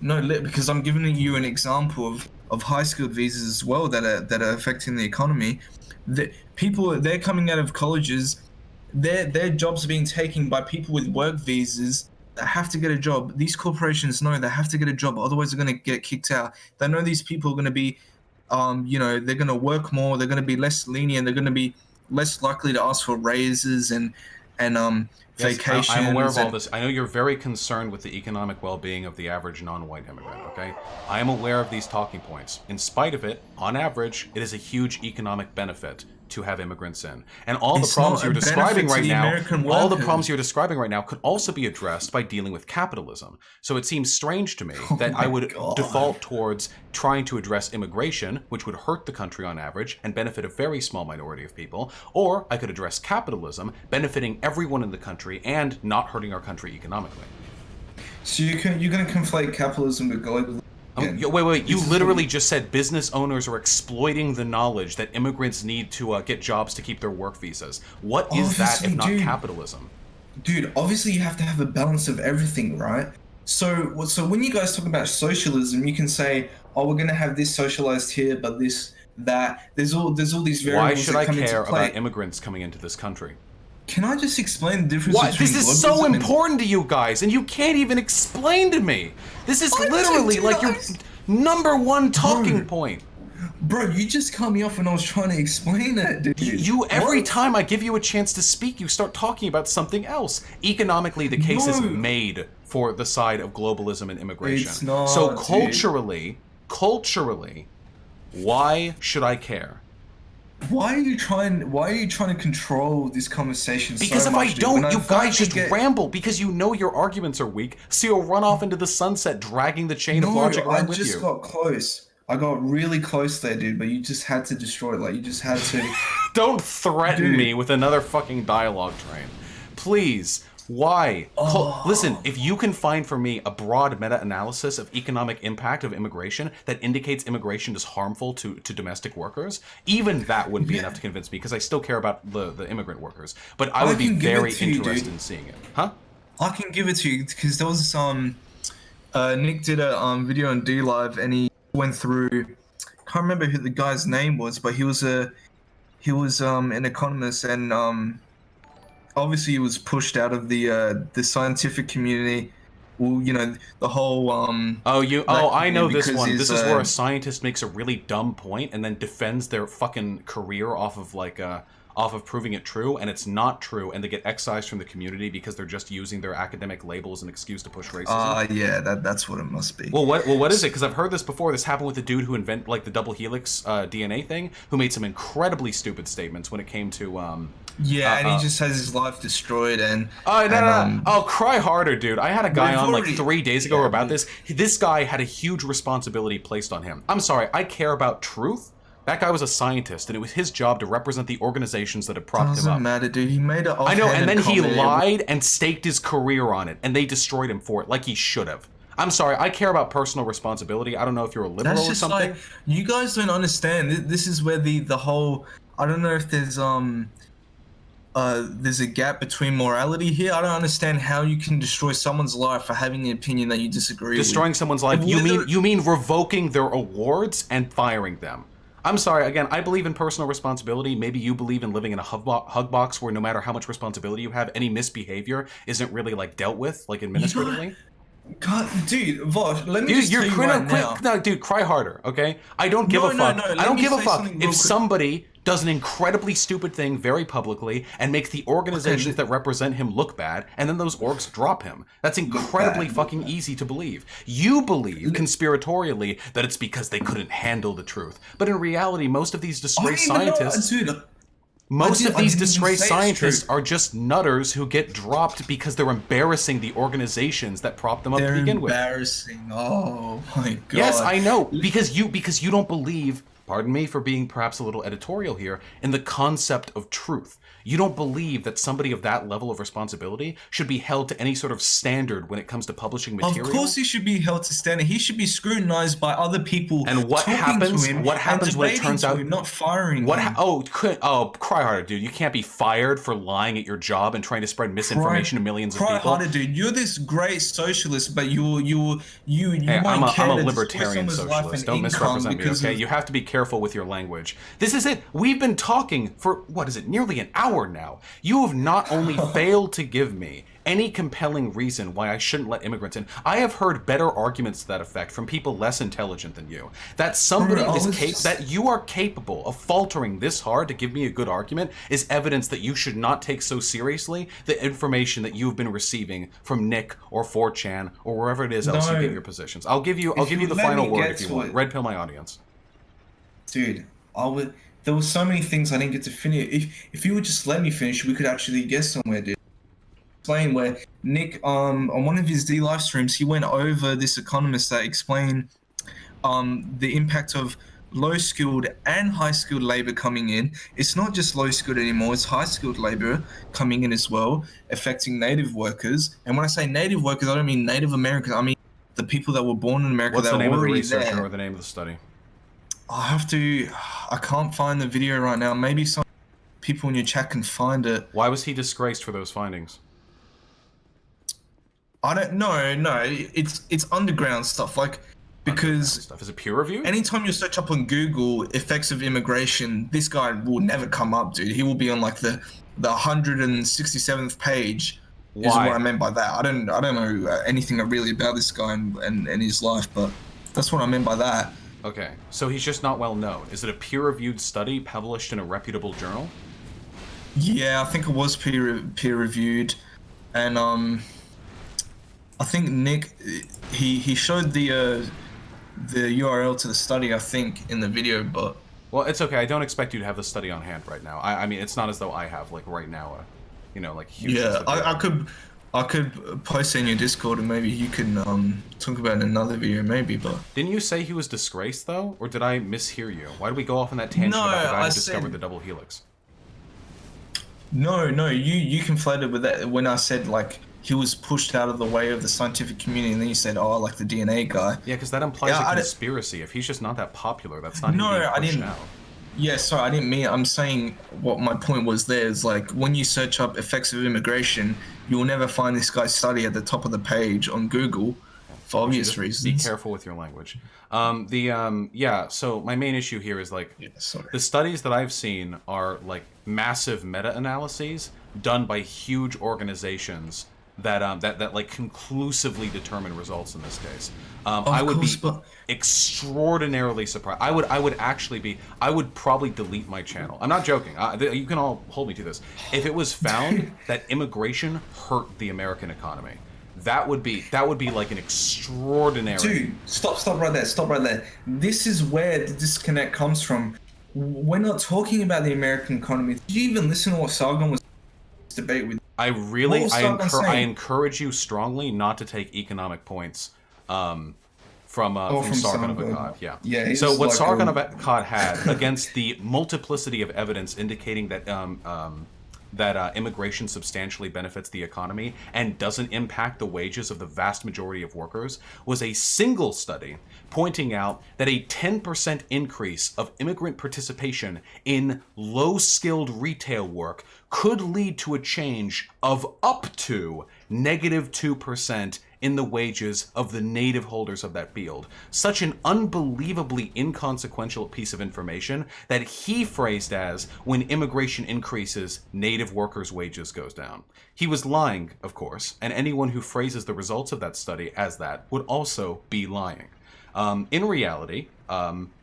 Because I'm giving you an example of high-skilled visas as well that are affecting the economy. They're coming out of colleges, their jobs are being taken by people with work visas that have to get a job. These corporations know they have to get a job, otherwise they're going to get kicked out. They know these people are going to be, they're going to work more, they're going to be less lenient, they're going to be less likely to ask for raises and vacations. I'm aware of all this. I know you're very concerned with the economic well-being of the average non-white immigrant, okay? I am aware of these talking points. In spite of it, on average, it is a huge economic benefit to have immigrants in. And all the problems you're describing right now, could also be addressed by dealing with capitalism. So it seems strange to me that I would default towards trying to address immigration, which would hurt the country on average and benefit a very small minority of people, or I could address capitalism, benefiting everyone in the country and not hurting our country economically. So you're going to conflate capitalism with globalism? Wait. You literally just said business owners are exploiting the knowledge that immigrants need to get jobs to keep their work visas. What is that if not capitalism? Dude, obviously you have to have a balance of everything, right? So when you guys talk about socialism, you can say, oh, we're going to have this socialized here, but this, that. There's all these variables. Why should I come into care play. about immigrants coming into this country? Can I just explain the difference between This is so important to you guys, and you can't even explain to me. This is literally like your number one talking point. Bro, you just cut me off when I was trying to explain it, dude. You every time I give you a chance to speak, you start talking about something else. Economically, the case is made for the side of globalism and immigration. It's not, so culturally, why should I care? Why are you trying to control this conversation because so if much, I don't, dude? you guys just ramble because you know your arguments are weak, so you'll run off into the sunset dragging the chain of logic right with you. I just got close. I got really close there, dude, but you just had to destroy it. Like, you just had to... Don't threaten me with another fucking dialogue train. Please. Why? Listen, if you can find for me a broad meta-analysis of economic impact of immigration that indicates immigration is harmful to domestic workers, even that wouldn't be enough to convince me, because I still care about the immigrant workers. But I would be very interested in seeing it. Huh? I can give it to you, because there was Nick did a video on DLive, and he went through, can't remember who the guy's name was, but he was an economist, and obviously he was pushed out of the scientific community. Well, you know, the whole I know this one. This is where a scientist makes a really dumb point and then defends their fucking career off of proving it true, and it's not true, and they get excised from the community because they're just using their academic label as an excuse to push racism. Yeah, that's what it must be. Well, what is it? Because I've heard this before. This happened with the dude who invented like the double helix DNA thing, who made some incredibly stupid statements when it came to and he just has his life destroyed and... Oh, cry harder, dude. I had a guy on like 3 days ago about this. This guy had a huge responsibility placed on him. I'm sorry, I care about truth. That guy was a scientist, and it was his job to represent the organizations that had propped him up. Doesn't matter, dude. He made it. I know, and then he lied and staked his career on it, and they destroyed him for it, like he should have. I'm sorry, I care about personal responsibility. I don't know if you're a liberal or something. Like, you guys don't understand. This is where the whole... I don't know if there's a gap between morality here. I don't understand how you can destroy someone's life for having an opinion that you disagree with. Destroying someone's life? You mean revoking their awards and firing them? I'm sorry, again, I believe in personal responsibility. Maybe you believe in living in a hug box where no matter how much responsibility you have, any misbehavior isn't really like dealt with, like administratively. God, dude, Vosh, let me Dude, just you're tell you right now. no, dude, cry harder, okay? I don't give No, a no, fuck. no, I let don't me give a say fuck something real if quick. somebody does an incredibly stupid thing very publicly and makes the organizations that represent him look bad, and then those orgs drop him. That's incredibly fucking easy to believe. You believe conspiratorially that it's because they couldn't handle the truth, but in reality, most of these disgraced scientists. Most of these disgraced scientists are just nutters who get dropped because they're embarrassing the organizations that prop them up to begin with. They're embarrassing. Oh my god. Yes, I know. Because you don't believe, pardon me for being perhaps a little editorial here, in the concept of truth. You don't believe that somebody of that level of responsibility should be held to any sort of standard when it comes to publishing material. Of course he should be held to standard. He should be scrutinized by other people. And what happens? What happens when it turns out not firing what? him? Cry harder, dude! You can't be fired for lying at your job and trying to spread misinformation to millions of people. Cry harder, dude! You're this great socialist, but you Hey, I'm a libertarian someone's life socialist. and Don't misrepresent me, because okay? of- You have to be careful with your language. This is it. We've been talking for, what is it, nearly an hour now. You have not only failed to give me any compelling reason why I shouldn't let immigrants in. I have heard better arguments to that effect from people less intelligent than you. That somebody that you are capable of faltering this hard to give me a good argument is evidence that you should not take so seriously the information that you've been receiving from Nick or 4chan or wherever it is else you get your positions. I'll give you the final word if you want. Red pill my audience. Dude, there were so many things I didn't get to finish. If you would just let me finish, we could actually get somewhere, dude. Explain where Nick on one of his D live streams he went over this economist that explained the impact of low skilled and high skilled labor coming in. It's not just low skilled anymore, it's high skilled labor coming in as well, affecting native workers. And when I say native workers, I don't mean Native Americans, I mean the people that were born in America. What's that the name were of the already researcher there. or the name of the study? I can't find the video right now. Maybe some people in your chat can find it. Why was he disgraced for those findings? I don't know. No, it's underground stuff. Like, because is it peer reviewed? Anytime you search up on Google effects of immigration, this guy will never come up, dude. He will be on like the 167th page. Why? Is what I meant by that. I don't know anything really about this guy and his life, but that's what I meant by that. Okay, so he's just not well known. Is it a peer reviewed study published in a reputable journal? Yeah, I think it was peer reviewed, and I think Nick he showed the URL to the study, I think, in the video, but well, it's okay. I don't expect you to have the study on hand right now. I mean, it's not as though I have like right now, like huge. Yeah, I could post it in your Discord and maybe you can talk about it in another video, maybe. But didn't you say he was disgraced though, or did I mishear you? Why did we go off on that tangent about the guy who discovered the double helix? No, you conflated with that when I said like he was pushed out of the way of the scientific community, and then you said, "Oh, like the DNA guy." Yeah, because that implies a conspiracy. If he's just not that popular, that's not. No, I didn't. Out. Yeah, sorry, I didn't mean. I'm saying what my point was. There is like when you search up effects of immigration, you will never find this guy's study at the top of the page on Google, for obvious reasons. Be careful with your language. Yeah. So my main issue here is like the studies that I've seen are like massive meta-analyses done by huge organizations that like conclusively determine results in this case. I would be extraordinarily surprised. I would probably delete my channel. I'm not joking. You can all hold me to this. If it was found that immigration hurt the American economy, that would be like an extraordinary. Dude, stop right there. This is where the disconnect comes from. We're not talking about the American economy. Did you even listen to what Sargon was debate with? I encourage you strongly not to take economic points from Sargon of Akkad. Yeah. So what Sargon of Akkad had against the multiplicity of evidence indicating that immigration substantially benefits the economy and doesn't impact the wages of the vast majority of workers was a single study pointing out that a 10% increase of immigrant participation in low-skilled retail work could lead to a change of up to -2% in the wages of the native holders of that field. Such an unbelievably inconsequential piece of information that he phrased as, when immigration increases, native workers' wages goes down. He was lying, of course, and anyone who phrases the results of that study as that would also be lying. In reality,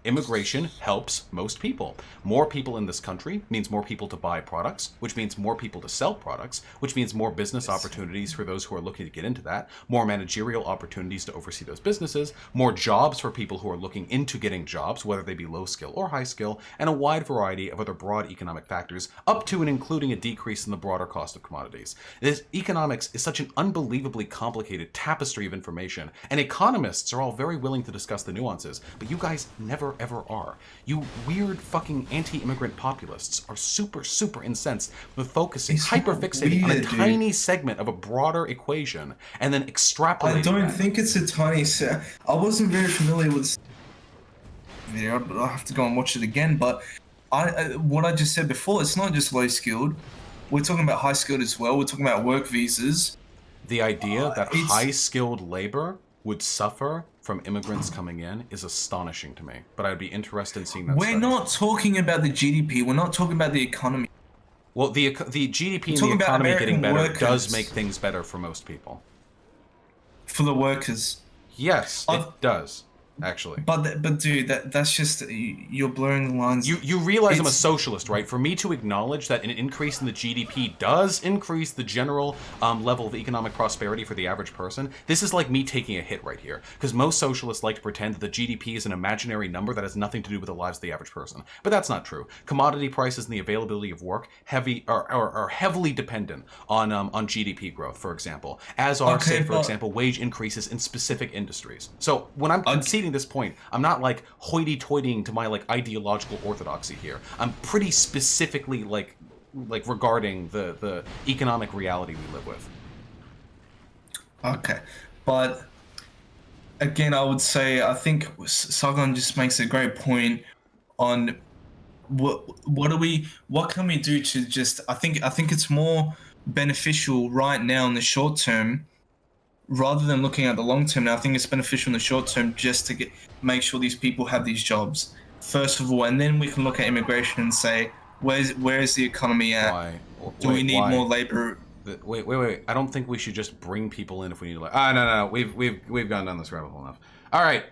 immigration helps most people. More people in this country means more people to buy products, which means more people to sell products, which means more business opportunities for those who are looking to get into that, more managerial opportunities to oversee those businesses, more jobs for people who are looking into getting jobs, whether they be low skill or high skill, and a wide variety of other broad economic factors, up to and including a decrease in the broader cost of commodities. Economics is such an unbelievably complicated tapestry of information, and economists are all very willing to discuss the nuances, but you guys never ever are. You weird fucking anti-immigrant populists are super incensed with focusing, hyperfixating on a tiny segment of a broader equation and then extrapolating. I don't think it's a tiny set. I wasn't very familiar with this video, but I'll have to go and watch it again. But what I just said before, it's not just low skilled. We're talking about high skilled as well. We're talking about work visas. The idea that high skilled labor would suffer from immigrants coming in is astonishing to me, but I'd be interested in seeing that. We're not talking about the GDP. We're not talking about the economy. Well, the GDP and the economy getting better does make things better for most people. For the workers. Yes, it does. Actually, but dude, that's just you're blurring the lines. You realize I'm a socialist, right? For me to acknowledge that an increase in the GDP does increase the general level of economic prosperity for the average person, this is like me taking a hit right here. Because most socialists like to pretend that the GDP is an imaginary number that has nothing to do with the lives of the average person, but that's not true. Commodity prices and the availability of work are heavily dependent on GDP growth, for example, as are, say, for example, wage increases in specific industries. So when I'm conceding this point, I'm not like hoity-toitying to my like ideological orthodoxy here. I'm pretty specifically like regarding the economic reality we live with. Okay, but again, I would say I think Sargon just makes a great point on what can we do to just I think it's more beneficial right now in the short term. Rather than looking at the long term, now I think it's beneficial in the short term just to make sure these people have these jobs first of all, and then we can look at immigration and say where's the economy at? Why? Do we need more labor? Wait! I don't think we should just bring people in if we need to. No. We've gone down this rabbit hole enough. All right.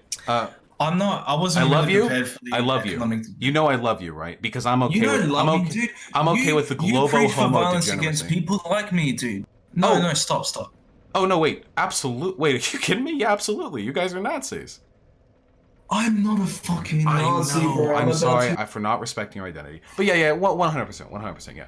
I'm not. I wasn't. I love really you. I love you. You know I love you, right? Because I'm okay. You don't love me, dude. I'm okay with the global you preach for homo violence degeneracy against people like me, dude. No, stop. Oh, no, wait. Wait, are you kidding me? Yeah, absolutely. You guys are Nazis. I'm not a fucking Nazi, bro. I'm sorry for not respecting your identity. But yeah, 100%, yeah.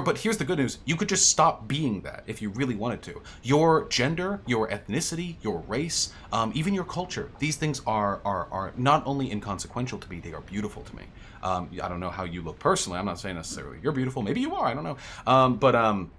But here's the good news. You could just stop being that if you really wanted to. Your gender, your ethnicity, your race, even your culture, these things are not only inconsequential to me, they are beautiful to me. I don't know how you look personally. I'm not saying necessarily you're beautiful. Maybe you are. I don't know.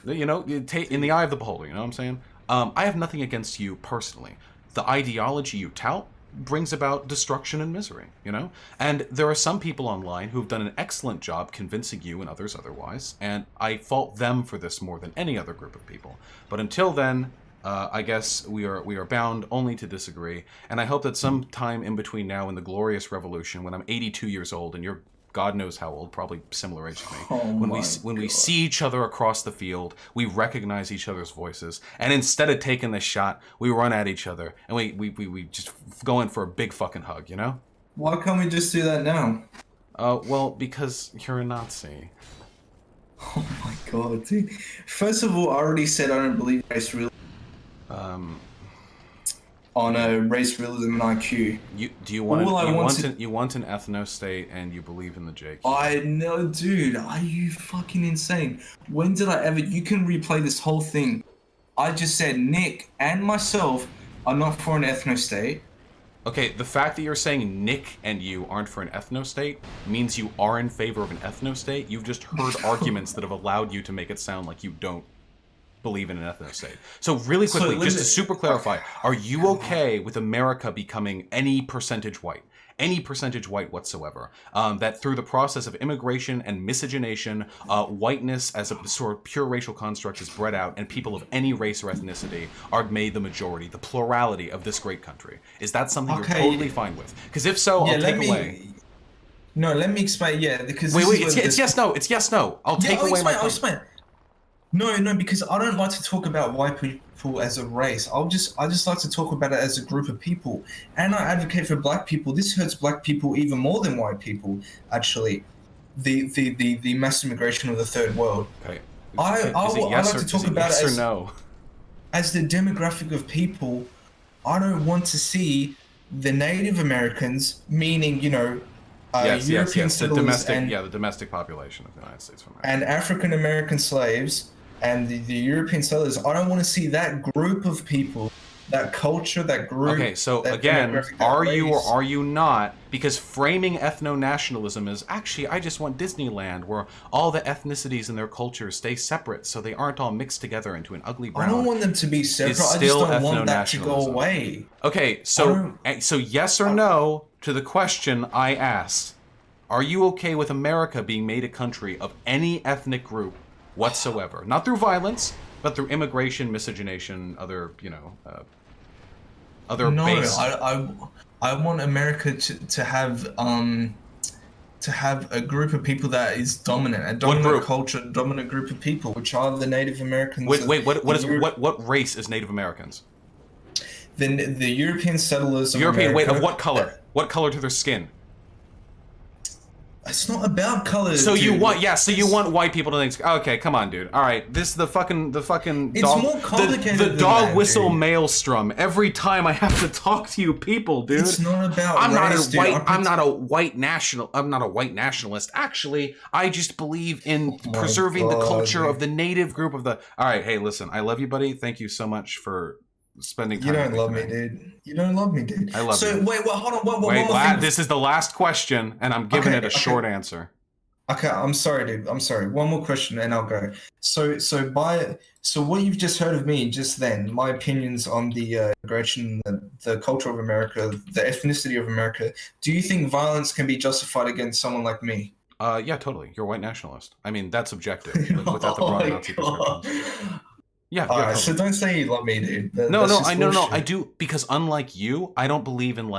You know, in the eye of the beholder, you know what I'm saying? I have nothing against you personally. The ideology you tout brings about destruction and misery, you know? And there are some people online who've done an excellent job convincing you and others otherwise, and I fault them for this more than any other group of people. But until then, I guess we are bound only to disagree, and I hope that sometime in between now and the glorious revolution, when I'm 82 years old and you're God knows how old, probably similar age to me, when we see each other across the field, we recognize each other's voices, and instead of taking the shot, we run at each other, and we just go in for a big fucking hug, you know? Why can't we just do that now? Well, because you're a Nazi. Oh my god, dude. First of all, I already said I don't believe race realism. On a race realism and IQ. You want an ethno-state and you believe in the JQ. I know, dude. Are you fucking insane? When did I ever... You can replay this whole thing. I just said Nick and myself are not for an ethno-state. Okay, the fact that you're saying Nick and you aren't for an ethno-state means you are in favor of an ethno-state. You've just heard arguments that have allowed you to make it sound like you don't believe in an ethno-state. So really quickly, just to super clarify, are you okay with America becoming any percentage white? any percentage white whatsoever. That through the process of immigration and miscegenation, whiteness as a sort of pure racial construct is bred out, and people of any race or ethnicity are made the majority, the plurality of this great country. Is that something you're totally fine with? Because if so, I'll take away. No, let me explain. Yeah, because wait, it's yes, no. It's yes, no. I'll take away my. I'll explain. No, because I don't like to talk about white people as a race. I just like to talk about it as a group of people, and I advocate for black people. This hurts black people even more than white people. Actually, the mass immigration of the third world. Okay. I like to talk about it as no. As the demographic of people. I don't want to see the Native Americans, meaning European settlers the domestic population of the United States of America. And African American slaves and the European settlers. I don't want to see that group of people, that culture, that group. Okay, so again, are you or are you not? Because framing ethno-nationalism is actually, I just want Disneyland, where all the ethnicities and their cultures stay separate, so they aren't all mixed together into an ugly brown. I don't want them to be separate. I just don't want that to go away. Okay, so yes or no to the question I asked. Are you okay with America being made a country of any ethnic group whatsoever? Not through violence, but through immigration, miscegenation, other, other base. I want America to have a group of people that is dominant, a dominant culture, dominant group of people, which are the Native Americans. What race is Native Americans? The European settlers of European, America. of what color? What color to their skin? It's not about color. So you want white people to think, okay, come on, dude. All right, this is the fucking It's dog, more complicated the than dog that, whistle dude. maelstrom. Every time I have to talk to you people, dude. It's not about I'm race, not a white nationalist. Actually, I just believe in preserving the culture of the native group of the. All right, hey, listen, I love you, buddy. Thank you so much for spending time. You don't love me, dude. You don't love me, dude. I love you. So wait, hold on. One more thing. This is the last question, and I'm giving it a short answer. Okay, I'm sorry, dude. I'm sorry. One more question, and I'll go. So what you've just heard of me just then, my opinions on the immigration, the culture of America, the ethnicity of America. Do you think violence can be justified against someone like me? Yeah, totally. You're a white nationalist. I mean, that's objective, without the broad Nazi prescription. Yeah. All right, so don't say you love me, dude. No, I do, because unlike you, I don't believe in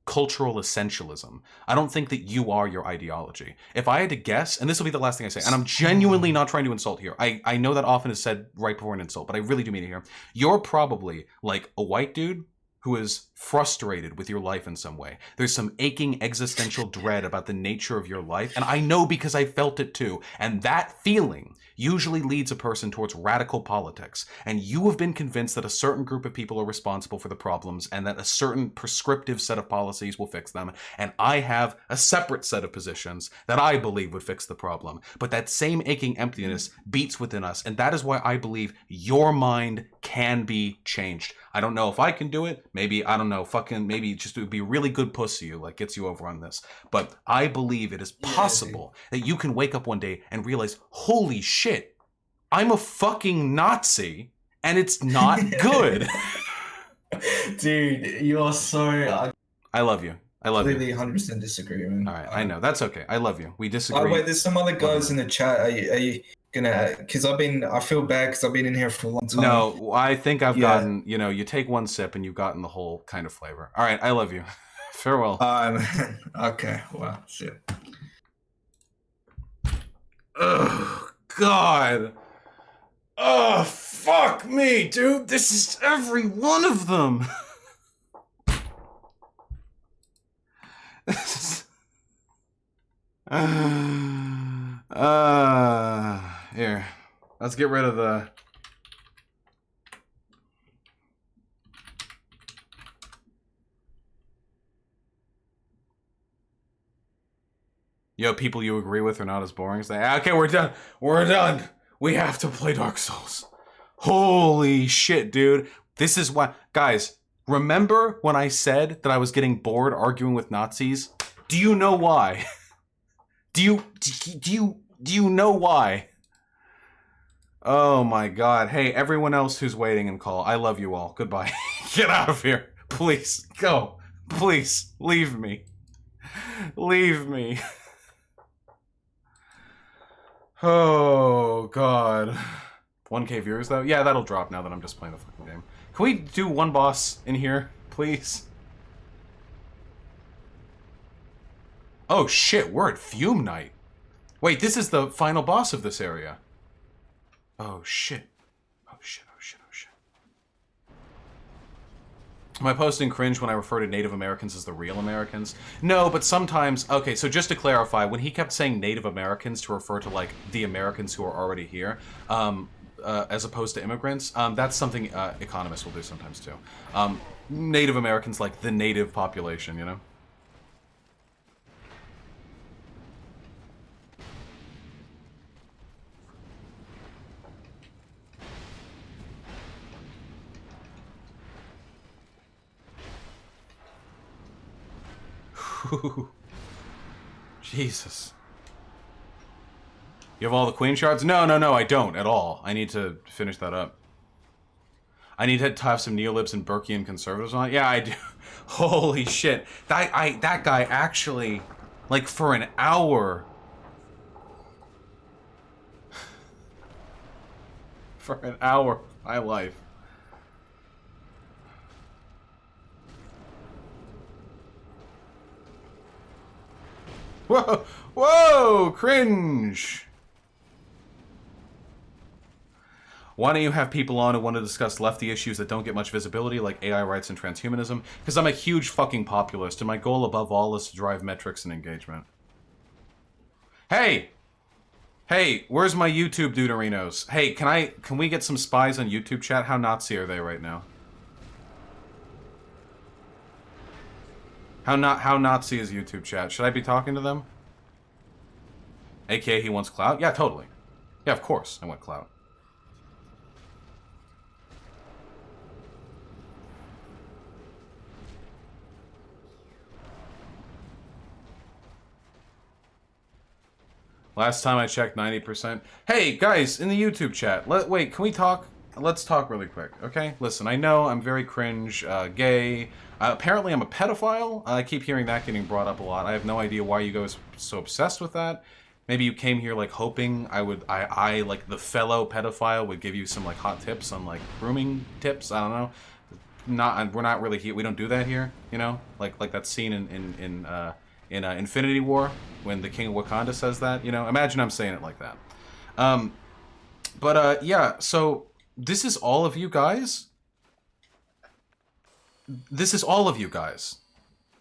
cultural essentialism. I don't think that you are your ideology. If I had to guess, and this will be the last thing I say, and I'm genuinely not trying to insult here. I know that often is said right before an insult, but I really do mean it here. You're probably like a white dude who is frustrated with your life in some way. There's some aching existential dread about the nature of your life, and I know because I felt it too. And that feeling usually leads a person towards radical politics. And you have been convinced that a certain group of people are responsible for the problems and that a certain prescriptive set of policies will fix them. And I have a separate set of positions that I believe would fix the problem. But that same aching emptiness beats within us. And that is why I believe your mind can be changed. I don't know if I can do it. Maybe, I don't know, maybe just it would be really good pussy gets you over on this. But I believe it is possible that you can wake up one day and realize, holy shit, I'm a fucking Nazi and it's not good. Dude, you are so... I love you. I love completely you. 100% disagree, man. All right, I know. That's okay. I love you. We disagree. Oh, wait, there's some other guys in the chat. Are you gonna... Because I feel bad because I've been in here for a long time. No, I think I've gotten, you take one sip and you've gotten the whole kind of flavor. All right, I love you. Farewell. Okay, wow, shit. Oh, God. Oh, fuck me, dude. This is every one of them. Here. Let's get rid of the... Yo, people you agree with are not as boring as they... Okay, we're done. We're done. We have to play Dark Souls. Holy shit, dude. This is why... Guys, remember when I said that I was getting bored arguing with Nazis? Do you know why? Do you know why? Oh my god. Hey, everyone else who's waiting in call, I love you all. Goodbye. Get out of here. Please, go. Please, leave me. Leave me. Oh, God. 1K viewers, though? Yeah, that'll drop now that I'm just playing the fucking game. Can we do one boss in here, please? Oh, shit, we're at Fume Night. Wait, this is the final boss of this area. Oh, shit. Oh, shit, oh, shit, oh, shit. Am I posting cringe when I refer to Native Americans as the real Americans? No, but sometimes... Okay, so just to clarify, when he kept saying Native Americans to refer to, like, the Americans who are already here, as opposed to immigrants, that's something economists will do sometimes, too. Native Americans, like, the native population, you know? Jesus. You have all the queen shards? No, I don't at all. I need to finish that up. I need to have some neolibs and Burkean conservatives on it. Yeah, I do. Holy shit. That guy actually, like, for an hour... for an hour of my life. Whoa! Whoa! Cringe! Why don't you have people on who want to discuss lefty issues that don't get much visibility, like AI rights and transhumanism? Because I'm a huge fucking populist, and my goal above all is to drive metrics and engagement. Hey! Hey, where's my YouTube Duderinos? Hey, can we get some spies on YouTube chat? How Nazi are they right now? How Nazi is YouTube chat? Should I be talking to them? AKA he wants clout? Yeah, totally. Yeah, of course I want clout. Last time I checked, 90%. Hey, guys, in the YouTube chat, wait, can we talk? Let's talk really quick, okay? Listen, I know I'm very cringe, gay. Apparently I'm a pedophile. I keep hearing that getting brought up a lot. I have no idea why you guys are so obsessed with that. Maybe you came here, like, hoping I, like, the fellow pedophile would give you some, like, hot tips on, like, grooming tips. I don't know. We're not really here. We don't do that here, you know? Like that scene in Infinity War when the King of Wakanda says that, you know? Imagine I'm saying it like that. Yeah, so this is all of you guys. This is all of you guys.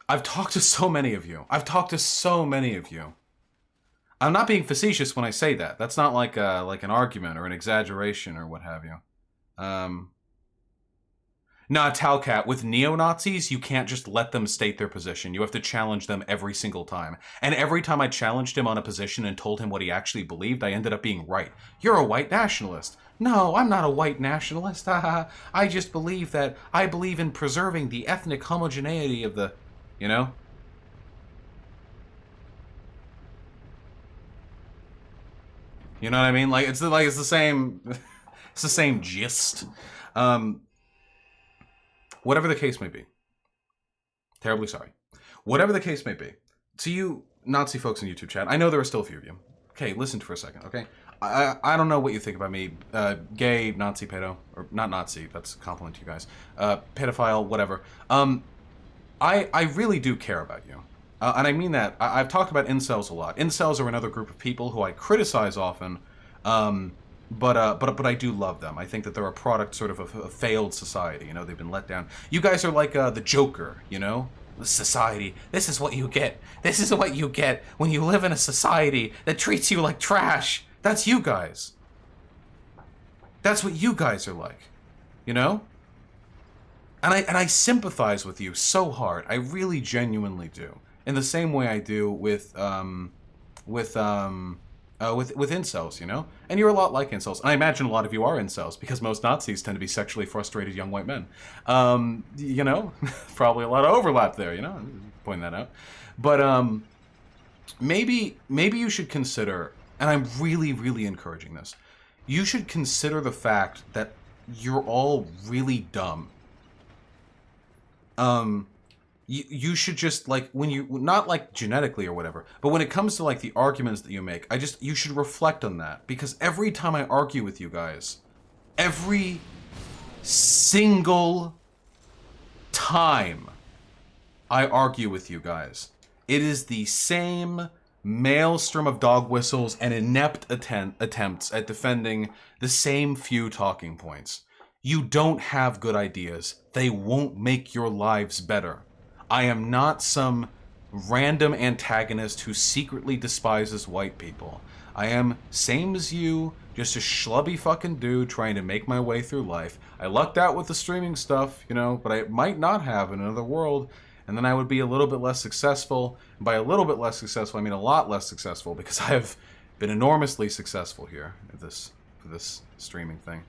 I've talked to so many of you. I'm not being facetious when I say that. That's not like an argument or an exaggeration or what have you. Nah, Talcat, with neo-Nazis, you can't just let them state their position. You have to challenge them every single time. And every time I challenged him on a position and told him what he actually believed, I ended up being right. You're a white nationalist. No, I'm not a white nationalist. I just believe that I believe in preserving the ethnic homogeneity of the, you know? You know what I mean? Like it's the same it's the same gist. Whatever the case may be. Terribly sorry. Whatever the case may be. To you Nazi folks in YouTube chat, I know there are still a few of you. Okay, listen for a second, okay? I don't know what you think about me. Gay, Nazi, pedo. Or not Nazi, that's a compliment to you guys. Pedophile, whatever. I really do care about you. And I mean that. I've talked about incels a lot. Incels are another group of people who I criticize often. But I do love them. I think that they're a product sort of a failed society. You know, they've been let down. You guys are like the Joker, you know? The society. This is what you get. This is what you get when you live in a society that treats you like trash. That's you guys. That's what you guys are like. You know? And I sympathize with you so hard. I really genuinely do. In the same way I do with incels, you know? And you're a lot like incels. And I imagine a lot of you are incels, because most Nazis tend to be sexually frustrated young white men. You know? Probably a lot of overlap there, you know? Point that out. But, maybe you should consider, and I'm really, really encouraging this, you should consider the fact that you're all really dumb. you should just, like, when you, not like genetically or whatever, but when it comes to like the arguments that you make, you should reflect on that, because every time I argue with you guys, every single time I argue with you guys, it is the same maelstrom of dog whistles and inept attempts at defending the same few talking points. You don't have good ideas. They won't make your lives better. I am not some random antagonist who secretly despises white people. I am, same as you, just a schlubby fucking dude trying to make my way through life. I lucked out with the streaming stuff, you know, but I might not have in another world, and then I would be a little bit less successful. And by a little bit less successful, I mean a lot less successful, because I have been enormously successful here at for this streaming thing.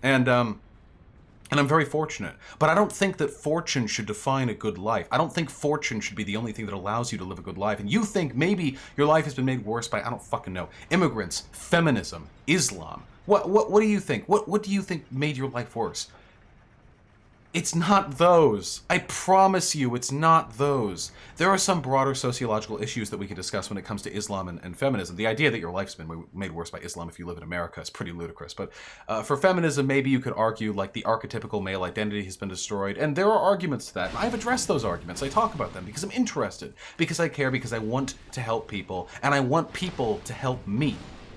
And I'm very fortunate. But I don't think that fortune should define a good life. I don't think fortune should be the only thing that allows you to live a good life. And you think maybe your life has been made worse by, I don't fucking know, immigrants, feminism, Islam. What do you think? What do you think made your life worse? It's not those. I promise you, it's not those. There are some broader sociological issues that we can discuss when it comes to Islam and feminism. The idea that your life's been made worse by Islam if you live in America is pretty ludicrous. But for feminism, maybe you could argue like the archetypical male identity has been destroyed. And there are arguments to that. And I've addressed those arguments. I talk about them because I'm interested, because I care, because I want to help people. And I want people to help me,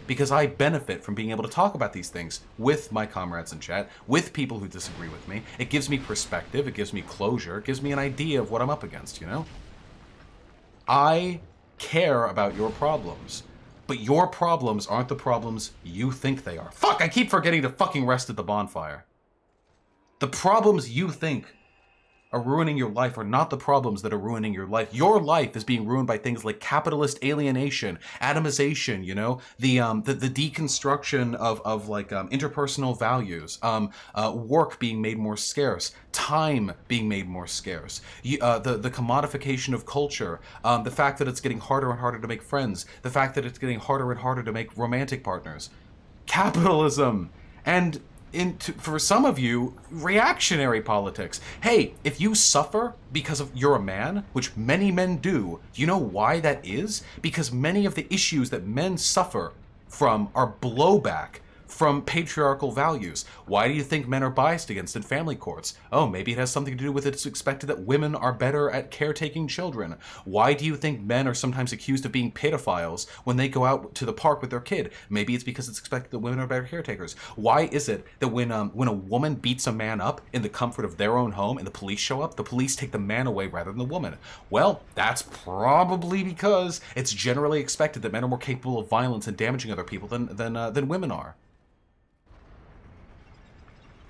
because I benefit from being able to talk about these things with my comrades in chat, with people who disagree with me. It gives me perspective, it gives me closure, it gives me an idea of what I'm up against, you know? I care about your problems, but your problems aren't the problems you think they are. Fuck, I keep forgetting to fucking rest at the bonfire. The problems you think are ruining your life are not the problems that are ruining your life. Your life is being ruined by things like capitalist alienation, atomization, you know, the deconstruction of like interpersonal values, work being made more scarce, time being made more scarce, the commodification of culture, the fact that it's getting harder and harder to make friends, the fact that it's getting harder and harder to make romantic partners, capitalism, and for some of you, reactionary politics. Hey, if you suffer because you're a man, which many men do you know why that is? Because many of the issues that men suffer from are blowback from patriarchal values. Why do you think men are biased against in family courts? Oh, maybe it has something to do with it's expected that women are better at caretaking children. Why do you think men are sometimes accused of being pedophiles when they go out to the park with their kid? Maybe it's because it's expected that women are better caretakers. Why is it that when a woman beats a man up in the comfort of their own home and the police show up, the police take the man away rather than the woman? Well, that's probably because it's generally expected that men are more capable of violence and damaging other people than women are.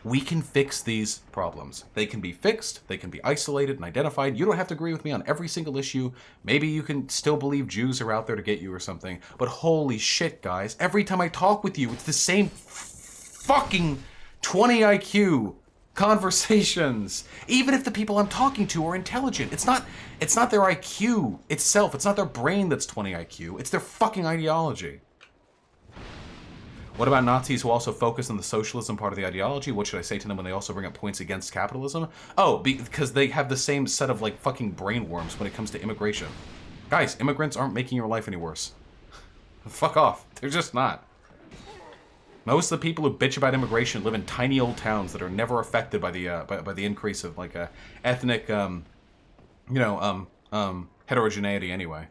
We can fix these problems. They can be fixed, they can be isolated and identified. You don't have to agree with me on every single issue. Maybe you can still believe Jews are out there to get you or something. But holy shit, guys, every time I talk with you, it's the same fucking 20 IQ conversations. Even if the people I'm talking to are intelligent, it's not their IQ itself, it's not their brain that's 20 IQ, it's their fucking ideology. What about Nazis who also focus on the socialism part of the ideology? What should I say to them when they also bring up points against capitalism? Oh, because they have the same set of like fucking brainworms when it comes to immigration. Guys, immigrants aren't making your life any worse. Fuck off. They're just not. Most of the people who bitch about immigration live in tiny old towns that are never affected by the increase of like ethnic, heterogeneity anyway.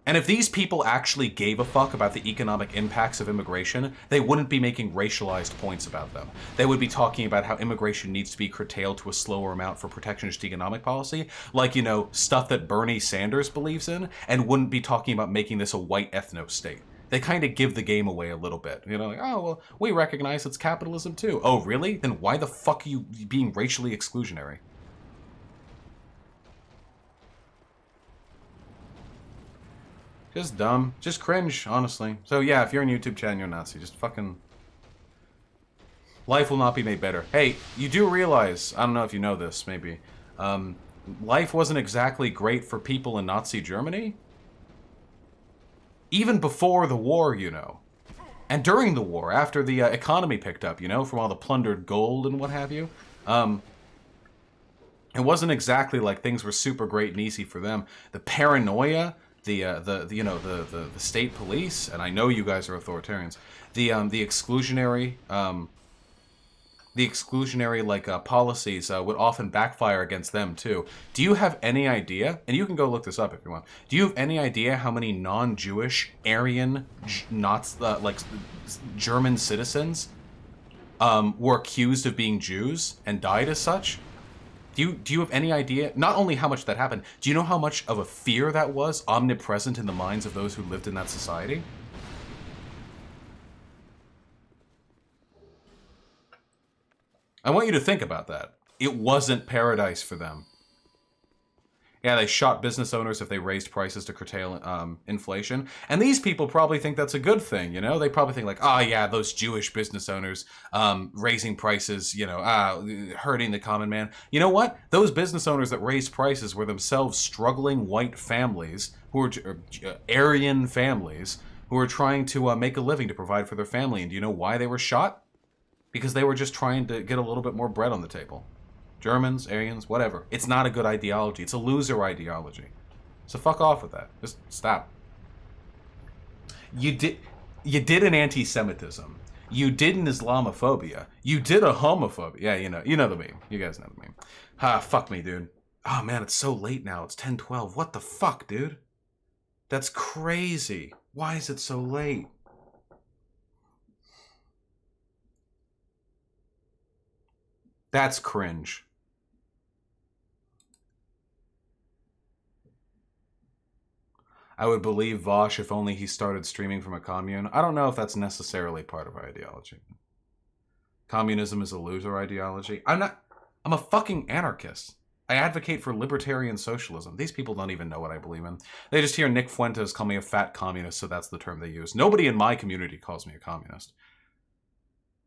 And if these people actually gave a fuck about the economic impacts of immigration, they wouldn't be making racialized points about them. They would be talking about how immigration needs to be curtailed to a slower amount for protectionist economic policy, like, you know, stuff that Bernie Sanders believes in, and wouldn't be talking about making this a white ethno-state. They kind of give the game away a little bit. You know, like, oh, well, we recognize it's capitalism too. Oh, really? Then why the fuck are you being racially exclusionary? Just dumb. Just cringe, honestly. So yeah, if you're in YouTube chat and you're a Nazi, just fucking... Life will not be made better. Hey, you do realize, I don't know if you know this, maybe, life wasn't exactly great for people in Nazi Germany? Even before the war, you know. And during the war, after the economy picked up, you know, from all the plundered gold and what have you. It wasn't exactly like things were super great and easy for them. The paranoia, the state police, and I know you guys are authoritarians. The exclusionary policies would often backfire against them too. Do you have any idea? And you can go look this up if you want. Do you have any idea how many non-Jewish Aryan, German citizens were accused of being Jews and died as such? Do you have any idea? Not only how much that happened, do you know how much of a fear that was omnipresent in the minds of those who lived in that society? I want you to think about that. It wasn't paradise for them. Yeah, they shot business owners if they raised prices to curtail inflation. And these people probably think that's a good thing, you know? They probably think like, oh yeah, those Jewish business owners raising prices, you know, hurting the common man. You know what? Those business owners that raised prices were themselves struggling white families, who were Aryan families, who were trying to make a living to provide for their family. And do you know why they were shot? Because they were just trying to get a little bit more bread on the table. Germans, Aryans, whatever. It's not a good ideology. It's a loser ideology. So fuck off with that. Just stop. You did an anti-Semitism. You did an Islamophobia. You did a homophobia. Yeah, you know the meme. You guys know the meme. Fuck me, dude. Oh man, it's so late now. It's 10:12. What the fuck, dude? That's crazy. Why is it so late? That's cringe. I would believe Vosh if only he started streaming from a commune. I don't know if that's necessarily part of our ideology. Communism is a loser ideology. I'm a fucking anarchist. I advocate for libertarian socialism. These people don't even know what I believe in. They just hear Nick Fuentes call me a fat communist, so that's the term they use. Nobody in my community calls me a communist.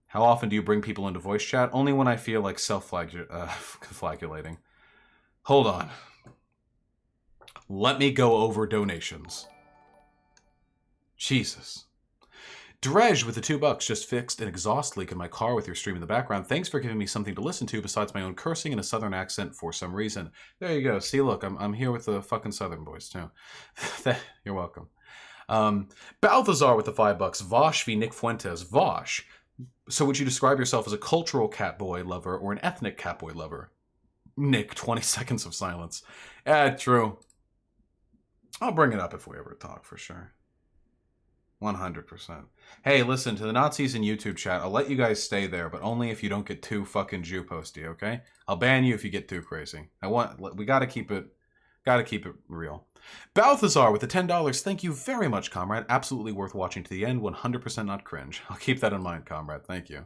How often do you bring people into voice chat? Only when I feel like self-flagulating. Hold on. Let me go over donations. Jesus. Dredge with the $2 just fixed an exhaust leak in my car with your stream in the background. Thanks for giving me something to listen to besides my own cursing and a southern accent for some reason. There you go. See, look, I'm here with the fucking southern boys too. You're welcome. Balthazar with the $5. Vosh v Nick Fuentes. Vosh. So would you describe yourself as a cultural catboy lover or an ethnic catboy lover? Nick, 20 seconds of silence. True. I'll bring it up if we ever talk, for sure. 100%. Hey, listen, to the Nazis in YouTube chat, I'll let you guys stay there, but only if you don't get too fucking Jew posty, okay? I'll ban you if you get too crazy. We gotta keep it real. Balthazar with the $10. Thank you very much, comrade. Absolutely worth watching to the end. 100% not cringe. I'll keep that in mind, comrade. Thank you.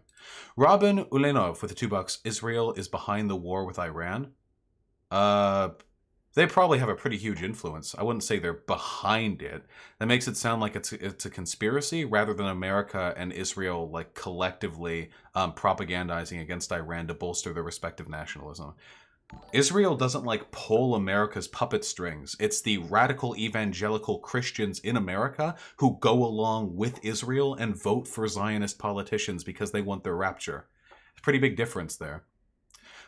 Robin Ulenov with the $2. Israel is behind the war with Iran. They probably have a pretty huge influence. I wouldn't say they're behind it. That makes it sound like it's a conspiracy rather than America and Israel like collectively propagandizing against Iran to bolster their respective nationalism. Israel doesn't like pull America's puppet strings. It's the radical evangelical Christians in America who go along with Israel and vote for Zionist politicians because they want their rapture. It's a pretty big difference there.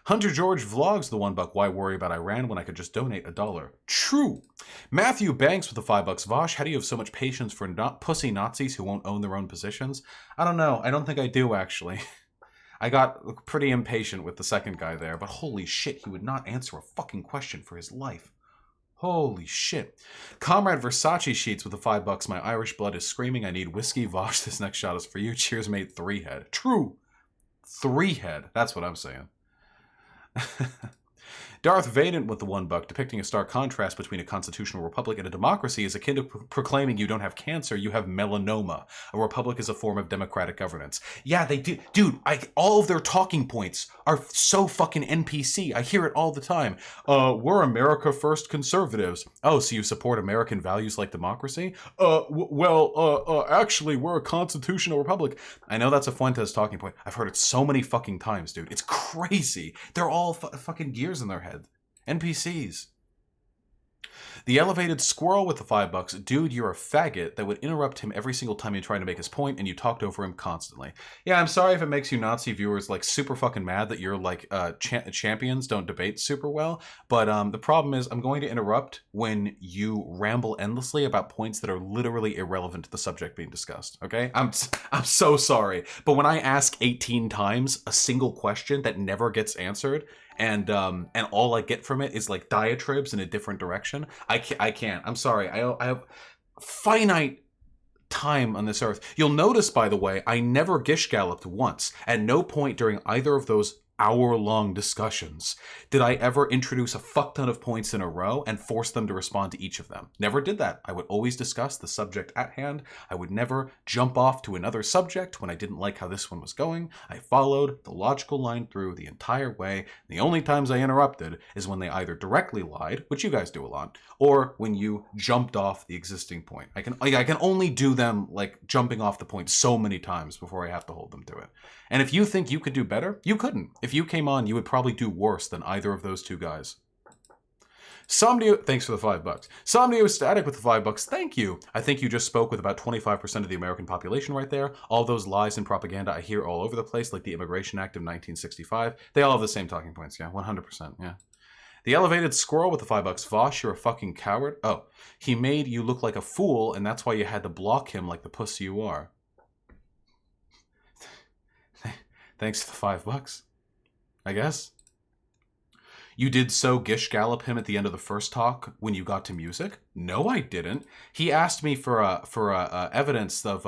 Hunter George vlogs the $1. Why worry about Iran when I could just donate $1? True. Matthew Banks with the $5. Vosh, how do you have so much patience for pussy Nazis who won't own their own positions? I don't know. I don't think I do, actually. I got pretty impatient with the second guy there, but holy shit, he would not answer a fucking question for his life. Holy shit. Comrade Versace Sheets with the $5. My Irish blood is screaming. I need whiskey. Vosh, this next shot is for you. Cheers, mate. 3-head. True. 3-head. That's what I'm saying. Darth Vader with the $1, depicting a stark contrast between a constitutional republic and a democracy is akin to proclaiming you don't have cancer, you have melanoma. A republic is a form of democratic governance. Yeah, they do. Dude, all of their talking points are so fucking NPC. I hear it all the time. We're America First conservatives. Oh, so you support American values like democracy? Actually, we're a constitutional republic. I know that's a Fuentes talking point. I've heard it so many fucking times, dude. It's crazy. They're all fucking gears in their head. NPCs. The elevated squirrel with the $5. Dude, you're a faggot that would interrupt him every single time he tried to make his point, and you talked over him constantly. Yeah, I'm sorry if it makes you Nazi viewers like super fucking mad that you're like champions don't debate super well. But the problem is I'm going to interrupt when you ramble endlessly about points that are literally irrelevant to the subject being discussed. Okay, I'm so sorry, but when I ask 18 times a single question that never gets answered, and all I get from it is like diatribes in a different direction, I can't. I'm sorry. I have finite time on this earth. You'll notice, by the way, I never gish galloped once. At no point during either of those hour-long discussions did I ever introduce a fuck ton of points in a row and force them to respond to each of them. Never did that. I would always discuss the subject at hand. I would never jump off to another subject when I didn't like how this one was going. I followed the logical line through the entire way. The only times I interrupted is when they either directly lied, which you guys do a lot, or when you jumped off the existing point. I can only do them like jumping off the point so many times before I have to hold them to it. And if you think you could do better, you couldn't. If you came on, you would probably do worse than either of those two guys. Somnio, thanks for the $5. Somnio Static with the $5. Thank you. I think you just spoke with about 25% of the American population right there. All those lies and propaganda I hear all over the place, like the Immigration Act of 1965. They all have the same talking points. Yeah, 100%. Yeah. The elevated squirrel with the $5. Vosh, you're a fucking coward. Oh, he made you look like a fool, and that's why you had to block him like the pussy you are. Thanks for the $5, I guess. You did so gish gallop him at the end of the first talk when you got to music? No, I didn't. He asked me for evidence of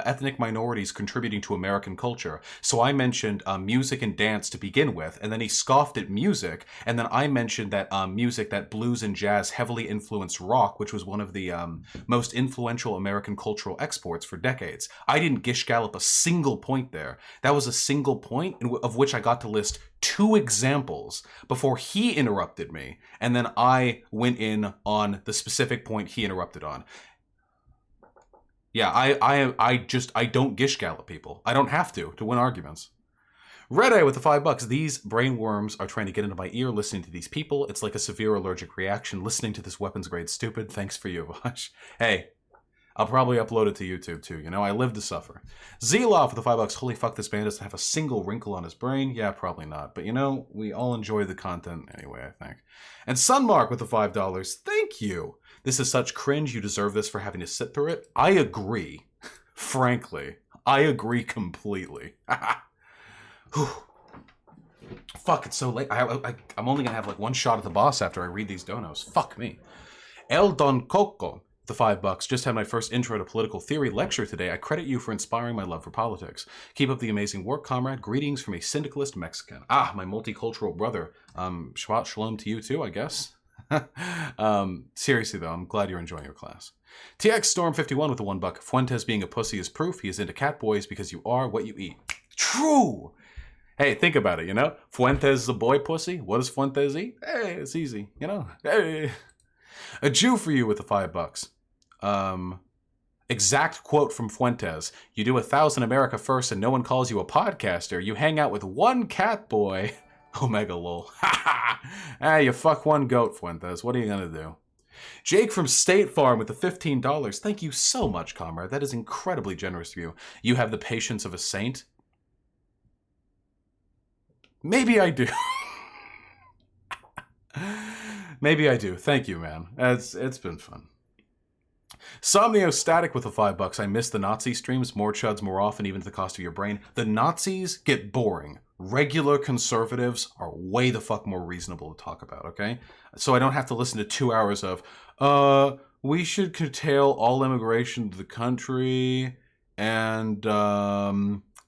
ethnic minorities contributing to American culture. So I mentioned music and dance to begin with, and then he scoffed at music, and then I mentioned that music, that blues and jazz heavily influenced rock, which was one of the most influential American cultural exports for decades. I didn't gish gallop a single point there. That was a single point of which I got to list 2 examples before he interrupted me, and then I went in on the specific point he interrupted on. Yeah, I don't gish gallop people. I don't have to win arguments. Red Eye with the $5. These brain worms are trying to get into my ear listening to these people. It's like a severe allergic reaction listening to this weapons grade stupid. Thanks for you, Vosh. Hey, I'll probably upload it to YouTube too. You know, I live to suffer. Zeloff with the $5. Holy fuck, this man doesn't have a single wrinkle on his brain. Yeah, probably not. But you know, we all enjoy the content anyway, I think. And Sunmark with the $5. Thank you. This is such cringe. You deserve this for having to sit through it. I agree. Frankly, I agree completely. Fuck, it's so late. I'm only gonna have like one shot at the boss after I read these donos. Fuck me. El Don Coco. The $5. Just had my first intro to political theory lecture today. I credit you for inspiring my love for politics. Keep up the amazing work, comrade. Greetings from a syndicalist Mexican. Ah, my multicultural brother. Shabbat shalom to you too, I guess. Seriously though, I'm glad you're enjoying your class. TX Storm 51 with the $1. Fuentes being a pussy is proof he is into cat boys because you are what you eat. True. Hey, think about it, you know? Fuentes is a boy pussy. What does Fuentes eat? Hey, it's easy, you know? Hey. A Jew for you with the $5. Exact quote from Fuentes. You do 1,000 America first and no one calls you a podcaster. You hang out with one cat boy. Omega lol. Ah, you fuck one goat, Fuentes. What are you gonna do? Jake from State Farm with the $15. Thank you so much, comrade. That is incredibly generous of you. You have the patience of a saint. Maybe I do. Maybe I do. Thank you, man. It's been fun. Somnio Static with the $5. I miss the Nazi streams. More chuds, more often, even at the cost of your brain. The Nazis get boring. Regular conservatives are way the fuck more reasonable to talk about, okay? So I don't have to listen to 2 hours of, we should curtail all immigration to the country, and,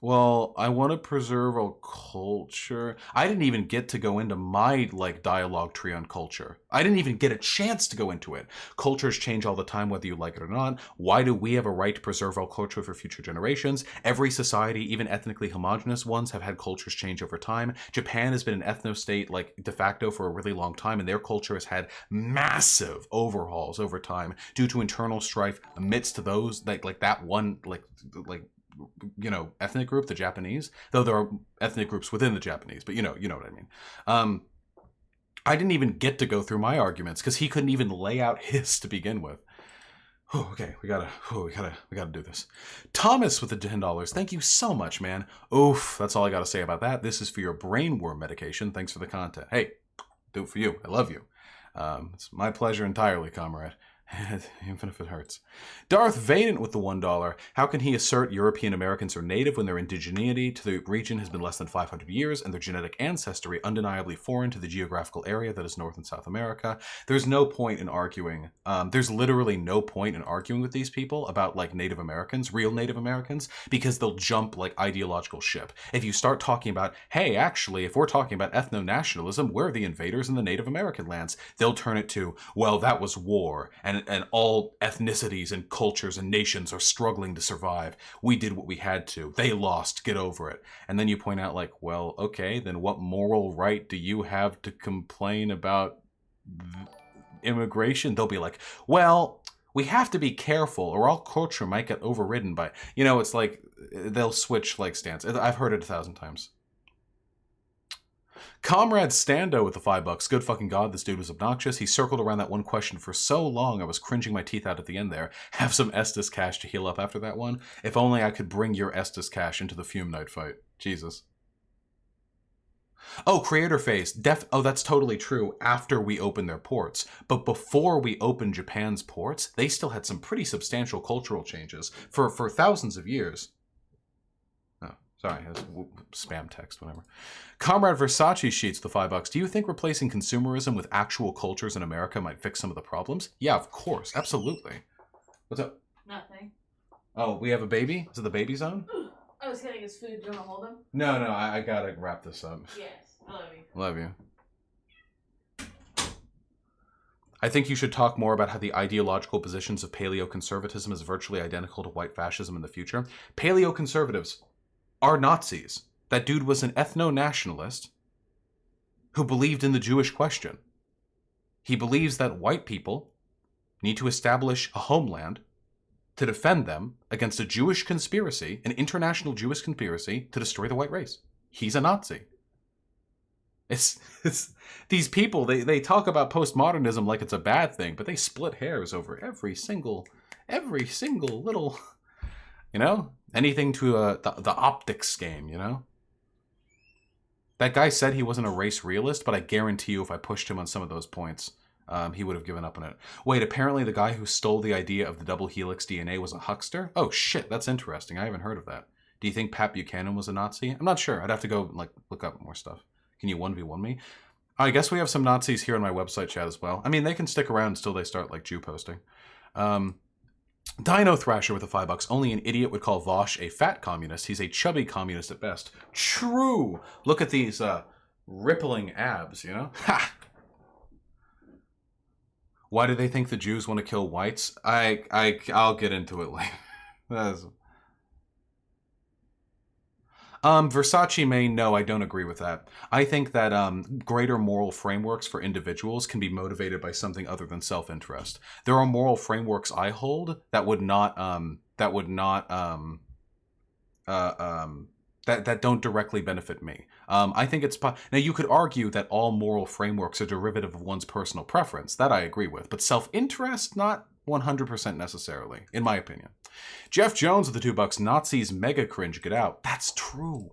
well, I want to preserve our culture. I didn't even get to go into my, like, dialogue tree on culture. I didn't even get a chance to go into it. Cultures change all the time, whether you like it or not. Why do we have a right to preserve our culture for future generations? Every society, even ethnically homogenous ones, have had cultures change over time. Japan has been an ethno-state, like, de facto for a really long time, and their culture has had massive overhauls over time due to internal strife amidst those, like that one, like you know, ethnic group, the Japanese, though there are ethnic groups within the Japanese, but you know what I mean. I didn't even get to go through my arguments because he couldn't even lay out his to begin with. Oh, okay, we gotta do this. Thomas with the $10. Thank you so much, man. Oof, that's all I gotta say about that. This is for your brainworm medication. Thanks for the content. Hey, do it for you. I love you. It's my pleasure entirely, comrade. Even if it hurts. Darth Vaden with the $1. How can he assert European Americans are native when their indigeneity to the region has been less than 500 years and their genetic ancestry undeniably foreign to the geographical area that is North and South America? There's no point in arguing. There's literally no point in arguing with these people about like Native Americans, real Native Americans, because they'll jump like ideological ship. If you start talking about, hey, actually, if we're talking about ethno-nationalism, we're the invaders in the Native American lands, they'll turn it to, well, that was war, and all ethnicities and cultures and nations are struggling to survive. We did what we had to. They lost. Get over it. And then you point out like, well, okay, then what moral right do you have to complain about immigration? They'll be like, well, we have to be careful or our culture might get overridden by, you know, it's like they'll switch like stance. I've heard it 1,000 times. Comrade Stando with the $5. Good fucking god, this dude was obnoxious. He circled around that one question for so long I was cringing my teeth out at the end there. Have some Estus cash to heal up after that one. If only I could bring your Estus cash into the Fume Knight fight. Jesus. Oh, creator phase. Oh, that's totally true after we opened their ports. But before we opened Japan's ports, they still had some pretty substantial cultural changes for thousands of years. Sorry, spam text, whatever. Comrade Versace sheets the $5. Do you think replacing consumerism with actual cultures in America might fix some of the problems? Yeah, of course. Absolutely. What's up? Nothing. Oh, we have a baby? Is it the baby zone? I was getting his food. Do you want to hold him? No, I gotta wrap this up. Yes. I love you. Love you. I think you should talk more about how the ideological positions of paleoconservatism is virtually identical to white fascism in the future. Paleoconservatives are Nazis. That dude was an ethno-nationalist who believed in the Jewish question. He believes that white people need to establish a homeland to defend them against a Jewish conspiracy, an international Jewish conspiracy to destroy the white race. He's a Nazi. It's these people, they talk about postmodernism like it's a bad thing, but they split hairs over every single little, you know, anything to the optics game, you know? That guy said he wasn't a race realist, but I guarantee you if I pushed him on some of those points, he would have given up on it. Wait, apparently the guy who stole the idea of the double helix DNA was a huckster? Oh shit, that's interesting. I haven't heard of that. Do you think Pat Buchanan was a Nazi? I'm not sure. I'd have to go like look up more stuff. Can you 1v1 me? I guess we have some Nazis here on my website chat as well. I mean, they can stick around until they start like Jew posting. Dino Thrasher with the $5. Only an idiot would call Vosh a fat communist. He's a chubby communist at best. True. Look at these rippling abs, you know? Ha! Why do they think the Jews want to kill whites? I'll get into it later. Versace May, no, I don't agree with that. I think that greater moral frameworks for individuals can be motivated by something other than self-interest. There are moral frameworks I hold that that don't directly benefit me. I think it's now you could argue that all moral frameworks are derivative of one's personal preference. That I agree with, but self-interest not 100% necessarily, in my opinion. Jeff Jones with the $2. Nazis mega cringe. Get out. That's true.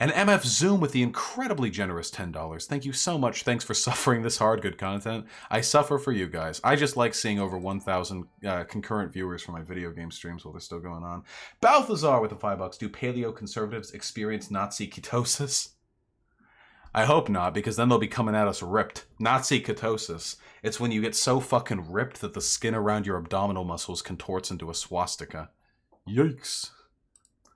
And MF Zoom with the incredibly generous $10. Thank you so much. Thanks for suffering this hard. Good content. I suffer for you guys. I just like seeing over 1,000 concurrent viewers for my video game streams while they're still going on. Balthazar with the $5. Do paleoconservatives experience Nazi ketosis? I hope not, because then they'll be coming at us ripped. Nazi ketosis. It's when you get so fucking ripped that the skin around your abdominal muscles contorts into a swastika. Yikes.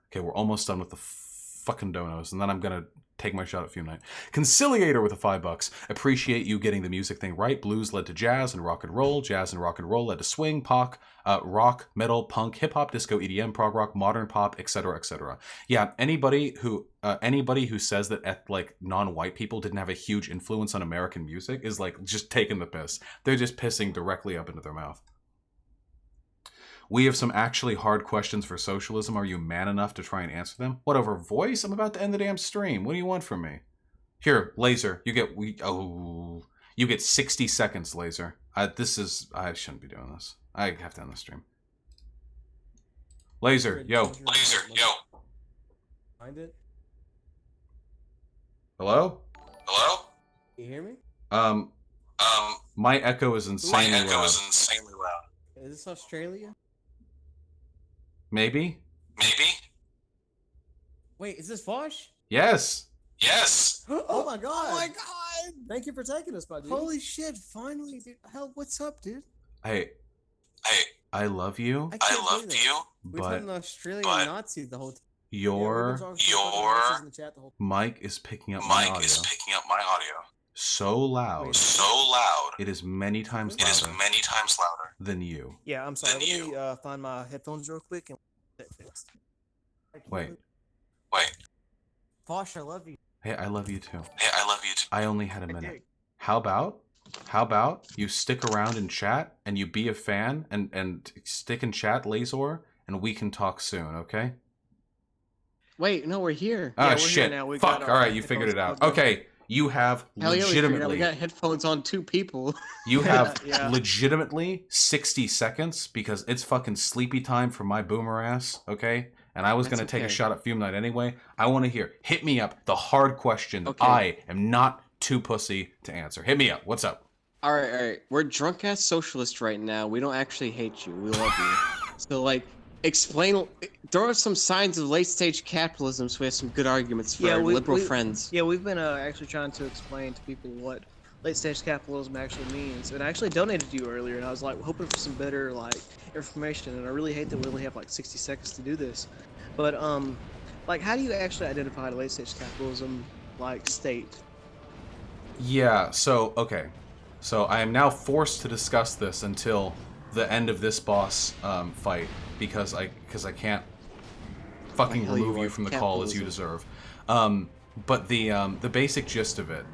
Okay, we're almost done with the fucking donos, and then I'm gonna take my shot at Fume Knight. Conciliator with the $5. Appreciate you getting the music thing right. Blues led to jazz and rock and roll. Jazz and rock and roll led to swing, pop, rock, metal, punk, hip hop, disco, EDM, prog rock, modern pop, etc., etc. Yeah, anybody who says that like non-white people didn't have a huge influence on American music is like just taking the piss. They're just pissing directly up into their mouth. We have some actually hard questions for socialism. Are you man enough to try and answer them? What, over voice? I'm about to end the damn stream. What do you want from me? Here, Laser, you get... Oh, You get 60 seconds, Laser. I shouldn't be doing this. I have to end the stream. Laser, yo. Laser, yo. Find it. Hello? Hello? Can you hear me? My echo is insanely loud. Is this Australia? Maybe? Wait, is this Fosh? Yes. Oh my god! Thank you for taking us, my dude. Holy shit! Finally, dude. Hell, what's up, dude? Hey, I love you. We've But been Australian Nazis the whole time. Your mic is picking up my audio. So loud. It is many times louder than you. Yeah, I'm sorry. Let me find my headphones real quick and get that fixed. Wait. Fosh, I love you. Hey, I love you too. I only had a minute. How about you stick around and chat and you be a fan and stick and chat, Lazor, and we can talk soon, okay? Wait, no, we're here. Ah, Yeah, we're shit. Here now. We Fuck. got All right, you figured it out. Okay, you have Hell yeah, legitimately. we got headphones on 2 people. You have Yeah. legitimately 60 seconds because it's fucking sleepy time for my boomer ass, okay? And I was That's going to take a okay. shot at Fume Night anyway. I want to hear. Hit me up. The hard question. Okay. I am not too pussy to answer. Hit me up. What's up? All right. We're drunk ass socialists right now. We don't actually hate you. We love you. So like, explain. There are some signs of late stage capitalism, so we have some good arguments for our liberal friends. Yeah, we've been actually trying to explain to people what late stage capitalism actually means. And I actually donated to you earlier, and I was like hoping for some better like information. And I really hate that we only have like 60 seconds to do this. But like, how do you actually identify the late stage capitalism like state? Yeah, so, okay. So I am now forced to discuss this until the end of this boss fight because I can't fucking hell you remove you are. from the call as you deserve. But the basic gist of it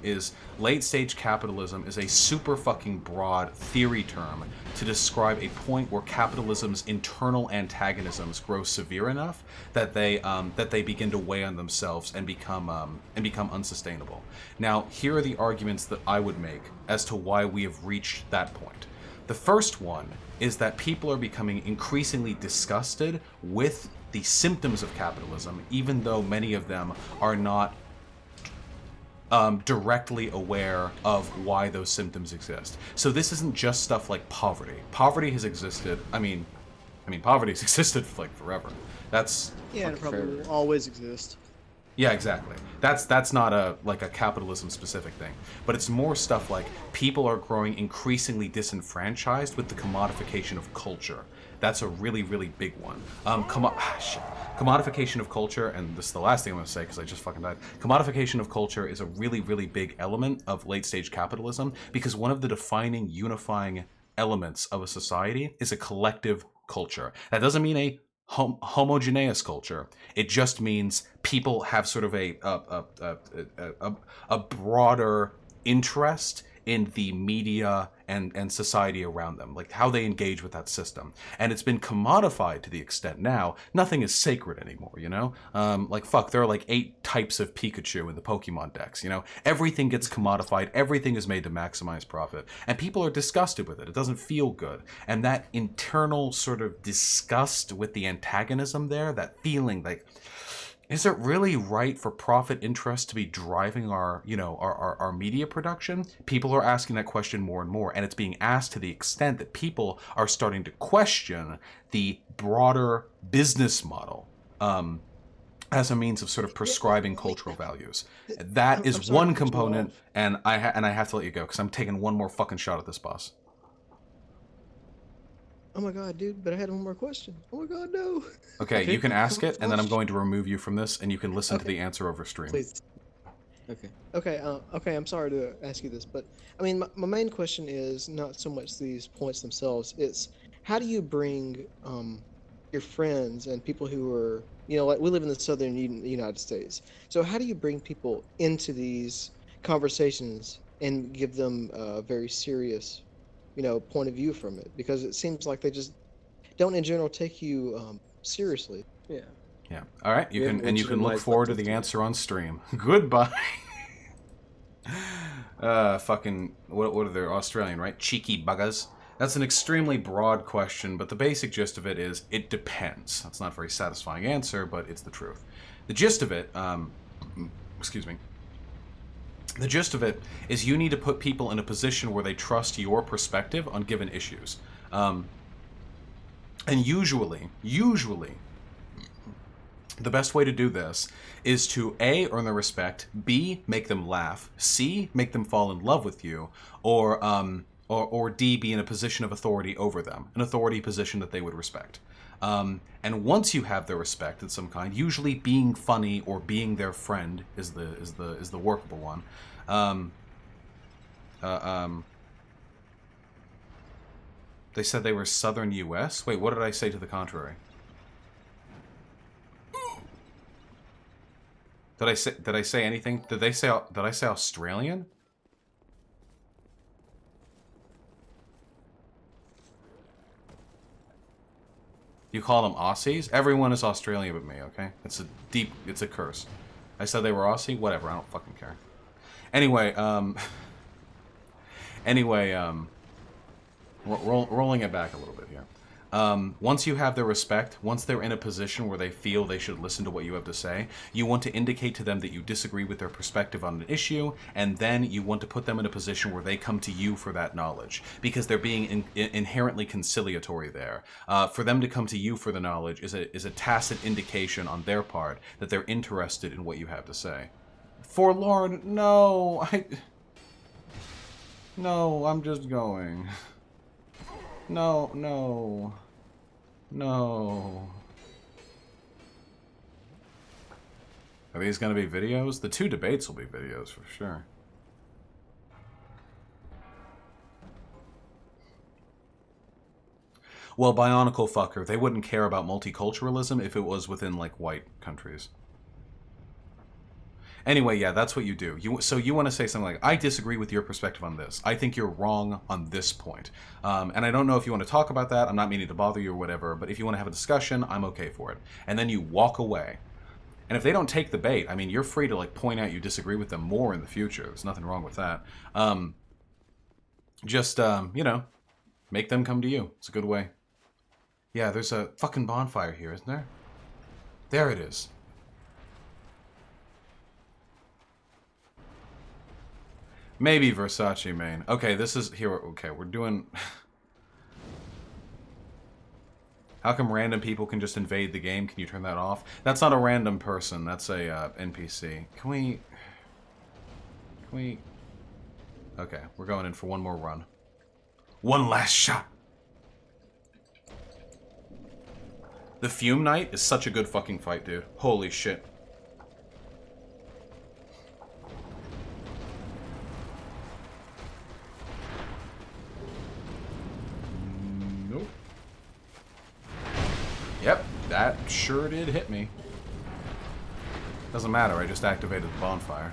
is late stage capitalism is a super fucking broad theory term to describe a point where capitalism's internal antagonisms grow severe enough that they begin to weigh on themselves and become unsustainable. Now, here are the arguments that I would make as to why we have reached that point. The first one is that people are becoming increasingly disgusted with the symptoms of capitalism, even though many of them are not directly aware of why those symptoms exist. So this isn't just stuff like poverty. Poverty has existed. I mean, poverty's existed for like forever. That's Yeah, and it probably will always exist. yeah, exactly. That's not a capitalism specific thing, but it's more stuff like people are growing increasingly disenfranchised with the commodification of culture. That's a really, really big one. Commodification of culture, and this is the last thing I'm going to say because I just fucking died. Commodification of culture is a really, really big element of late stage capitalism because one of the defining, unifying elements of a society is a collective culture. That doesn't mean a homogeneous culture. It just means people have sort of a broader interest in the media and society around them, like how they engage with that system. And it's been commodified to the extent now, nothing is sacred anymore, you know? Like, fuck, there are like 8 types of Pikachu in the Pokemon decks, you know? Everything gets commodified, everything is made to maximize profit, and people are disgusted with it. It doesn't feel good. And that internal sort of disgust with the antagonism there, that feeling like, is it really right for profit interest to be driving our media production? People are asking that question more and more, and it's being asked to the extent that people are starting to question the broader business model as a means of sort of prescribing cultural values. That is one component, and I have to let you go because I'm taking one more fucking shot at this boss. Oh my god, dude, but I had one more question. Oh my god, no. Okay, you can ask it, and then I'm going to remove you from this, and you can listen to the answer over stream. Please. Okay, I'm sorry to ask you this, but I mean, my main question is not so much these points themselves. It's how do you bring your friends and people who are, like we live in the southern United States. So how do you bring people into these conversations and give them a very serious point of view from it, because it seems like they just don't in general take you seriously. Yeah. All right, you can look forward to the answer on stream. Goodbye. Fucking, what are they? Australian, right? Cheeky buggers. That's an extremely broad question, but the basic gist of it is, it depends. That's not a very satisfying answer, but it's the truth. The gist of it, excuse me. The gist of it is you need to put people in a position where they trust your perspective on given issues. And usually, the best way to do this is to A, earn their respect, B, make them laugh, C, make them fall in love with you, or D, be in a position of authority over them, an authority position that they would respect. And once you have their respect of some kind, usually being funny or being their friend is the workable one. They said they were southern U.S. Wait, what did I say to the contrary? Did I say anything? Did I say Australian? You call them Aussies? Everyone is Australian but me, okay? It's a curse. I said they were Aussie? Whatever, I don't fucking care. Anyway, rolling it back a little bit here. Once you have their respect, once they're in a position where they feel they should listen to what you have to say, you want to indicate to them that you disagree with their perspective on an issue, and then you want to put them in a position where they come to you for that knowledge, because they're being inherently conciliatory there. For them to come to you for the knowledge is a tacit indication on their part that they're interested in what you have to say. Forlorn, no, No, I'm just going. No. Are these gonna be videos? The 2 debates will be videos for sure. Well, Bionicle fucker, they wouldn't care about multiculturalism if it was within, like, white countries. Anyway, yeah, that's what you do. So you want to say something like, I disagree with your perspective on this. I think you're wrong on this point. And I don't know if you want to talk about that. I'm not meaning to bother you or whatever, but if you want to have a discussion, I'm okay for it. And then you walk away. And if they don't take the bait, I mean, you're free to, like, point out you disagree with them more in the future. There's nothing wrong with that. You know, make them come to you. It's a good way. Yeah, there's a fucking bonfire here, isn't there? There it is. Maybe Versace main. Okay, this is here. Okay, we're doing. How come random people can just invade the game? Can you turn that off? That's not a random person. That's a NPC. Can we? Okay, we're going in for one more run. One last shot. The Fume Knight is such a good fucking fight, dude. Holy shit. Nope. Yep, that sure did hit me. Doesn't matter, I just activated the bonfire.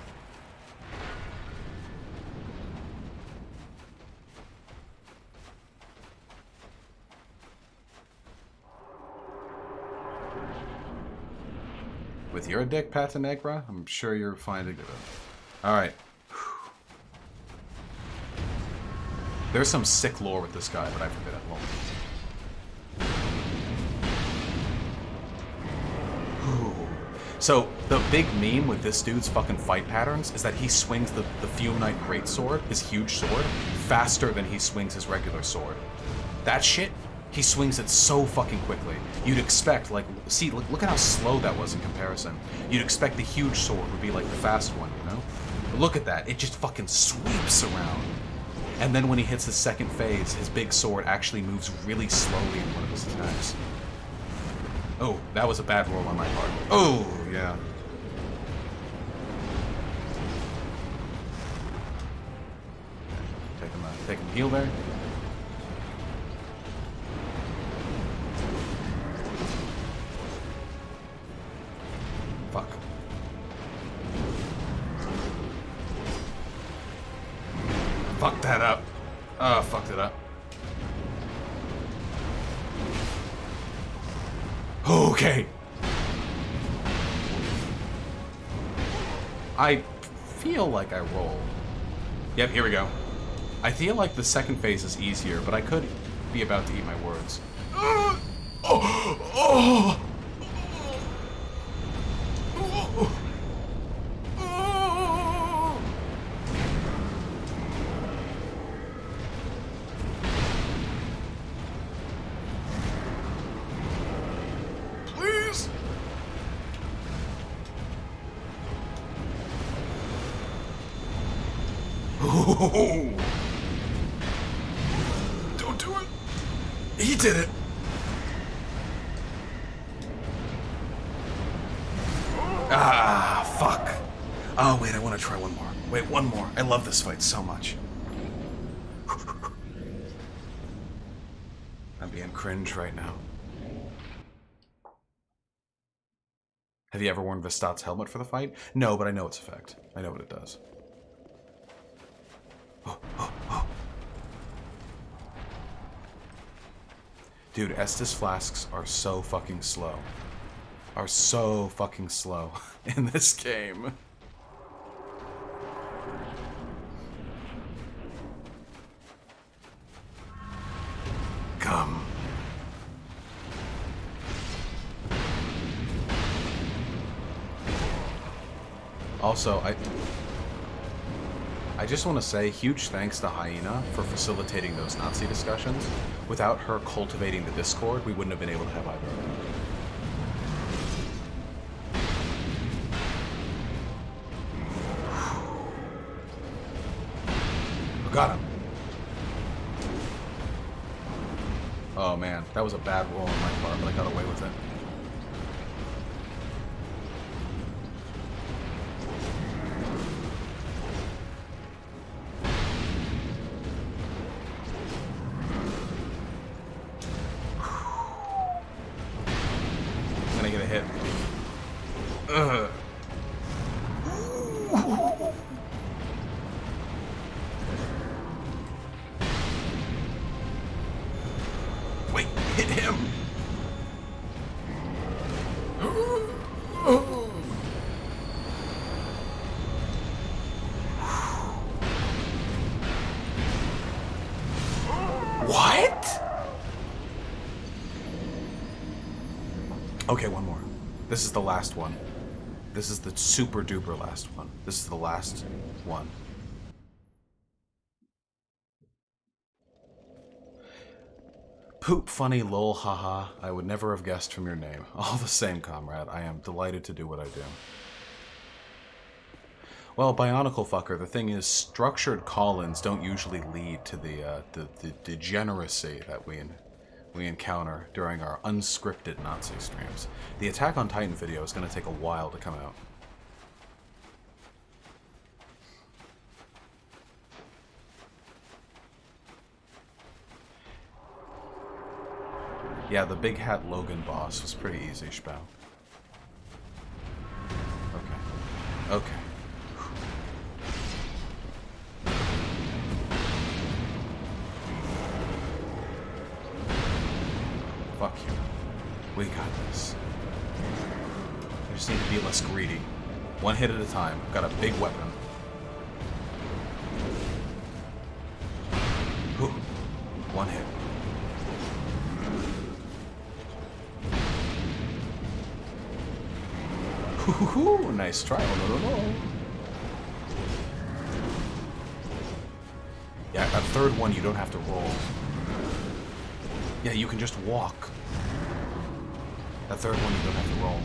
With your dick, Pata Negra, I'm sure you're fine to do it. Alright. There's some sick lore with this guy, but I forget it. So, the big meme with this dude's fucking fight patterns is that he swings the Fume Knight Greatsword, his huge sword, faster than he swings his regular sword. That shit, he swings it so fucking quickly. You'd expect, like, see, look at how slow that was in comparison. You'd expect the huge sword would be like the fast one, you know? But look at that, it just fucking sweeps around. And then when he hits the second phase, his big sword actually moves really slowly in one of his attacks. Oh, that was a bad roll on my part. Oh, yeah. Take him heal there. Fuck. Fucked that up. Oh, fucked it up. Okay. I feel like I rolled. Yep, here we go. I feel like the second phase is easier, but I could be about to eat my words. Please. Don't do it. He did it. Ah, fuck. Oh, wait, I want to try one more. Wait, one more. I love this fight so much. I'm being cringe right now. Have you ever worn Vestot's helmet for the fight? No, but I know its effect. I know what it does. Dude, Estus flasks are so fucking slow. Are so fucking slow in this game. Come. Also, I just want to say huge thanks to Hyena for facilitating those Nazi discussions. Without her cultivating the Discord, we wouldn't have been able to have either of them. Got him. Oh man, that was a bad roll on my part, but I got away with it. I'm gonna get a hit. Ugh. Wait, hit him! What? Okay, one more. This is the last one. This is the super duper last one. This is the last one. Poop funny lol haha. I would never have guessed from your name. All the same, comrade. I am delighted to do what I do. Well, Bionicle fucker, the thing is, structured call-ins don't usually lead to the degeneracy that we encounter during our unscripted Nazi streams. The Attack on Titan video is going to take a while to come out. Yeah, the Big Hat Logan boss was pretty easy, Spao. Okay. Okay. Fuck you. We got this. I just need to be less greedy. One hit at a time. I've got a big weapon. Whew. One hit. Ooh, nice try. No. Yeah, that third one you don't have to roll. Yeah, you can just walk. That third one you don't have to roll.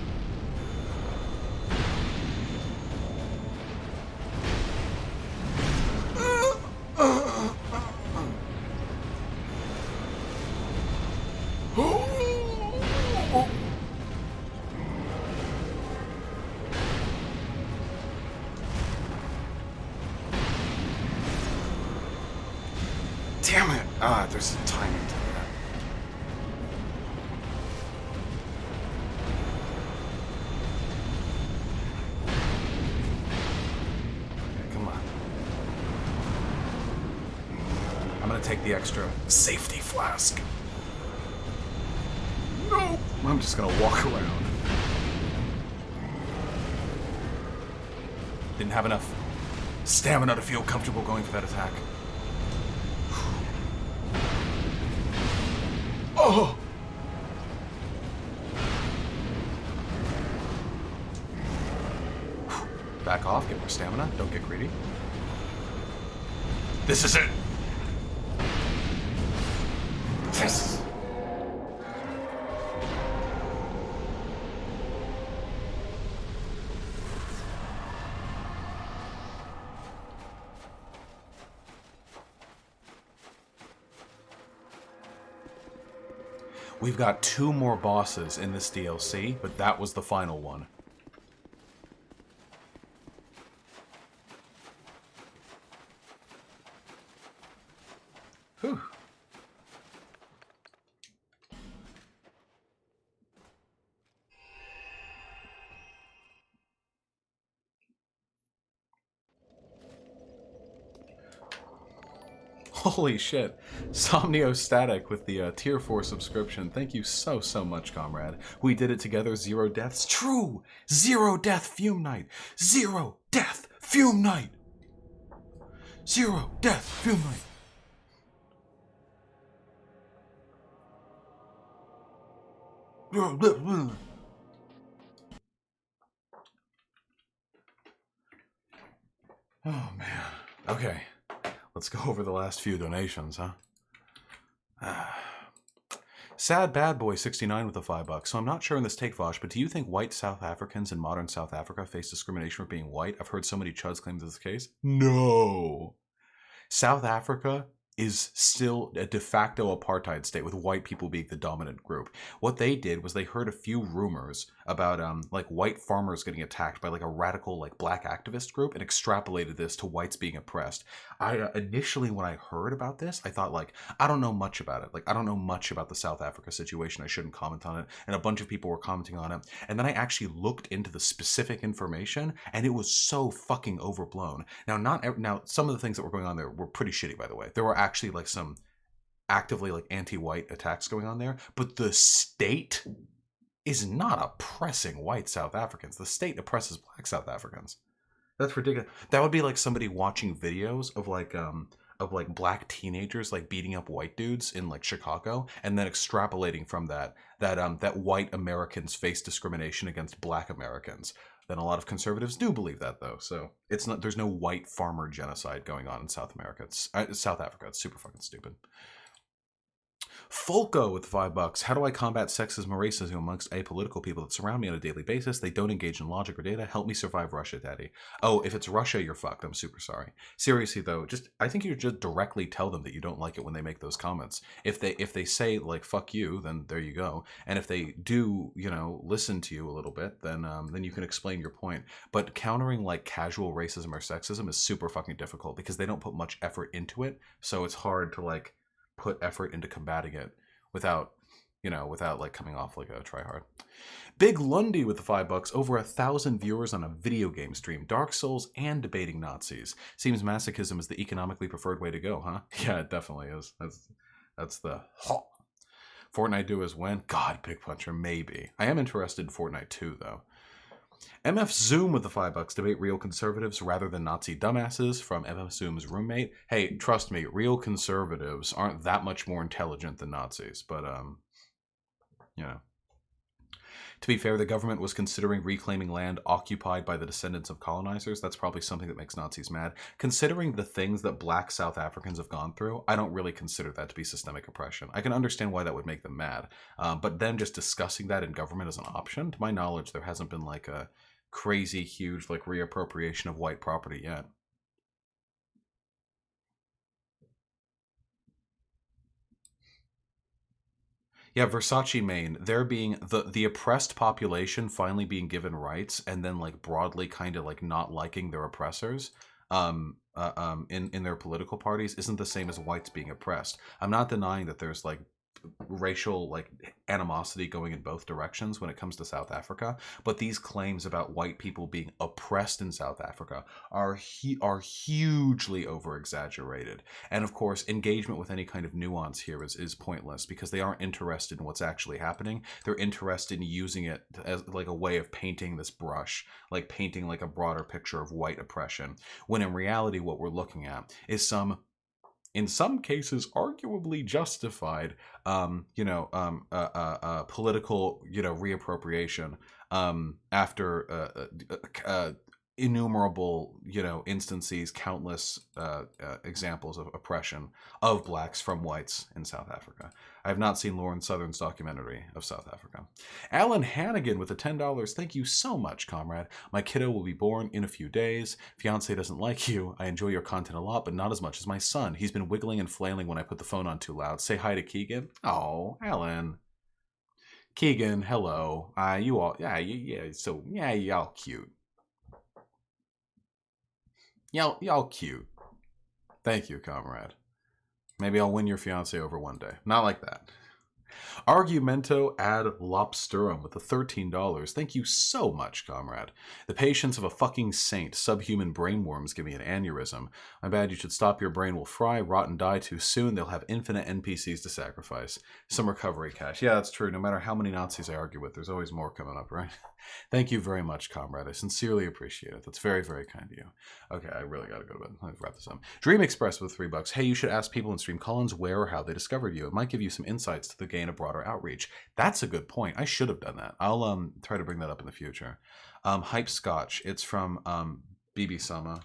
Damn it! Ah, there's a timing to that. Okay, come on. I'm gonna take the extra safety flask. No! I'm just gonna walk around. Didn't have enough stamina to feel comfortable going for that attack. Oh! Back off, get more stamina, don't get greedy. This is it! This! We've got 2 more bosses in this DLC, but that was the final one. Whew. Holy shit. Somnio Static with the tier 4 subscription. Thank you so much, comrade. We did it together. 0 deaths. True! 0 death Fume Knight. 0 death Fume Knight. 0 death Fume Knight. Oh man. Okay. Let's go over the last few donations, huh? Sad Bad Boy 69 with the $5. So I'm not sure in this take, Vosh, but do you think white South Africans in modern South Africa face discrimination for being white? I've heard so many chuds claim this is the case. No. South Africa is still a de facto apartheid state with white people being the dominant group. What they did was they heard a few rumors about like white farmers getting attacked by like a radical like black activist group and extrapolated this to whites being oppressed. I initially when I heard about this, I thought like, I don't know much about it. Like I don't know much about the South Africa situation. I shouldn't comment on it. And a bunch of people were commenting on it. And then I actually looked into the specific information and it was so fucking overblown. Now some of the things that were going on there were pretty shitty, by the way. There were actually like some actively like anti-white attacks going on there, but the state is not oppressing white South Africans. The state oppresses black South Africans. That's ridiculous. That would be like somebody watching videos of like black teenagers like beating up white dudes in like Chicago and then extrapolating from that white Americans face discrimination against black Americans. Then a lot of conservatives do believe that though. So it's not, there's no white farmer genocide going on in South America. It's South Africa. It's super fucking stupid. Folko with $5. How do I combat sexism or racism amongst apolitical people that surround me on a daily basis? They don't engage in logic or data. Help me survive Russia, daddy. Oh, if it's Russia, you're fucked. I'm super sorry. Seriously though, I think you just directly tell them that you don't like it when they make those comments. If they say like fuck you, then there you go. And if they do, you know, listen to you a little bit, then you can explain your point. But countering like casual racism or sexism is super fucking difficult because they don't put much effort into it. So it's hard to like put effort into combating it without like coming off like a tryhard. Big Lundy with the $5. Over 1,000 viewers on a video game stream. Dark Souls and debating Nazis. Seems masochism is the economically preferred way to go, huh? Yeah, it definitely is. That's the Fortnite do as when? God, Big Puncher, maybe. I am interested in Fortnite 2 though. MF Zoom with the $5. Debate real conservatives rather than Nazi dumbasses from MF Zoom's roommate. Hey, trust me, real conservatives aren't that much more intelligent than Nazis, but you know. To be fair, the government was considering reclaiming land occupied by the descendants of colonizers. That's probably something that makes Nazis mad. Considering the things that black South Africans have gone through, I don't really consider that to be systemic oppression. I can understand why that would make them mad, but then just discussing that in government as an option, to my knowledge, there hasn't been like a crazy huge like reappropriation of white property yet. Yeah, Versace Main, there being the oppressed population finally being given rights and then like broadly kind of like not liking their oppressors in their political parties isn't the same as whites being oppressed. I'm not denying that there's like racial like animosity going in both directions when it comes to South Africa, but these claims about white people being oppressed in South Africa are hugely over exaggerated. And of course, engagement with any kind of nuance here is pointless because they aren't interested in what's actually happening. They're interested in using it as like a way of painting this brush, like painting like a broader picture of white oppression, when in reality what we're looking at is in some cases arguably justified political reappropriation after innumerable instances, countless examples of oppression of blacks from whites in South Africa. I have not seen Lauren Southern's documentary of South Africa. Alan Hannigan with the $10. Thank you so much, comrade. My kiddo will be born in a few days. Fiance doesn't like you. I enjoy your content a lot, but not as much as my son. He's been wiggling and flailing when I put the phone on too loud. Say hi to Keegan. Oh, Alan. Keegan, hello. You all, y'all cute. Y'all cute. Thank you, comrade. Maybe I'll win your fiance over one day. Not like that. Argumento ad lobsterum with the $13. Thank you so much, comrade. The patience of a fucking saint. Subhuman brainworms give me an aneurysm. My bad, you should stop. Your brain will fry, rot, and die too soon. They'll have infinite NPCs to sacrifice. Some recovery cash. Yeah, that's true. No matter how many Nazis I argue with, there's always more coming up, right? Thank you very much, comrade. I sincerely appreciate it. That's very, very kind of you. Okay, I really gotta go to bed. Let's wrap this up. Dream Express with $3. Hey, you should ask people in Stream Collins where or how they discovered you. It might give you some insights to gain a broader outreach. That's a good point. I should have done that. I'll try to bring that up in the future. Hype Scotch. It's from BB Sama.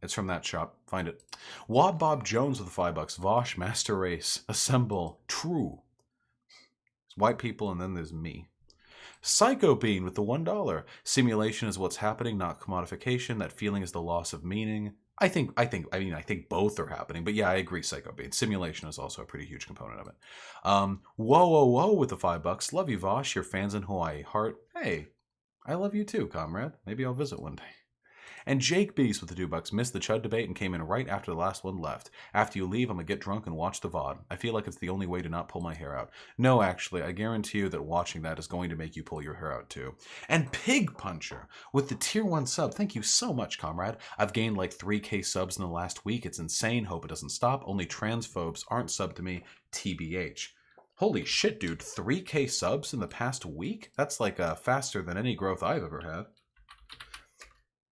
It's from that shop. Find it. Wad Bob Jones with the $5. Vosh, Master Race, Assemble, True. There's white people and then there's me. Psycho Bean with the $1. Simulation is what's happening, not commodification. That feeling is the loss of meaning. I think both are happening, but yeah, I agree, Psycho Bean. Simulation is also a pretty huge component of it. Whoa with the $5. Love you, Vosh. Your fans in Hawaii. Heart. Hey, I love you too, comrade. Maybe I'll visit one day. And Jake Beast with the $2. Missed the Chud debate and came in right after the last one left. After you leave, I'm gonna get drunk and watch the VOD. I feel like it's the only way to not pull my hair out. No, actually, I guarantee you that watching that is going to make you pull your hair out too. And Pig Puncher with the tier 1 sub. Thank you so much, comrade. I've gained like 3K subs in the last week. It's insane. Hope it doesn't stop. Only transphobes aren't subbed to me. TBH. Holy shit, dude. 3K subs in the past week? That's like faster than any growth I've ever had.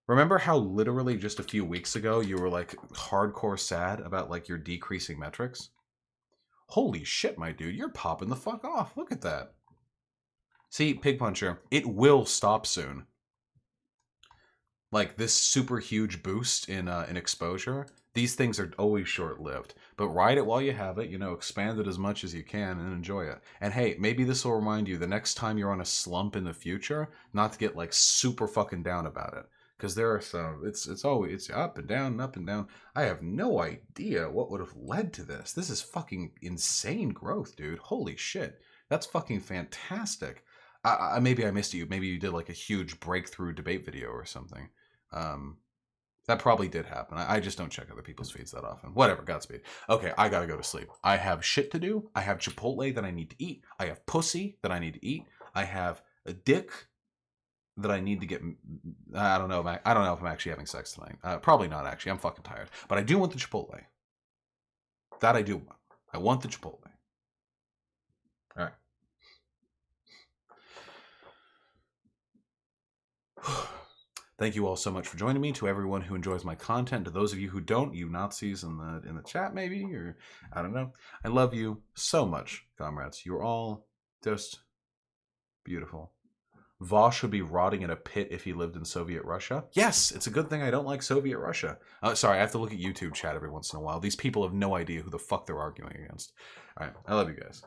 Remember how literally just a few weeks ago you were like hardcore sad about like your decreasing metrics? Holy shit, my dude, you're popping the fuck off. Look at that. See, Pig Puncher, it will stop soon. Like this super huge boost in exposure, these things are always short-lived. But ride it while you have it, expand it as much as you can and enjoy it. And hey, maybe this will remind you the next time you're on a slump in the future, not to get like super fucking down about it. Because there are some, it's always up and down and up and down. I have no idea what would have led to this. This is fucking insane growth, dude. Holy shit. That's fucking fantastic. Maybe I missed you. Maybe you did like a huge breakthrough debate video or something. That probably did happen. I just don't check other people's feeds that often. Whatever, Godspeed. Okay, I gotta go to sleep. I have shit to do. I have Chipotle that I need to eat. I have pussy that I need to eat. I have a dick that I need to get. I don't know if I'm actually having sex tonight. Probably not, actually. I'm fucking tired. But I do want the Chipotle. That I do want. I want the Chipotle. All right. Thank you all so much for joining me. To everyone who enjoys my content, to those of you who don't, you Nazis in the chat maybe, or I don't know. I love you so much, comrades. You're all just beautiful. Vosh would be rotting in a pit if he lived in Soviet Russia. Yes, it's a good thing I don't like Soviet Russia. Sorry, I have to look at YouTube chat every once in a while. These people have no idea who the fuck they're arguing against. All right, I love you guys.